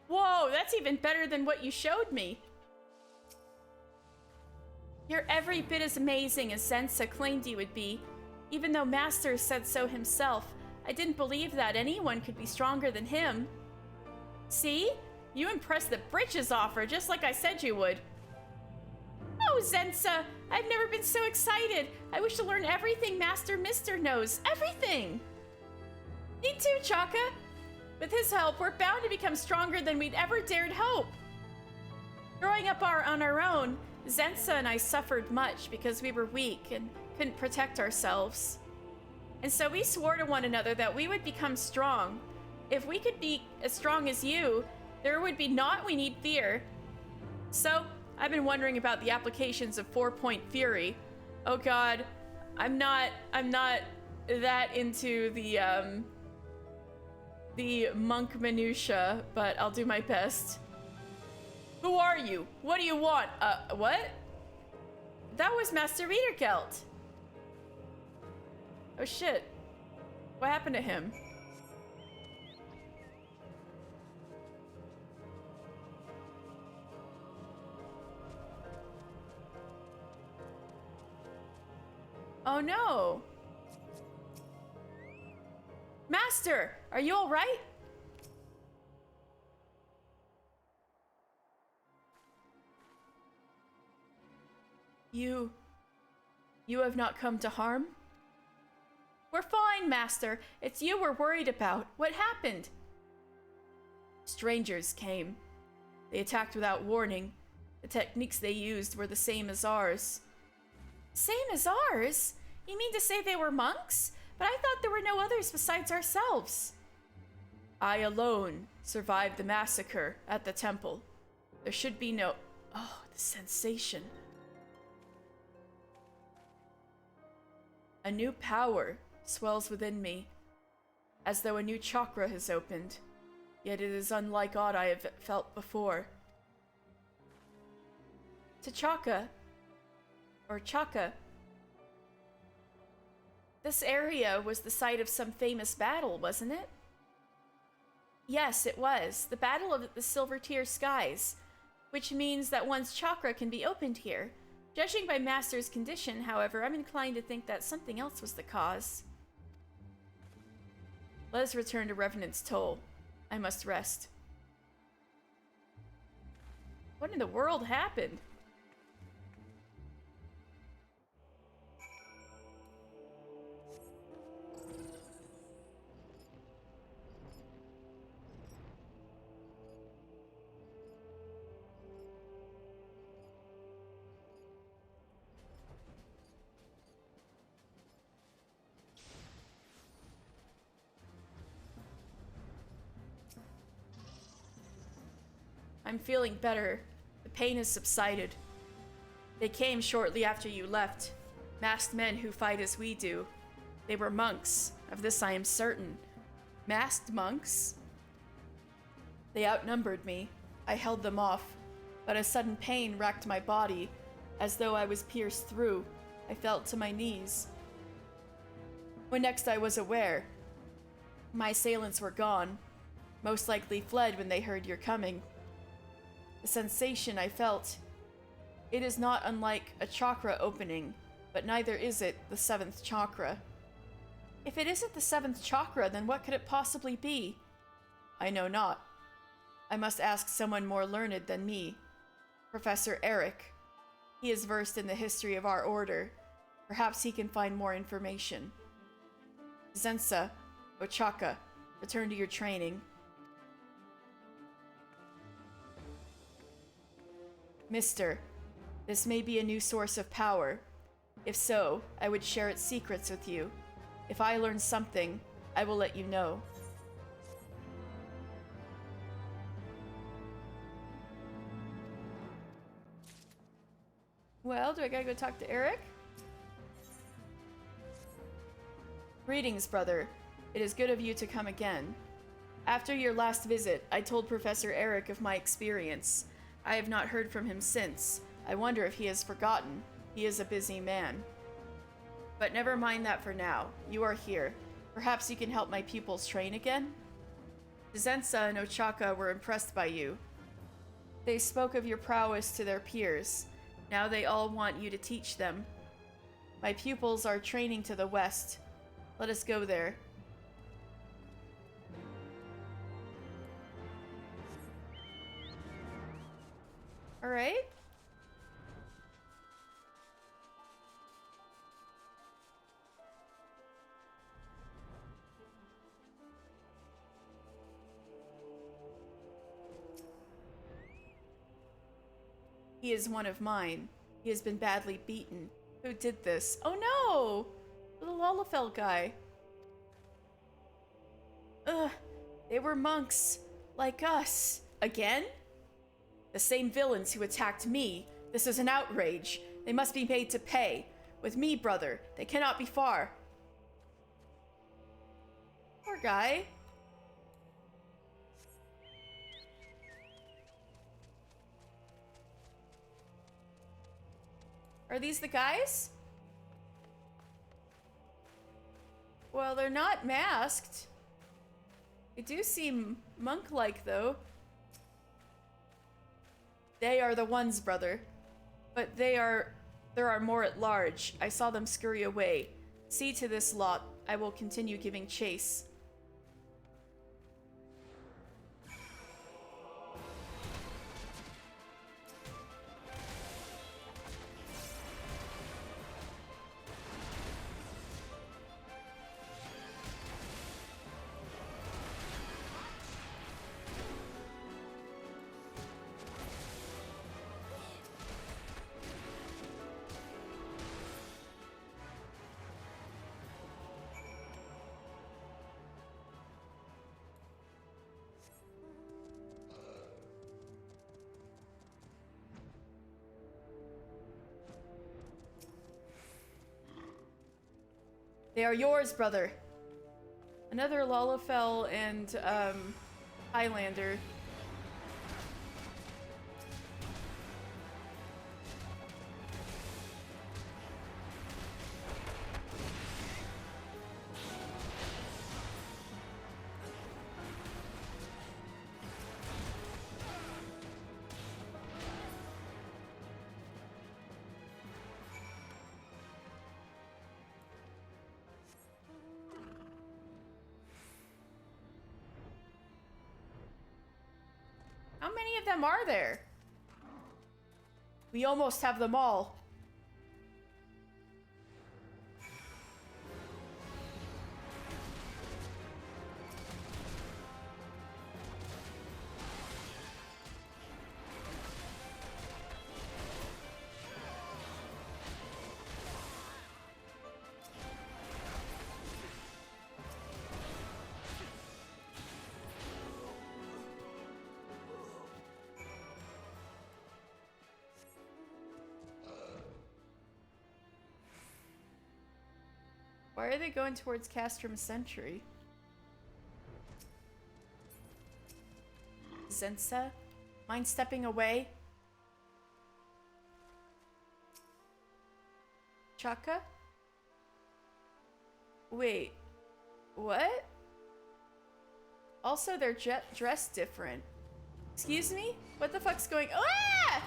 Whoa, that's even better than what you showed me. You're every bit as amazing as Zensa claimed you would be. Even though Master said so himself, I didn't believe that anyone could be stronger than him. See? You impressed the britches off her, just like I said you would. Oh, Zensa! I've never been so excited! I wish to learn everything Master Mister knows. Everything! Me too, Chaka! With his help, we're bound to become stronger than we'd ever dared hope. Growing up on our own, Zensa and I suffered much because we were weak and couldn't protect ourselves. And so we swore to one another that we would become strong. If we could be as strong as you, there would be naught we need fear. So, I've been wondering about the applications of 4-point fury. Oh god, I'm not that into the monk minutia, but I'll do my best. Who are you? What do you want? What? That was Master Wiedergelt. Oh shit. What happened to him? Oh no. Master, are you all right? You have not come to harm? We're fine, Master. It's you we're worried about. What happened? Strangers came. They attacked without warning. The techniques they used were the same as ours. Same as ours? You mean to say they were monks? But I thought there were no others besides ourselves. I alone survived the massacre at the temple. There should be no... Oh, the sensation. A new power swells within me, as though a new chakra has opened. Yet it is unlike aught I have felt before. Chaka, this area was the site of some famous battle, wasn't it? Yes, it was. The Battle of the Silver Tier Skies, which means that one's chakra can be opened here. Judging by Master's condition, however, I'm inclined to think that something else was the cause. Let us return to Revenant's Toll. I must rest. What in the world happened? I'm feeling better. The pain has subsided. They came shortly after you left. Masked men who fight as we do. They were monks. Of this I am certain. Masked monks? They outnumbered me. I held them off. But a sudden pain racked my body, as though I was pierced through. I fell to my knees. When next I was aware, my assailants were gone. Most likely fled when they heard your coming. The sensation I felt, it is not unlike a chakra opening, but neither is it the 7th chakra. If it isn't the 7th chakra, then what could it possibly be? I know not. I must ask someone more learned than me. Professor Eric. He is versed in the history of our order. Perhaps he can find more information. Zensa, Ochaka, return to your training. Mister, this may be a new source of power. If so, I would share its secrets with you. If I learn something, I will let you know. Well, do I gotta go talk to Eric? Greetings, brother. It is good of you to come again. After your last visit, I told Professor Eric of my experience. I have not heard from him since. I wonder if he has forgotten. He is a busy man. But never mind that for now. You are here. Perhaps you can help my pupils train again? Zensa and Ochaka were impressed by you. They spoke of your prowess to their peers. Now they all want you to teach them. My pupils are training to the west. Let us go there. Alright. He is one of mine. He has been badly beaten. Who did this? Oh no! The Lalafell guy. Ugh. They were monks. Like us. Again? The same villains who attacked me. This is an outrage. They must be made to pay. With me, brother. They cannot be far. Poor guy. Are these the guys? Well, they're not masked. They do seem monk-like, though. They are the ones, brother. But there are more at large. I saw them scurry away. See to this lot. I will continue giving chase. They are yours, brother. Another Lalafell and, Highlander. How many of them are there? We almost have them all. Why are they going towards Castrum Century? Zensa? Mind stepping away? Chaka? Wait. What? Also, they're dressed different. Excuse me? What the fuck's going- Ah!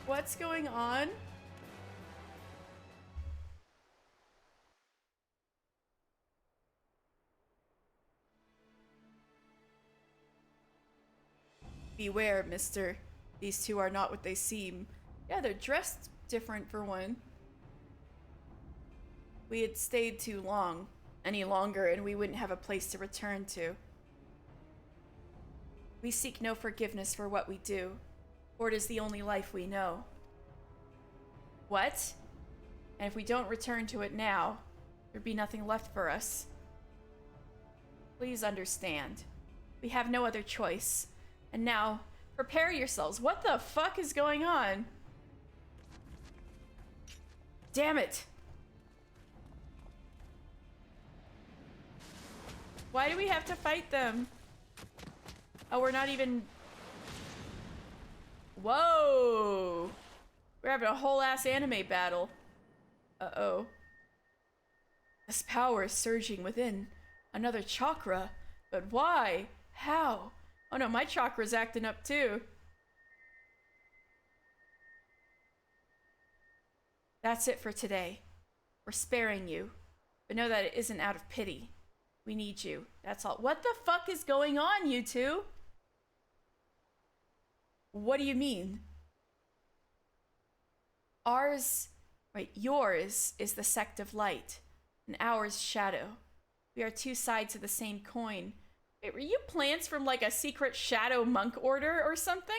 What's going on? Beware, mister. These two are not what they seem. Yeah, they're dressed different for one. We had stayed too long. Any longer, and we wouldn't have a place to return to. We seek no forgiveness for what we do, for it is the only life we know. What? And if we don't return to it now, there'd be nothing left for us. Please understand. We have no other choice. And now, prepare yourselves. What the fuck is going on? Damn it! Why do we have to fight them? Oh, we're not even... Whoa! We're having a whole ass anime battle. Uh-oh. This power is surging within. Another chakra. But why? How? Oh no, my chakra's acting up too. That's it for today. We're sparing you. But know that it isn't out of pity. We need you. That's all. What the fuck is going on, you two? What do you mean? Yours is the sect of light, and ours shadow. We are two sides of the same coin. Wait, were you plants from like a secret shadow monk order or something?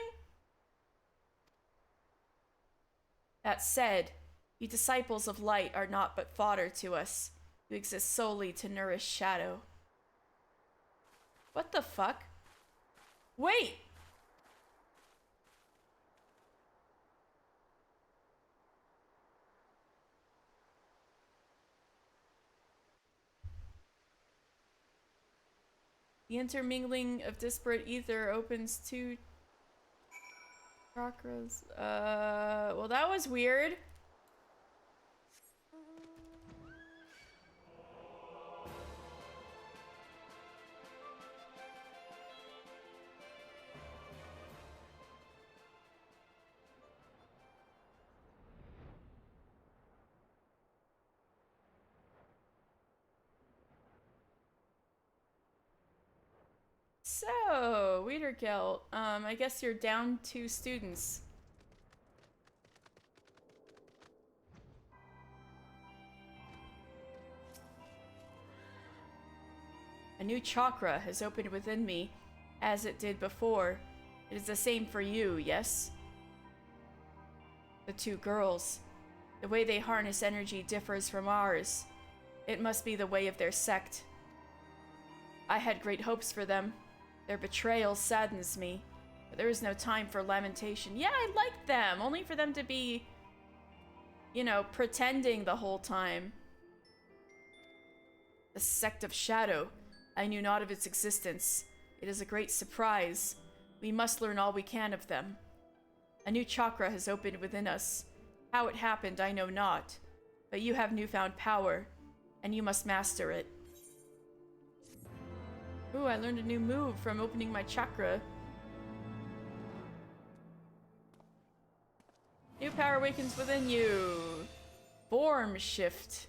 That said, you disciples of light are not but fodder to us. You exist solely to nourish shadow. What the fuck? Wait! The intermingling of disparate ether opens two chakras. Well, that was weird. So, Wiedergelt, I guess you're down 2 students. A new chakra has opened within me, as it did before. It is the same for you, yes? The 2 girls. The way they harness energy differs from ours. It must be the way of their sect. I had great hopes for them. Their betrayal saddens me, but there is no time for lamentation. Yeah, I like them, only for them to be, you know, pretending the whole time. The sect of shadow. I knew not of its existence. It is a great surprise. We must learn all we can of them. A new chakra has opened within us. How it happened, I know not. But you have newfound power, and you must master it. Ooh, I learned a new move from opening my chakra. New power awakens within you. Form shift.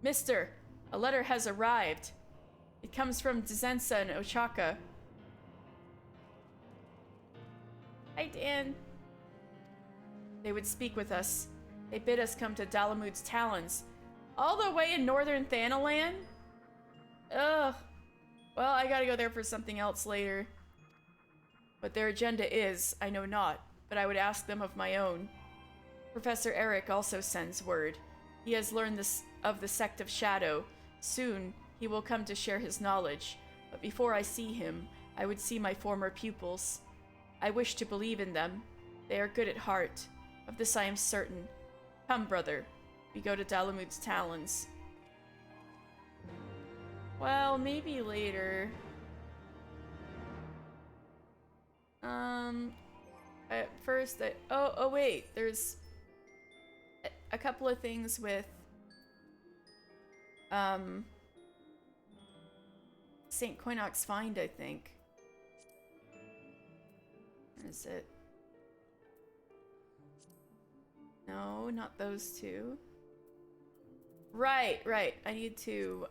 Mister, a letter has arrived. It comes from Dizensa and Ochaka. Hi, Dan. They would speak with us. They bid us come to Dalamud's talons. All the way in northern Thanalan? Ugh. Well, I gotta go there for something else later. What their agenda is, I know not, but I would ask them of my own. Professor Eric also sends word. He has learned this of the sect of Shadow. Soon, he will come to share his knowledge. But before I see him, I would see my former pupils. I wish to believe in them. They are good at heart. Of this I am certain. Come, brother. We go to Dalamud's talons. Well, maybe later. At first, oh wait, there's a couple of things with, St. Coinox Find, I think. Where is it? No, not those two. Right. I need to,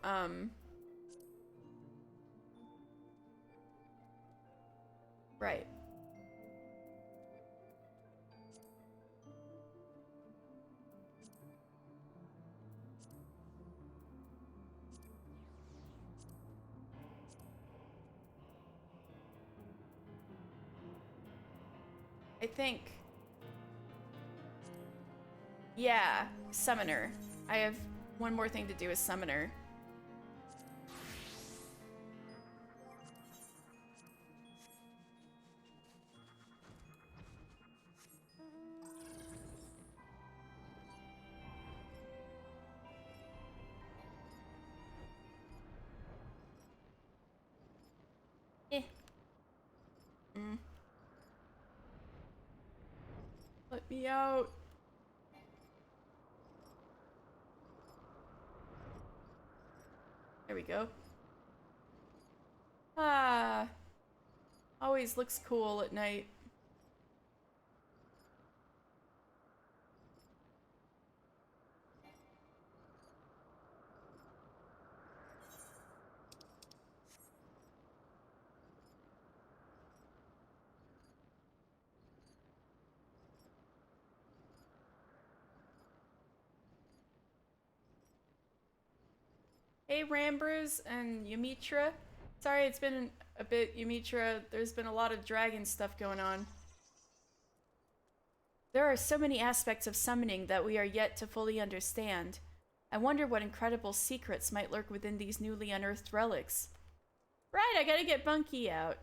right. I think. Yeah, Summoner. I have one more thing to do as Summoner. Let me out. There we go. Ah. Always looks cool at night. Hey, Rambrus and Ymitra. Sorry, it's been a bit, Ymitra. There's been a lot of dragon stuff going on. There are so many aspects of summoning that we are yet to fully understand. I wonder what incredible secrets might lurk within these newly unearthed relics. Right, I gotta get Bunky out.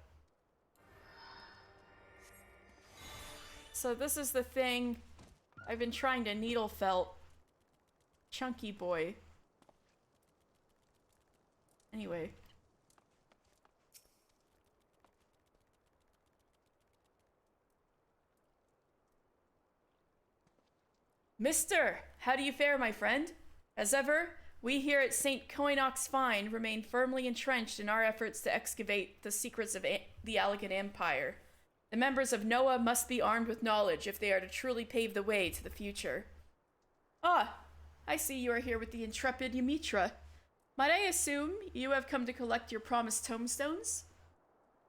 So this is the thing I've been trying to needle felt. Chunky boy. Anyway. Mister, how do you fare, my friend? As ever, we here at St. Coinox Fine remain firmly entrenched in our efforts to excavate the secrets of the Allegan Empire. The members of Noah must be armed with knowledge if they are to truly pave the way to the future. Ah, I see you are here with the intrepid Ymitra. Might I assume you have come to collect your promised tomestones?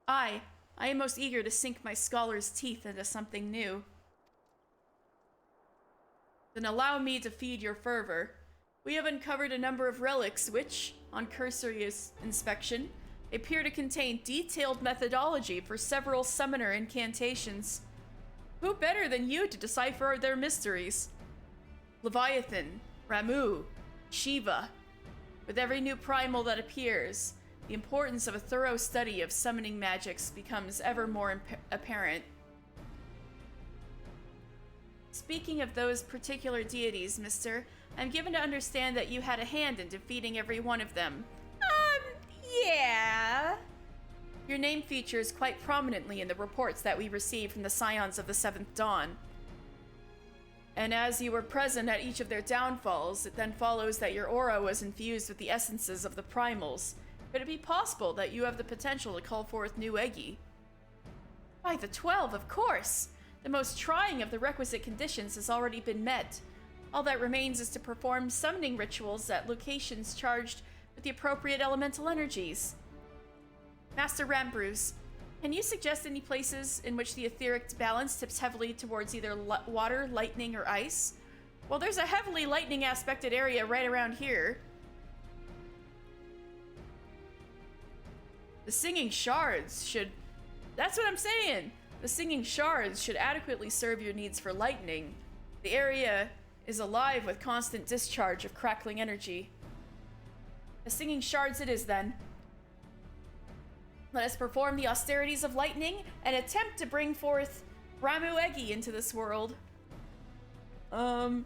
I am most eager to sink my scholar's teeth into something new. Then allow me to feed your fervor. We have uncovered a number of relics which, on cursory inspection, appear to contain detailed methodology for several summoner incantations. Who better than you to decipher their mysteries? Leviathan, Ramu, Shiva. With every new primal that appears, the importance of a thorough study of summoning magics becomes ever more apparent. Speaking of those particular deities, mister, I'm given to understand that you had a hand in defeating every one of them. Yeah. Your name features quite prominently in the reports that we received from the Scions of the Seventh Dawn. And as you were present at each of their downfalls, it then follows that your aura was infused with the essences of the primals. Could it be possible that you have the potential to call forth new Eggy? By the 12, of course! The most trying of the requisite conditions has already been met. All that remains is to perform summoning rituals at locations charged with the appropriate elemental energies. Master Rambrus, can you suggest any places in which the etheric balance tips heavily towards either water, lightning, or ice? Well, there's a heavily lightning aspected area right around here. The singing shards should... That's what I'm saying! The singing shards should adequately serve your needs for lightning. The area is alive with constant discharge of crackling energy. The singing shards it is then. Let us perform the austerities of lightning and attempt to bring forth Ramu Eggy into this world. I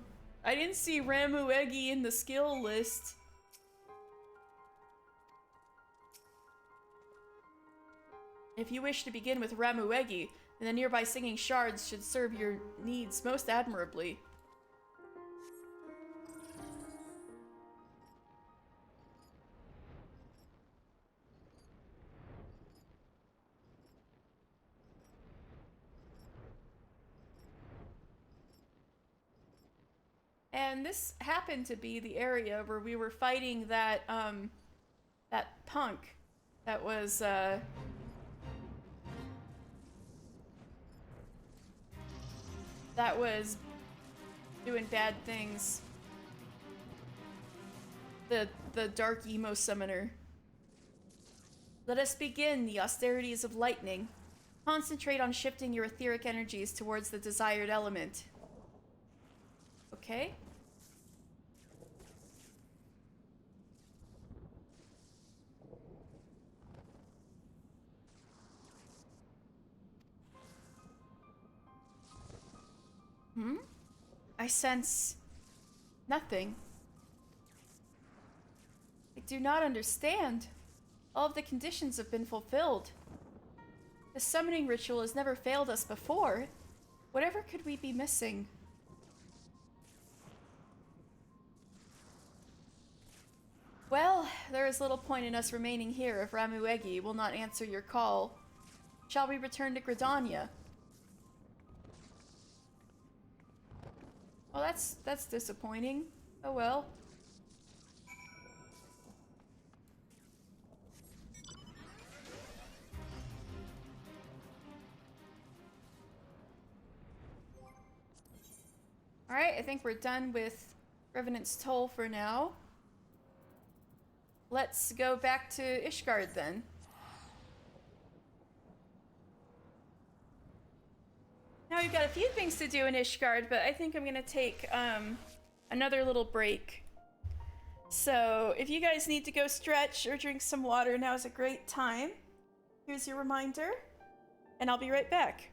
didn't see Ramu Eggy in the skill list. If you wish to begin with Ramu Eggy, then the nearby singing shards should serve your needs most admirably. And this happened to be the area where we were fighting that, that punk that was, doing bad things. The dark emo summoner. Let us begin the austerities of lightning. Concentrate on shifting your etheric energies towards the desired element. Okay. I sense nothing. I do not understand. All of the conditions have been fulfilled. The summoning ritual has never failed us before. Whatever could we be missing? Well, there is little point in us remaining here if Ramu Eggy will not answer your call. Shall we return to Gridania? Well, that's disappointing. Oh well. Alright, I think we're done with Revenant's Toll for now. let's go back to Ishgard then. Now we've got a few things to do in Ishgard, but I think I'm gonna take another little break. So if you guys need to go stretch or drink some water, now is a great time. Here's your reminder, and I'll be right back.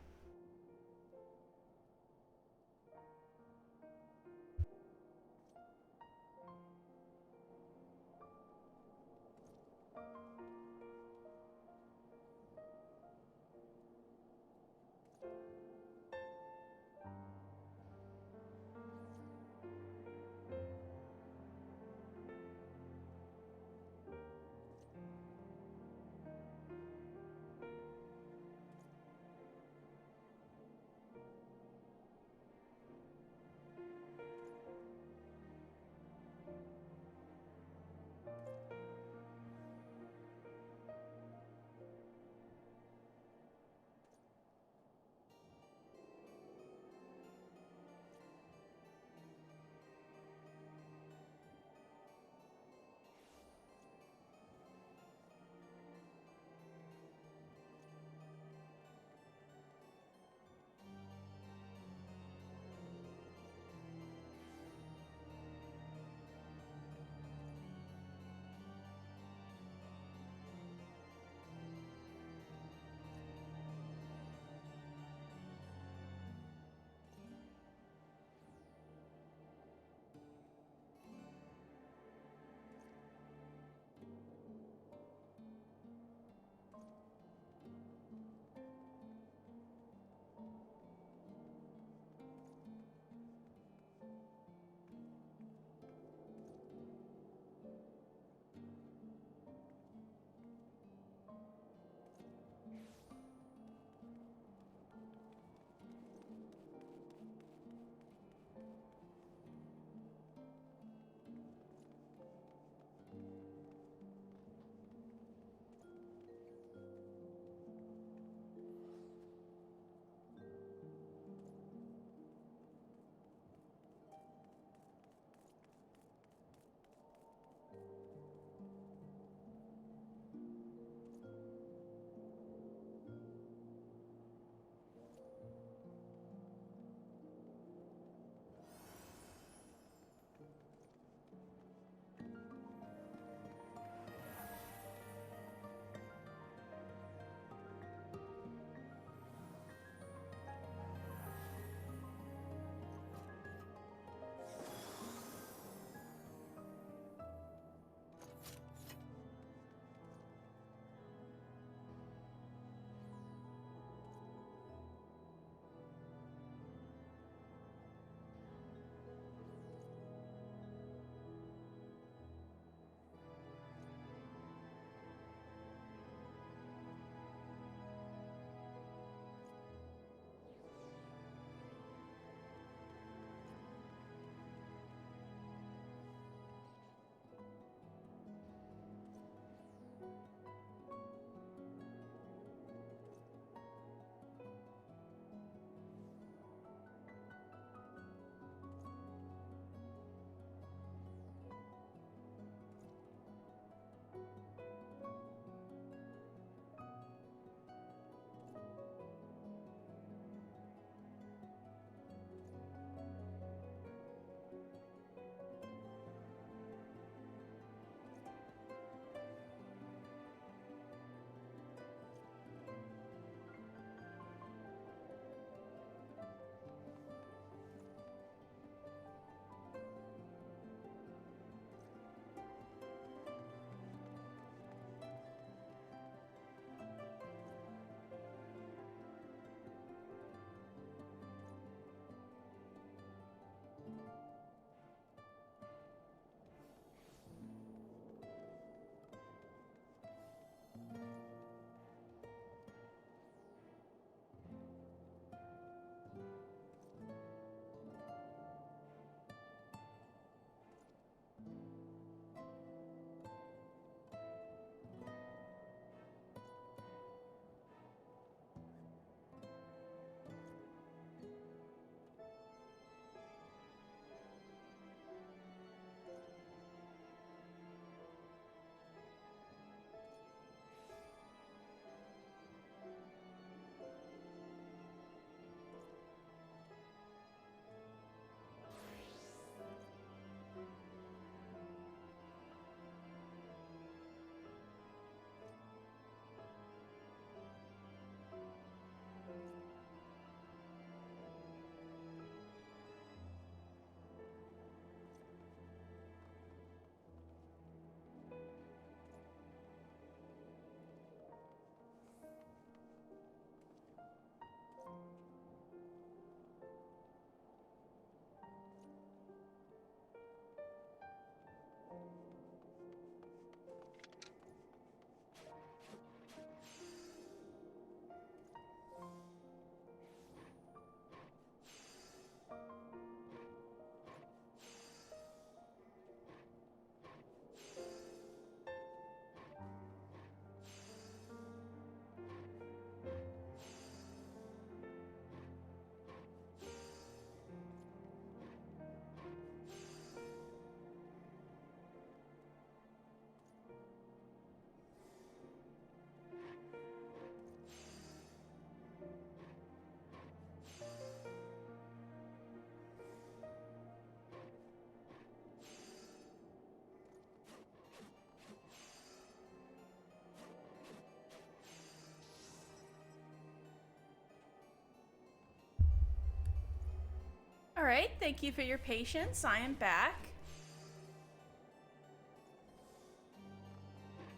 Alright, thank you for your patience. I am back.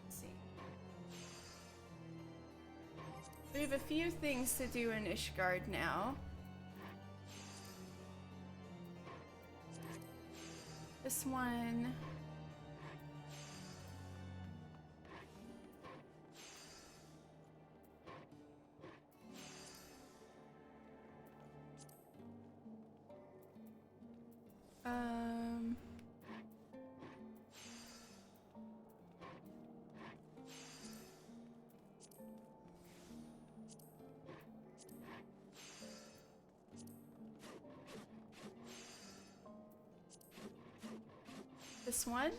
Let's see. We have a few things to do in Ishgard now. This one... This one.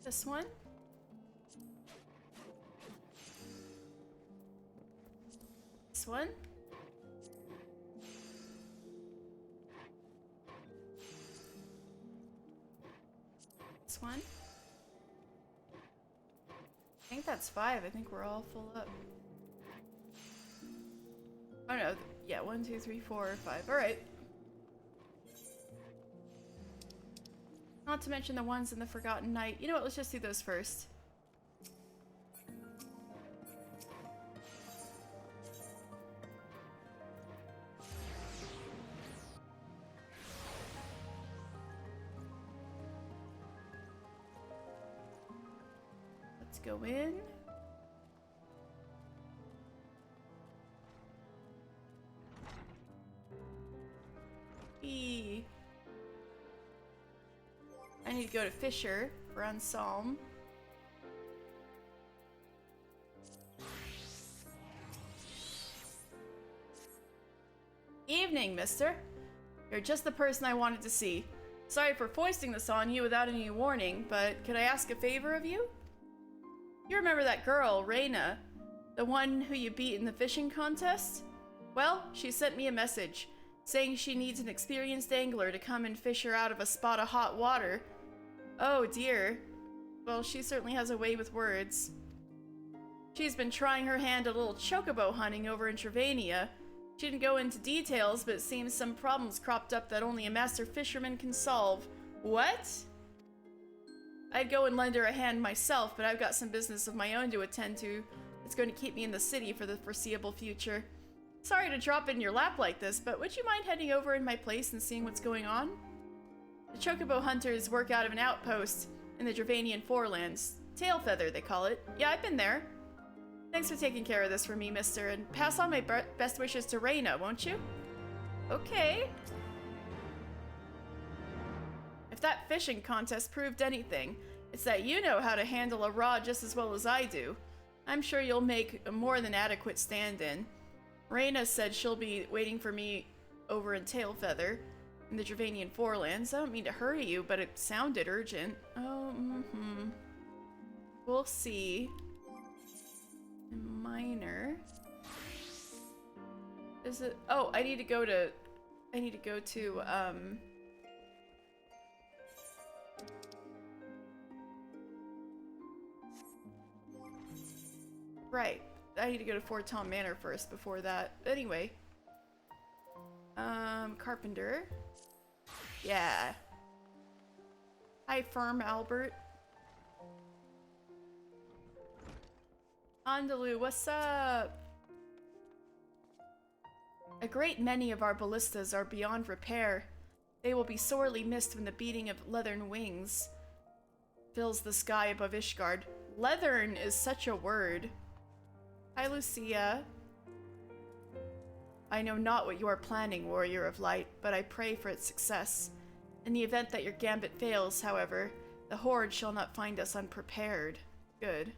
This one. This one. This one. I think that's 5. I think we're all full up. Oh no, yeah, 1, 2, 3, 4, 5. Alright. Not to mention the ones in the Forgotten Night. You know what, let's just do those first. Let's go in. I need to go to Fisher for Unsalm. Evening, mister. You're just the person I wanted to see. Sorry for foisting this on you without any warning, but could I ask a favor of you? You remember that girl, Reyna, the one who you beat in the fishing contest? Well, she sent me a message, saying she needs an experienced angler to come and fish her out of a spot of hot water. Oh dear. Well, she certainly has a way with words. She's been trying her hand at a little chocobo hunting over in Travania. She didn't go into details, but it seems some problems cropped up that only a master fisherman can solve. What? I'd go and lend her a hand myself, but I've got some business of my own to attend to. It's going to keep me in the city for the foreseeable future. Sorry to drop in your lap like this, but would you mind heading over in my place and seeing what's going on? The chocobo hunters work out of an outpost in the Dravanian Forelands. Tailfeather, they call it. Yeah, I've been there. Thanks for taking care of this for me, mister, and pass on my best wishes to Reyna, won't you? Okay. If that fishing contest proved anything, it's that you know how to handle a rod just as well as I do. I'm sure you'll make a more than adequate stand-in. Reyna said she'll be waiting for me over in Tailfeather in the Dravanian Forelands. I don't mean to hurry you, but it sounded urgent. Oh, We'll see. Minor. Is it? Oh, I need to go to. Right. I need to go to Fort Tom Manor first before that. Anyway. Carpenter. Yeah. Hi, Firm Albert. Andalou, what's up? A great many of our ballistas are beyond repair. They will be sorely missed when the beating of leathern wings fills the sky above Ishgard. Leathern is such a word. Hi, Lucia. I know not what you are planning, Warrior of Light, but I pray for its success. In the event that your gambit fails, however, the Horde shall not find us unprepared. Good.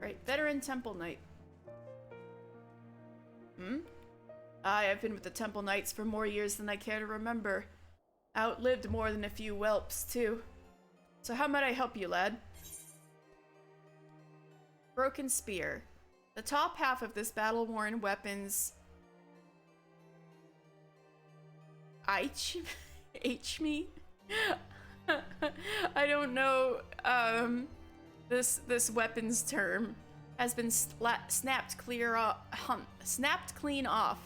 Right, Veteran Temple Knight. I've been with the Temple Knights for more years than I care to remember. Outlived more than a few whelps, too. So how might I help you, lad? Broken Spear. The top half of this battle-worn weapon's... H me? I don't know, This weapons term has been snapped clean off.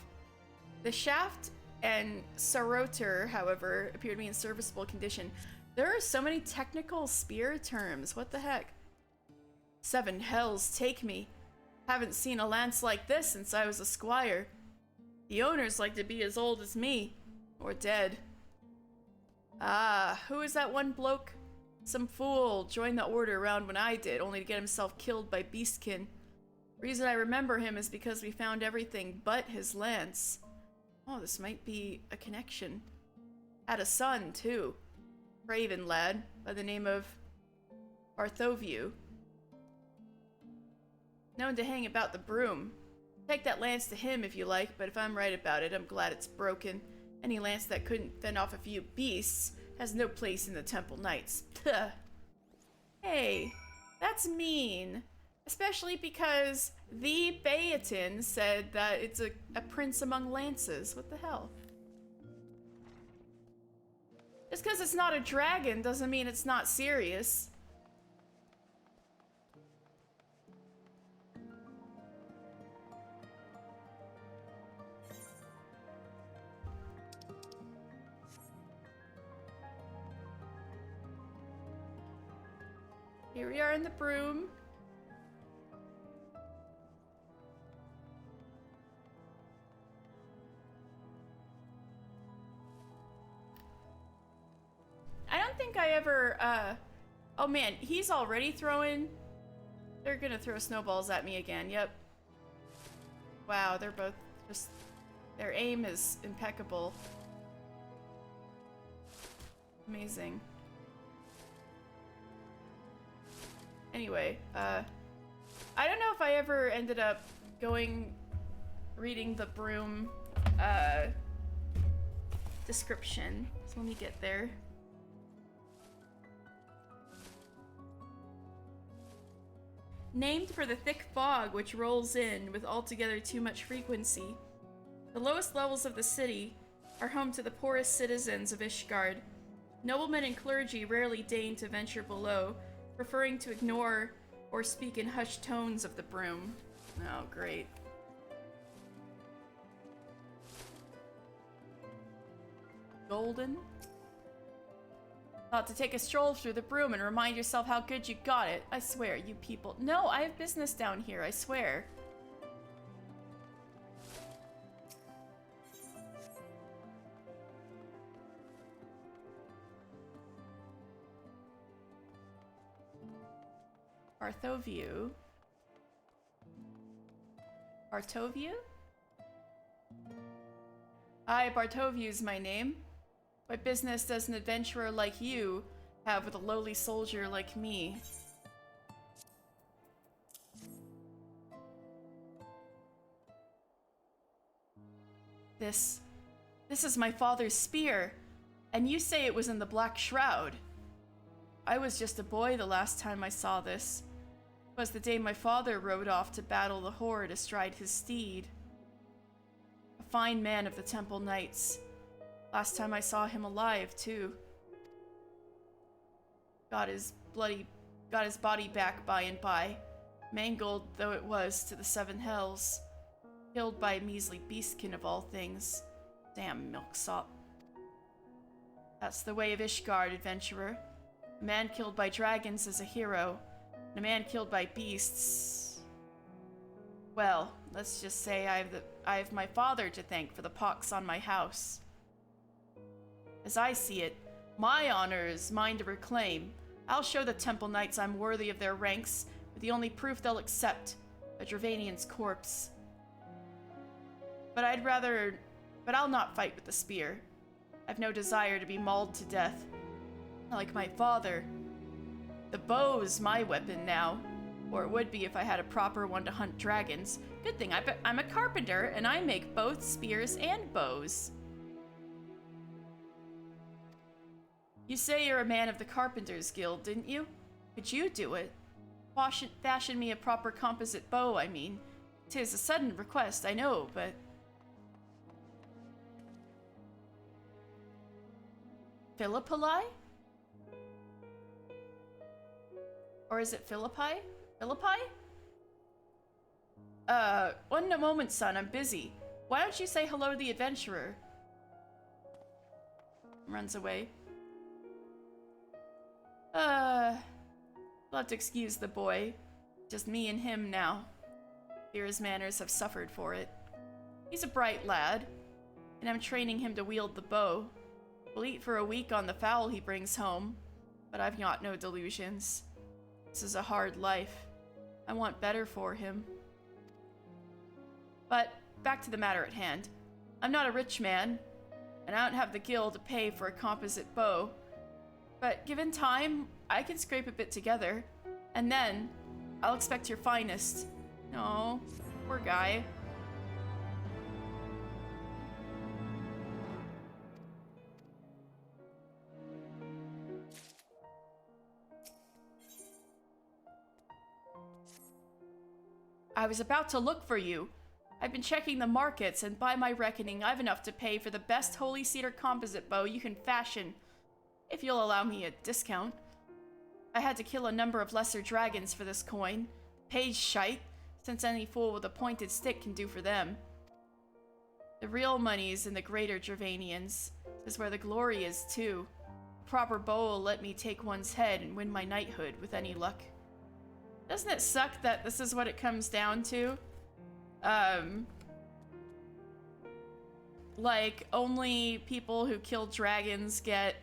The shaft and Saroter, however, appear to be in serviceable condition. There are so many technical spear terms. What the heck? 7 hells take me. Haven't seen a lance like this since I was a squire. The owners like to be as old as me, or dead. Ah, who is that one bloke? Some fool joined the order around when I did, only to get himself killed by beastkin. Reason I remember him is because we found everything but his lance. Oh, this might be a connection. Had a son, too. Raven lad, by the name of Barthoviu. Known to hang about the broom. Take that lance to him if you like, but if I'm right about it, I'm glad it's broken. Any lance that couldn't fend off a few beasts has no place in the Temple Knights. Puh. Hey, that's mean. Especially because the Phaeton said that it's a prince among lances. What the hell? Just because it's not a dragon doesn't mean it's not serious. Here we are in the broom. I don't think I ever, oh man, he's already throwing. They're gonna throw snowballs at me again, yep. Wow, they're both just, their aim is impeccable. Amazing. Anyway, I don't know if I ever ended up reading the broom, description. So let me get there. Named for the thick fog which rolls in with altogether too much frequency. The lowest levels of the city are home to the poorest citizens of Ishgard. Noblemen and clergy rarely deign to venture below, preferring to ignore or speak in hushed tones of the broom. Oh, great. Golden? Thought to take a stroll through the broom and remind yourself how good you got it. I swear, you people. No, I have business down here, I swear. Barthoviu? Barthoviu? Aye, Barthoviu's my name. What business does an adventurer like you have with a lowly soldier like me? This is my father's spear, and you say it was in the Black Shroud. I was just a boy the last time I saw this. It was the day my father rode off to battle the Horde astride his steed. A fine man of the Temple Knights. Last time I saw him alive, too. Got his body back by and by, mangled though it was to the 7 hells. Killed by a measly beastkin of all things. Damn milksop. That's the way of Ishgard, adventurer. A man killed by dragons is a hero, and a man killed by beasts... Well, let's just say I have my father to thank for the pox on my house. As I see it, my honor is mine to reclaim. I'll show the Temple Knights I'm worthy of their ranks, with the only proof they'll accept, a Dravanian's corpse. But I'll not fight with the spear. I've no desire to be mauled to death. Like my father. The bow's my weapon now. Or it would be if I had a proper one to hunt dragons. Good thing I'm a carpenter, and I make both spears and bows. You say you're a man of the Carpenters Guild, didn't you? Could you do it? Fashion me a proper composite bow, I mean. 'Tis a sudden request, I know, but... Philippoli? Or is it Philippi? Philippi? One moment, son, I'm busy. Why don't you say hello to the adventurer? Runs away. You'll have to excuse the boy. Just me and him now. Fear his manners have suffered for it. He's a bright lad, and I'm training him to wield the bow. We'll eat for a week on the fowl he brings home, but I've got no delusions. This is a hard life. I want better for him. But back to the matter at hand. I'm not a rich man, and I don't have the gil to pay for a composite bow. But given time, I can scrape a bit together, and then I'll expect your finest. No, poor guy. I was about to look for you. I've been checking the markets, and by my reckoning, I've enough to pay for the best holy cedar composite bow you can fashion, if you'll allow me a discount. I had to kill a number of lesser dragons for this coin. Pays shite, since any fool with a pointed stick can do for them. The real money's in the greater Dravanians. Is where the glory is, too. A proper bow will let me take one's head and win my knighthood with any luck. Doesn't it suck that this is what it comes down to? Like, only people who kill dragons get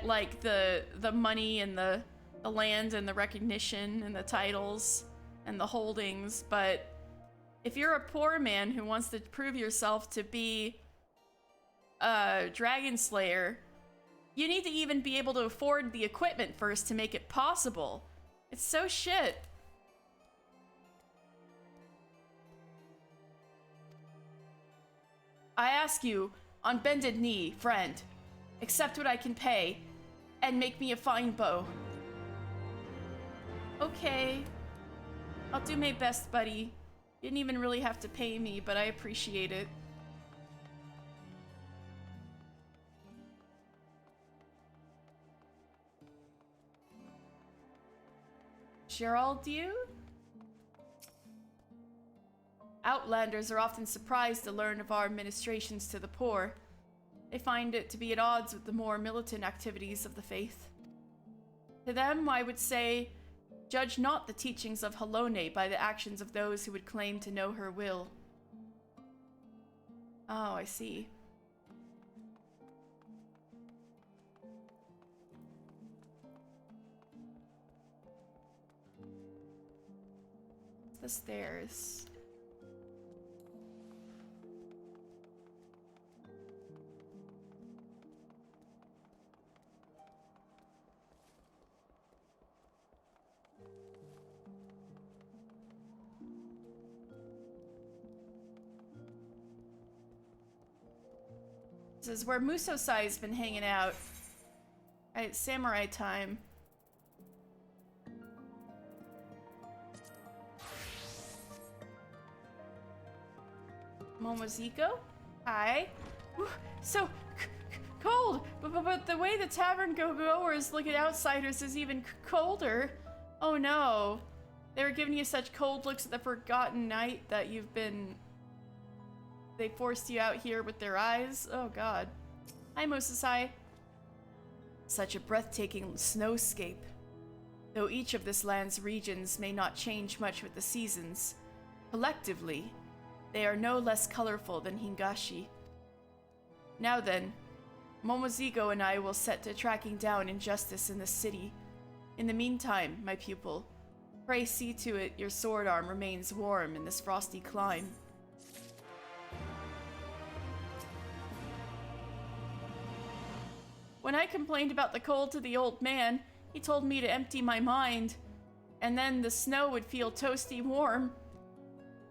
like the money and the land and the recognition and the titles and the holdings, but if you're a poor man who wants to prove yourself to be a dragon slayer, you need to even be able to afford the equipment first to make it possible. It's so shit. I ask you, on bended knee, friend, accept what I can pay, and make me a fine bow. Okay. I'll do my best, buddy. You didn't even really have to pay me, but I appreciate it. Gerald, you? Outlanders are often surprised to learn of our ministrations to the poor. They find it to be at odds with the more militant activities of the faith. To them, I would say, judge not the teachings of Halone by the actions of those who would claim to know her will. Oh, I see. The stairs. This is where Musosai's been hanging out. Alright, samurai time. Momoziko? Hi. Whew, so cold, but the way the tavern goers look at outsiders is even colder. Oh no. They were giving you such cold looks at the forgotten night that you've been... They forced you out here with their eyes? Oh god. Hi, Mosasai. Such a breathtaking snowscape. Though each of this land's regions may not change much with the seasons, collectively, they are no less colorful than Hingashi. Now then, Momoziko and I will set to tracking down injustice in the city. In the meantime, my pupil, pray see to it your sword arm remains warm in this frosty clime. When I complained about the cold to the old man, he told me to empty my mind, and then the snow would feel toasty warm.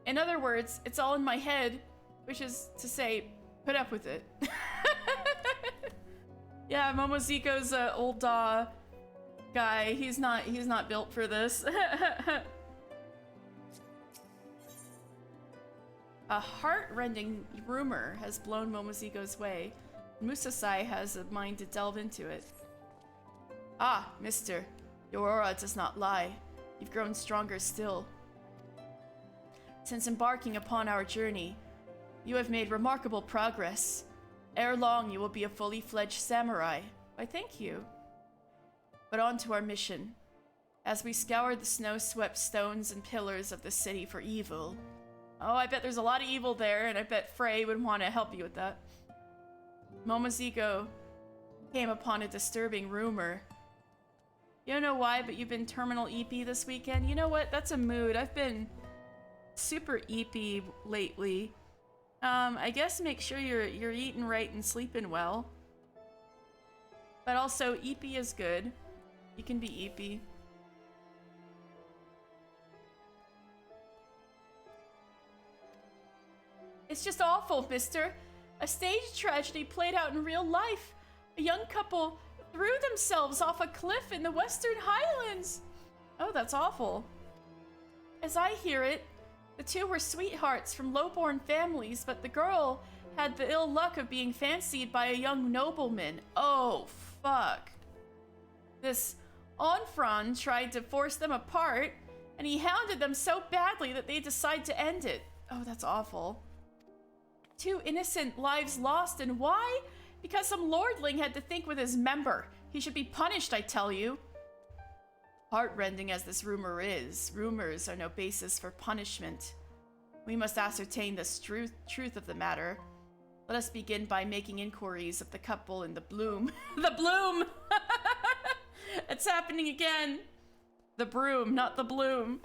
In other words, it's all in my head, which is to say, put up with it. Yeah, Momoziko's an old guy. He's not built for this. A heart-rending rumor has blown Momoziko's way. Musasai has a mind to delve into it. Ah, mister, your aura does not lie. You've grown stronger still. Since embarking upon our journey, you have made remarkable progress. Ere long, you will be a fully fledged samurai. Why, thank you. But on to our mission. As we scour the snow-swept stones and pillars of the city for evil. Oh, I bet there's a lot of evil there, and I bet Frey would want to help you with that. Momozigo came upon a disturbing rumor. You don't know why, but you've been terminal EP this weekend? You know what? That's a mood. I've been super EP lately. I guess make sure you're eating right and sleeping well. But also, EP is good. You can be EP. It's just awful, mister. A stage tragedy played out in real life. A young couple threw themselves off a cliff in the Western Highlands. Oh, that's awful. As I hear it, the two were sweethearts from low-born families, but the girl had the ill luck of being fancied by a young nobleman. Oh, fuck. This Onfran tried to force them apart, and he hounded them so badly that they decided to end it. Oh, that's awful. 2 innocent lives lost, and why? Because some lordling had to think with his member. He should be punished, I tell you. Heartrending as this rumor is, rumors are no basis for punishment. We must ascertain the truth of the matter. Let us begin by making inquiries of the couple in the bloom. The bloom! It's happening again. The broom, not the bloom.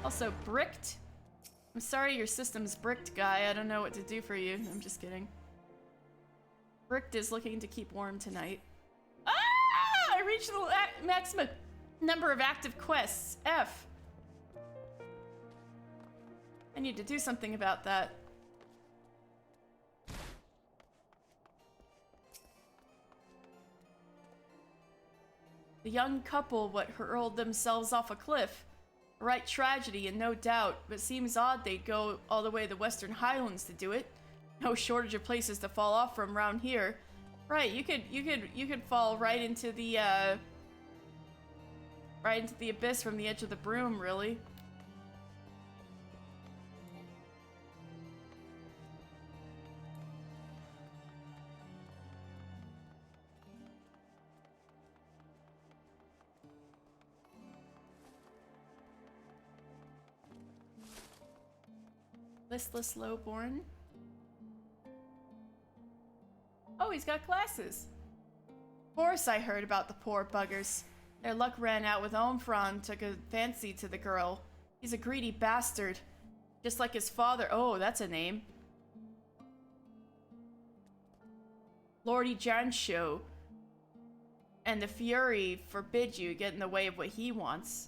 Also, bricked. I'm sorry your system's bricked, guy. I don't know what to do for you. I'm just kidding. Bricked is looking to keep warm tonight. Ah! I reached the maximum number of active quests. F. I need to do something about that. The young couple what hurled themselves off a cliff. A right tragedy and no doubt, but seems odd they'd go all the way to the Western Highlands to do it. No shortage of places to fall off from around here. Right, you could fall right into the abyss from the edge of the broom, really. Listless lowborn. Oh, he's got glasses. Of course I heard about the poor buggers. Their luck ran out with Omfran took a fancy to the girl. He's a greedy bastard. Just like his father. Oh, that's a name. Lordy Jansho. And the Fury forbid you get in the way of what he wants.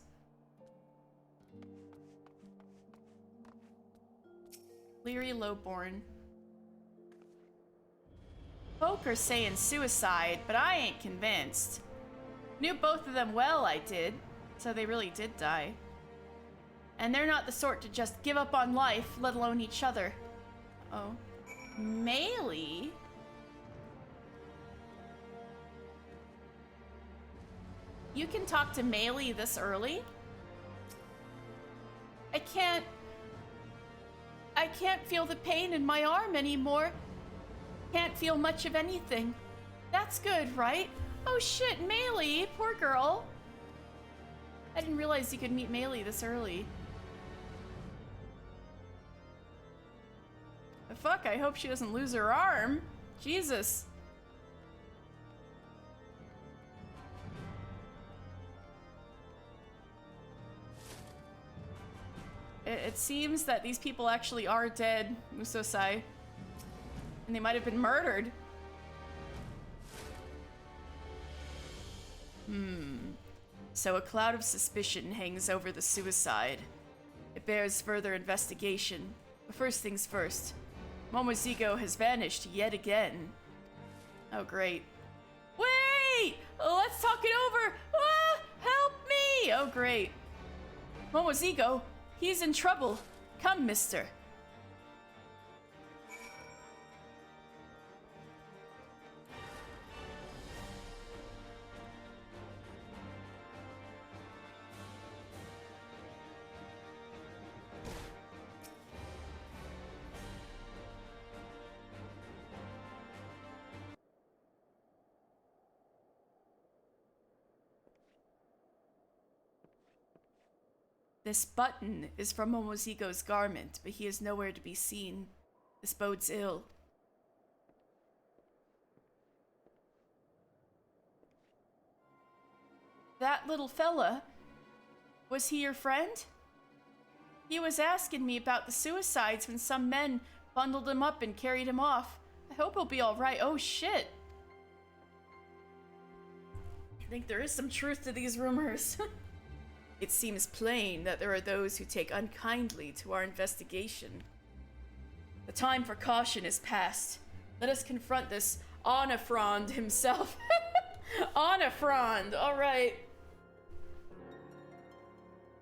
Leery lowborn. Folk are saying suicide, but I ain't convinced. Knew both of them well, I did. So they really did die. And they're not the sort to just give up on life, let alone each other. Oh. Melee? You can talk to Melee this early? I can't feel the pain in my arm anymore. Can't feel much of anything. That's good, right? Oh shit, Melee, poor girl. I didn't realize you could meet Melee this early. But fuck, I hope she doesn't lose her arm. Jesus. It seems that these people actually are dead, Musosai. And they might have been murdered. So a cloud of suspicion hangs over the suicide. It bears further investigation. But first things first. Momozigo has vanished yet again. Oh, great. Wait! Let's talk it over! Ah! Help me! Oh, great. Momozigo, he's in trouble. Come, mister. This button is from Momozigo's garment, but he is nowhere to be seen. This bodes ill. That little fella, was he your friend? He was asking me about the suicides when some men bundled him up and carried him off. I hope he'll be alright. Oh shit. I think there is some truth to these rumors. It seems plain that there are those who take unkindly to our investigation. The time for caution is past. Let us confront this Onafrond himself. Onafrond, alright.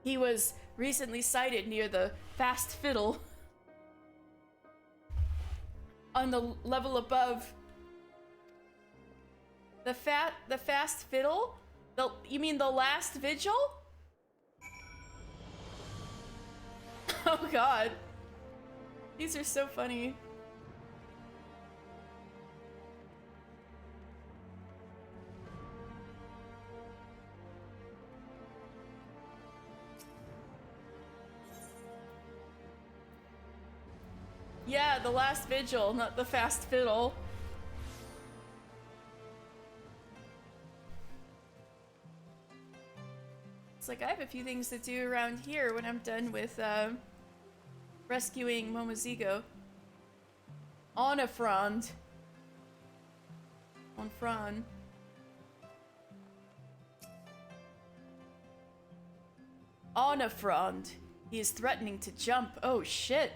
He was recently sighted near the Fast Fiddle. On the level above. The Fast Fiddle? You mean the last vigil? Oh god. These are so funny. Yeah, the last vigil, not the Fast Fiddle. It's like I have a few things to do around here when I'm done with rescuing Momozigo. Onafrond. Onfron. Onafrond. He is threatening to jump. Oh shit.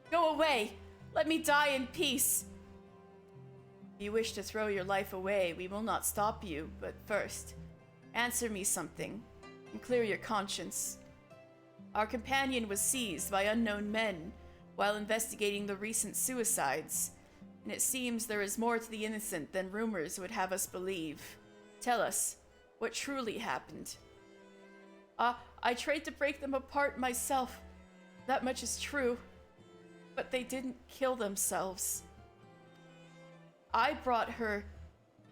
Go away! Let me die in peace! If you wish to throw your life away, we will not stop you, but first, answer me something, and clear your conscience. Our companion was seized by unknown men while investigating the recent suicides, and it seems there is more to the innocent than rumors would have us believe. Tell us, what truly happened? I tried to break them apart myself. That much is true. But they didn't kill themselves. I brought her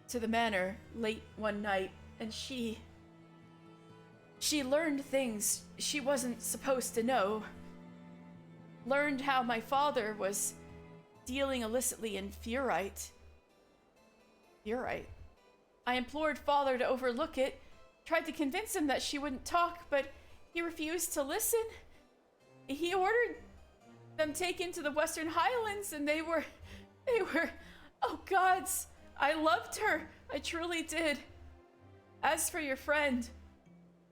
to the manor late one night, and she learned things she wasn't supposed to know. Learned how my father was dealing illicitly in furite. Furite? I implored father to overlook it, tried to convince him that she wouldn't talk, but he refused to listen. He ordered them taken to the Western Highlands, and they were, oh gods, I loved her, I truly did. As for your friend,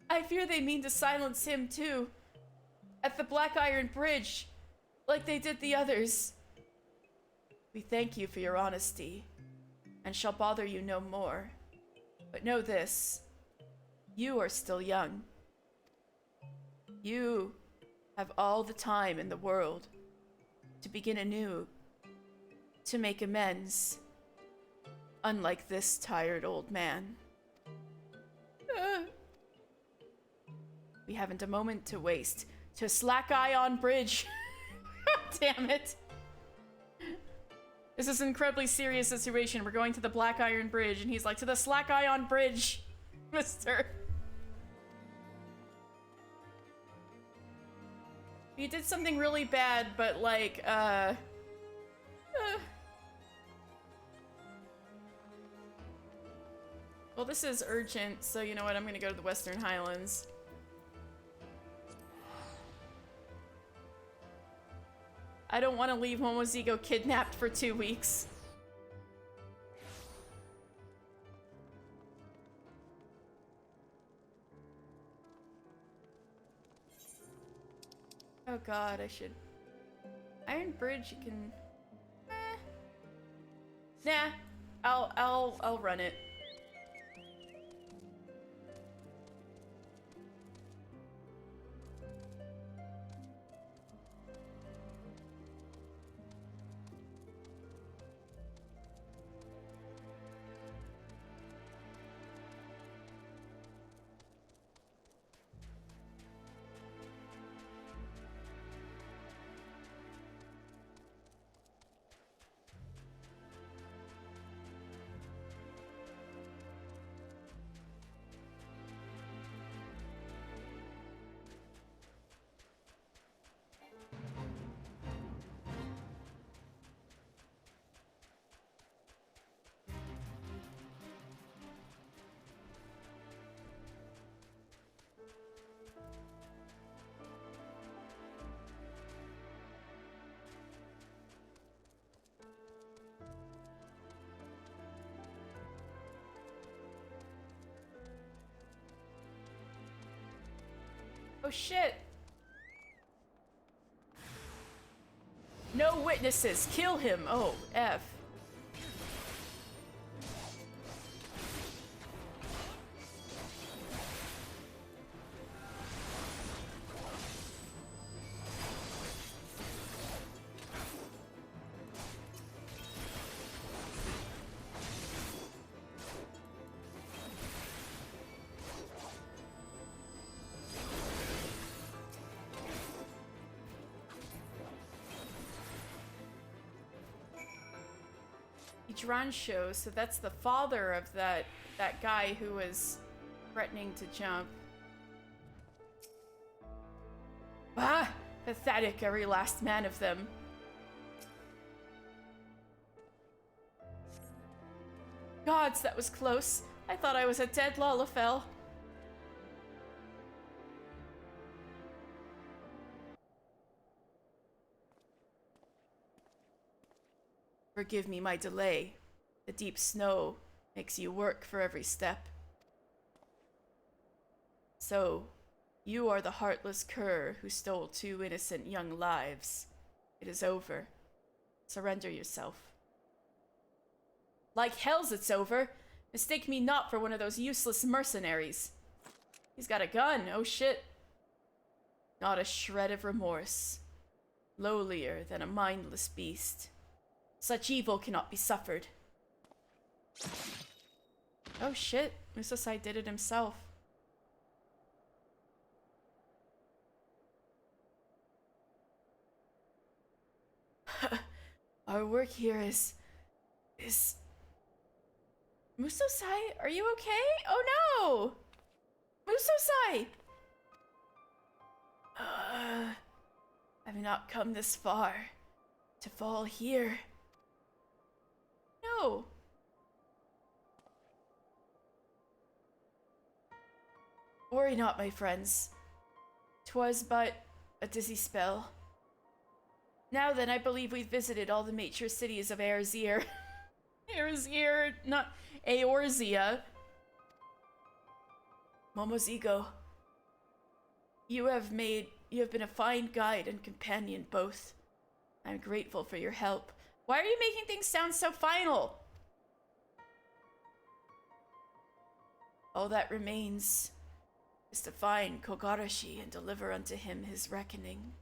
I fear they mean to silence him too, at the Black Iron Bridge, like they did the others. We thank you for your honesty, and shall bother you no more. But know this, you are still young. You have all the time in the world to begin anew, to make amends, unlike this tired old man. We haven't a moment to waste. To Slack Ion Bridge. Damn it. This is an incredibly serious situation. We're going to the Black Iron Bridge, and he's like, to the Slack Ion Bridge, mister. You did something really bad, but like, Well, this is urgent, so you know what? I'm gonna go to the Western Highlands. I don't want to leave Momozigo kidnapped for 2 weeks. Oh god, I should... Iron Bridge, you can... Nah, I'll run it. Oh shit. No witnesses. Kill him. Oh, F. Dransho, so that's the father of that guy who was threatening to jump. Ah! Pathetic, every last man of them. Gods, that was close. I thought I was a dead Lalafell. Forgive me my delay. The deep snow makes you work for every step. So, you are the heartless cur who stole 2 innocent young lives. It is over. Surrender yourself. Like hells it's over. Mistake me not for one of those useless mercenaries. He's got a gun, oh shit. Not a shred of remorse. Lowlier than a mindless beast. Such evil cannot be suffered. Oh shit, Musosai did it himself. Our work here is... Musosai, are you okay? Oh no! Musosai! I've not come this far to fall here. No. Worry not, my friends. 'Twas but a dizzy spell. Now then, I believe we've visited all the major cities of Erzir. Erzir, not Eorzea. Momozigo, you have been a fine guide and companion both. I'm grateful for your help. Why are you making things sound so final? All that remains is to find Kogarashi and deliver unto him his reckoning.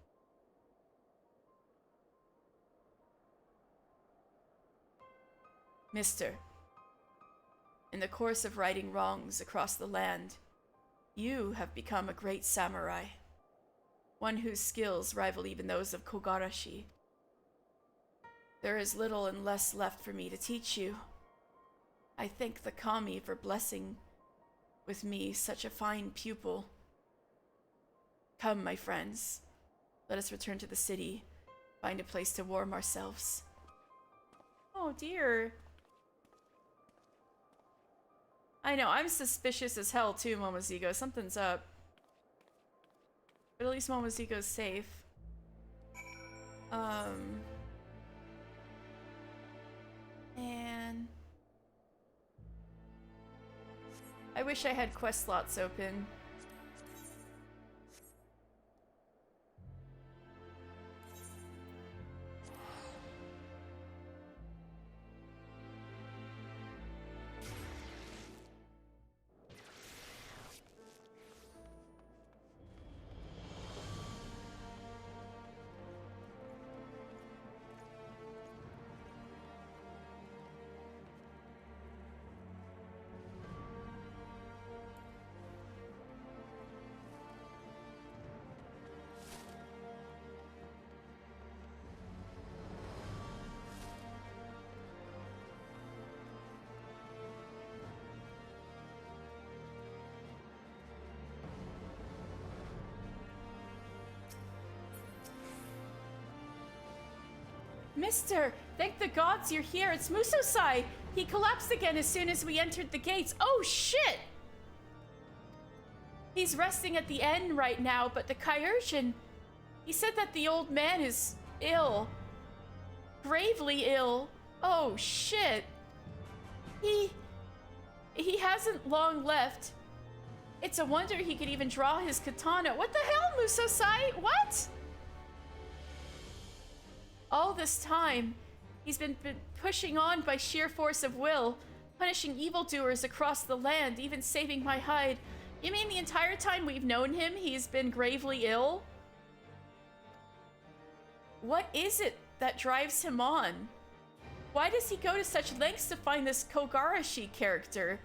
Mister, in the course of righting wrongs across the land, you have become a great samurai, one whose skills rival even those of Kogarashi. There is little and less left for me to teach you. I thank the Kami for blessing with me such a fine pupil. Come, my friends. Let us return to the city, find a place to warm ourselves. Oh dear. I know, I'm suspicious as hell too, Momozigo. Something's up. But at least Momozigo's safe. And I wish I had quest slots open. Mister, thank the gods you're here. It's Musosai. He collapsed again as soon as we entered the gates. Oh, shit! He's resting at the inn right now, but the Kyurchin, he said that the old man is ill. Gravely ill. Oh, shit. He hasn't long left. It's a wonder he could even draw his katana. What the hell, Musosai? What? All this time, he's been pushing on by sheer force of will, punishing evildoers across the land, even saving my hide. You mean the entire time we've known him, he's been gravely ill? What is it that drives him on? Why does he go to such lengths to find this Kogarashi character?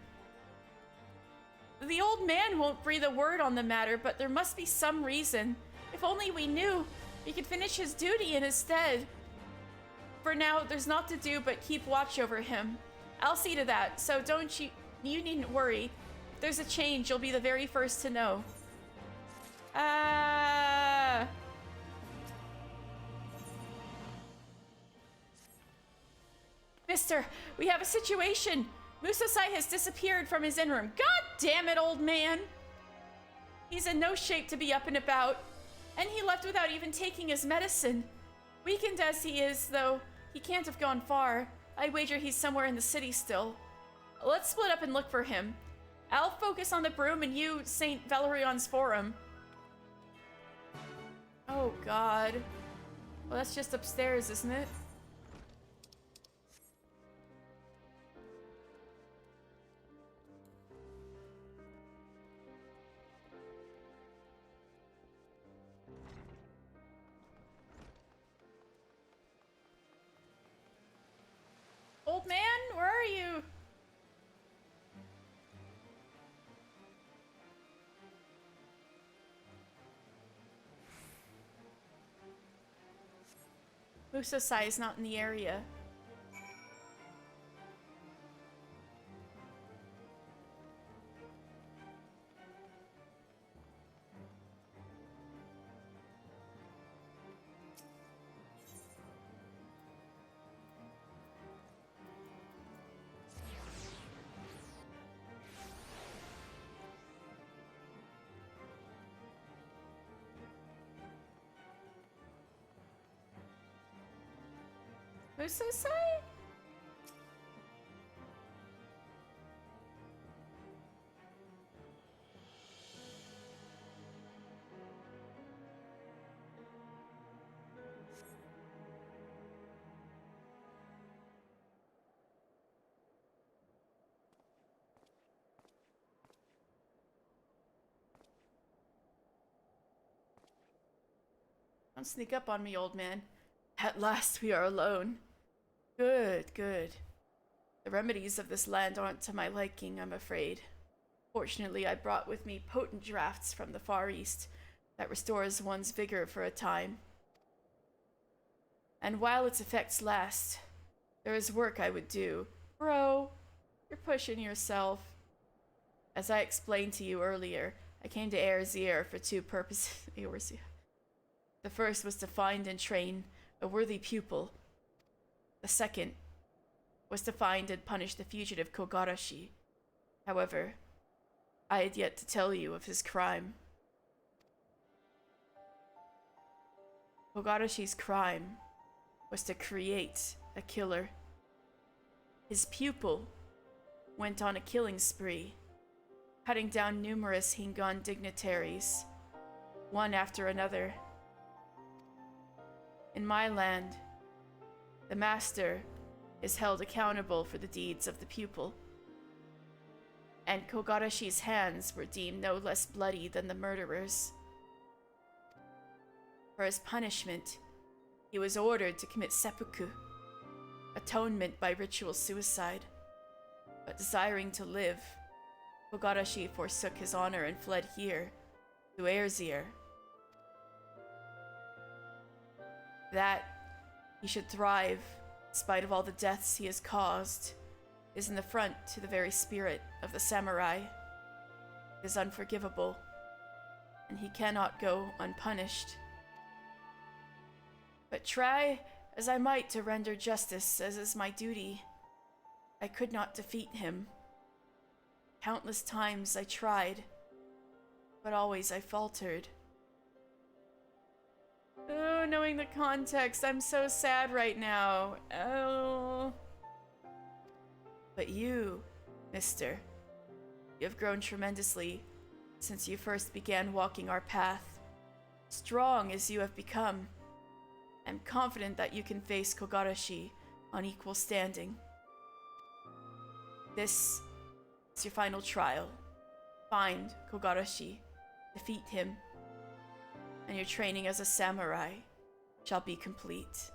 The old man won't breathe a word on the matter, but there must be some reason. If only we knew, we could finish his duty in his stead. For now, there's naught to do but keep watch over him. I'll see to that, so you needn't worry. If there's a change, you'll be the very first to know. Mister, we have a situation. Musosai has disappeared from his inn room. God damn it, old man! He's in no shape to be up and about, and he left without even taking his medicine. Weakened as he is, though, he can't have gone far. I wager he's somewhere in the city still. Let's split up and look for him. I'll focus on the broom and you, St. Valerion's Forum. Oh, God. Well, that's just upstairs, isn't it? Old man, where are you? Musosai is not in the area. Musosai? Don't sneak up on me, old man. At last we are alone. Good, good. The remedies of this land aren't to my liking, I'm afraid. Fortunately, I brought with me potent drafts from the Far East that restores one's vigor for a time. And while its effects last, there is work I would do. Bro, you're pushing yourself. As I explained to you earlier, I came to Hraesvelgr for two purposes. The first was to find and train a worthy pupil. The second was to find and punish the fugitive Kogarashi. However, I had yet to tell you of his crime. Kogarashi's crime was to create a killer. His pupil went on a killing spree, cutting down numerous Hingan dignitaries, one after another. In my land, the master is held accountable for the deeds of the pupil, and Kogarashi's hands were deemed no less bloody than the murderer's. For his punishment, he was ordered to commit seppuku, atonement by ritual suicide. But desiring to live, Kogarashi forsook his honor and fled here, to Hraesvelgr. That he should thrive, in spite of all the deaths he has caused, is an affront to the very spirit of the samurai. It is unforgivable, and he cannot go unpunished. But try as I might to render justice, as is my duty, I could not defeat him. Countless times I tried, but always I faltered. Oh, knowing the context, I'm so sad right now. Oh. But you, mister, you have grown tremendously. since you first began walking our path. Strong as you have become, I'm confident that you can face Kogarashi on equal standing. This is your final trial. Find Kogarashi, defeat him, and your training as a samurai shall be complete.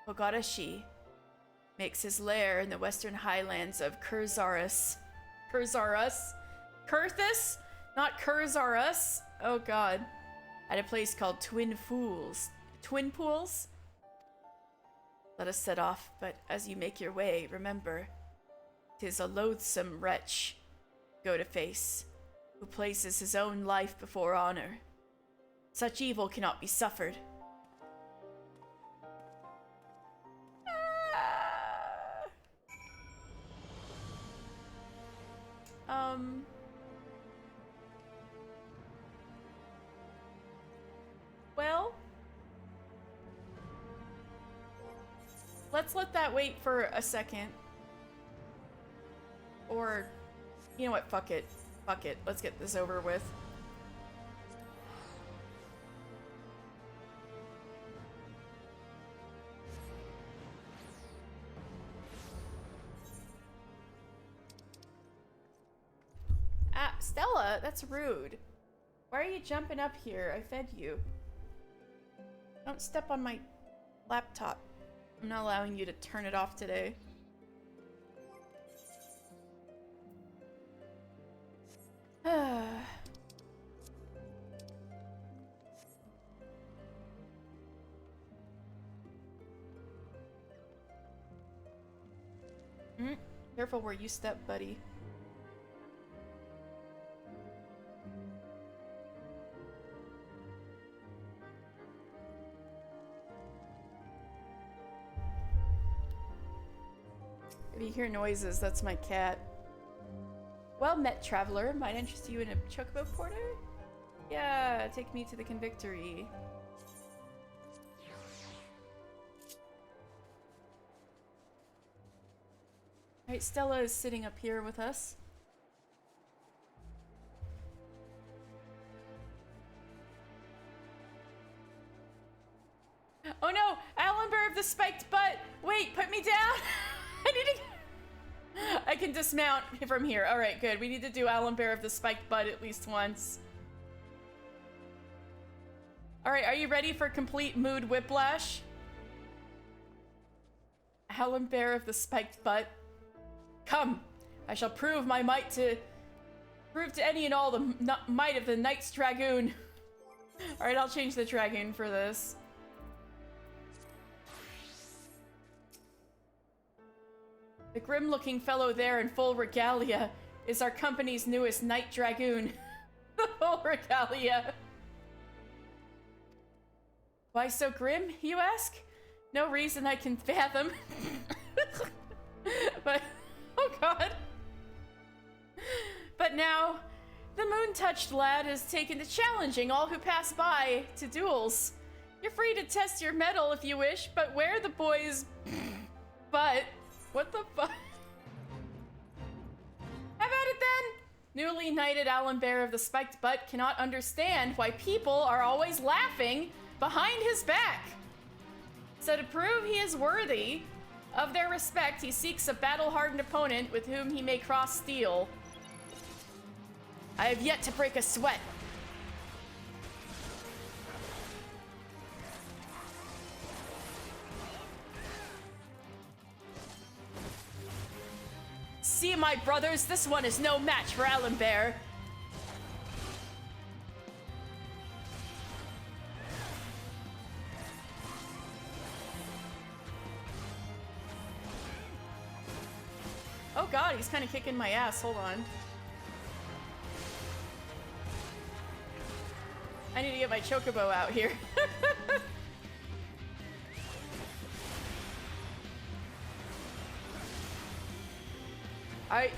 Kogarashi makes his lair in the western highlands of Kurzaris. Kurthus? Not Kurzaris? Oh god. At a place called Twin Pools? Let us set off, but as you make your way, remember, 'tis a loathsome wretch go to face, who places his own life before honor. Such evil cannot be suffered. Well, let's let that wait for a second. Or, you know what, fuck it. Fuck it, let's get this over with. Ah, Stella, that's rude. Why are you jumping up here? I fed you. Don't step on my laptop. I'm not allowing you to turn it off today. Careful where you step, buddy. If you hear noises, that's my cat. Well met, traveler. Might interest you in a chocobo porter? Yeah, take me to the convictory. Alright, Stella is sitting up here with us. Oh no! Alenbear of the spiked butt! Wait, put me down! I need to... I can dismount from here. Alright, good. We need to do Alenbear of the spiked butt at least once. Alright, are you ready for complete mood whiplash? Alenbear of the spiked butt. Come! I shall prove my might to... Prove to any and all the might of the Knight's Dragoon. Alright, I'll change the Dragoon for this. The grim-looking fellow there in full regalia is our company's newest Knight Dragoon. The full regalia. Why so grim, you ask? No reason I can fathom. But, oh god. But now, the moon-touched lad has taken to challenging all who pass by to duels. You're free to test your mettle if you wish, but where the boys... But... What the fuck? How about it then? Newly knighted Alenbear of the spiked butt cannot understand why people are always laughing behind his back. So to prove he is worthy of their respect, he seeks a battle-hardened opponent with whom he may cross steel. I have yet to break a sweat. See, my brothers, this one is no match for Alenbear. Oh god, he's kind of kicking my ass. Hold on. I need to get my chocobo out here.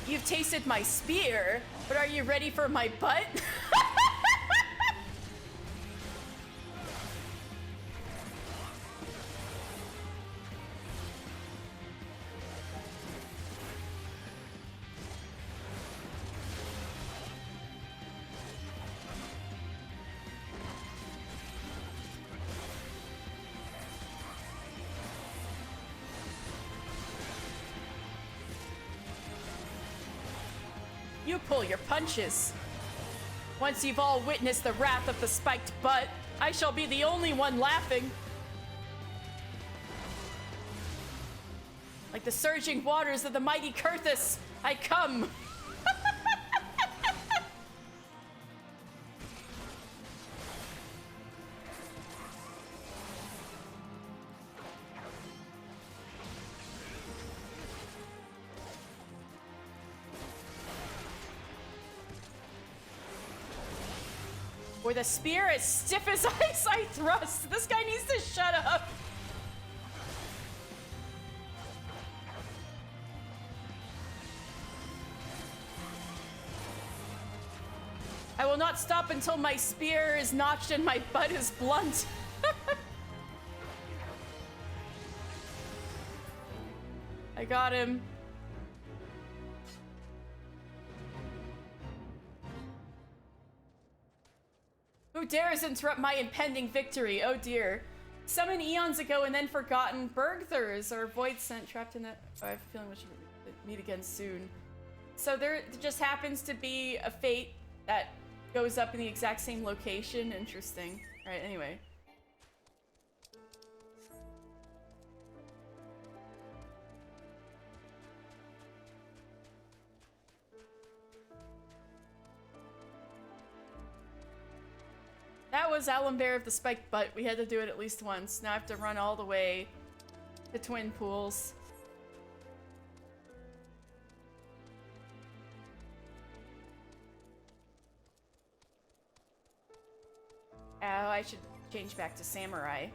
You've tasted my spear, but are you ready for my butt? You pull your punches. Once you've all witnessed the wrath of the spiked butt, I shall be the only one laughing. Like the surging waters of the mighty Kurthus, I come. With a spear as stiff as ice, I thrust. This guy needs to shut up. I will not stop until my spear is notched and my butt is blunt. I got him. Who dares interrupt my impending victory? Oh dear. Summoned eons ago and then forgotten Bergthers or void sent trapped in that. Oh, I have a feeling we should meet again soon. So there just happens to be a fate that goes up in the exact same location. Interesting. Alright, anyway. That was Alambear of the Spiked Butt. We had to do it at least once. Now I have to run all the way to Twin Pools. Oh, I should change back to Samurai.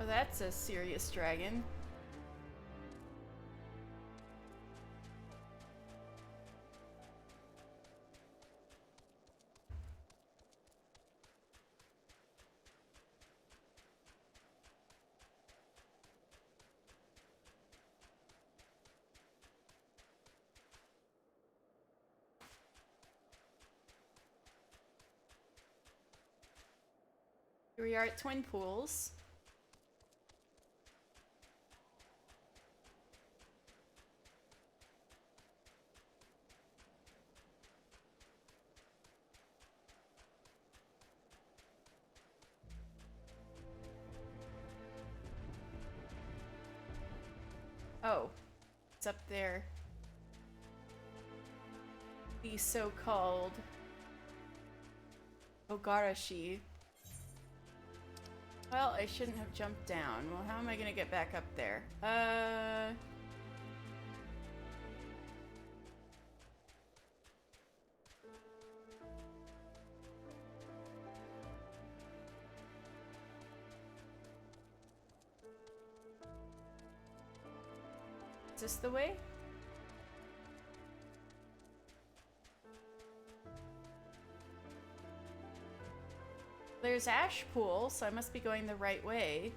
Oh, that's a serious dragon. Here we are at Twin Pools. Oh, it's up there. The so-called Ogarashi. Well, I shouldn't have jumped down. Well, how am I gonna get back up there? Is this the way? There's Ash Pool, so I must be going the right way.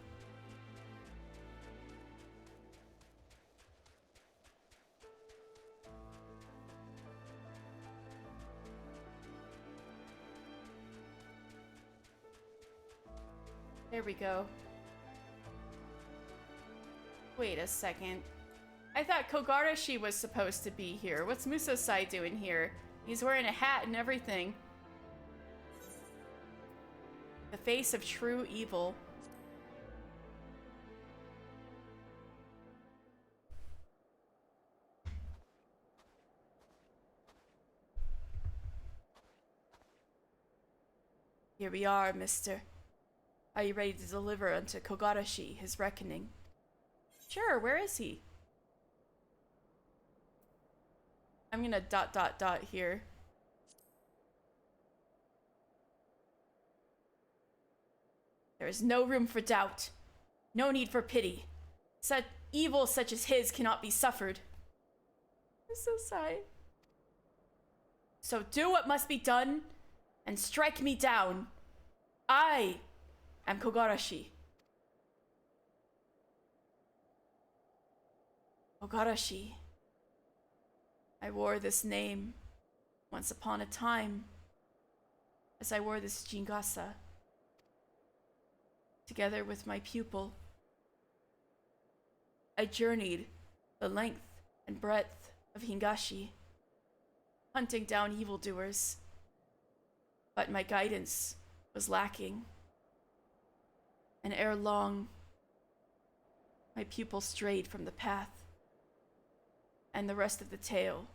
There we go. Wait a second. I thought Kogarashi was supposed to be here. What's Musosai doing here? He's wearing a hat and everything. The face of true evil. Here we are, mister. Are you ready to deliver unto Kogarashi his reckoning? Sure, where is he? I'm gonna ... here. There is no room for doubt. No need for pity. Such evil such as his cannot be suffered. I'm so sorry. So do what must be done, and strike me down. I am Kogarashi. Kogarashi. I wore this name once upon a time, as I wore this jingasa, together with my pupil. I journeyed the length and breadth of Hingashi, hunting down evildoers, but my guidance was lacking. And ere long, my pupil strayed from the path. And the rest of the tale,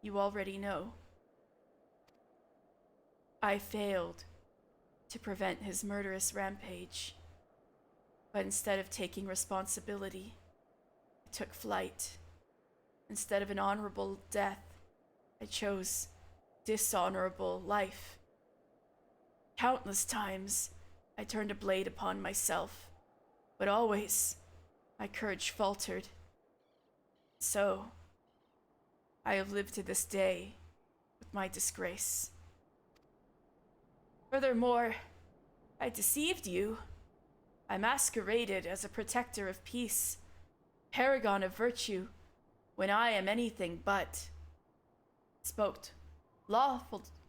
you already know. I failed to prevent his murderous rampage, but instead of taking responsibility, I took flight. Instead of an honorable death, I chose dishonorable life. Countless times, I turned a blade upon myself, but always my courage faltered. So, I have lived to this day with my disgrace. Furthermore, I deceived you. I masqueraded as a protector of peace, paragon of virtue, when I am anything but.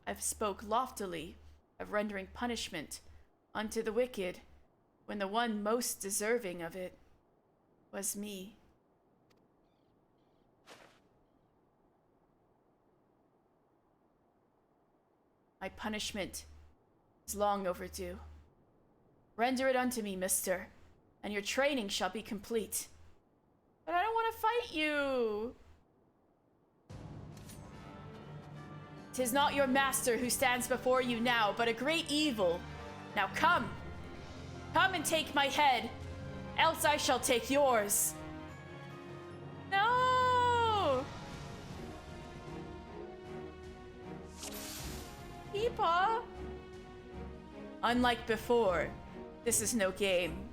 I've spoke loftily of rendering punishment unto the wicked, when the one most deserving of it was me. My punishment is long overdue. Render it unto me, mister, and your training shall be complete. But I don't want to fight you. 'Tis not your master who stands before you now, but a great evil. Now come. Come and take my head, else I shall take yours. No! Peepaw! Unlike before, this is no game.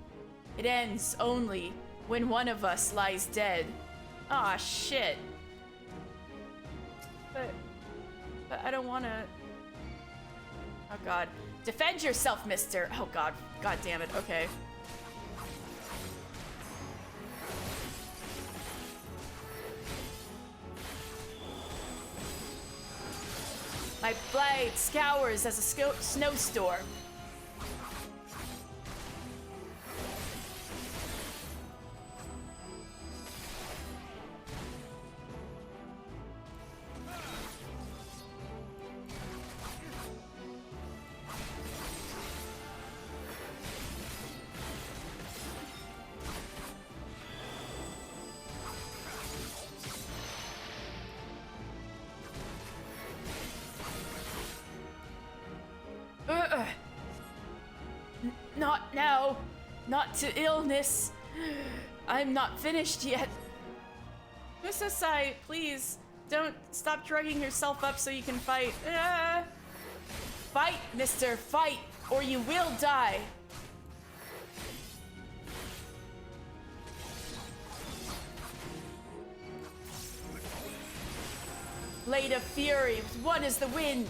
It ends only when one of us lies dead. Aw, shit. But I don't wanna... Oh god. Defend yourself, mister! Oh god. God damn it. Okay. My blade scours as a snowstorm. Not now. Not to illness. I'm not finished yet. Musasai, please, don't stop drugging yourself up so you can fight. Fight, mister, fight, or you will die. Blade of fury, with one is the wind.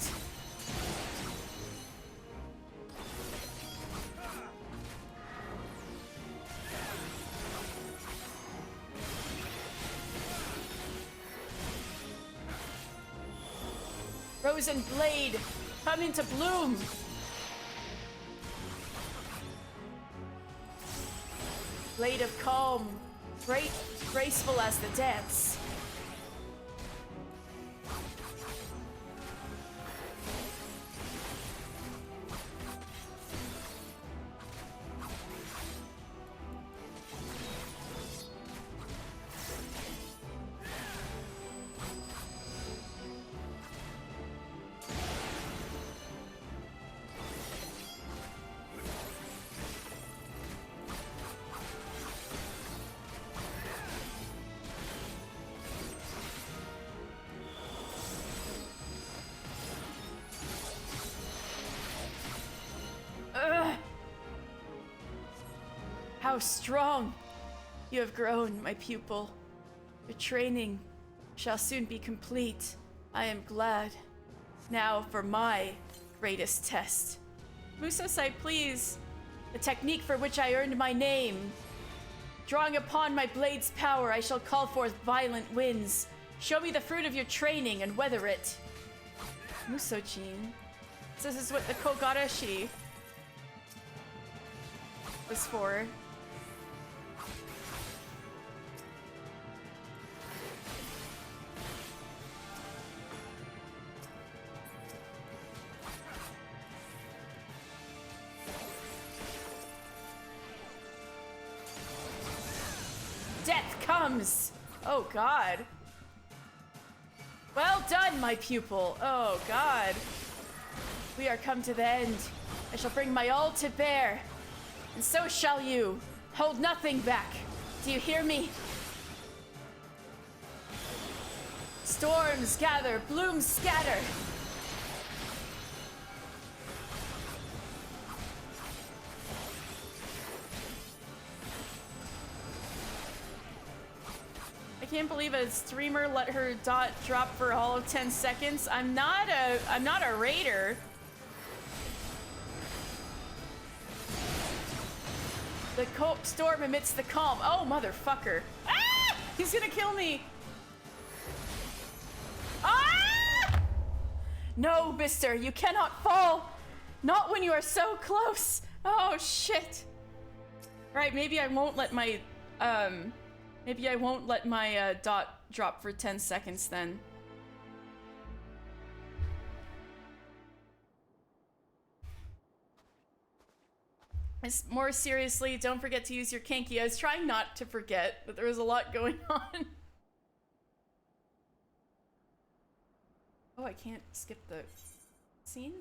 Frozen blade, come into bloom. Blade of calm, graceful as the dance. How strong you have grown, my pupil. Your training shall soon be complete. I am glad. Now for my greatest test. Musosai, please. The technique for which I earned my name. Drawing upon my blade's power, I shall call forth violent winds. Show me the fruit of your training and weather it. Musojin. So this is what the Kogarashi was for. Death comes! Oh god. Well done, my pupil. Oh god. We are come to the end. I shall bring my all to bear. And so shall you. Hold nothing back. Do you hear me? Storms gather, blooms scatter. I can't believe a streamer let her dot drop for all of 10 seconds. I'm not a raider. The storm amidst the calm. Oh, motherfucker. Ah! He's gonna kill me. Ah! No, mister, you cannot fall. Not when you are so close. Oh, shit. All right, maybe I won't let my, dot drop for 10 seconds then. More seriously, don't forget to use your Kenki. I was trying not to forget, but there was a lot going on. Oh, I can't skip the scene?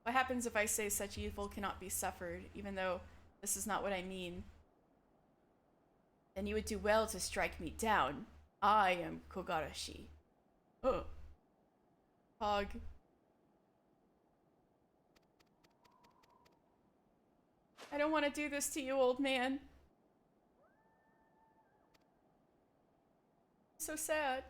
What happens if I say such evil cannot be suffered, even though this is not what I mean? Then you would do well to strike me down. I am Kogarashi. Oh. Hog. I don't want to do this to you, old man. So sad.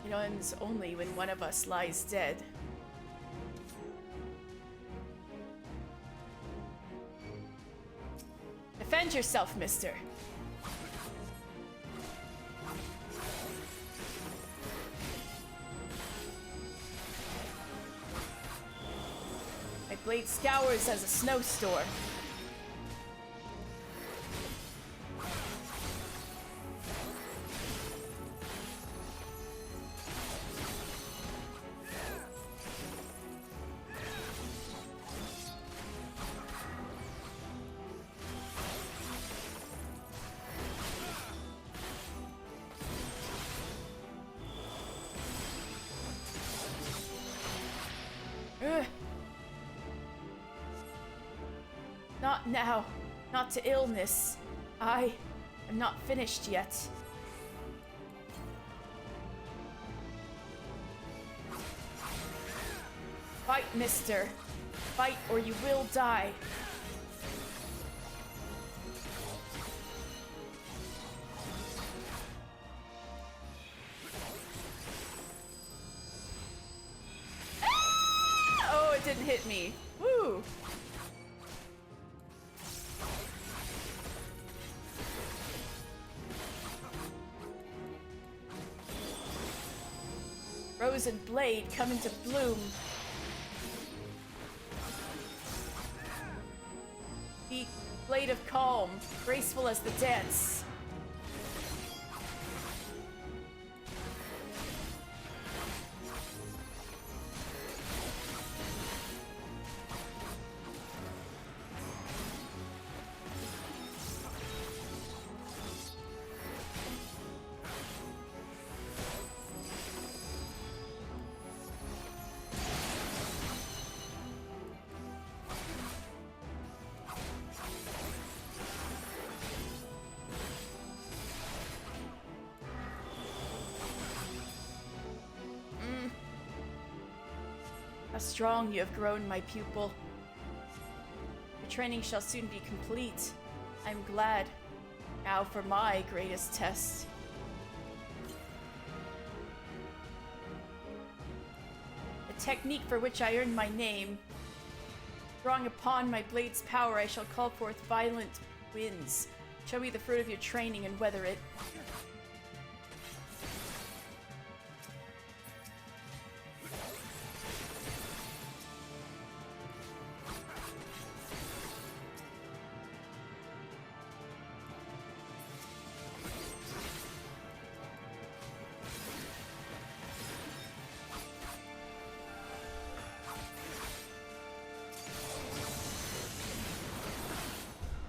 It ends only when one of us lies dead. Defend yourself, mister. My blade scours as a snowstorm. Not now. Not to illness. I am not finished yet. Fight, mister. Fight or you will die. Ah! Oh, it didn't hit me. Woo! Rose and blade come into bloom. The blade of calm, graceful as the dance. How strong you have grown, my pupil. Your training shall soon be complete. I'm glad. Now for my greatest test. The technique for which I earned my name. Drawing upon my blade's power, I shall call forth violent winds. Show me the fruit of your training and weather it.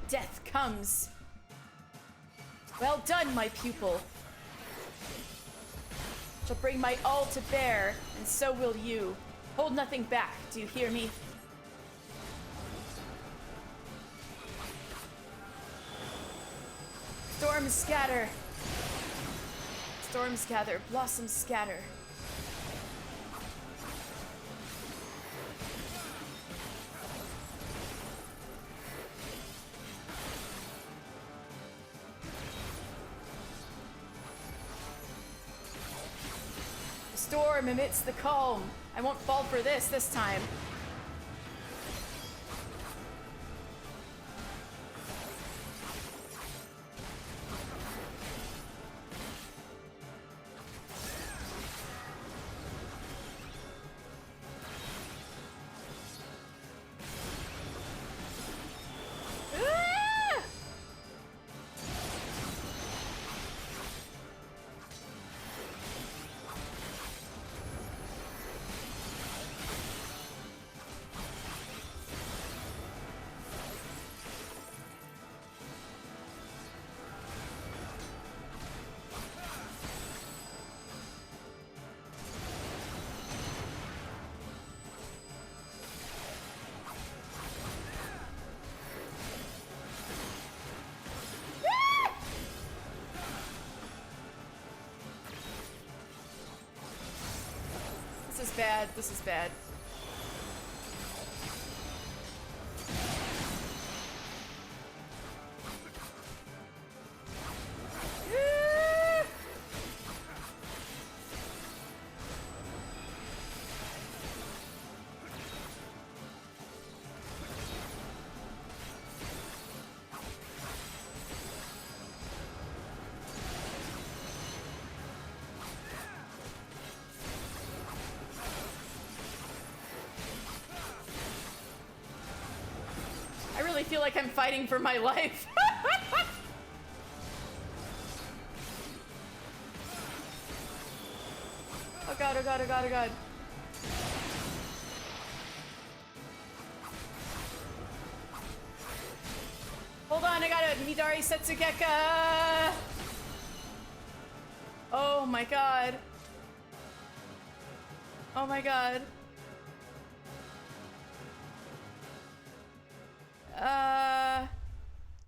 Death comes. Well done, my pupil. Shall bring my all to bear, and so will you. Hold nothing back, do you hear me? Storms scatter. Storms gather, blossoms scatter. Storm amidst the calm. I won't fall for this time. This is bad. This is bad. I feel like I'm fighting for my life. Oh god, oh god, oh god, oh god. Hold on, I got it. Midari Setsugeka. Oh my god. Oh my god.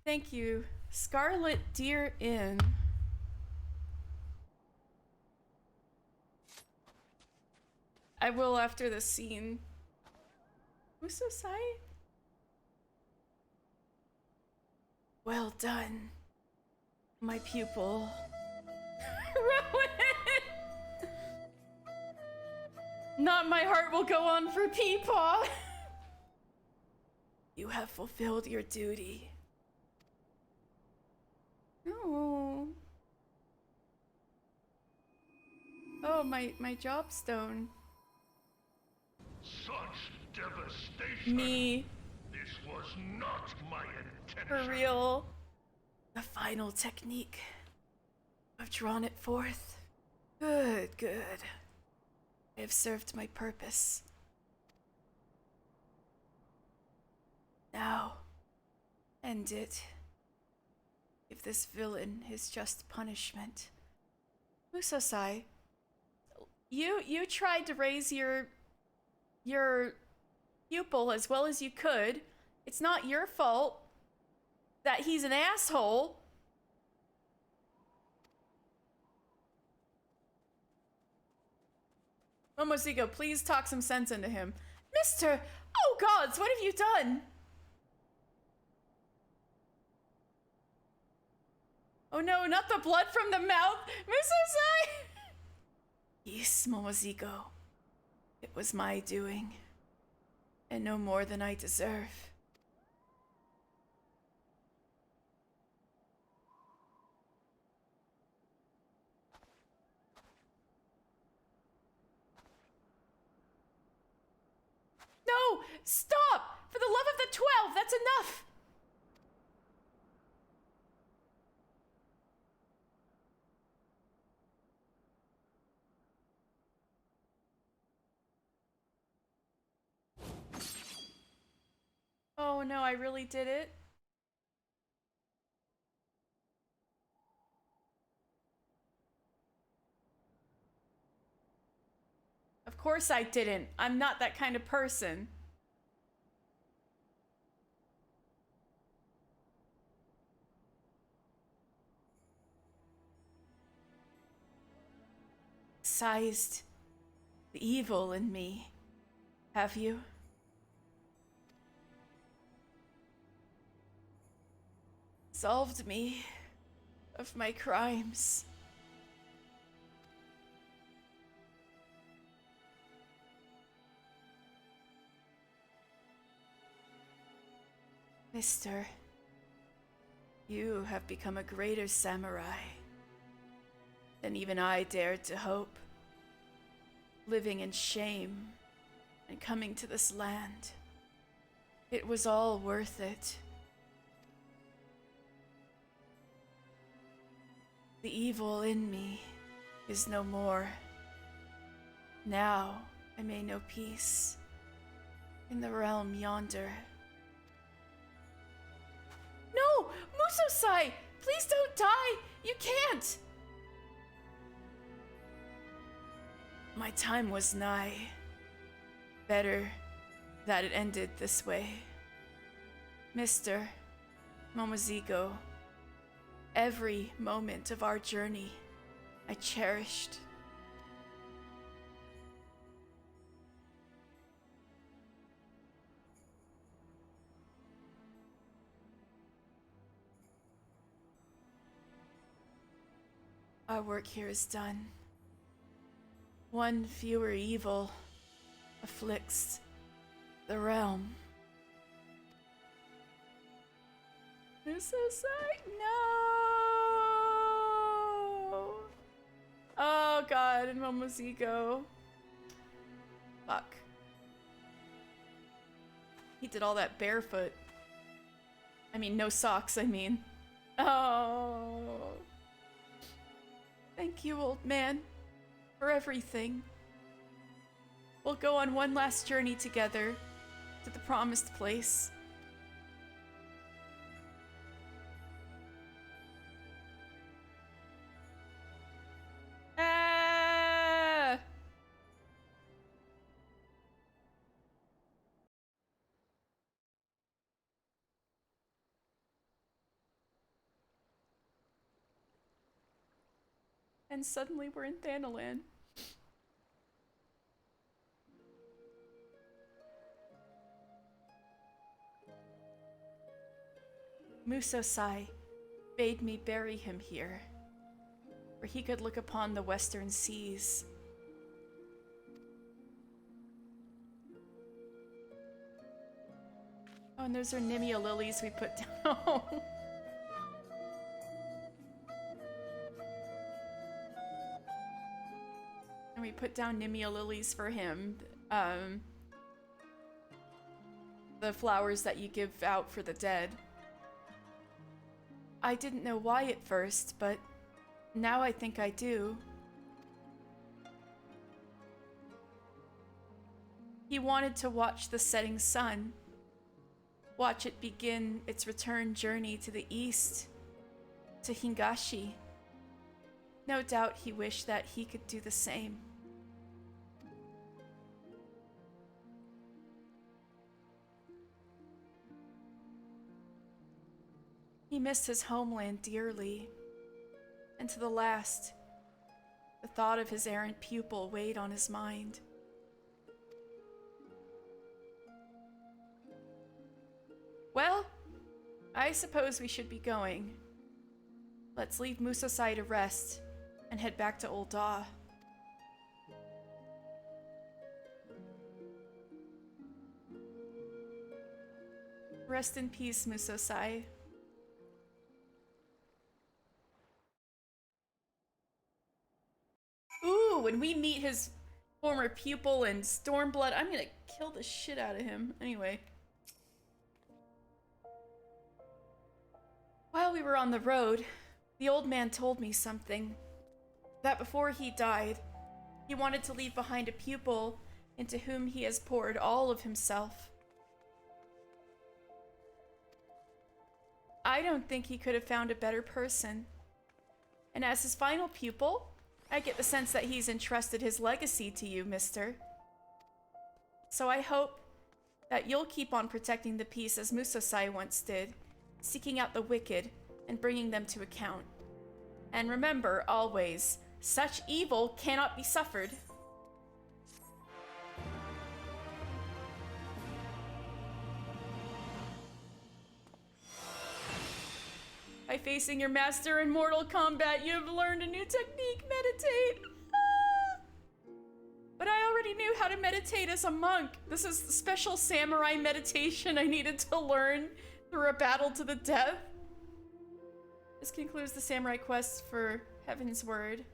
Thank you. Scarlet Deer Inn. I will after this scene. Musosai? Well done, my pupil. Rowan! Not my heart will go on for Peepaw. You have fulfilled your duty. No. Oh, my job stone. Such devastation. Me. This was not my intention. For real. The final technique. I've drawn it forth. Good, good. I have served my purpose. Now, end it. Give this villain his just punishment. Musosai, you tried to raise your pupil as well as you could. It's not your fault that he's an asshole. Momosiko, please talk some sense into him. Mister! Oh gods, what have you done? Oh no, not the blood from the mouth! Musosai! Yes, Momosiko. It was my doing. And no more than I deserve. No! Stop! For the love of the 12, that's enough! Oh no, I really did it. Of course I didn't. I'm not that kind of person. Sized the evil in me, have you? Absolved me of my crimes. Mister, you have become a greater samurai than even I dared to hope. Living in shame and coming to this land. It was all worth it. The evil in me is no more. Now I may know peace in the realm yonder. No! Musosai! Please don't die! You can't! My time was nigh. Better that it ended this way. Mr. Momosiko, every moment of our journey I cherished. Our work here is done. One fewer evil afflicts the realm. Musosai, no! Oh god, and Momosiko. Fuck. He did all that barefoot. I mean, no socks, I mean. Oh. Thank you, old man, for everything. We'll go on one last journey together to the promised place. Ah! And suddenly we're in Thanalan. Musosai bade me bury him here, where he could look upon the western seas. Oh, and those are Nimia lilies we put down. And we put down Nimia lilies for him. The flowers that you give out for the dead. I didn't know why at first, but now I think I do. He wanted to watch the setting sun, watch it begin its return journey to the east, to Hingashi. No doubt he wished that he could do the same. He missed his homeland dearly, and to the last, the thought of his errant pupil weighed on his mind. Well, I suppose we should be going. Let's leave Musosai to rest and head back to Old Daw. Rest in peace, Musosai. Ooh, when we meet his former pupil in Stormblood, I'm gonna kill the shit out of him. Anyway. While we were on the road, the old man told me something. That before he died, he wanted to leave behind a pupil into whom he has poured all of himself. I don't think he could have found a better person. And as his final pupil, I get the sense that he's entrusted his legacy to you, mister. So I hope that you'll keep on protecting the peace as Musosai once did, seeking out the wicked and bringing them to account. And remember, always, such evil cannot be suffered. By facing your master in Mortal Kombat, you have learned a new technique, meditate. But I already knew how to meditate as a monk. This is the special samurai meditation I needed to learn through a battle to the death. This concludes the samurai quest for Heaven's Word.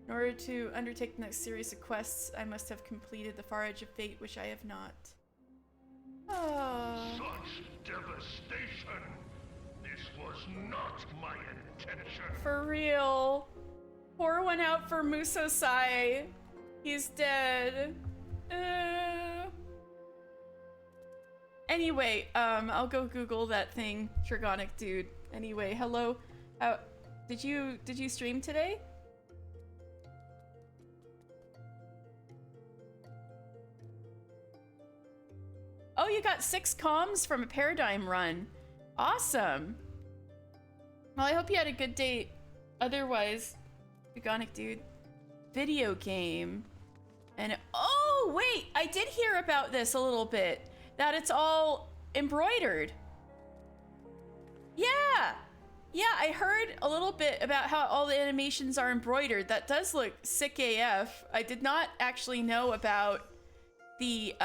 In order to undertake the next series of quests, I must have completed the Far Edge of Fate, which I have not. Oh. Such devastation! This was not my intention. For real. Pour one out for Musosai. He's dead. Anyway, I'll go Google that thing, Dragonic dude. Anyway, hello. Did you stream today? Oh, you got 6 comms from a Paradigm run. Awesome. Well, I hope you had a good day. Otherwise, Dragonic dude. Video game. And oh, wait, I did hear about this a little bit. That it's all embroidered. Yeah. Yeah, I heard a little bit about how all the animations are embroidered. That does look sick AF. I did not actually know about the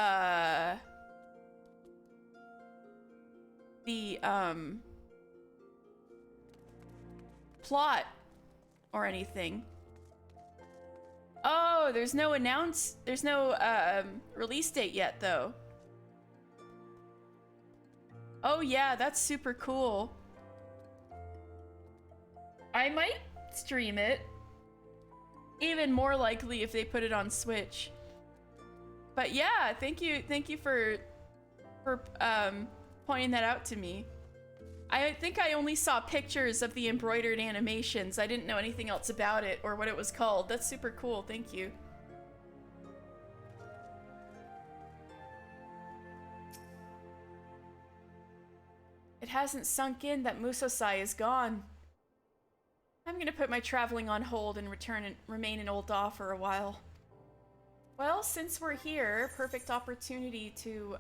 plot or anything. Oh, there's no release date yet though. Oh yeah, that's super cool. I might stream it. Even more likely if they put it on Switch. But yeah, thank you for pointing that out to me. I think I only saw pictures of the embroidered animations. I didn't know anything else about it or what it was called. That's super cool, thank you. It hasn't sunk in that Musosai is gone. I'm gonna put my traveling on hold and remain in Old Daw for a while. Well, since we're here, perfect opportunity to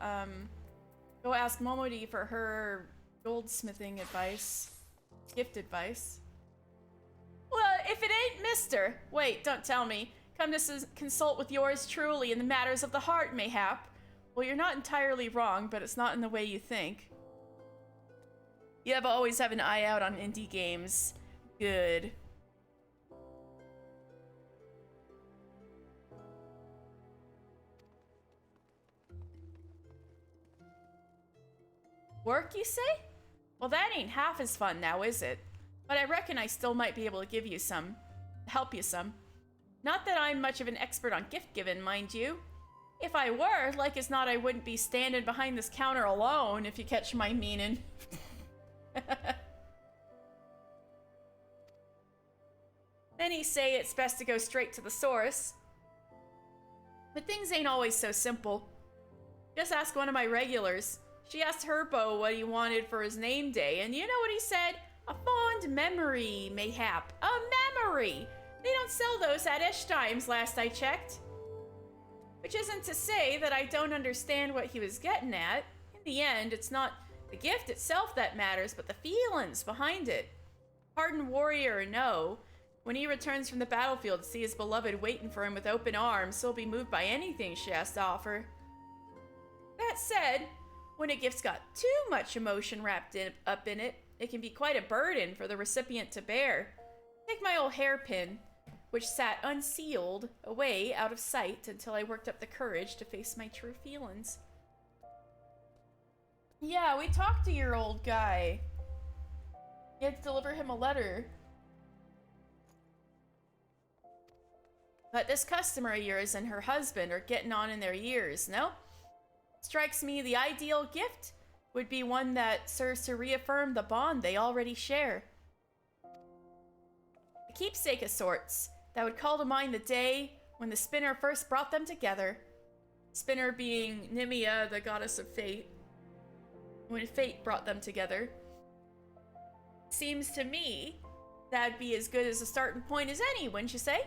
go ask Momodi for her goldsmithing advice. Gift advice. Well, if it ain't Mister. Wait, don't tell me. Come to consult with yours truly in the matters of the heart, mayhap. Well, you're not entirely wrong, but it's not in the way you think. You always have an eye out on indie games. Good. Work, you say? Well, that ain't half as fun now, is it? But I reckon I still might be able to give you some. Help you some. Not that I'm much of an expert on gift giving, mind you. If I were, like as not I wouldn't be standing behind this counter alone, if you catch my meaning. Many say it's best to go straight to the source. But things ain't always so simple. Just ask one of my regulars. She asked Herbo what he wanted for his name day, and you know what he said? A fond memory, mayhap. A memory! They don't sell those at Ishtimes, last I checked. Which isn't to say that I don't understand what he was getting at. In the end, it's not The gift itself that matters, but the feelings behind it. Hardened warrior or no, when he returns from the battlefield to see his beloved waiting for him with open arms, he'll be moved by anything she has to offer. That said, when a gift's got too much emotion wrapped up in it, it can be quite a burden for the recipient to bear. Take my old hairpin, which sat unsealed away out of sight until I worked up the courage to face my true feelings. Yeah, we talked to your old guy. You had to deliver him a letter. But this customer of yours and her husband are getting on in their years, no? Strikes me the ideal gift would be one that serves to reaffirm the bond they already share. A keepsake of sorts that would call to mind the day when the spinner first brought them together. Spinner being Nemea, the goddess of fate. When fate brought them together. Seems to me that'd be as good as a starting point as any, wouldn't you say?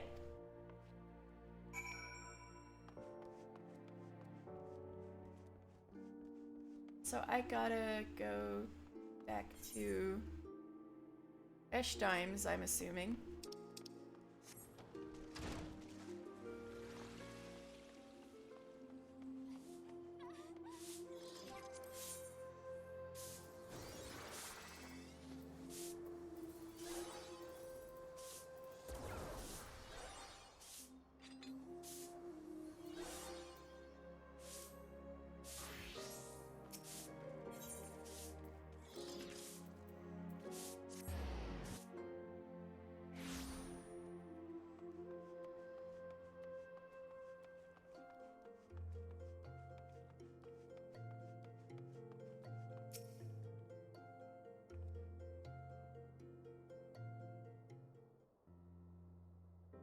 So I gotta go back to Eshtimes, I'm assuming.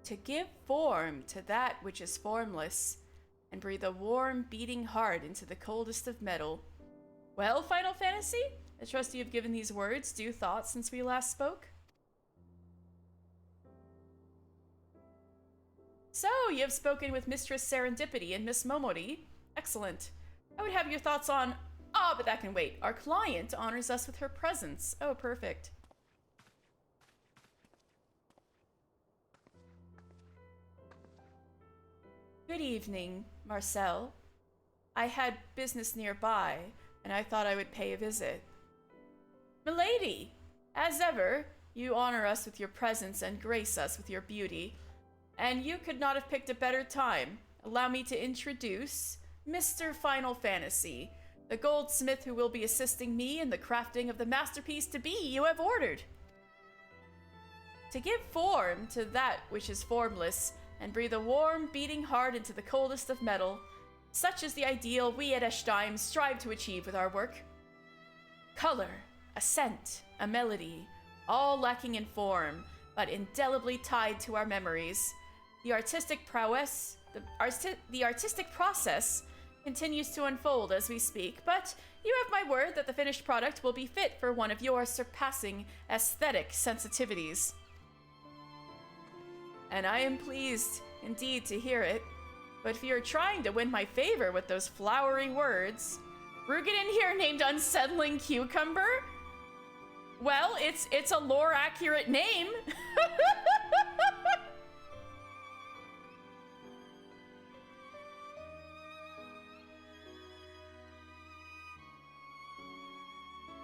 To give form to that which is formless, and breathe a warm, beating heart into the coldest of metal. Well, Final Fantasy, I trust you have given these words due thought since we last spoke. So, you have spoken with Mistress Serendipity and Miss Momori. Excellent. I would have your thoughts on... Ah, but that can wait. Our client honors us with her presence. Oh, perfect. Good evening, Marcel. I had business nearby, and I thought I would pay a visit. Milady, as ever, you honor us with your presence and grace us with your beauty, and you could not have picked a better time. Allow me to introduce Mr. Final Fantasy, the goldsmith who will be assisting me in the crafting of the masterpiece to be you have ordered. To give form to that which is formless, and breathe a warm, beating heart into the coldest of metal. Such is the ideal we at Eshtimes strive to achieve with our work. Color, a scent, a melody, all lacking in form, but indelibly tied to our memories. The artistic prowess, the artistic process continues to unfold as we speak, but you have my word that the finished product will be fit for one of your surpassing aesthetic sensitivities. And I am pleased, indeed, to hear it. But if you're trying to win my favor with those flowery words, Rugadin here named Unsettling Cucumber? Well, it's a lore-accurate name.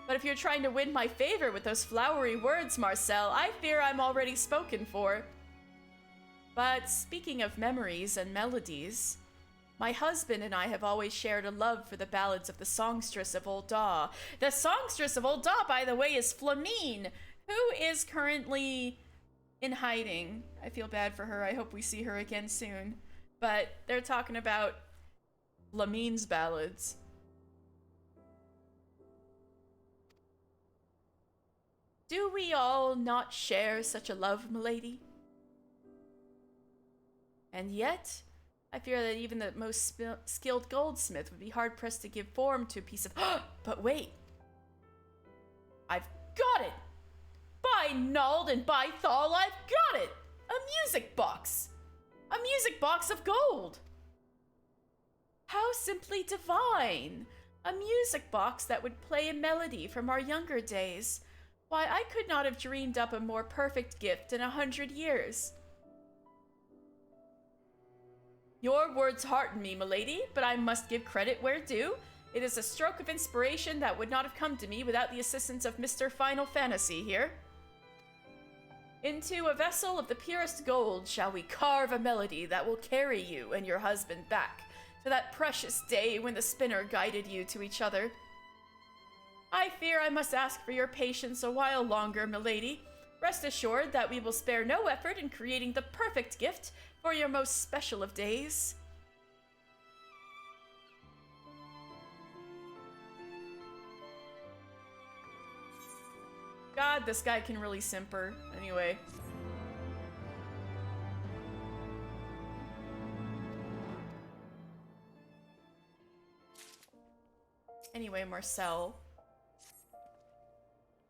But if you're trying to win my favor with those flowery words, Marcel, I fear I'm already spoken for. But speaking of memories and melodies, my husband and I have always shared a love for the ballads of the songstress of Ul'dah. The songstress of Ul'dah, by the way, is Flamine, who is currently in hiding. I feel bad for her. I hope we see her again soon. But they're talking about Flamine's ballads. Do we all not share such a love, milady? And yet, I fear that even the most skilled goldsmith would be hard-pressed to give form to a piece of... But wait! I've got it! By Nald and by Thal, I've got it! A music box! A music box of gold! How simply divine! A music box that would play a melody from our younger days. Why, I could not have dreamed up a more perfect gift in 100 years. Your words hearten me, milady, but I must give credit where due. It is a stroke of inspiration that would not have come to me without the assistance of Mr. Final Fantasy here. Into a vessel of the purest gold shall we carve a melody that will carry you and your husband back to that precious day when the spinner guided you to each other. I fear I must ask for your patience a while longer, milady. Rest assured that we will spare no effort in creating the perfect gift for your most special of days. God, this guy can really simper. Anyway. Anyway, Marcel.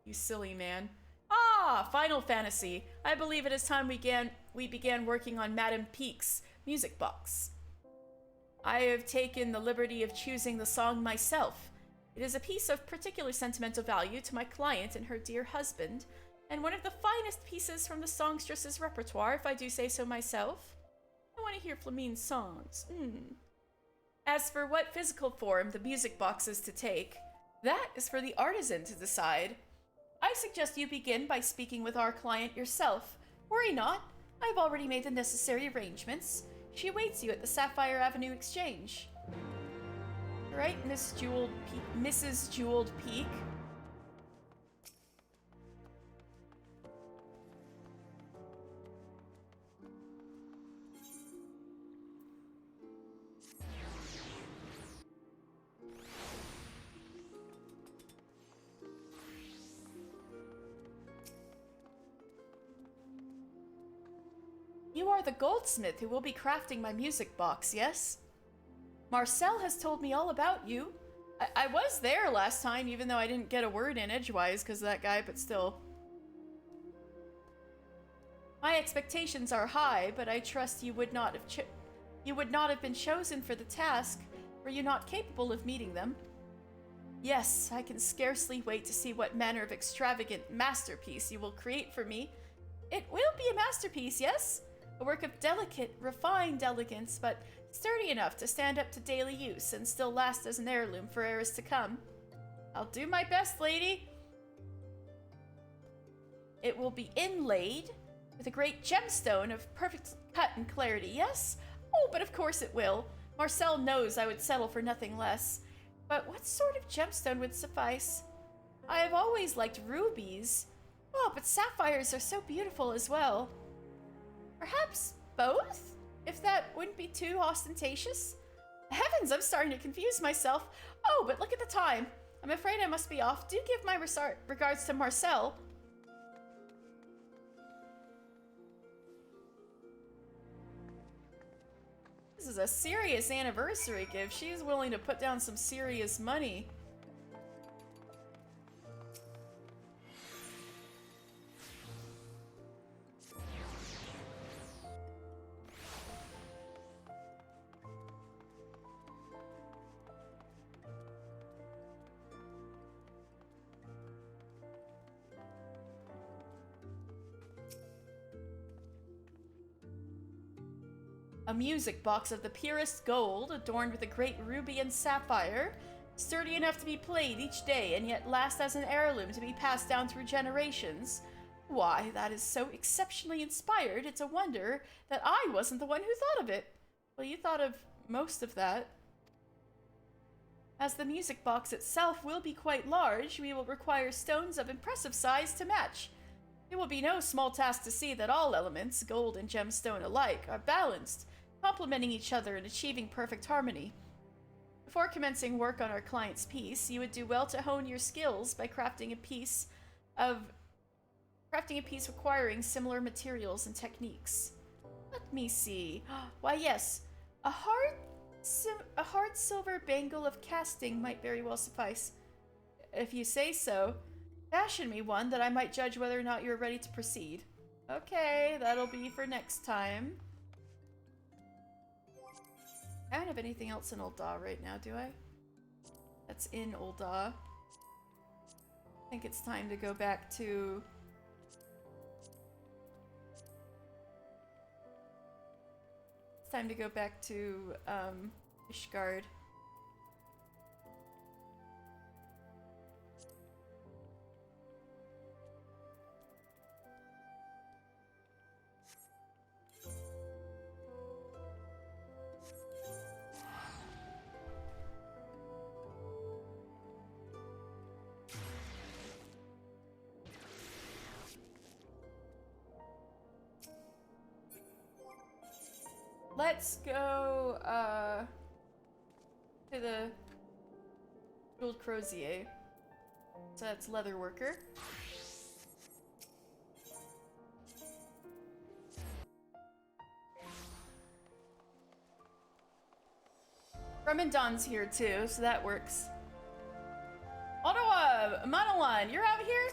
You silly man. Ah, Final Fantasy. I believe it is time we began working on Madame Peak's music box. I have taken the liberty of choosing the song myself. It is a piece of particular sentimental value to my client and her dear husband, and one of the finest pieces from the songstress's repertoire, if I do say so myself. I want to hear Flamine's songs. As for what physical form the music box is to take, that is for the artisan to decide. I suggest you begin by speaking with our client yourself. Worry not, I've already made the necessary arrangements. She awaits you at the Sapphire Avenue Exchange. Right, Mrs. Jeweled Peak. You are the goldsmith who will be crafting my music box, yes? Marcel has told me all about you. I was there last time, even though I didn't get a word in edgewise because of that guy, but still. My expectations are high, but I trust you would not have been chosen for the task were you not capable of meeting them. Yes, I can scarcely wait to see what manner of extravagant masterpiece you will create for me. It will be a masterpiece, yes? A work of delicate, refined elegance, but sturdy enough to stand up to daily use and still last as an heirloom for eras to come. I'll do my best, lady. It will be inlaid with a great gemstone of perfect cut and clarity, yes? Oh, but of course it will. Marcel knows I would settle for nothing less. But what sort of gemstone would suffice? I have always liked rubies. Oh, but sapphires are so beautiful as well. Perhaps both? If that wouldn't be too ostentatious? Heavens, I'm starting to confuse myself. Oh, but look at the time. I'm afraid I must be off. Do give my regards to Marcel. This is a serious anniversary gift. She's willing to put down some serious money. A music box of the purest gold, adorned with a great ruby and sapphire, sturdy enough to be played each day and yet last as an heirloom to be passed down through generations. Why, that is so exceptionally inspired, it's a wonder that I wasn't the one who thought of it. Well, you thought of most of that. As the music box itself will be quite large, we will require stones of impressive size to match. It will be no small task to see that all elements, gold and gemstone alike, are balanced, complementing each other and achieving perfect harmony. Before commencing work on our client's piece, you would do well to hone your skills by crafting a piece requiring similar materials and techniques. Let me see. Why, yes, a hard silver bangle of casting might very well suffice. If you say so, fashion me one that I might judge whether or not you're ready to proceed. Okay, that'll be for next time. I don't have anything else in Ul'dah right now, do I? That's in Ul'dah. I think it's time to go back to... It's time to go back to, Ishgard. Let's go, to the Gold Crozier. So that's Leatherworker. Remendon's here too, so that works. Ottawa, Manawan, you're out here?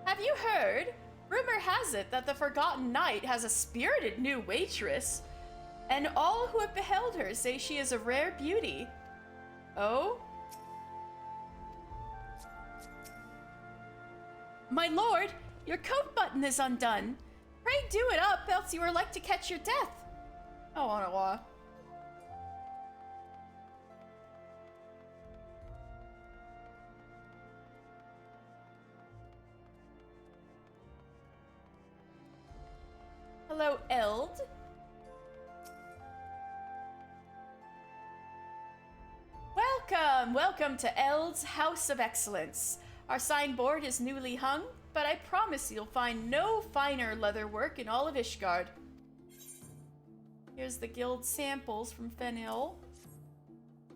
Have you heard? Rumor has it that the Forgotten Knight has a spirited new waitress, and all who have beheld her say she is a rare beauty. Oh? My lord, your coat button is undone. Pray do it up, else you are like to catch your death. Oh, Ottawa. Hello, Eld. Welcome to Eld's House of Excellence. Our signboard is newly hung, but I promise you'll find no finer leather work in all of Ishgard. Here's the guild samples from Fenil.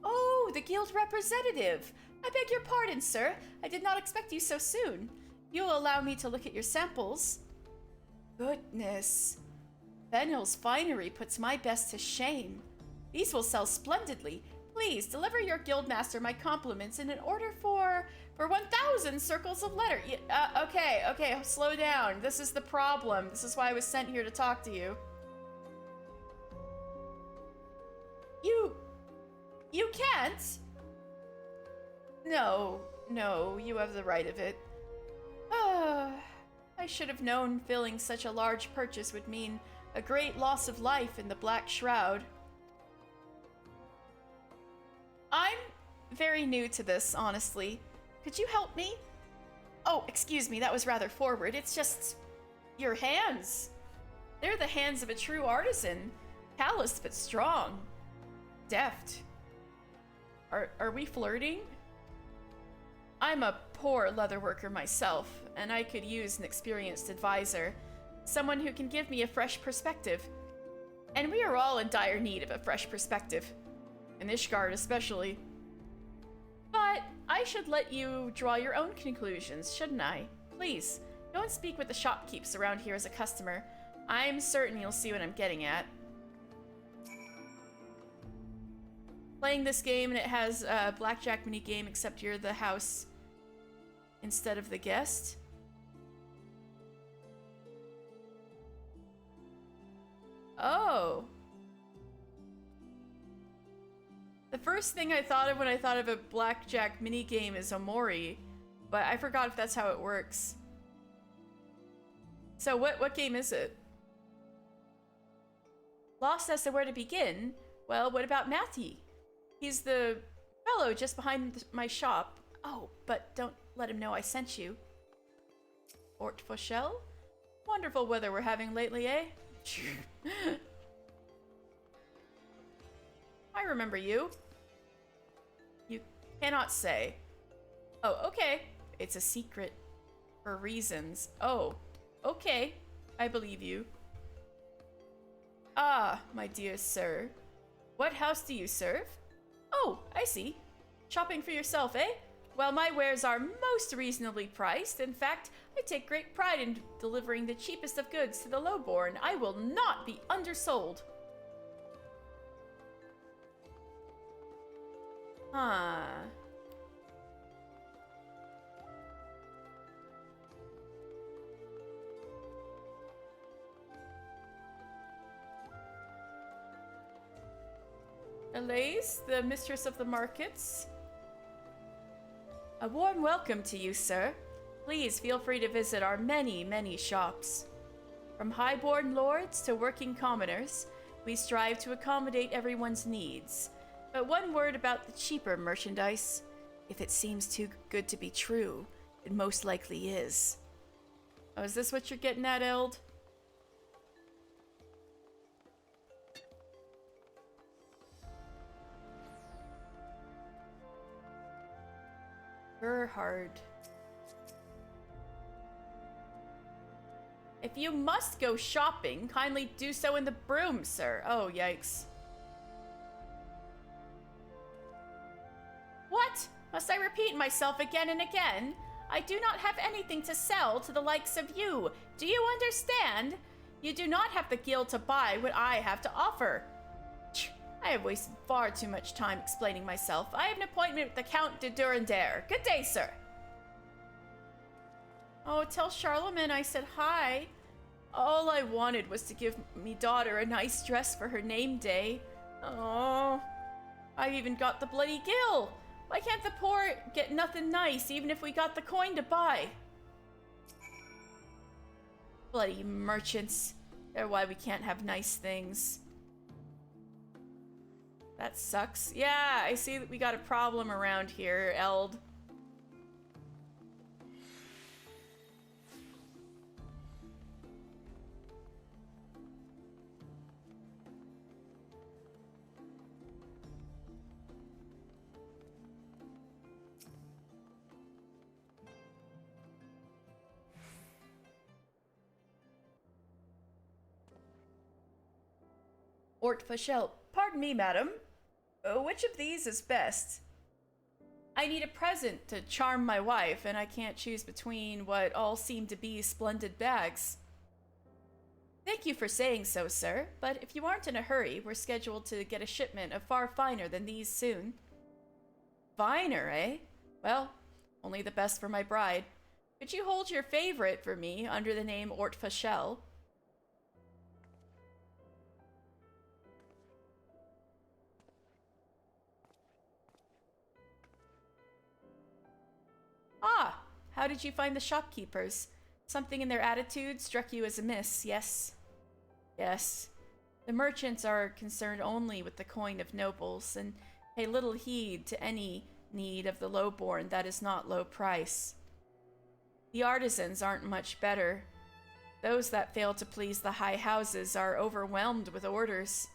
Oh, the guild representative. I beg your pardon, sir. I did not expect you so soon. You'll allow me to look at your samples. Goodness. Fenil's finery puts my best to shame. These will sell splendidly. Please deliver your guildmaster my compliments in an order for 1,000 circles of letter. Okay, slow down. This is the problem. This is why I was sent here to talk to you. You can't? No, you have the right of it. I should have known filling such a large purchase would mean a great loss of life in the Black Shroud. I'm very new to this, honestly. Could you help me? Oh, excuse me, that was rather forward. It's just... your hands. They're the hands of a true artisan. Calloused but strong. Deft. Are we flirting? I'm a poor leatherworker myself, and I could use an experienced advisor. Someone who can give me a fresh perspective. And we are all in dire need of a fresh perspective. In Ishgard especially. But I should let you draw your own conclusions, shouldn't I? Please, go and speak with the shopkeepers around here as a customer. I'm certain you'll see what I'm getting at. Playing this game and it has a blackjack minigame, except you're the house instead of the guest. Oh. The first thing I thought of when I thought of a blackjack minigame is Omori, but I forgot if that's how it works. So what game is it? Lost as to where to begin? Well, what about Matty? He's the fellow just behind my shop. Oh, but don't let him know I sent you. Fort Fochel? Wonderful weather we're having lately, eh? I remember you. You cannot say. Oh, okay. It's a secret. For reasons. Oh, okay. I believe you. Ah, my dear sir. What house do you serve? Oh, I see. Shopping for yourself, eh? Well, my wares are most reasonably priced. In fact, I take great pride in delivering the cheapest of goods to the lowborn. I will not be undersold. Huh. Elise, the mistress of the markets. A warm welcome to you, sir. Please feel free to visit our many, many shops. From highborn lords to working commoners, we strive to accommodate everyone's needs. But one word about the cheaper merchandise. If it seems too good to be true, it most likely is. Oh, is this what you're getting at, Eld? Gerhard. If you must go shopping, kindly do so in the broom, sir. Oh, yikes. What? Must I repeat myself again and again? I do not have anything to sell to the likes of you. Do you understand? You do not have the guild to buy what I have to offer. I have wasted far too much time explaining myself. I have an appointment with the Count de Durandare. Good day, sir. Oh, tell Charlemagne I said hi. All I wanted was to give me daughter a nice dress for her name day. Oh, I even got the bloody gill. Why can't the poor get nothing nice, even if we got the coin to buy? Bloody merchants. They're why we can't have nice things. That sucks. Yeah, I see that we got a problem around here, Eld. Hraesvelgr. Pardon me, madam. Which of these is best? I need a present to charm my wife, and I can't choose between what all seem to be splendid bags. Thank you for saying so, sir, but if you aren't in a hurry, we're scheduled to get a shipment of far finer than these soon. Finer, eh? Well, only the best for my bride. Could you hold your favorite for me under the name Hraesvelgr? Ah, how did you find the shopkeepers? Something in their attitude struck you as amiss, yes? Yes. The merchants are concerned only with the coin of nobles, and pay little heed to any need of the lowborn that is not low price. The artisans aren't much better. Those that fail to please the high houses are overwhelmed with orders.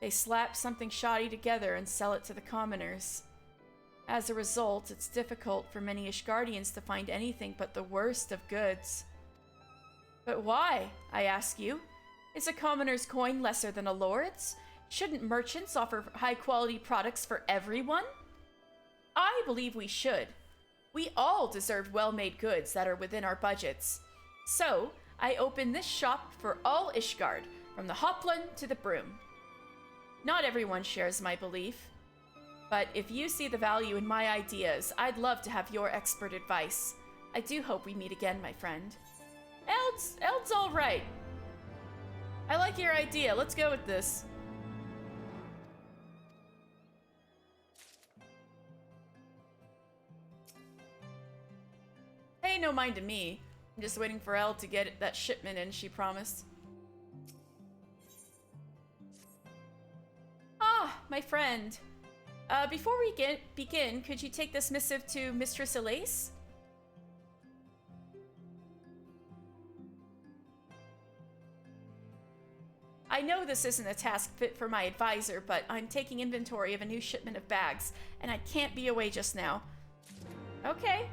They slap something shoddy together and sell it to the commoners. As a result, it's difficult for many Ishgardians to find anything but the worst of goods. But why, I ask you? Is a commoner's coin lesser than a lord's? Shouldn't merchants offer high-quality products for everyone? I believe we should. We all deserve well-made goods that are within our budgets. So, I open this shop for all Ishgard, from the Hoplin to the Broom. Not everyone shares my belief. But if you see the value in my ideas, I'd love to have your expert advice. I do hope we meet again, my friend. Eld's all right. I like your idea. Let's go with this. Pay no mind to me. I'm just waiting for Eld to get that shipment in she promised. Ah, my friend. Before we begin, could you take this missive to Mistress Elise? I know this isn't a task fit for my advisor, but I'm taking inventory of a new shipment of bags, and I can't be away just now. Okay.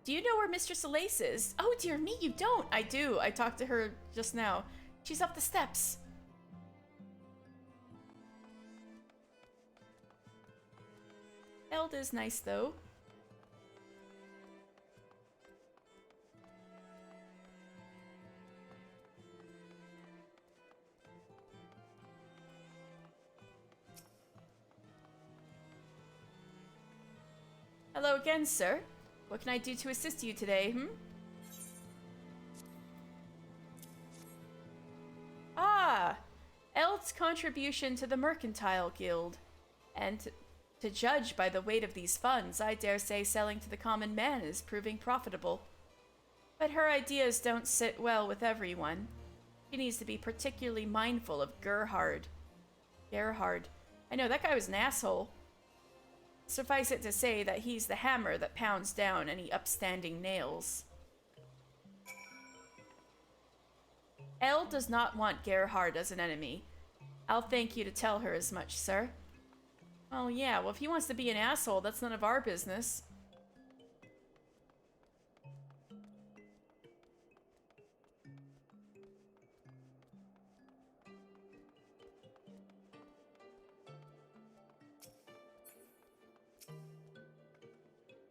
Do you know where Mistress Elise is? Oh, dear me, you don't. I do. I talked to her just now. She's up the steps. Eld is nice, though. Hello again, sir. What can I do to assist you today, Ah, modest contribution to the Mercantile Guild. And to judge by the weight of these funds, I dare say selling to the common man is proving profitable. But her ideas don't sit well with everyone. She needs to be particularly mindful of Gerhard. I know, that guy was an asshole. Suffice it to say that he's the hammer that pounds down any upstanding nails. Elle does not want Gerhard as an enemy. I'll thank you to tell her as much, sir. Oh yeah, well if he wants to be an asshole, that's none of our business.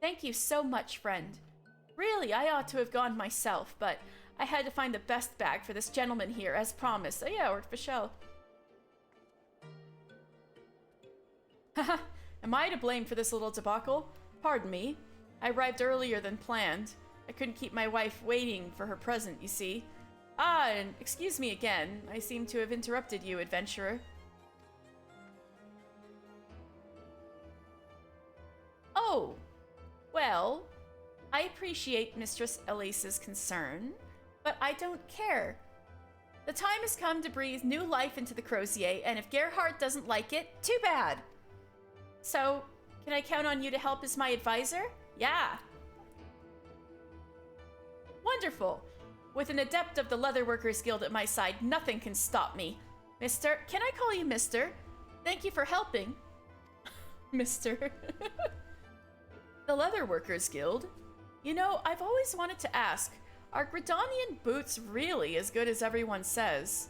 Thank you so much, friend. Really, I ought to have gone myself, but I had to find the best bag for this gentleman here, as promised. Oh yeah, worked for Shell. Haha, am I to blame for this little debacle? Pardon me. I arrived earlier than planned. I couldn't keep my wife waiting for her present, you see. Ah, and excuse me again. I seem to have interrupted you, adventurer. Oh, well, I appreciate Mistress Elise's concern, but I don't care. The time has come to breathe new life into the Crozier, and if Gerhard doesn't like it, too bad. So, can I count on you to help as my advisor? Yeah. Wonderful. With an adept of the Leatherworkers Guild at my side, nothing can stop me. Mister, can I call you Mister? Thank you for helping. Mister. The Leatherworkers Guild? You know, I've always wanted to ask, are Gridanian boots really as good as everyone says?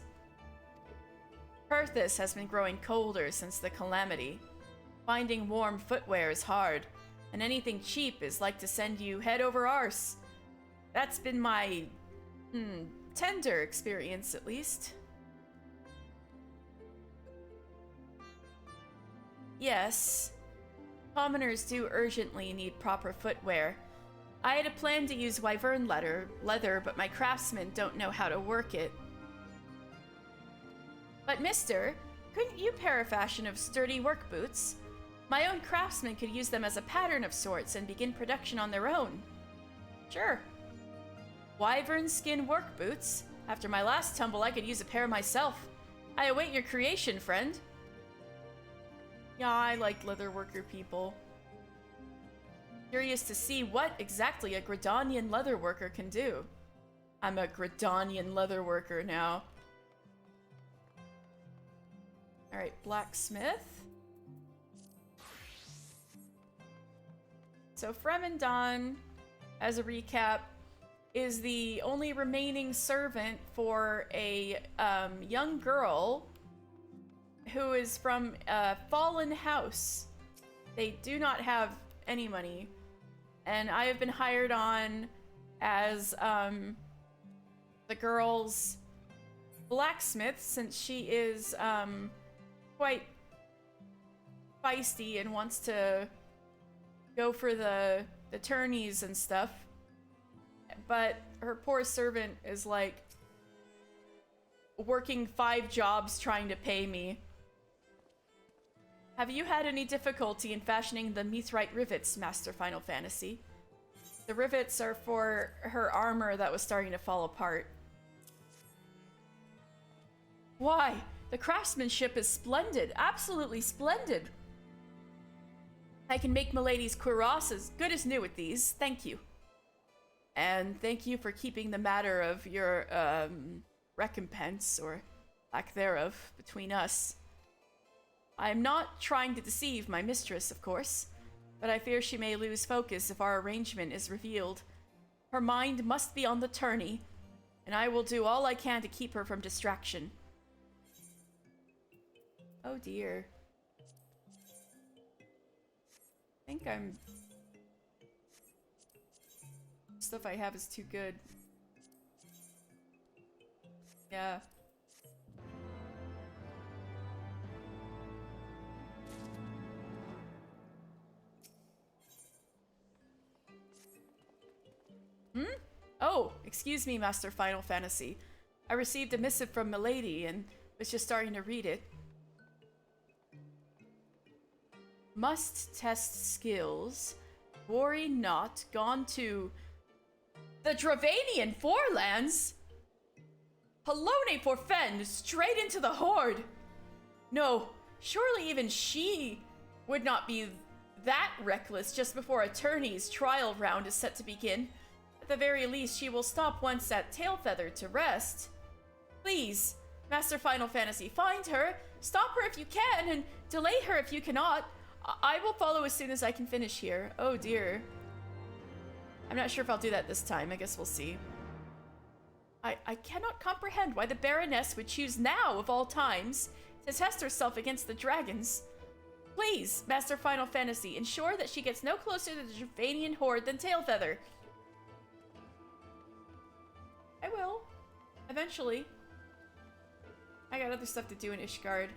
Perthis has been growing colder since the calamity. Finding warm footwear is hard, and anything cheap is like to send you head over arse. That's been my, tender experience, at least. Yes. Commoners do urgently need proper footwear. I had a plan to use wyvern leather, but my craftsmen don't know how to work it. But mister, couldn't you pair a fashion of sturdy work boots? My own craftsmen could use them as a pattern of sorts and begin production on their own. Sure. Wyvern skin work boots? After my last tumble, I could use a pair myself. I await your creation, friend. Yeah, I like leatherworker people. Curious to see what exactly a Gridanian leatherworker can do. I'm a Gridanian leatherworker now. Alright, blacksmith. So Fremendon, as a recap, is the only remaining servant for a young girl who is from a fallen house. They do not have any money. And I have been hired on as the girl's blacksmith, since she is quite feisty and wants to go for the tourneys and stuff. But her poor servant is like working 5 jobs trying to pay me. Have you had any difficulty in fashioning the Mithrite rivets, Master Final Fantasy? The rivets are for her armor that was starting to fall apart. Why? The craftsmanship is splendid. Absolutely splendid. I can make Milady's cuirass as good as new with these. Thank you. And thank you for keeping the matter of your recompense, or lack thereof, between us. I am not trying to deceive my mistress, of course, but I fear she may lose focus if our arrangement is revealed. Her mind must be on the tourney, and I will do all I can to keep her from distraction. Oh dear. I think stuff I have is too good. Yeah. Oh, excuse me, Master Final Fantasy. I received a missive from Milady, and was just starting to read it. Must test skills. Worry not. Gone to the Dravanian Forelands. Halone for Fen, straight into the Horde. No, surely even she would not be that reckless just before attorney's trial round is set to begin. At the very least, she will stop once at Tailfeather to rest. Please, Master Final Fantasy, find her, stop her if you can, and delay her if you cannot. I will follow as soon as I can finish here. Oh dear. I'm not sure if I'll do that this time. I guess we'll see. I cannot comprehend why the Baroness would choose now, of all times, to test herself against the dragons. Please, Master Final Fantasy, ensure that she gets no closer to the Dravanian Horde than Tailfeather. I will. Eventually. I got other stuff to do in Ishgard.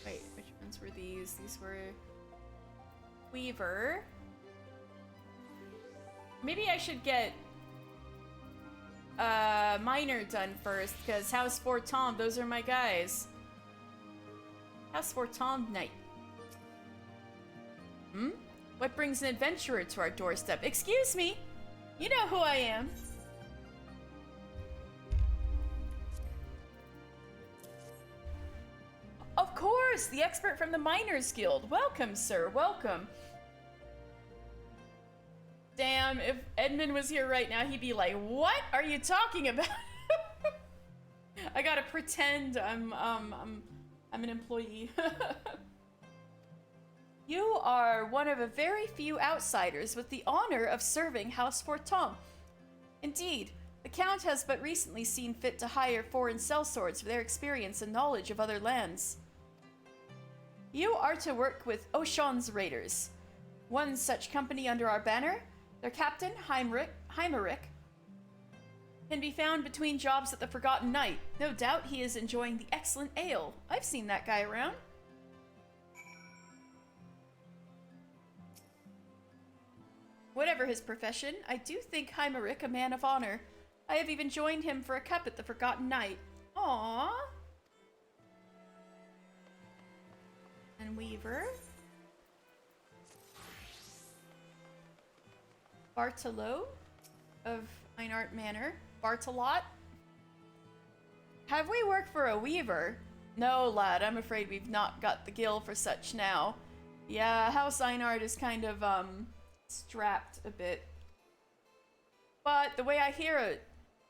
Wait, which ones were these? These were Weaver. Maybe I should get Miner done first, because House Fortom, those are my guys. House Fortom Knight. Hmm? What brings an adventurer to our doorstep? Excuse me! You know who I am. Of course! The expert from the Miners Guild. Welcome, sir. Welcome. Damn, if Edmund was here right now, he'd be like, what are you talking about? I gotta pretend I'm an employee. You are one of a very few outsiders with the honor of serving House Fortom. Indeed, the Count has but recently seen fit to hire foreign sellswords for their experience and knowledge of other lands. You are to work with Oshan's Raiders, one such company under our banner. Their captain, Heimerick, can be found between jobs at the Forgotten Knight. No doubt he is enjoying the excellent ale. I've seen that guy around. Whatever his profession, I do think Heimerick a man of honor. I have even joined him for a cup at the Forgotten Knight. Aww. And Weaver. Bartolo of Einart Manor. Bartolot. Have we worked for a Weaver? No, lad, I'm afraid we've not got the gil for such now. Yeah, House Einart is kind of, strapped a bit. But the way I hear it,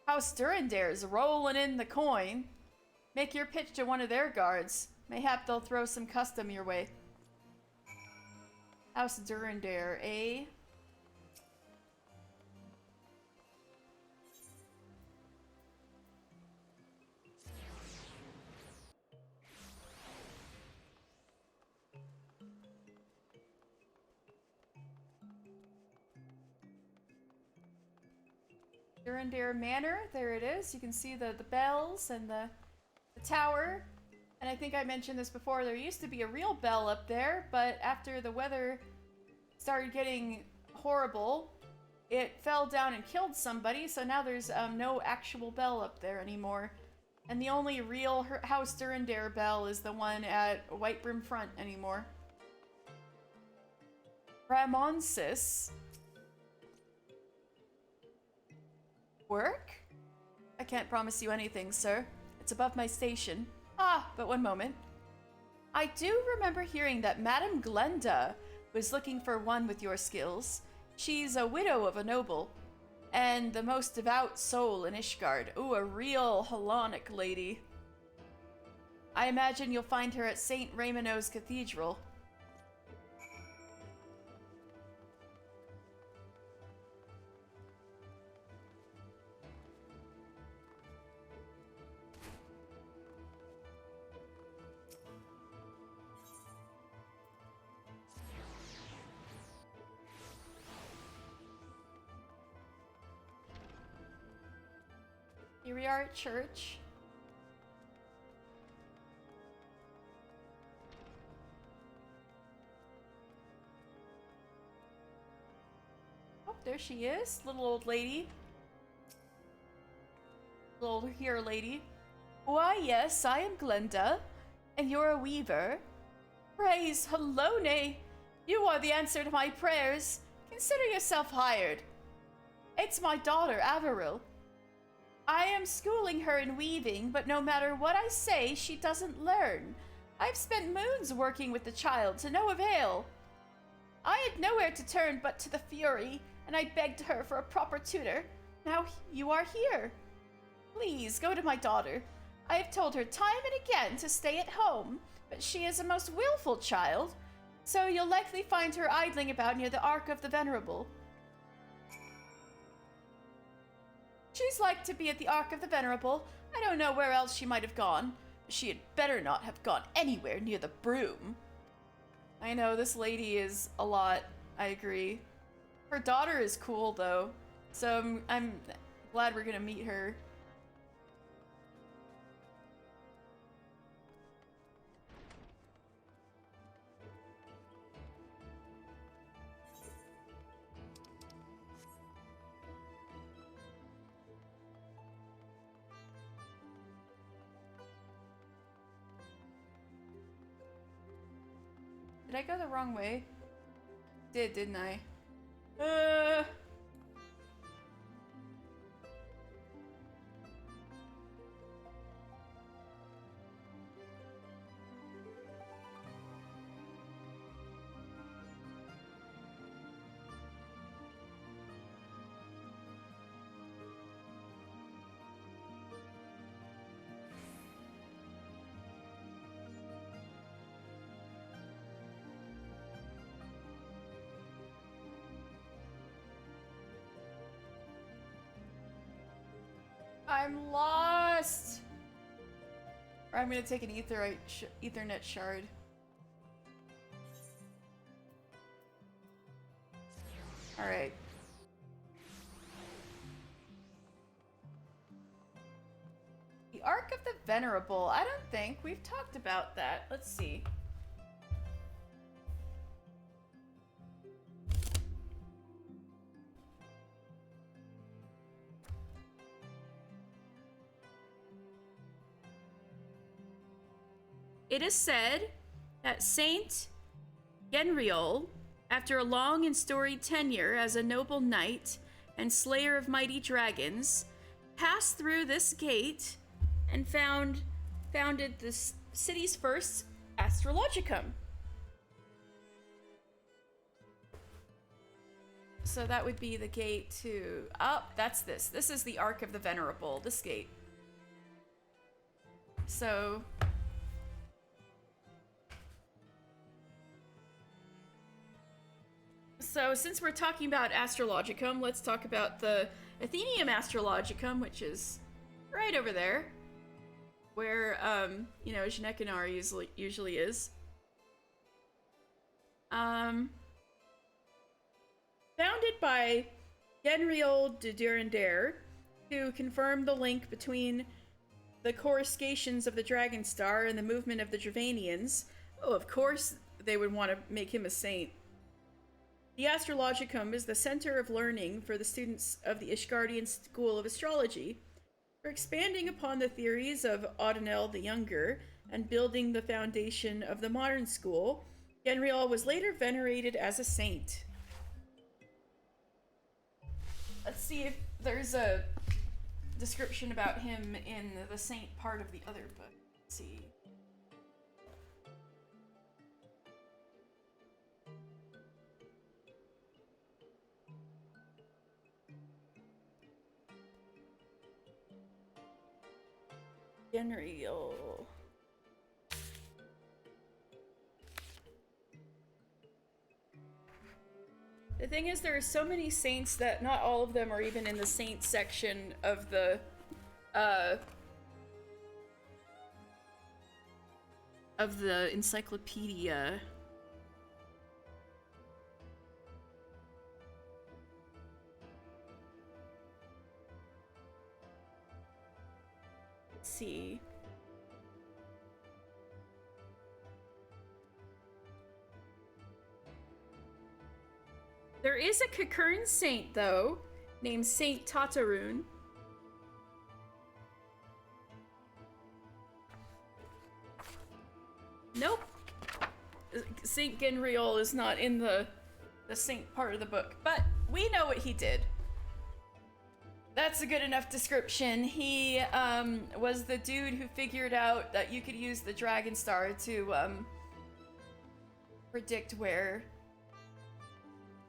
House Durandare's rolling in the coin. Make your pitch to one of their guards. Mayhap they'll throw some custom your way. House Durandare, eh? Durandare Manor, there it is. You can see the bells and the tower. And I think I mentioned this before, there used to be a real bell up there, but after the weather started getting horrible, it fell down and killed somebody, so now there's no actual bell up there anymore. And the only real House Durandare bell is the one at White Brim Front anymore. Ramonsis. Work? I can't promise you anything, sir. It's above my station. Ah, but one moment. I do remember hearing that Madame Glenda was looking for one with your skills. She's a widow of a noble, and the most devout soul in Ishgard. Ooh, a real Hellenic lady. I imagine you'll find her at St. Raymond's Cathedral. Here we are at church. Oh, there she is, little old lady. Little here lady. Why, yes, I am Glenda, and you're a weaver. Praise Halone! You are the answer to my prayers. Consider yourself hired. It's my daughter, Averil. I am schooling her in weaving, but no matter what I say, she doesn't learn. I've spent moons working with the child to no avail. I had nowhere to turn but to the Fury, and I begged her for a proper tutor. Now you are here. Please, go to my daughter. I have told her time and again to stay at home, but she is a most willful child, so you'll likely find her idling about near the Ark of the Venerable. She's like to be at the Ark of the Venerable. I don't know where else she might have gone, but she had better not have gone anywhere near the broom. I know, this lady is a lot, I agree. Her daughter is cool, though, so I'm glad we're gonna meet her. Did I go the wrong way? Didn't I? I'm lost! Or I'm gonna take an Ethernet shard. Alright. The Ark of the Venerable. I don't think we've talked about that. Let's see. It is said that Saint Genriol, after a long and storied tenure as a noble knight and slayer of mighty dragons, passed through this gate and founded the city's first astrologicum. So that would be the gate to... Oh, that's this. This is the Ark of the Venerable, this gate. So... So, since we're talking about Astrologicum, let's talk about the Athenium Astrologicum, which is right over there, where, you know, Jnekinar usually is. Founded by Genriol de Durandare, who confirmed the link between the coruscations of the Dragon Star and the movement of the Dravanians. Oh, of course they would want to make him a saint. The Astrologicum is the center of learning for the students of the Ishgardian School of Astrology. For expanding upon the theories of Audinel the Younger and building the foundation of the modern school, Genriol was later venerated as a saint. Let's see if there's a description about him in the saint part of the other book. Let's see. Genriol. The thing is, there are so many saints that not all of them are even in the saint section of the encyclopedia. see. There is a Kakern saint, though, named Saint Tatarun. Nope. Saint Genriol is not in the saint part of the book, but we know what he did. That's a good enough description. He was the dude who figured out that you could use the Dragon Star to predict where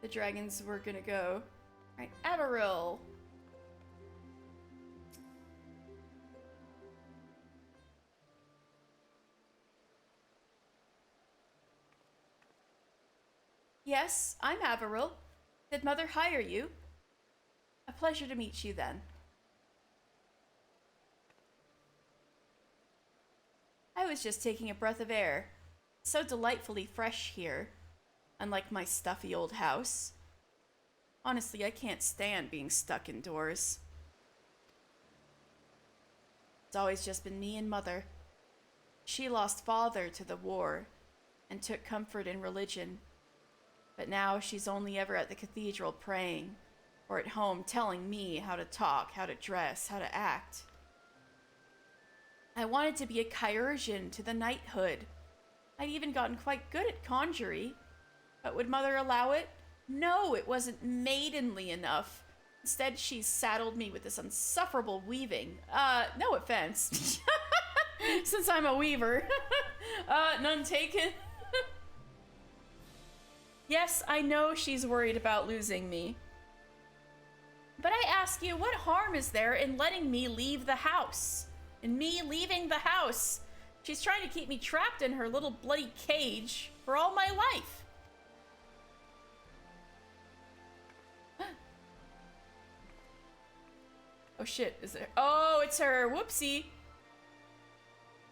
the dragons were gonna go. Alright, Amaril. Yes, I'm Averil. Did Mother hire you? A pleasure to meet you then. I was just taking a breath of air. So delightfully fresh here, unlike my stuffy old house. Honestly, I can't stand being stuck indoors. It's always just been me and Mother. She lost Father to the war and took comfort in religion. But now she's only ever at the cathedral praying, or at home telling me how to talk, how to dress, how to act. I wanted to be a chirurgeon to the knighthood. I'd even gotten quite good at conjury. But would Mother allow it? No, it wasn't maidenly enough. Instead, she saddled me with this insufferable weaving. No offense. Since I'm a weaver. None taken. Yes, I know she's worried about losing me. But I ask you, what harm is there in letting me leave the house? In me leaving the house? She's trying to keep me trapped in her little bloody cage for all my life. Oh shit, is there? Oh, it's her. Whoopsie.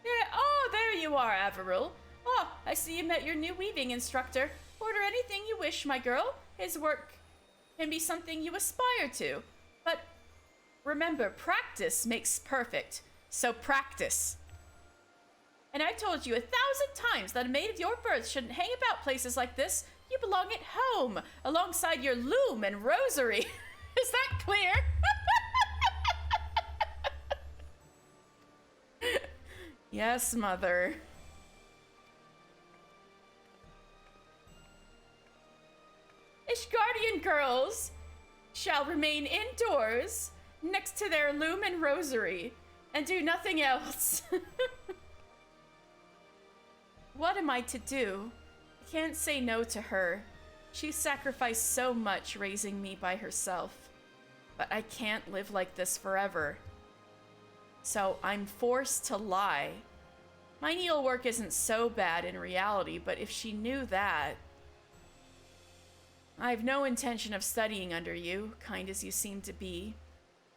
Yeah, oh, there you are, Averil. Oh, I see you met your new weaving instructor. Order anything you wish, my girl. His work can be something you aspire to. But remember, practice makes perfect. So practice. And I've told you 1,000 times that a maid of your birth shouldn't hang about places like this. You belong at home, alongside your loom and rosary. Is that clear? Yes, Mother. Ishgardian girls shall remain indoors next to their loom and rosary and do nothing else. What am I to do? I can't say no to her. She sacrificed so much raising me by herself. But I can't live like this forever. So I'm forced to lie. My needlework isn't so bad in reality, but if she knew that... I have no intention of studying under you, kind as you seem to be.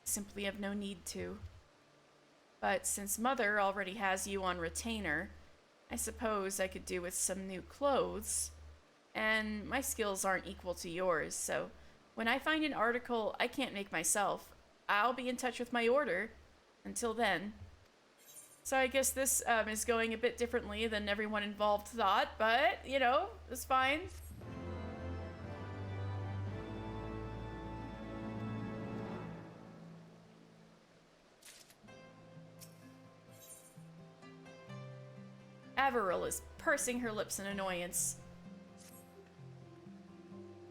Simply have no need to. But since Mother already has you on retainer, I suppose I could do with some new clothes. And my skills aren't equal to yours, so when I find an article I can't make myself, I'll be in touch with my order. Until then. So I guess this is going a bit differently than everyone involved thought, but, you know, it's fine. Averil is pursing her lips in annoyance.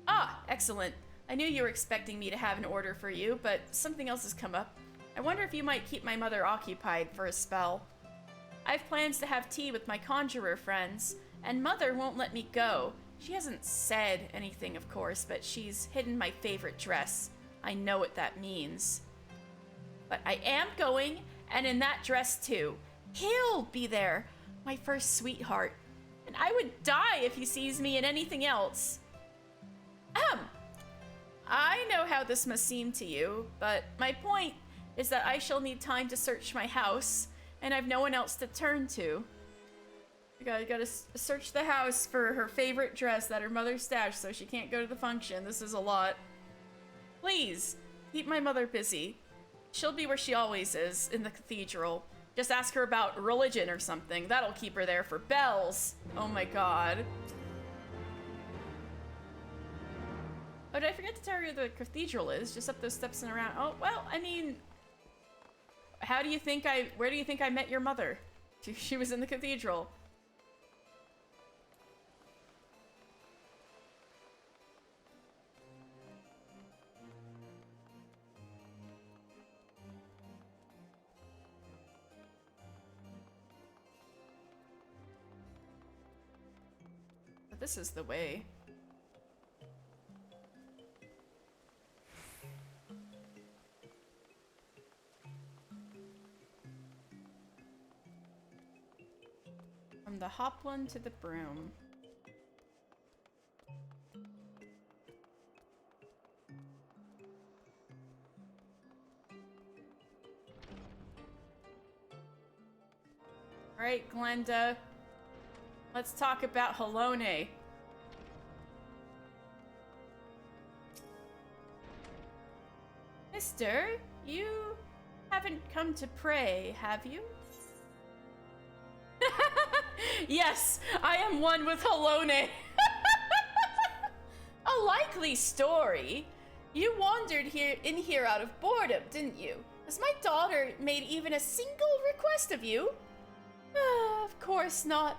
Ah, excellent. I knew you were expecting me to have an order for you, but something else has come up. I wonder if you might keep my mother occupied for a spell. I have plans to have tea with my conjurer friends, and Mother won't let me go. She hasn't said anything, of course, but she's hidden my favorite dress. I know what that means. But I am going, and in that dress too. He'll be there, my first sweetheart. And I would die if he sees me in anything else. I know how this must seem to you, but my point is that I shall need time to search my house, and I've no one else to turn to. I gotta search the house for her favorite dress that her mother stashed so she can't go to the function. This is a lot. Please, keep my mother busy. She'll be where she always is, in the cathedral. Just ask her about religion or something. That'll keep her there for bells. Oh my god. Oh, did I forget to tell you where the cathedral is? Just up those steps and around. Oh, well, I mean... where do you think I met your mother? She was in the cathedral. But this is the way. From the Hopland to the Broom. Alright, Glenda. Let's talk about Halone. Mister, you haven't come to pray, have you? Yes, I am one with Halone. A likely story. You wandered in here out of boredom, didn't you? Has my daughter made even a single request of you? Of course not.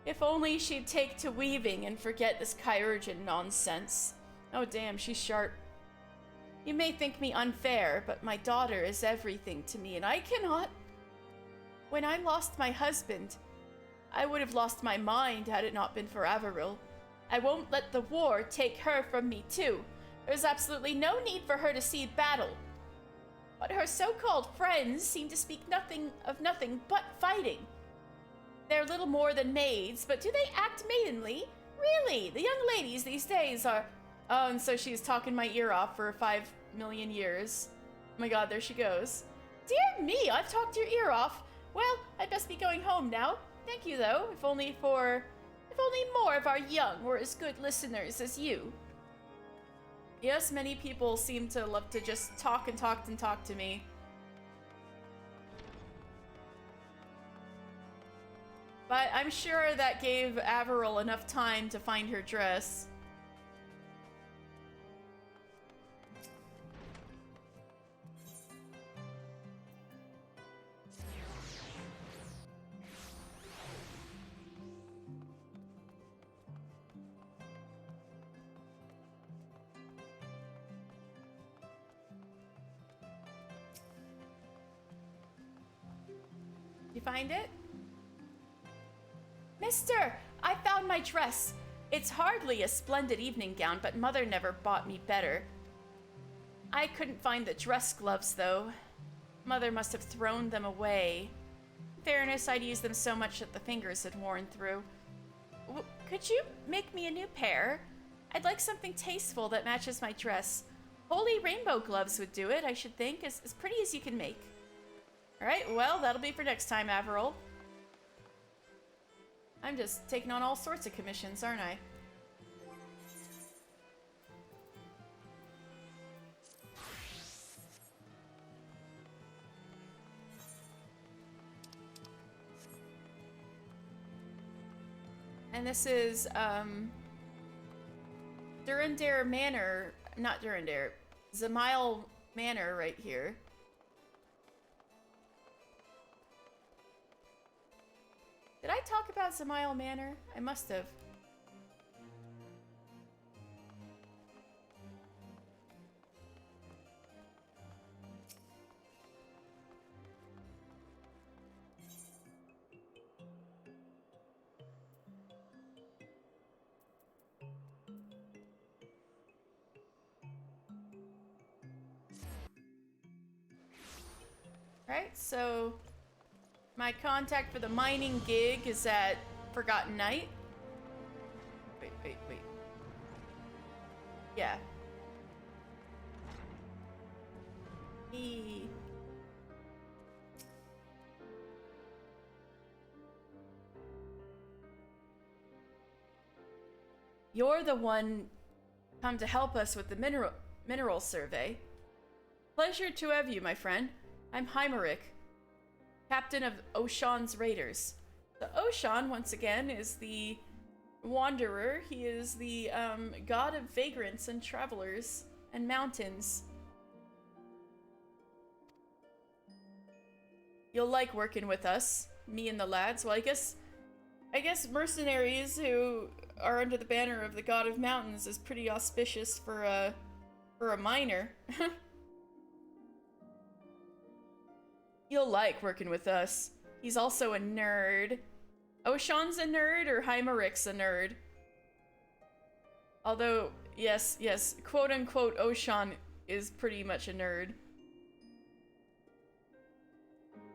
If only she'd take to weaving and forget this chirurgeon nonsense. Oh damn, she's sharp. You may think me unfair, but my daughter is everything to me, and I cannot. When I lost my husband, I would have lost my mind had it not been for Averil. I won't let the war take her from me too. There's absolutely no need for her to cede battle. But her so-called friends seem to speak nothing but fighting. They're little more than maids, but do they act maidenly? Really, the young ladies these days are... Oh, and so she's talking my ear off for 5 million years. Oh my god, there she goes. Dear me, I've talked your ear off. Well, I'd best be going home now. Thank you, though, if only more of our young were as good listeners as you. Yes, many people seem to love to just talk and talk and talk to me. But I'm sure that gave Averil enough time to find her dress. You find it? Mister, I found my dress. It's hardly a splendid evening gown, but Mother never bought me better. I couldn't find the dress gloves, though. Mother must have thrown them away. In fairness, I'd used them so much that the fingers had worn through. Could you make me a new pair? I'd like something tasteful that matches my dress. Holy rainbow gloves would do it, I should think, as pretty as you can make. Alright, well, that'll be for next time, Averil. I'm just taking on all sorts of commissions, aren't I? And this is, Durandare Manor, not Durandare, Zamile Manor right here. Did I talk about Zamile Manor? I must have. Right, so my contact for the mining gig is at Forgotten Night. Wait. Yeah. You're the one come to help us with the mineral survey. Pleasure to have you, my friend. I'm Heimerick. captain of Oshan's raiders. So Oshan, once again, is the wanderer. He is the god of vagrants and travelers and mountains. You'll like working with us, me and the lads. Well, I guess mercenaries who are under the banner of the god of mountains is pretty auspicious for a miner. You'll like working with us. He's also a nerd. Oshan's a nerd, or Heimeric's a nerd? Although, yes, quote-unquote Oshan is pretty much a nerd.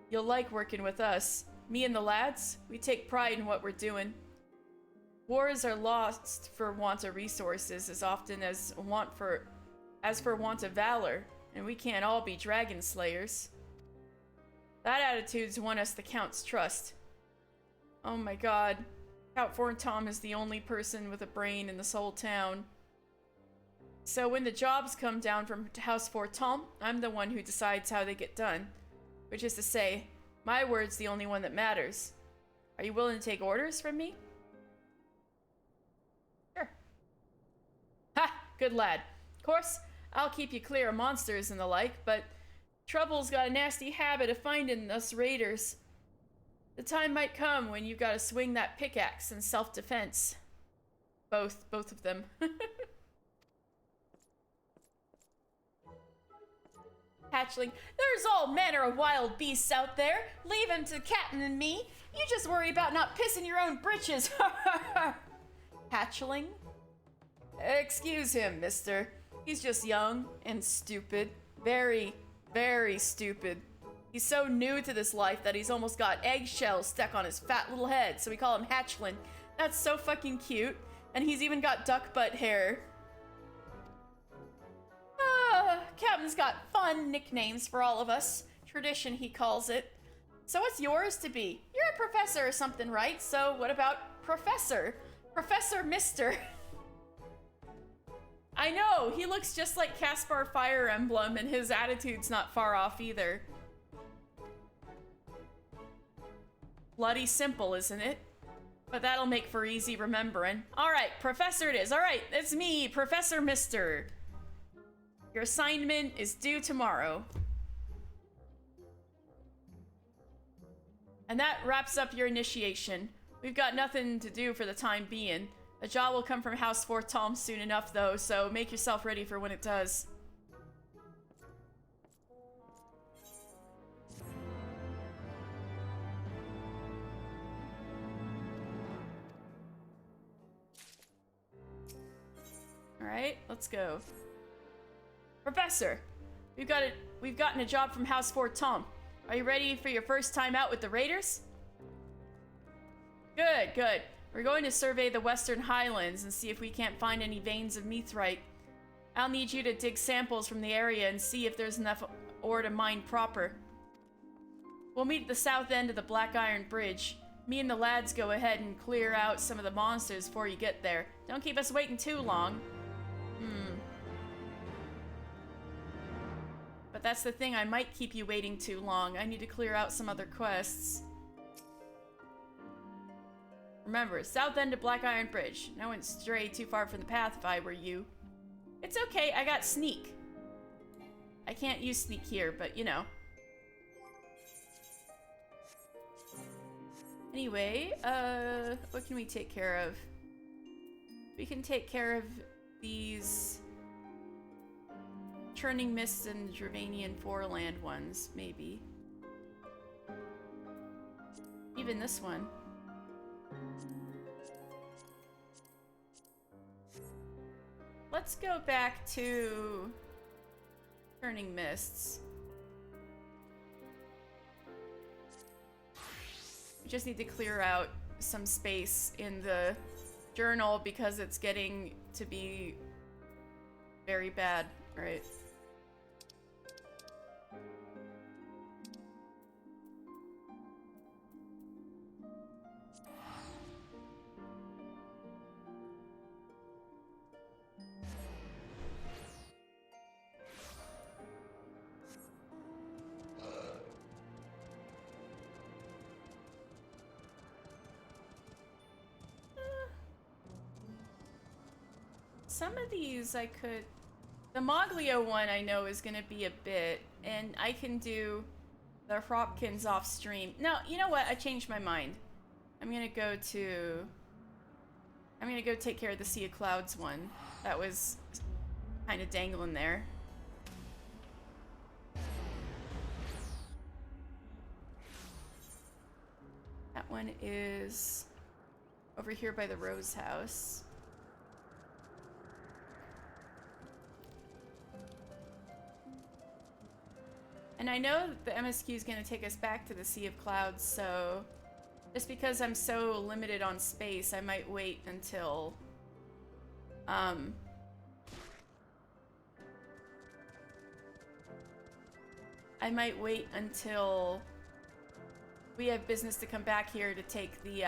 You'll like working with us. Me and the lads, we take pride in what we're doing. Wars are lost for want of resources as often as for want of valor, and we can't all be dragon slayers. That attitude's won us the Count's trust. Oh my god. Count Fortom is the only person with a brain in this whole town. So when the jobs come down from House Fortom, I'm the one who decides how they get done. Which is to say, my word's the only one that matters. Are you willing to take orders from me? Sure. Ha! Good lad. Of course, I'll keep you clear of monsters and the like, but Trouble's got a nasty habit of finding us raiders. The time might come when you've got to swing that pickaxe in self-defense. Both of them. Hatchling, there's all manner of wild beasts out there. Leave them to the captain and me. You just worry about not pissing your own britches. Hatchling? Excuse him, mister. He's just young and stupid. Very, very stupid. He's so new to this life that he's almost got eggshells stuck on his fat little head, so we call him Hatchling. That's so fucking cute. And he's even got duck butt hair. Captain's got fun nicknames for all of us. Tradition, he calls it. So what's yours to be? You're a professor or something, right? So what about Professor? Professor Mister. I know, he looks just like Caspar Fire Emblem, and his attitude's not far off either. Bloody simple, isn't it? But that'll make for easy remembering. Alright, Professor it is. Alright, it's me, Professor Mister. Your assignment is due tomorrow. And that wraps up your initiation. We've got nothing to do for the time being. A job will come from House Fortom soon enough, though, so make yourself ready for when it does. Alright, let's go. Professor, we've gotten a job from House Fortom. Are you ready for your first time out with the Raiders? Good, good. We're going to survey the Western Highlands and see if we can't find any veins of meteorite. I'll need you to dig samples from the area and see if there's enough ore to mine proper. We'll meet at the south end of the Black Iron Bridge. Me and the lads go ahead and clear out some of the monsters before you get there. Don't keep us waiting too long. But that's the thing, I might keep you waiting too long. I need to clear out some other quests. Remember, south end of Black Iron Bridge. No one stray too far from the path if I were you. It's okay, I got sneak. I can't use sneak here, but you know. Anyway, what can we take care of? We can take care of these Churning Mists and Dravanian Foreland ones, maybe. Even this one. Let's go back to Churning Mists. We just need to clear out some space in the journal because it's getting to be very bad, right? some of these I could... The Moglio one I know is gonna be a bit, and I can do the Hropkins off stream. No, you know what? I changed my mind. I'm gonna go take care of the Sea of Clouds one. That was kind of dangling there. That one is over here by the Rose House. And I know that the MSQ is going to take us back to the Sea of Clouds, so just because I'm so limited on space, I might wait until we have business to come back here to take the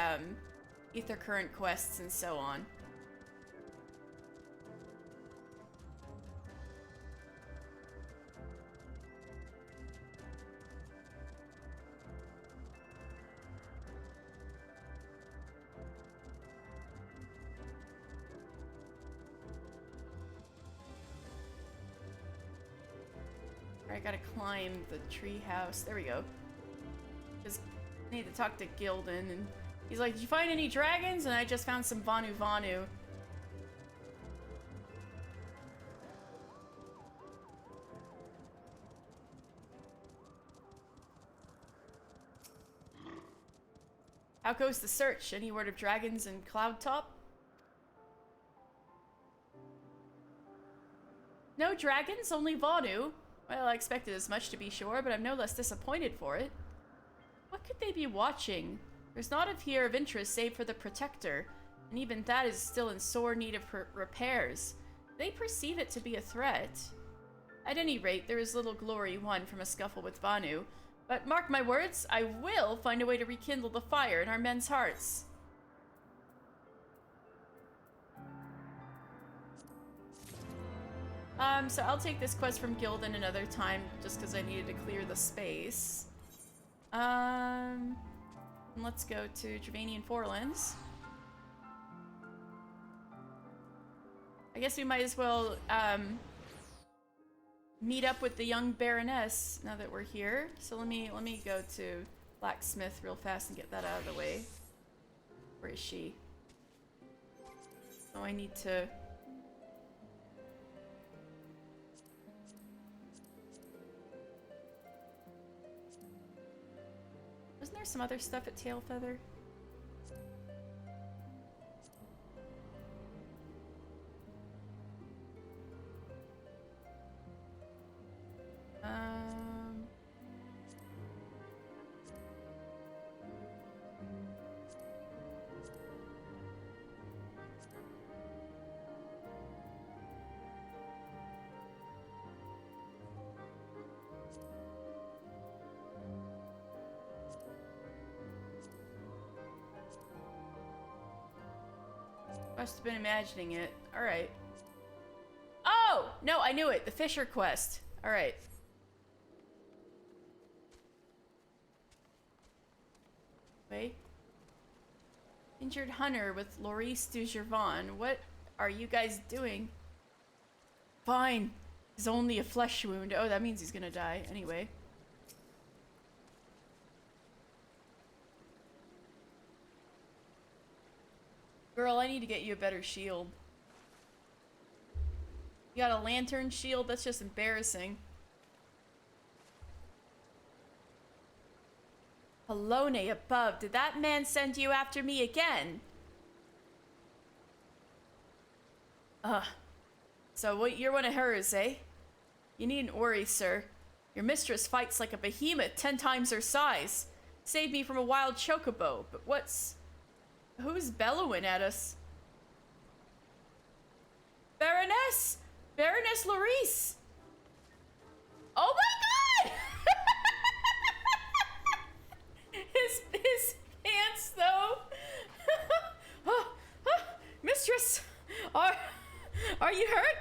Ether Current quests and so on. I gotta climb the tree house. There we go. Just need to talk to Gildan, and he's like, "Did you find any dragons?" And I just found some Vanu Vanu. How goes the search? Any word of dragons in Cloudtop? No dragons, only Vanu. Well, I expected as much, to be sure, but I'm no less disappointed for it. What could they be watching? There's not a fear of interest save for the Protector, and even that is still in sore need of repairs. They perceive it to be a threat. At any rate, there is little glory won from a scuffle with Vanu, but mark my words, I will find a way to rekindle the fire in our men's hearts. So I'll take this quest from Gildan another time, just because I needed to clear the space. Let's go to Dravanian Forelands. I guess we might as well, meet up with the young Baroness now that we're here. So let me go to Blacksmith real fast and get that out of the way. Where is she? Oh, I need to... Wasn't there some other stuff at Tailfeather? Must have been imagining it. Alright. Oh! No, I knew it. The Fisher quest. Alright. Wait. Injured hunter with Loris du Gervan. What are you guys doing? Fine. It's only a flesh wound. Oh, that means he's gonna die. Anyway. Girl, I need to get you a better shield. You got a lantern shield? That's just embarrassing. Halone above. Did that man send you after me again? So what, you're one of hers, eh? You needn't worry, sir. Your mistress fights like a behemoth 10 times her size. Saved me from a wild chocobo, but who's bellowing at us? Baroness! Baroness Loris! Oh my god! his pants, though. Mistress, are you hurt?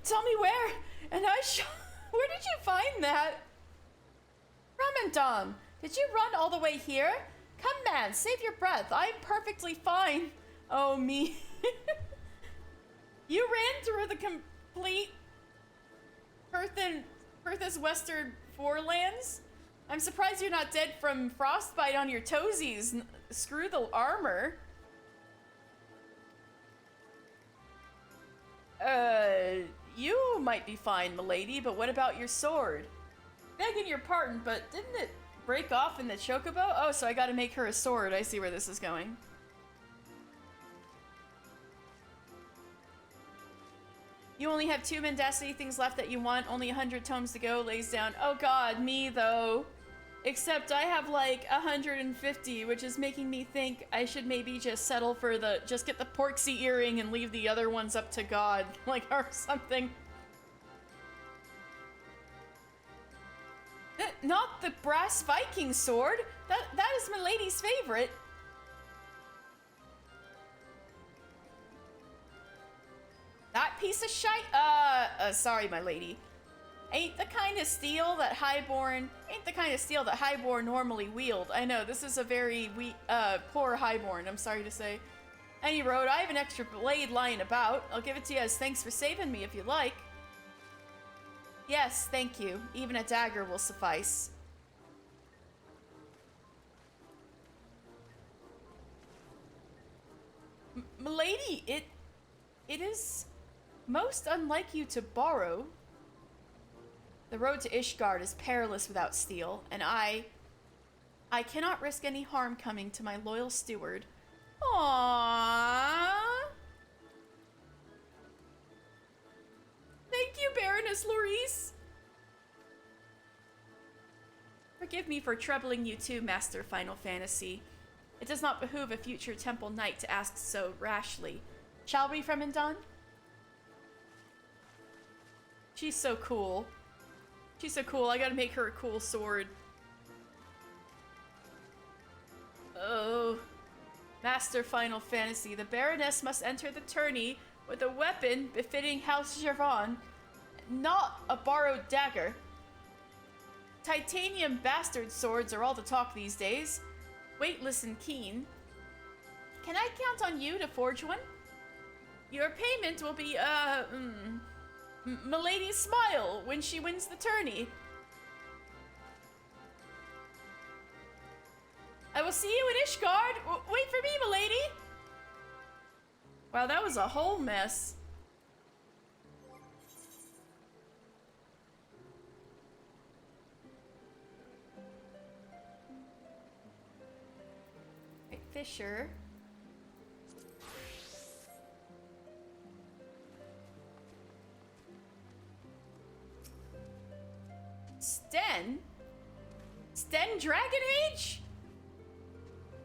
Tell me where, and I shall... Where did you find that? Ramandam, did you run all the way here? Come, man, save your breath. I'm perfectly fine. Oh, me. You ran through the complete Perth's Western Forelands? I'm surprised you're not dead from frostbite on your toesies. Screw the armor. You might be fine, milady, but what about your sword? Begging your pardon, but didn't it break off in the chocobo? Oh, so I gotta make her a sword. I see where this is going. You only have 2 mendacity things left that you want, only 100 tomes to go, lays down. Oh god, me though. Except I have like 150, which is making me think I should maybe just settle for just get the Porksy earring and leave the other ones up to God, like, or something. Not the brass Viking sword. That is my lady's favorite. That piece of shite? Sorry, my lady. Ain't the kind of steel that Highborn normally wield. I know, this is a very poor Highborn, I'm sorry to say. Any road, I have an extra blade lying about. I'll give it to you as thanks for saving me if you like. Yes, thank you. Even a dagger will suffice. Milady, it is most unlike you to borrow. The road to Ishgard is perilous without steel, and I cannot risk any harm coming to my loyal steward. Aww. Thank you, Baroness Lorice. Forgive me for troubling you too, Master Final Fantasy. It does not behoove a future Temple Knight to ask so rashly. Shall we, Fremendon? She's so cool. She's so cool. I gotta make her a cool sword. Oh. Master Final Fantasy. The Baroness must enter the tourney with a weapon befitting House Javon, not a borrowed dagger. Titanium bastard swords are all the talk these days. Weightless and keen. Can I count on you to forge one? Your payment will be, Milady's smile when she wins the tourney. I will see you in Ishgard. Wait for me, milady. Wow, that was a whole mess. Right, Fisher. Sten? Sten Dragon Age?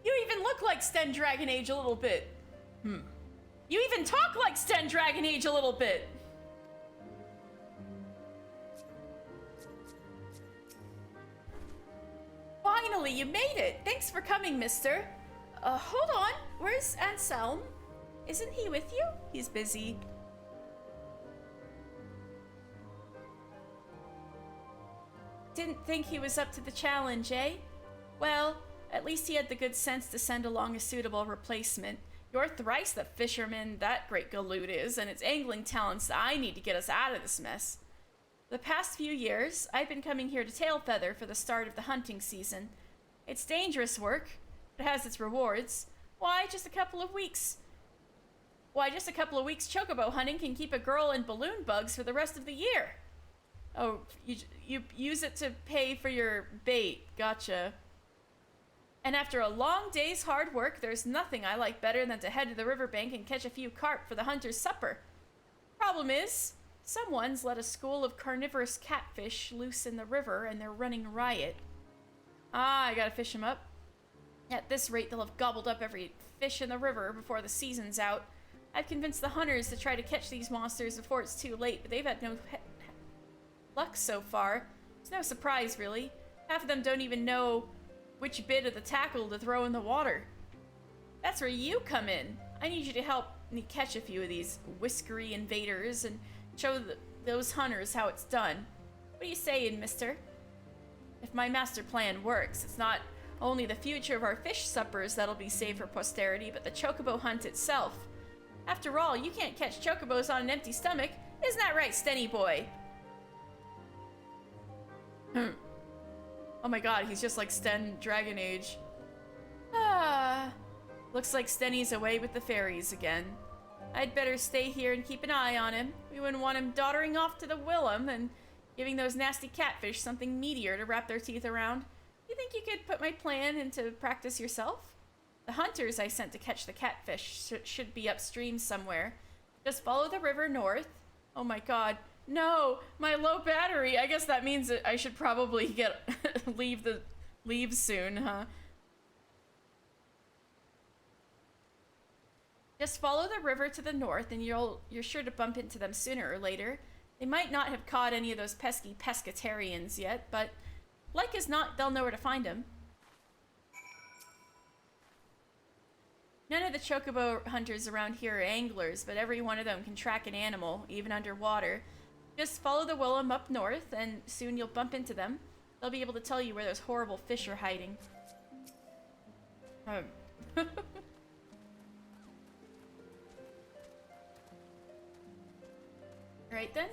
You even look like Sten Dragon Age a little bit. You even talk like Sten Dragon Age a little bit. Finally, you made it. Thanks for coming, mister. Hold on. Where's Anselm? Isn't he with you? He's busy. Didn't think he was up to the challenge, eh? Well, at least he had the good sense to send along a suitable replacement. You're thrice the fisherman that great galoot is, and it's angling talents that I need to get us out of this mess. The past few years, I've been coming here to Tailfeather for the start of the hunting season. It's dangerous work, but it has its rewards. Why, just a couple of weeks chocobo hunting can keep a girl in balloon bugs for the rest of the year. Oh, you use it to pay for your bait. Gotcha. And after a long day's hard work, there's nothing I like better than to head to the riverbank and catch a few carp for the hunter's supper. Problem is, someone's let a school of carnivorous catfish loose in the river and they're running riot. I gotta fish them up. At this rate, they'll have gobbled up every fish in the river before the season's out. I've convinced the hunters to try to catch these monsters before it's too late, but they've had no luck so far. It's no surprise, really. Half of them don't even know which bit of the tackle to throw in the water. That's where you come in. I need you to help me catch a few of these whiskery invaders and show those hunters how it's done. What are you saying, mister? If my master plan works, it's not only the future of our fish suppers that'll be saved for posterity, but the chocobo hunt itself. After all, you can't catch chocobos on an empty stomach. Isn't that right, Stenny boy? Oh my god, he's just like Sten Dragon Age. Ah, looks like Stenny's away with the fairies again. I'd better stay here and keep an eye on him. We wouldn't want him doddering off to the Willem and giving those nasty catfish something meatier to wrap their teeth around. You think you could put my plan into practice yourself? The hunters I sent to catch the catfish should be upstream somewhere. Just follow the river north. Oh my god. No, my low battery. I guess that means that I should probably get leave soon, huh? Just follow the river to the north and you're sure to bump into them sooner or later. They might not have caught any of those pesky pescatarians yet, but like as not, they'll know where to find them. None of the chocobo hunters around here are anglers, but every one of them can track an animal, even underwater. Just follow the Willem up north, and soon you'll bump into them. They'll be able to tell you where those horrible fish are hiding. Right then.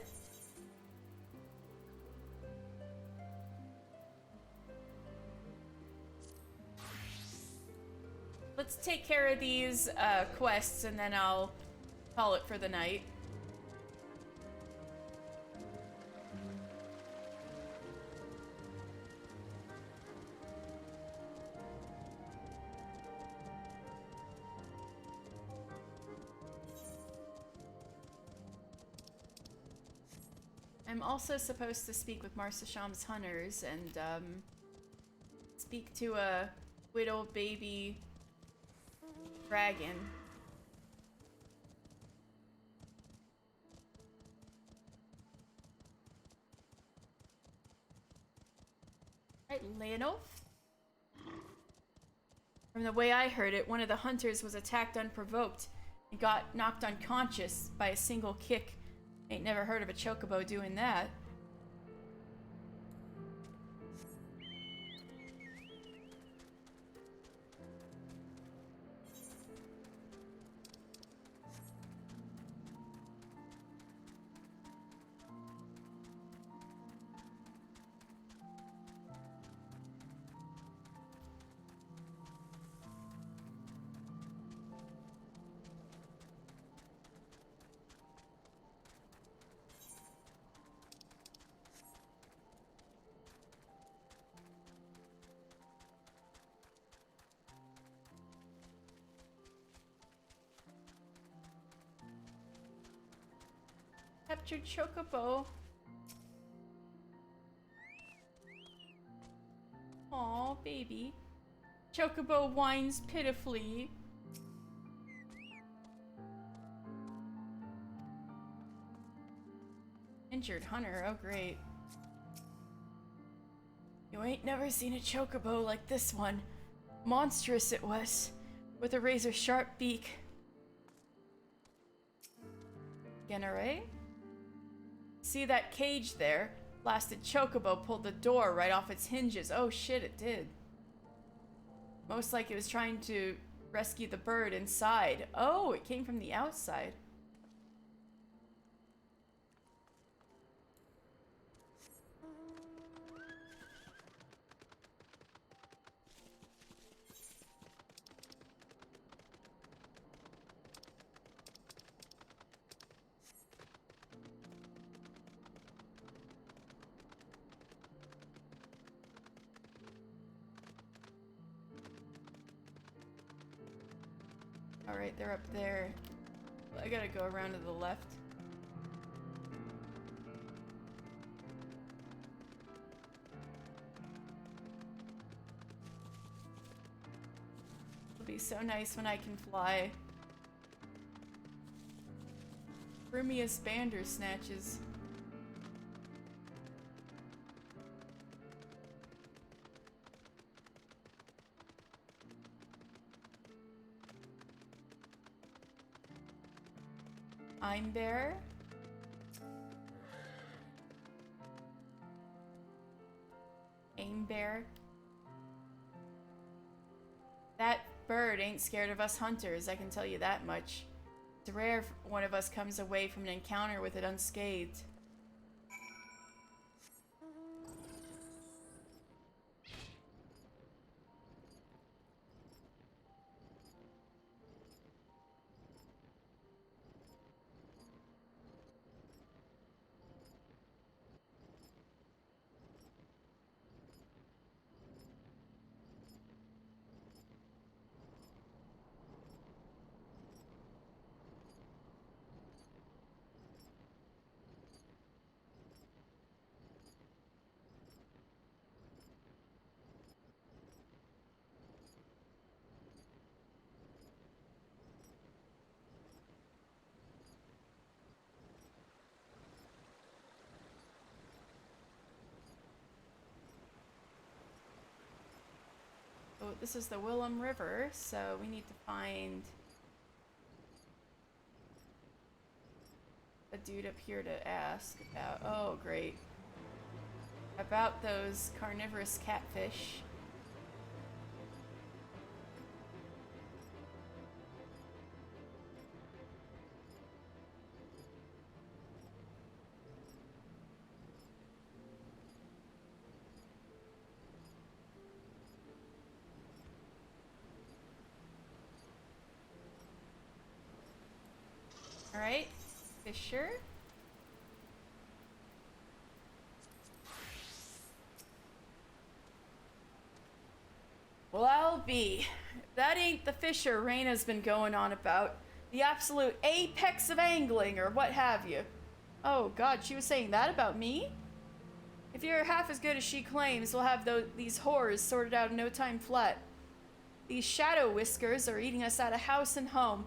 Let's take care of these quests and then I'll call it for the night. I'm also supposed to speak with Marsa Sham's hunters and speak to a widow baby dragon. Right, Leonov? From the way I heard it, one of the hunters was attacked unprovoked and got knocked unconscious by a single kick. Ain't never heard of a chocobo doing that. Captured chocobo. Aw, baby. Chocobo whines pitifully. Injured hunter, oh great. You ain't never seen a chocobo like this one. Monstrous it was, with a razor-sharp beak. Genere? See that cage there? Blasted chocobo pulled the door right off its hinges. Oh shit, it did. Most like it was trying to rescue the bird inside. Oh, it came from the outside. Alright, they're up there. I gotta go around to the left. It'll be so nice when I can fly. Frumious Bandersnatches. I'm there. Aim bear. That bird ain't scared of us hunters, I can tell you that much. It's rare if one of us comes away from an encounter with it unscathed. So this is the Willem River, so we need to find a dude up here to ask about. Oh, great. About those carnivorous catfish. Alright, Fisher. Well, I'll be. That ain't the Fisher Raina's been going on about. The absolute apex of angling, or what have you. Oh god, she was saying that about me? If you're half as good as she claims, we'll have these whores sorted out in no time flat. These shadow whiskers are eating us out of house and home.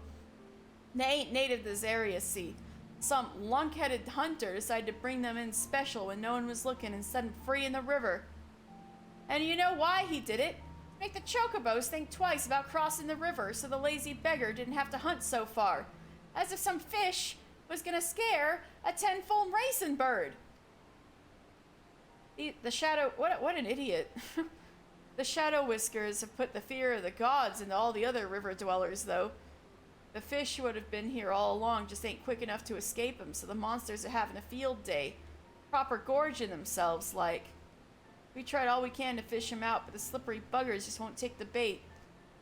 They ain't native to this area, see. Some lunk-headed hunter decided to bring them in special when no one was looking and set them free in the river. And you know why he did it? Make the chocobos think twice about crossing the river so the lazy beggar didn't have to hunt so far. As if some fish was gonna scare a 10-fold racing bird. The shadow... What an idiot. The shadow whiskers have put the fear of the gods into all the other river dwellers, though. The fish would have been here all along, just ain't quick enough to escape them, so the monsters are having a field day. Proper gorging themselves, like. We tried all we can to fish them out, but the slippery buggers just won't take the bait.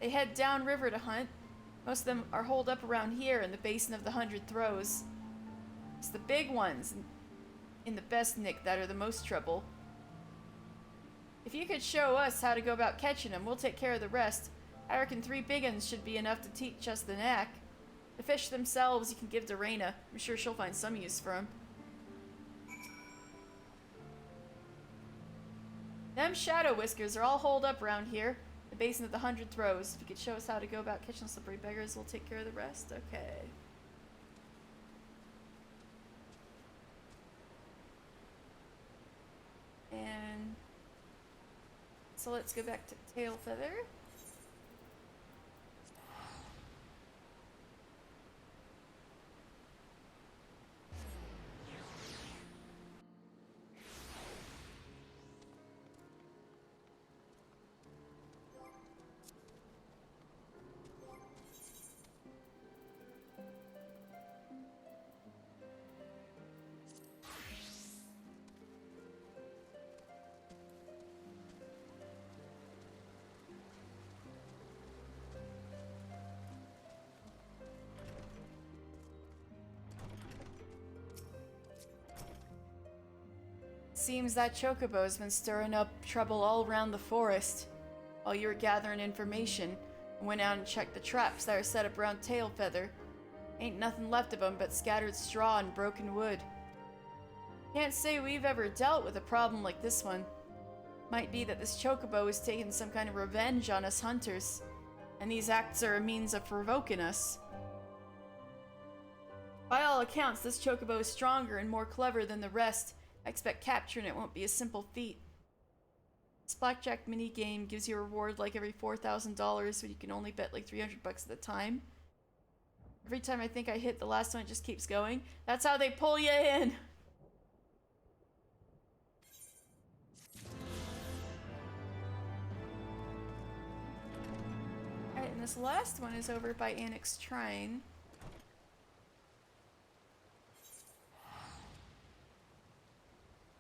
They head downriver to hunt. Most of them are holed up around here in the basin of the 100 Throws. It's the big ones, in the best nick, that are the most trouble. If you could show us how to go about catching them, we'll take care of the rest. I reckon 3 big uns should be enough to teach us the knack. The fish themselves you can give to Raina. I'm sure she'll find some use for them. Them shadow whiskers are all holed up around here. The basin of the 100 Throws. If you could show us how to go about catching slippery beggars, we'll take care of the rest. Okay. And so let's go back to Tailfeather. Seems that chocobo's been stirring up trouble all around the forest. While you were gathering information, I went out and checked the traps that are set up around Tailfeather. Ain't nothing left of them but scattered straw and broken wood. Can't say we've ever dealt with a problem like this one. Might be that this chocobo is taking some kind of revenge on us hunters, and these acts are a means of provoking us. By all accounts, this chocobo is stronger and more clever than the rest. I expect capturing it won't be a simple feat. This blackjack minigame gives you a reward like every $4,000, but you can only bet like 300 bucks at a time. Every time I think I hit the last one, it just keeps going. That's how they pull you in. Alright, and this last one is over by Annex Shrine.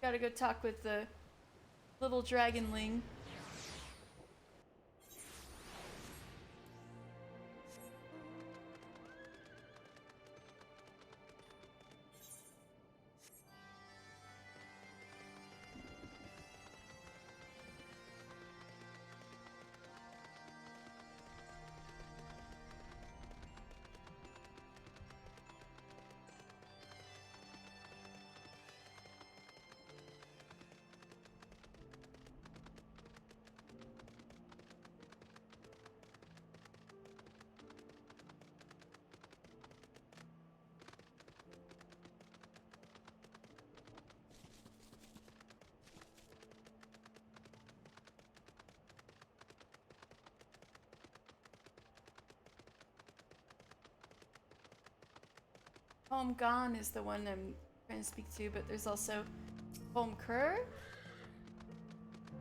Gotta go talk with the little dragonling. Gone is the one I'm trying to speak to, but there's also Hraesvelgr.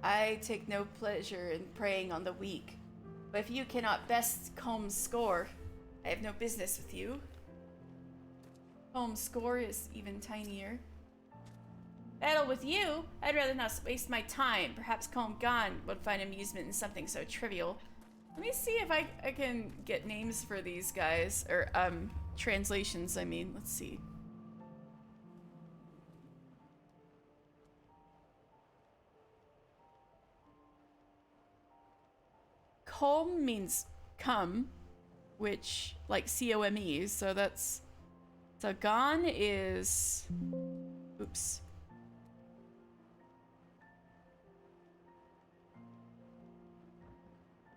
I take no pleasure in preying on the weak, but if you cannot best Com's score, I have no business with you. Com's score is even tinier. Battle with you? I'd rather not waste my time. Perhaps Gone would find amusement in something so trivial. Let me see if I can get names for these guys, or translations, I mean. Let's see. Com means come, which, like, C-O-M-E, so that's... So Gone is... Oops.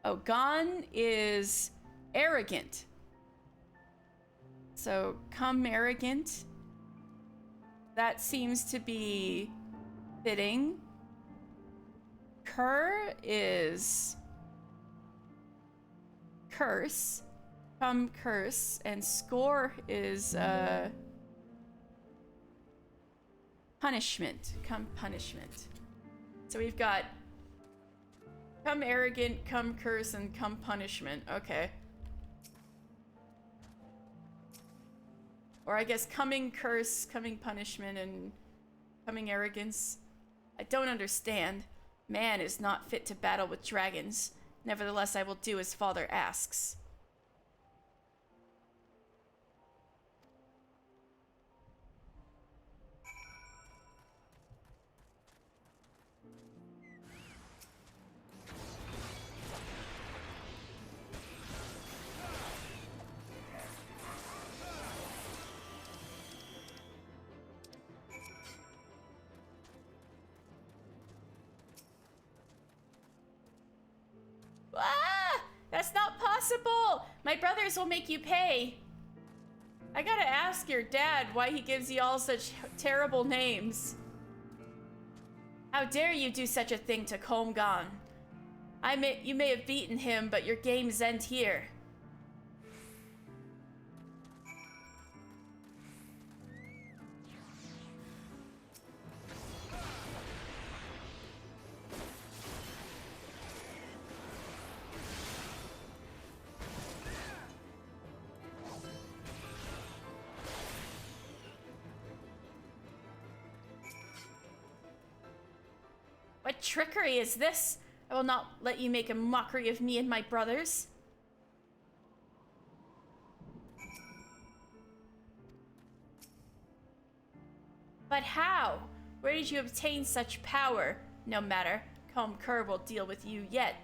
Oh, Gone is arrogant. So, come arrogant. That seems to be fitting. Cur is curse. Come curse. And score is punishment. Come punishment. So we've got come arrogant, come curse, and come punishment. Okay. Or I guess coming curse, coming punishment, and coming arrogance. I don't understand. Man is not fit to battle with dragons. Nevertheless, I will do as father asks. Ah! That's not possible! My brothers will make you pay. I gotta ask your dad why he gives you all such terrible names. How dare you do such a thing to Comgon? You may have beaten him, but your games end here. What trickery is this? I will not let you make a mockery of me and my brothers. But how? Where did you obtain such power? No matter. Hraesvelgr will deal with you yet.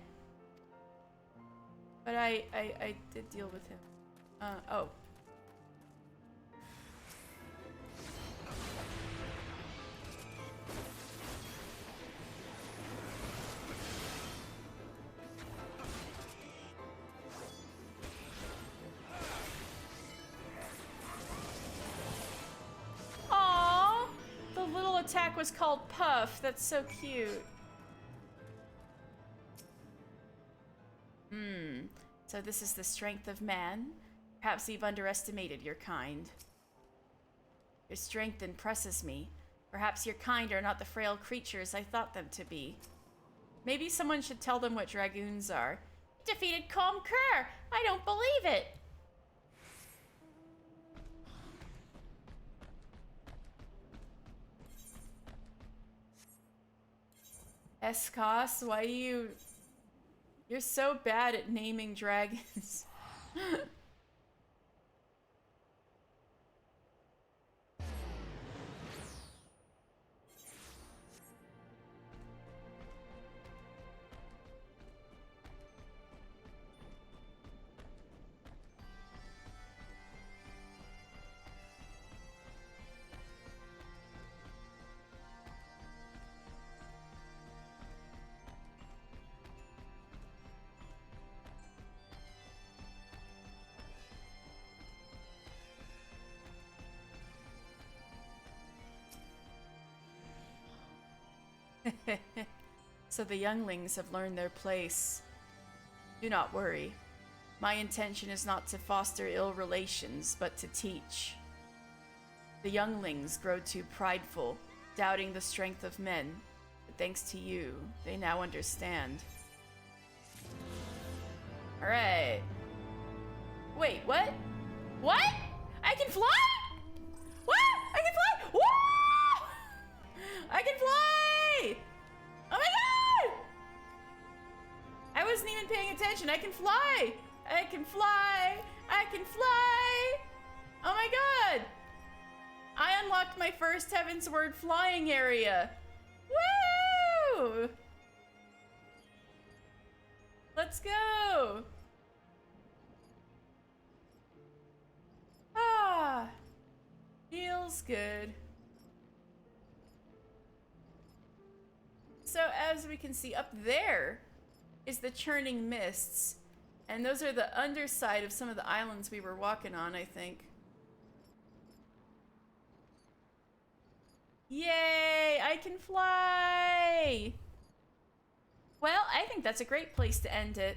But I did deal with him. Oh. Attack was called Puff. That's so cute. So this is the strength of man? Perhaps you've underestimated your kind. Your strength impresses me. Perhaps your kind are not the frail creatures I thought them to be. Maybe someone should tell them what dragoons are. Defeated Hraesvelgr! I don't believe it! Escos, why do you... You're so bad at naming dragons. So the younglings have learned their place. Do not worry. My intention is not to foster ill relations, but to teach. The younglings grow too prideful, doubting the strength of men. But thanks to you, they now understand. Alright. Wait, what? What? I can fly? What? I can fly? Whoa! I can fly! Oh my god! I wasn't even paying attention. I can fly! I can fly! I can fly! Oh my god! I unlocked my first Heavensward flying area. Woo! Let's go! Ah! Feels good. So as we can see, up there is the churning mists. And those are the underside of some of the islands we were walking on, I think. Yay! I can fly! Well, I think that's a great place to end it.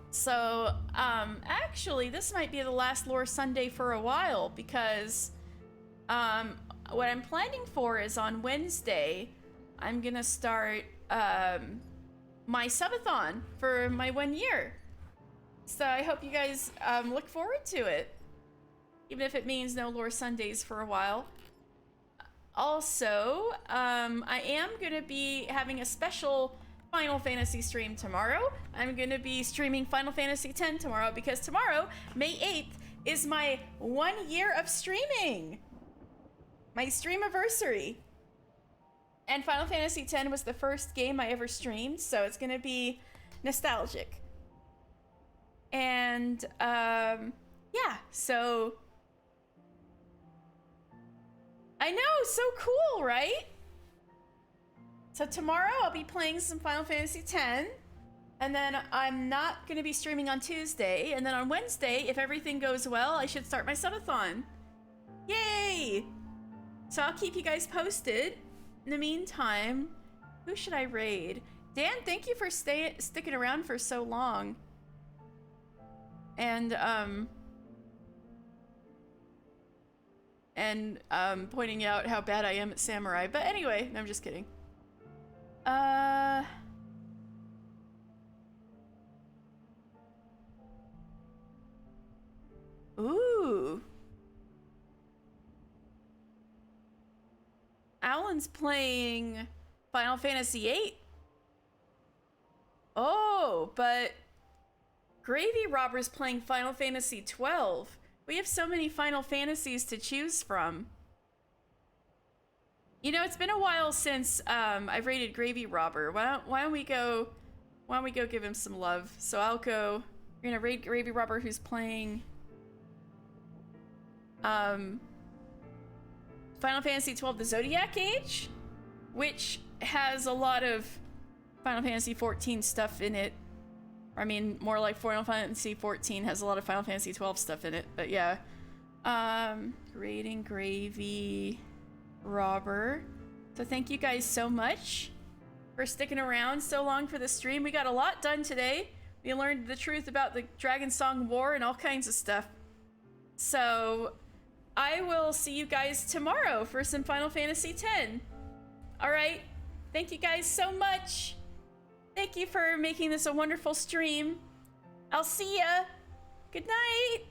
So, actually, this might be the last Lore Sunday for a while, because, what I'm planning for is on Wednesday, I'm gonna start, my subathon for my 1 year. So I hope you guys, look forward to it. Even if it means no Lore Sundays for a while. Also, I am gonna be having a special Final Fantasy stream tomorrow. I'm gonna be streaming Final Fantasy X tomorrow because tomorrow, May 8th, is my 1 year of streaming. My streamiversary. And Final Fantasy X was the first game I ever streamed, so it's gonna be nostalgic. And, yeah, so... I know, so cool, right? So tomorrow I'll be playing some Final Fantasy X, and then I'm not gonna be streaming on Tuesday, and then on Wednesday, if everything goes well, I should start my subathon. Yay! So I'll keep you guys posted. In the meantime, who should I raid? Dan, thank you for sticking around for so long. And pointing out how bad I am at Samurai. But anyway, no, I'm just kidding. Ooh. Alan's playing Final Fantasy VIII. Oh, but Gravy Robber's playing Final Fantasy XII. We have so many Final Fantasies to choose from. You know, it's been a while since I've rated Gravy Robber. Why don't we go give him some love? So I'll go. We're gonna raid Gravy Robber, who's playing Final Fantasy XII: The Zodiac Age, which has a lot of Final Fantasy XIV stuff in it. I mean, more like Final Fantasy XIV has a lot of Final Fantasy XII stuff in it, but yeah. Raiding Gravy Robber. So thank you guys so much for sticking around so long for the stream. We got a lot done today. We learned the truth about the Dragon Song War and all kinds of stuff. So I will see you guys tomorrow for some Final Fantasy X. All right. Thank you guys so much. Thank you for making this a wonderful stream. I'll see ya. Good night.